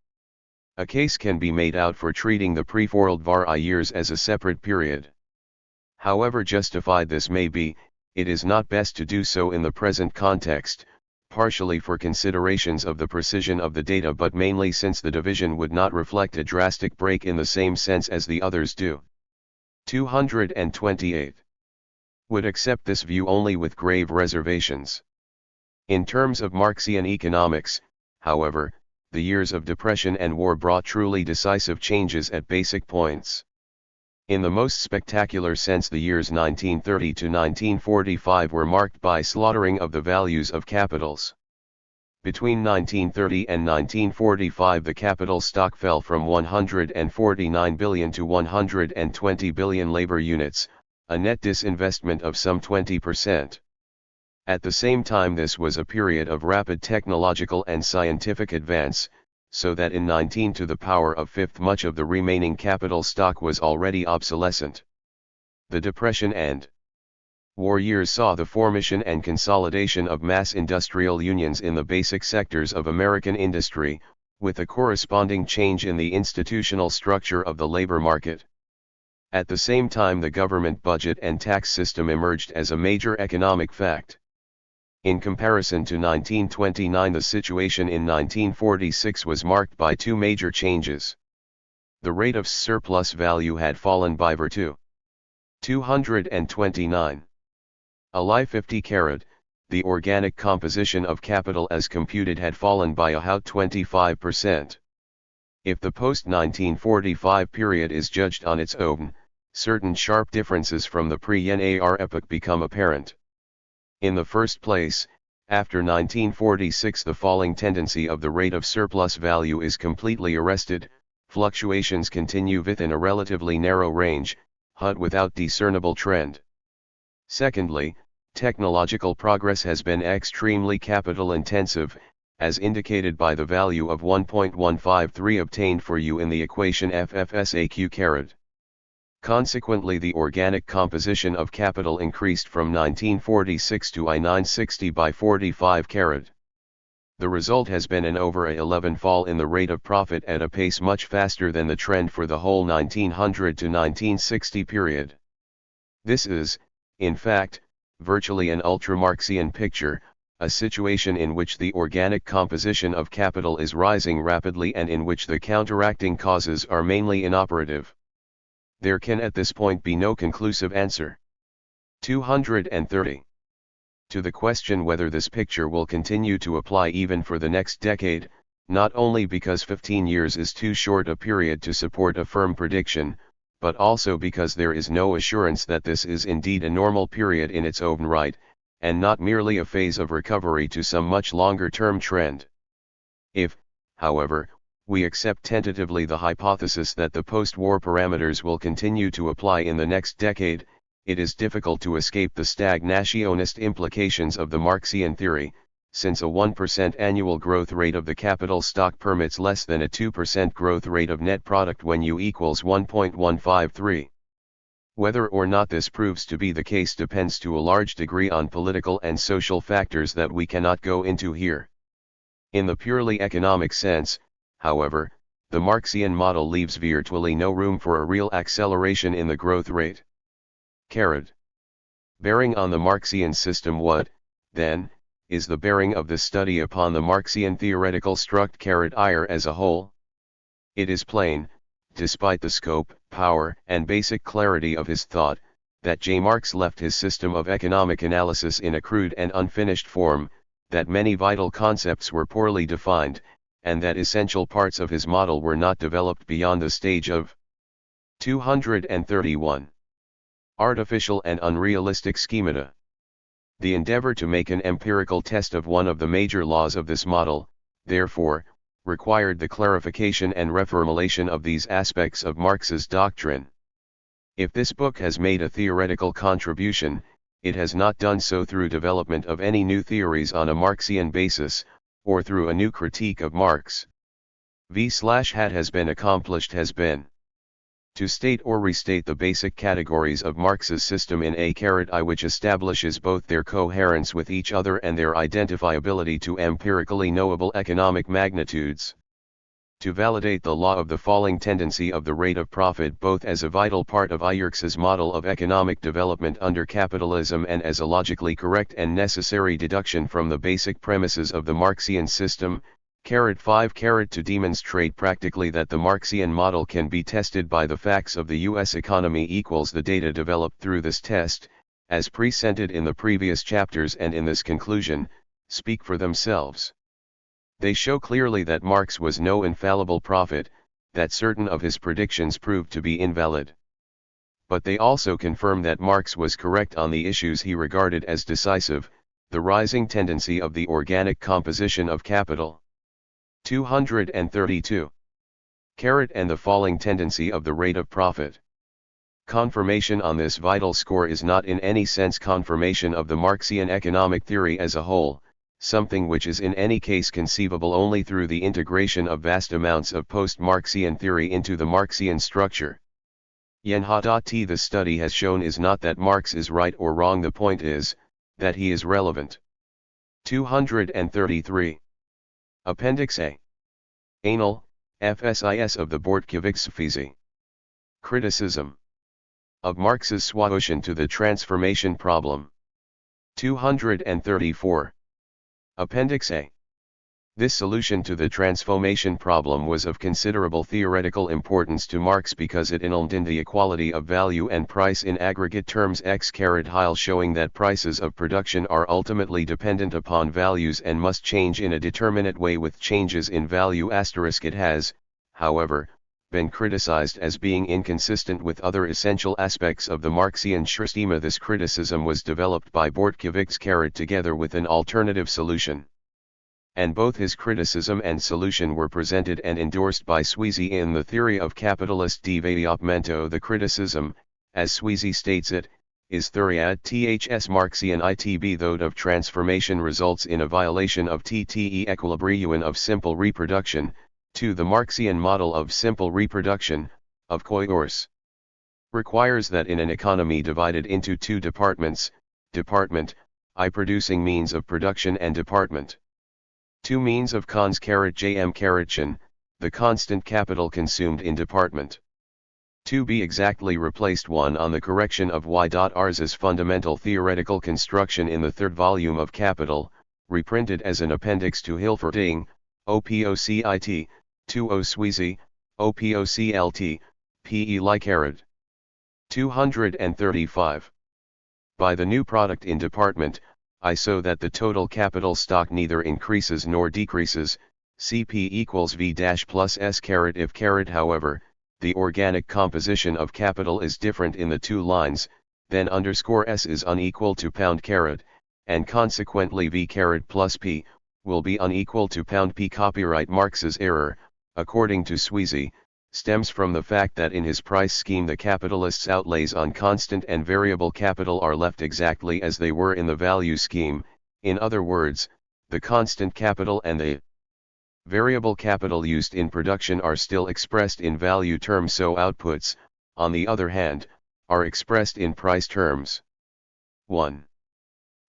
A case can be made out for treating the pre-World War years as a separate period. However justified this may be, it is not best to do so in the present context, partially for considerations of the precision of the data but mainly since the division would not reflect a drastic break in the same sense as the others do. 228. Would accept this view only with grave reservations. In terms of Marxian economics, however, the years of depression and war brought truly decisive changes at basic points. In the most spectacular sense, the years 1930 to 1945 were marked by slaughtering of the values of capitals. Between 1930 and 1945 the capital stock fell from 149 billion to 120 billion labor units, a net disinvestment of some 20%. At the same time this was a period of rapid technological and scientific advance, so that in 19 to the power of fifth much of the remaining capital stock was already obsolescent. The Depression and war years saw the formation and consolidation of mass industrial unions in the basic sectors of American industry, with a corresponding change in the institutional structure of the labor market. At the same time the government budget and tax system emerged as a major economic fact. In comparison to 1929, the situation in 1946 was marked by two major changes. The rate of surplus value had fallen by virtue. 229. A 50 the organic composition of capital as computed had fallen by about 25%. If the post-1945 period is judged on its own, certain sharp differences from the pre-Yen AR epoch become apparent. In the first place, after 1946 the falling tendency of the rate of surplus value is completely arrested, fluctuations continue within a relatively narrow range, but without discernible trend. Secondly, technological progress has been extremely capital intensive, as indicated by the value of 1.153 obtained for U in the equation FFSAQ. Consequently, the organic composition of capital increased from 1946 to I960 by 45 carat. The result has been an over a 11 fall in the rate of profit at a pace much faster than the trend for the whole 1900 to 1960 period. This is, in fact, virtually an ultra-Marxian picture, a situation in which the organic composition of capital is rising rapidly and in which the counteracting causes are mainly inoperative. There can at this point be no conclusive answer. 230. To the question whether this picture will continue to apply even for the next decade, not only because 15 years is too short a period to support a firm prediction, but also because there is no assurance that this is indeed a normal period in its own right, and not merely a phase of recovery to some much longer-term trend. If, however, we accept tentatively the hypothesis that the post-war parameters will continue to apply in the next decade, it is difficult to escape the stagnationist implications of the Marxian theory, since a 1% annual growth rate of the capital stock permits less than a 2% growth rate of net product when U equals 1.153. Whether or not this proves to be the case depends to a large degree on political and social factors that we cannot go into here. In the purely economic sense, however, the Marxian model leaves virtually no room for a real acceleration in the growth rate. Bearing on the Marxian system, what, then, is the bearing of the study upon the Marxian theoretical structure as a whole? It is plain, despite the scope, power, and basic clarity of his thought, that J. Marx left his system of economic analysis in a crude and unfinished form, that many vital concepts were poorly defined, and that essential parts of his model were not developed beyond the stage of 231. Artificial and unrealistic schemata. The endeavor to make an empirical test of one of the major laws of this model, therefore, required the clarification and reformulation of these aspects of Marx's doctrine. If this book has made a theoretical contribution, it has not done so through development of any new theories on a Marxian basis, or through a new critique of Marx. What has been accomplished has been to state or restate the basic categories of Marx's system in I, which establishes both their coherence with each other and their identifiability to empirically knowable economic magnitudes. To validate the law of the falling tendency of the rate of profit both as a vital part of Marx's model of economic development under capitalism and as a logically correct and necessary deduction from the basic premises of the Marxian system. 5. To demonstrate practically that the Marxian model can be tested by the facts of the U.S. economy equals the data developed through this test, as presented in the previous chapters and in this conclusion, speak for themselves. They show clearly that Marx was no infallible prophet, that certain of his predictions proved to be invalid. But they also confirm that Marx was correct on the issues he regarded as decisive, the rising tendency of the organic composition of capital. 232. And the falling tendency of the rate of profit. Confirmation on this vital score is not in any sense confirmation of the Marxian economic theory as a whole, something which is in any case conceivable only through the integration of vast amounts of post-Marxian theory into the Marxian structure. The study has shown is not that Marx is right or wrong, the point is, that he is relevant. 233. Appendix A. Anal, FSIS of the Bortkeviksfisi. Criticism of Marx's solution to the transformation problem. 234. Appendix A. This solution to the transformation problem was of considerable theoretical importance to Marx because it annulled the equality of value and price in aggregate terms Heil, showing that prices of production are ultimately dependent upon values and must change in a determinate way with changes in value. It has, however, been criticized as being inconsistent with other essential aspects of the Marxian Systeme. This criticism was developed by Bortkiewicz together with an alternative solution. And both his criticism and solution were presented and endorsed by Sweezy in the Theory of Capitalist Developmento. The criticism, as Sweezy states it, is Thuriad ths Marxian itb thode of transformation results in a violation of tte equilibrium of simple reproduction, to the Marxian model of simple reproduction, of course, requires that in an economy divided into two departments, department, I producing means of production and department, two means of cons jm the constant capital consumed in department. To be exactly replaced one on the correction of y.Rs's fundamental theoretical construction in the third volume of Capital, reprinted as an appendix to Hilferding, OPOCIT, 20 Sweezy, OPOCLT, PE Likarad. 235. By the new product in department, I so that the total capital stock neither increases nor decreases, CP equals V dash plus S carat if carat. However, the organic composition of capital is different in the two lines, then underscore S is unequal to pound carat, and consequently V carat plus P, will be unequal to pound P. Copyright Marx's error, according to Sweezy, stems from the fact that in his price scheme the capitalist's outlays on constant and variable capital are left exactly as they were in the value scheme. In other words, the constant capital and the variable capital used in production are still expressed in value terms, so outputs, on the other hand, are expressed in price terms. 1.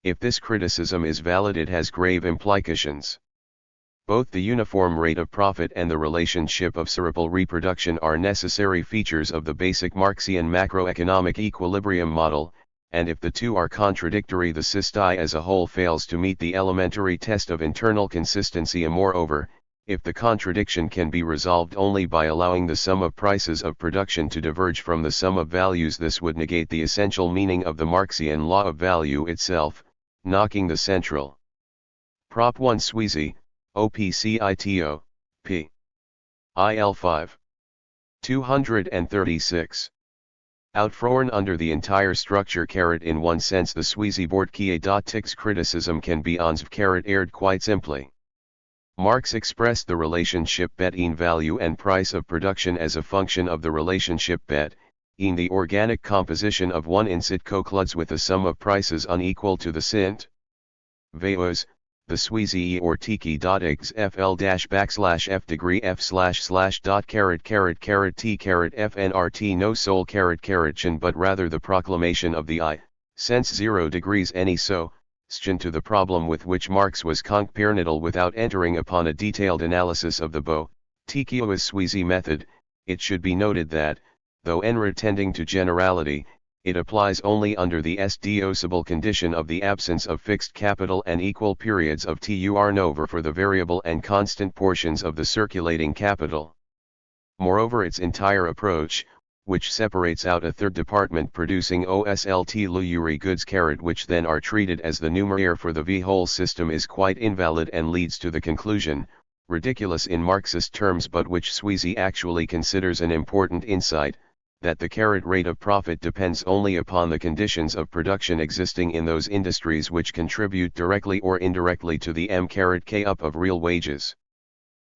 If this criticism is valid, it has grave implications. Both the uniform rate of profit and the relationship of simple reproduction are necessary features of the basic Marxian macroeconomic equilibrium model, and if the two are contradictory, the system as a whole fails to meet the elementary test of internal consistency. Moreover, if the contradiction can be resolved only by allowing the sum of prices of production to diverge from the sum of values, this would negate the essential meaning of the Marxian law of value itself, knocking the central Prop 1 Sweezy, OPCITO, p. IL 5. 236. Outfrown under the entire structure. In one sense, the Sweezy Bortkiewicz criticism can be aired quite simply. Marx expressed the relationship between value and price of production as a function of the relationship in the organic composition of one insit concludes with a sum of prices unequal to the sint values. The Sweezy or tiki.xfl-f degree f// dot carat t fnrt no sole carat but rather the proclamation of the I, sense 0 degrees any so, to the problem with which Marx was concerned without entering upon a detailed analysis of the Bortkiewicz Sweezy method. It should be noted that, though tending to generality, it applies only under the deducible condition of the absence of fixed capital and equal periods of turnover for the variable and constant portions of the circulating capital. Moreover, its entire approach, which separates out a third department producing OSLT luxury goods which then are treated as the numeraire for the whole system, is quite invalid and leads to the conclusion, ridiculous in Marxist terms but which Sweezy actually considers an important insight, that the rate of profit depends only upon the conditions of production existing in those industries which contribute directly or indirectly to the k up of real wages.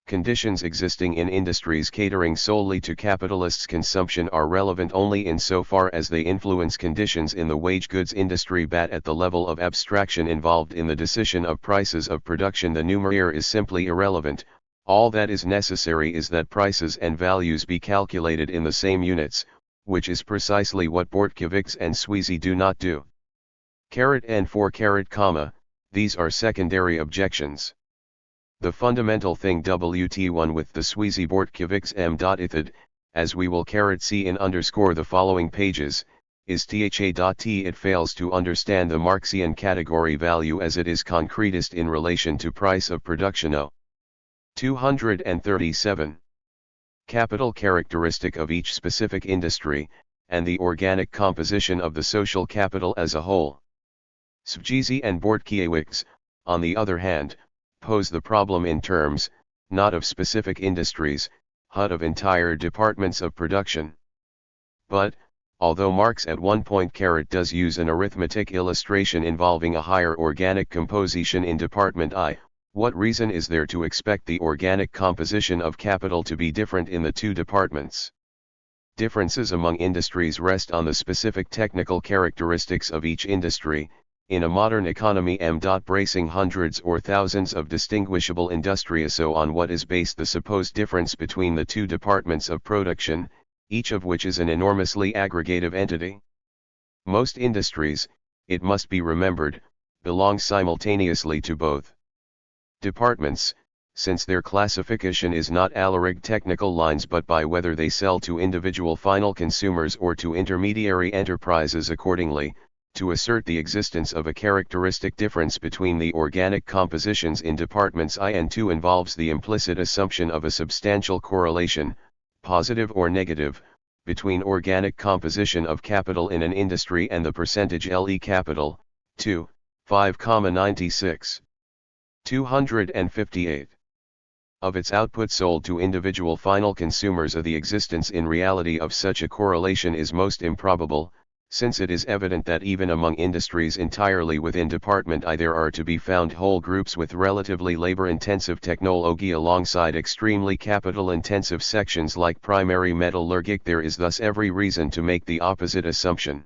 Conditions existing in industries catering solely to capitalists' consumption are relevant only insofar as they influence conditions in the wage goods industry, but at the level of abstraction involved in the decision of prices of production the numeraire is simply irrelevant. All that is necessary is that prices and values be calculated in the same units, which is precisely what Bortkiewicz and Sweezy do not do. And 4 these are secondary objections. The fundamental thing WT1 with the Sweezy Bortkiewicz m.ithid, as we will see in the following pages, is THA.T. It fails to understand the Marxian category value as it is concretist in relation to price of production. 237. Capital characteristic of each specific industry, and the organic composition of the social capital as a whole. Sweezy and Bortkiewicz, on the other hand, pose the problem in terms, not of specific industries, HUD of entire departments of production. But, although Marx at one point does use an arithmetic illustration involving a higher organic composition in Department I, what reason is there to expect the organic composition of capital to be different in the two departments? Differences among industries rest on the specific technical characteristics of each industry. In a modern economy, bracing hundreds or thousands of distinguishable industries so on what is based the supposed difference between the two departments of production, each of which is an enormously aggregative entity. Most industries, it must be remembered, belong simultaneously to both departments, since their classification is not alaric technical lines but by whether they sell to individual final consumers or to intermediary enterprises. Accordingly, to assert the existence of a characteristic difference between the organic compositions in departments I and II involves the implicit assumption of a substantial correlation, positive or negative, between organic composition of capital in an industry and the percentage LE capital, 5,96. 258. Of its output sold to individual final consumers. The existence in reality of such a correlation is most improbable, since it is evident that even among industries entirely within Department I there are to be found whole groups with relatively labor-intensive technology alongside extremely capital-intensive sections like primary metallurgic. There is thus every reason to make the opposite assumption.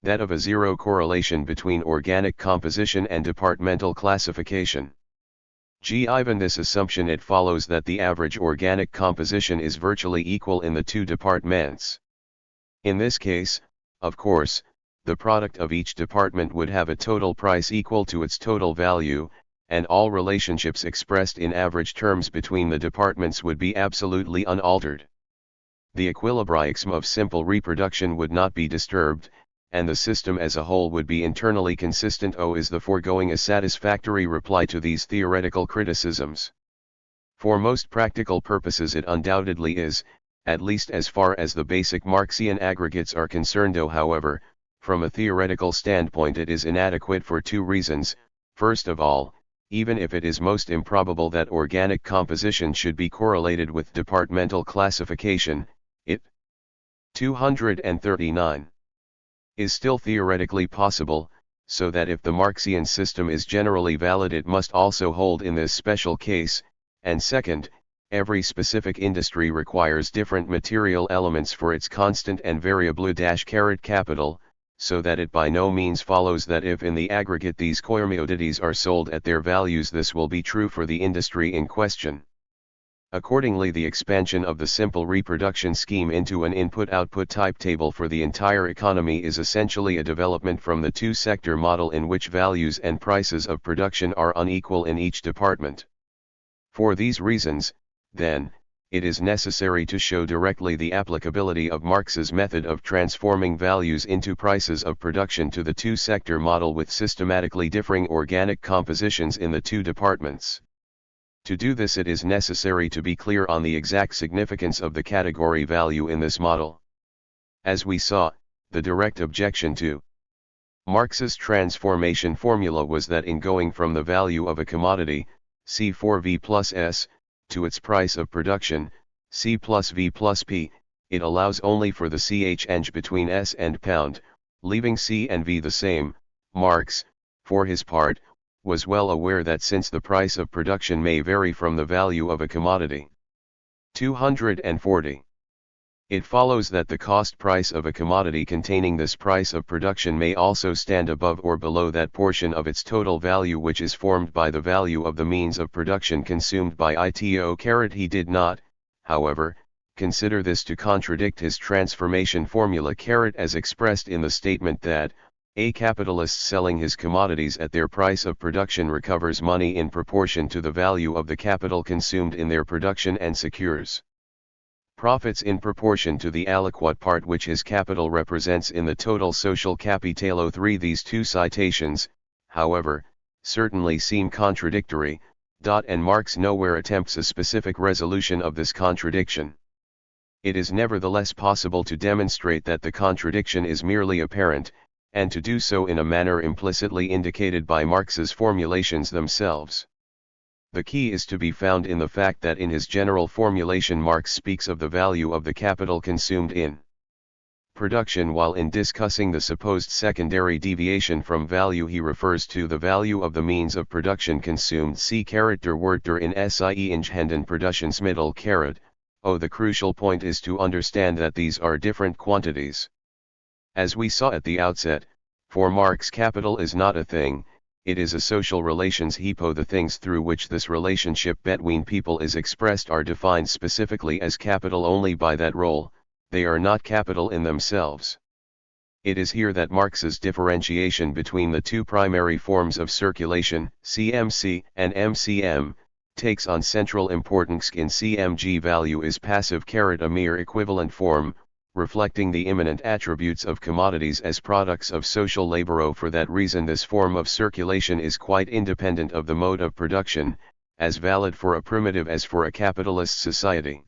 That of a zero correlation between organic composition and departmental classification. Given this assumption, it follows that the average organic composition is virtually equal in the two departments. In this case, of course, the product of each department would have a total price equal to its total value, and all relationships expressed in average terms between the departments would be absolutely unaltered. The equilibrium of simple reproduction would not be disturbed, and the system as a whole would be internally consistent. Is the foregoing a satisfactory reply to these theoretical criticisms? For most practical purposes it undoubtedly is, at least as far as the basic Marxian aggregates are concerned. However, from a theoretical standpoint it is inadequate for two reasons. First of all, even if it is most improbable that organic composition should be correlated with departmental classification, it 239 is still theoretically possible, so that if the Marxian system is generally valid it must also hold in this special case, and second, every specific industry requires different material elements for its constant and variable capital, so that it by no means follows that if in the aggregate these commodities are sold at their values this will be true for the industry in question. Accordingly, the expansion of the simple reproduction scheme into an input-output type table for the entire economy is essentially a development from the two-sector model in which values and prices of production are unequal in each department. For these reasons, then, it is necessary to show directly the applicability of Marx's method of transforming values into prices of production to the two-sector model with systematically differing organic compositions in the two departments. To do this it is necessary to be clear on the exact significance of the category value in this model. As we saw, the direct objection to Marx's transformation formula was that in going from the value of a commodity, C4V plus S, to its price of production, C plus V plus P, it allows only for the change between S and pound, leaving C and V the same. Marx, for his part, was well aware that since the price of production may vary from the value of a commodity, 240, it follows that the cost price of a commodity containing this price of production may also stand above or below that portion of its total value which is formed by the value of the means of production consumed by it. He did not, however, consider this to contradict his transformation formula as expressed in the statement that a capitalist selling his commodities at their price of production recovers money in proportion to the value of the capital consumed in their production and secures profits in proportion to the aliquot part which his capital represents in the total social capital. 3 These two citations, however, certainly seem contradictory, and Marx nowhere attempts a specific resolution of this contradiction. It is nevertheless possible to demonstrate that the contradiction is merely apparent, and to do so in a manner implicitly indicated by Marx's formulations themselves. The key is to be found in the fact that in his general formulation Marx speaks of the value of the capital consumed in production, while in discussing the supposed secondary deviation from value he refers to the value of the means of production consumed. See Charakterwörter in Sie Ingehenden Produktionsmittel. The crucial point is to understand that these are different quantities. As we saw at the outset, for Marx capital is not a thing, it is a social relations hypo. The things through which this relationship between people is expressed are defined specifically as capital only by that role, they are not capital in themselves. It is here that Marx's differentiation between the two primary forms of circulation, CMC and MCM, takes on central importance. In CMG, value is passive, a mere equivalent form, reflecting the immanent attributes of commodities as products of social labor. For that reason this form of circulation is quite independent of the mode of production, as valid for a primitive as for a capitalist society.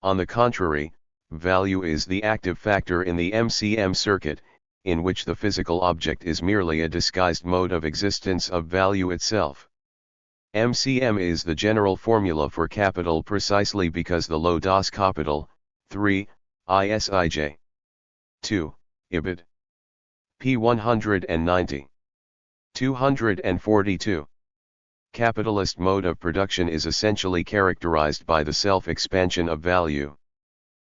On the contrary, value is the active factor in the MCM circuit, in which the physical object is merely a disguised mode of existence of value itself. MCM is the general formula for capital precisely because the Lo das Kapital, 3, ISIJ. 2, IBID. P 190. 242. Capitalist mode of production is essentially characterized by the self-expansion of value.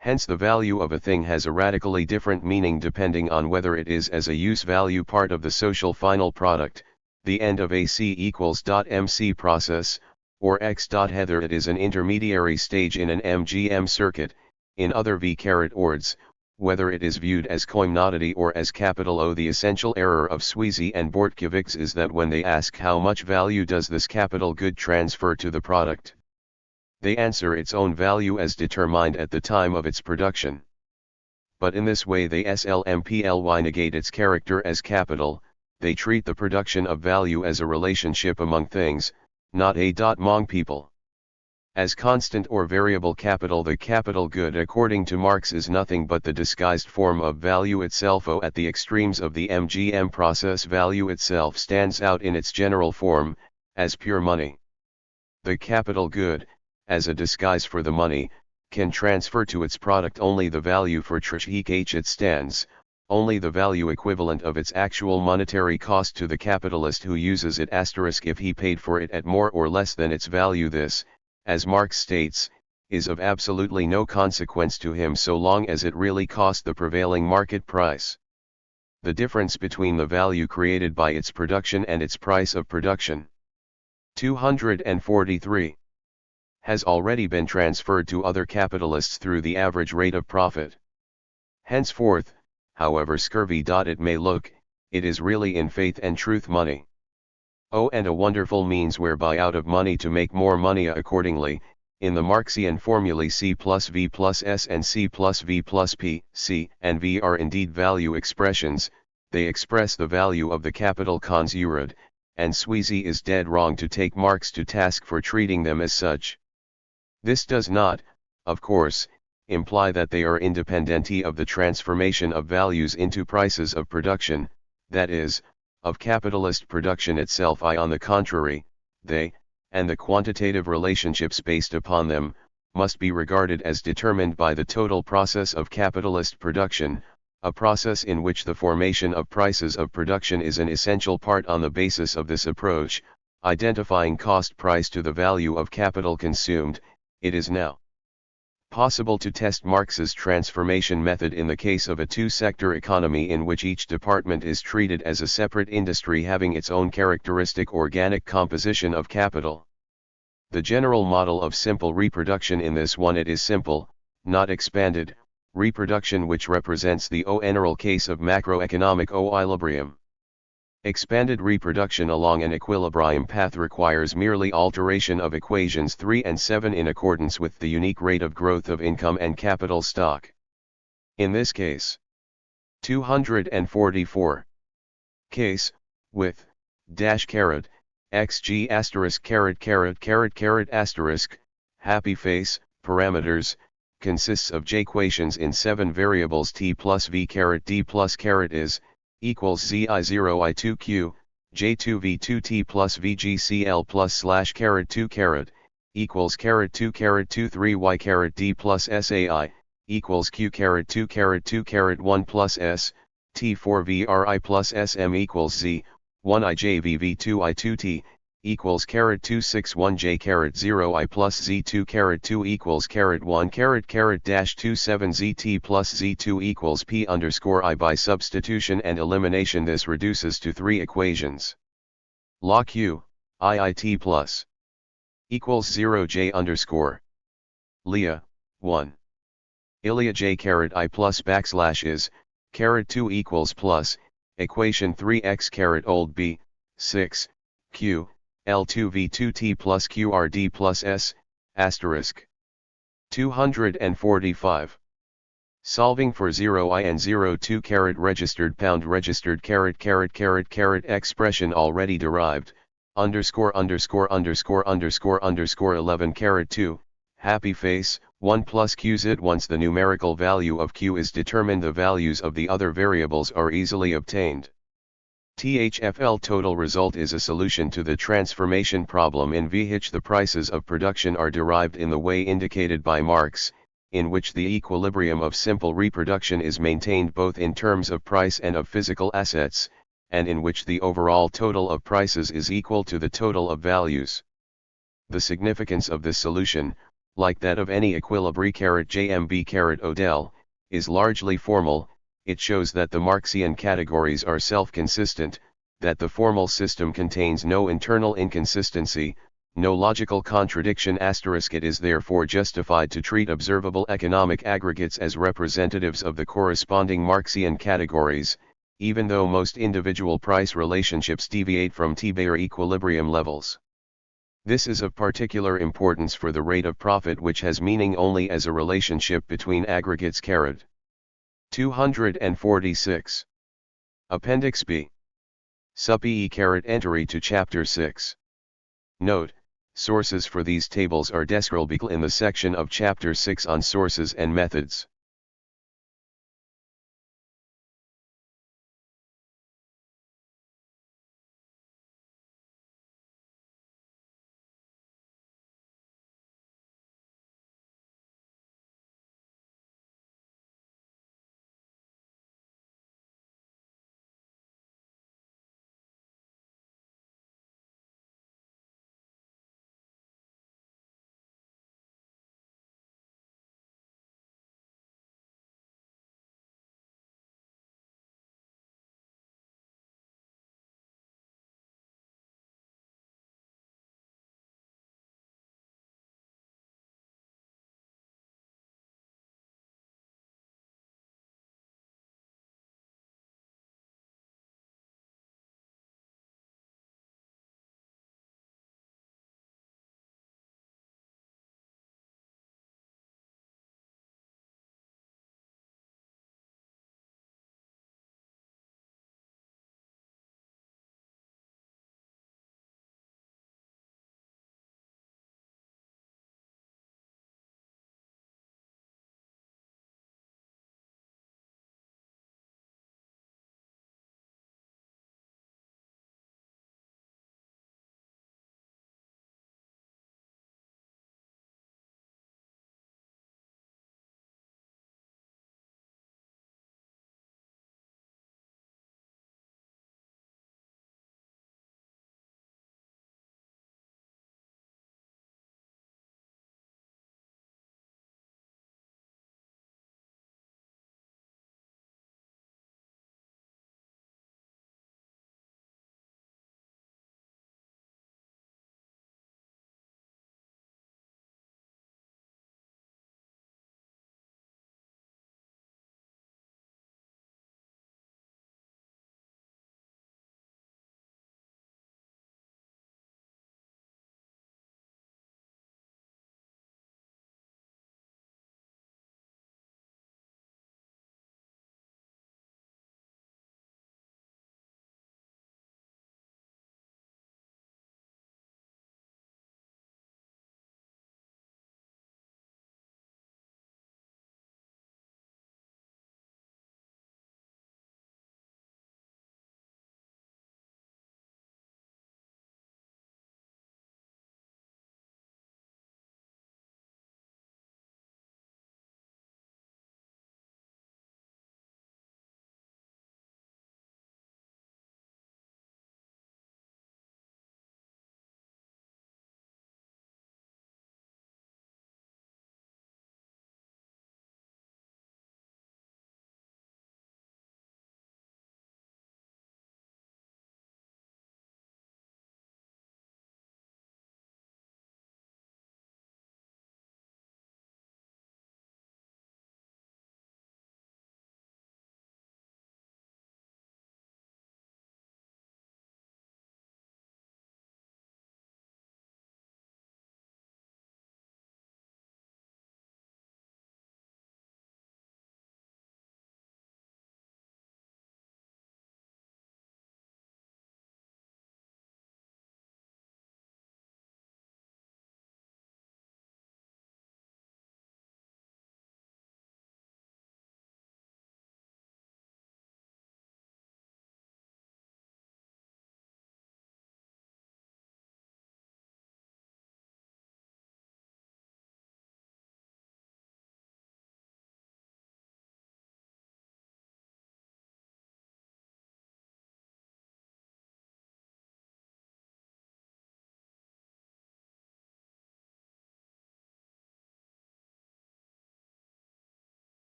Hence the value of a thing has a radically different meaning depending on whether it is as a use value part of the social final product, the end of a C equals .mc process, or x. Whether it is an intermediary stage in an MGM circuit, in other words, whether it is viewed as commodity or as capital. The essential error of Sweezy and Bortkiewicz is that when they ask how much value does this capital good transfer to the product, they answer its own value as determined at the time of its production. But in this way they slmply negate its character as capital. They treat the production of value as a relationship among things, not among people. As constant or variable capital, the capital good according to Marx is nothing but the disguised form of value itself. At the extremes of the MGM process, value itself stands out in its general form, as pure money. The capital good, as a disguise for the money, can transfer to its product only the value for which it stands, only the value equivalent of its actual monetary cost to the capitalist who uses it. If he paid for it at more or less than its value, this, as Marx states, is of absolutely no consequence to him so long as it really cost the prevailing market price. The difference between the value created by its production and its price of production, 243, has already been transferred to other capitalists through the average rate of profit. Henceforth, however scurvy it may look, it is really in faith and truth money. And a wonderful means whereby out of money to make more money. Accordingly, in the Marxian formulae C plus V plus S and C plus V plus P, C and V are indeed value expressions, they express the value of the capital consumed, and Sweezy is dead wrong to take Marx to task for treating them as such. This does not, of course, imply that they are independenti of the transformation of values into prices of production, that is, of capitalist production itself. On the contrary, they, and the quantitative relationships based upon them, must be regarded as determined by the total process of capitalist production, a process in which the formation of prices of production is an essential part. On the basis of this approach, identifying cost price to the value of capital consumed, it is now possible to test Marx's transformation method in the case of a two-sector economy in which each department is treated as a separate industry having its own characteristic organic composition of capital. The general model of simple reproduction in this one, it is simple, not expanded, reproduction which represents the general case of macroeconomic equilibrium. Expanded reproduction along an equilibrium path requires merely alteration of equations 3 and 7 in accordance with the unique rate of growth of income and capital stock. In this case, 244. Case, with, xg *, happy face, parameters, consists of j-equations in 7 variables t plus v d plus is, equals zi0 I2q, J2V2T plus VGCL plus slash caret 2 caret equals caret 2 caret 2 3y caret D plus SAI equals Q caret 2 caret 2 caret 1 plus S T4 VRI plus SM equals Z 1 IJVV2 I2T equals caret 2 6 1 J caret 0 I plus Z2 caret 2 equals caret 1 caret dash 2 7 ZT plus Z2 equals P underscore I. By substitution and elimination, this reduces to three equations. Law Q, IIT plus equals 0 J underscore Leah, 1. Ilia J caret I plus backslash is, caret 2 equals plus, equation 3x caret old B, 6, Q, L2V2T plus QRD plus S, asterisk. 245. Solving for 0I and 02 caret registered pound registered caret expression already derived, underscore 11 caret 2, happy face, 1 plus QZ. Once the numerical value of Q is determined, the values of the other variables are easily obtained. THFL total result is a solution to the transformation problem in which the prices of production are derived in the way indicated by Marx, in which the equilibrium of simple reproduction is maintained both in terms of price and of physical assets, and in which the overall total of prices is equal to the total of values. The significance of this solution, like that of any equilibri JMB Odell, is largely formal. It shows that the Marxian categories are self-consistent, that the formal system contains no internal inconsistency, no logical contradiction. It is therefore justified to treat observable economic aggregates as representatives of the corresponding Marxian categories, even though most individual price relationships deviate from T-Bayer equilibrium levels. This is of particular importance for the rate of profit, which has meaning only as a relationship between aggregates. 246. Appendix B. Sup E entry to Chapter 6. Note, sources for these tables are described in the section of Chapter 6 on sources and methods.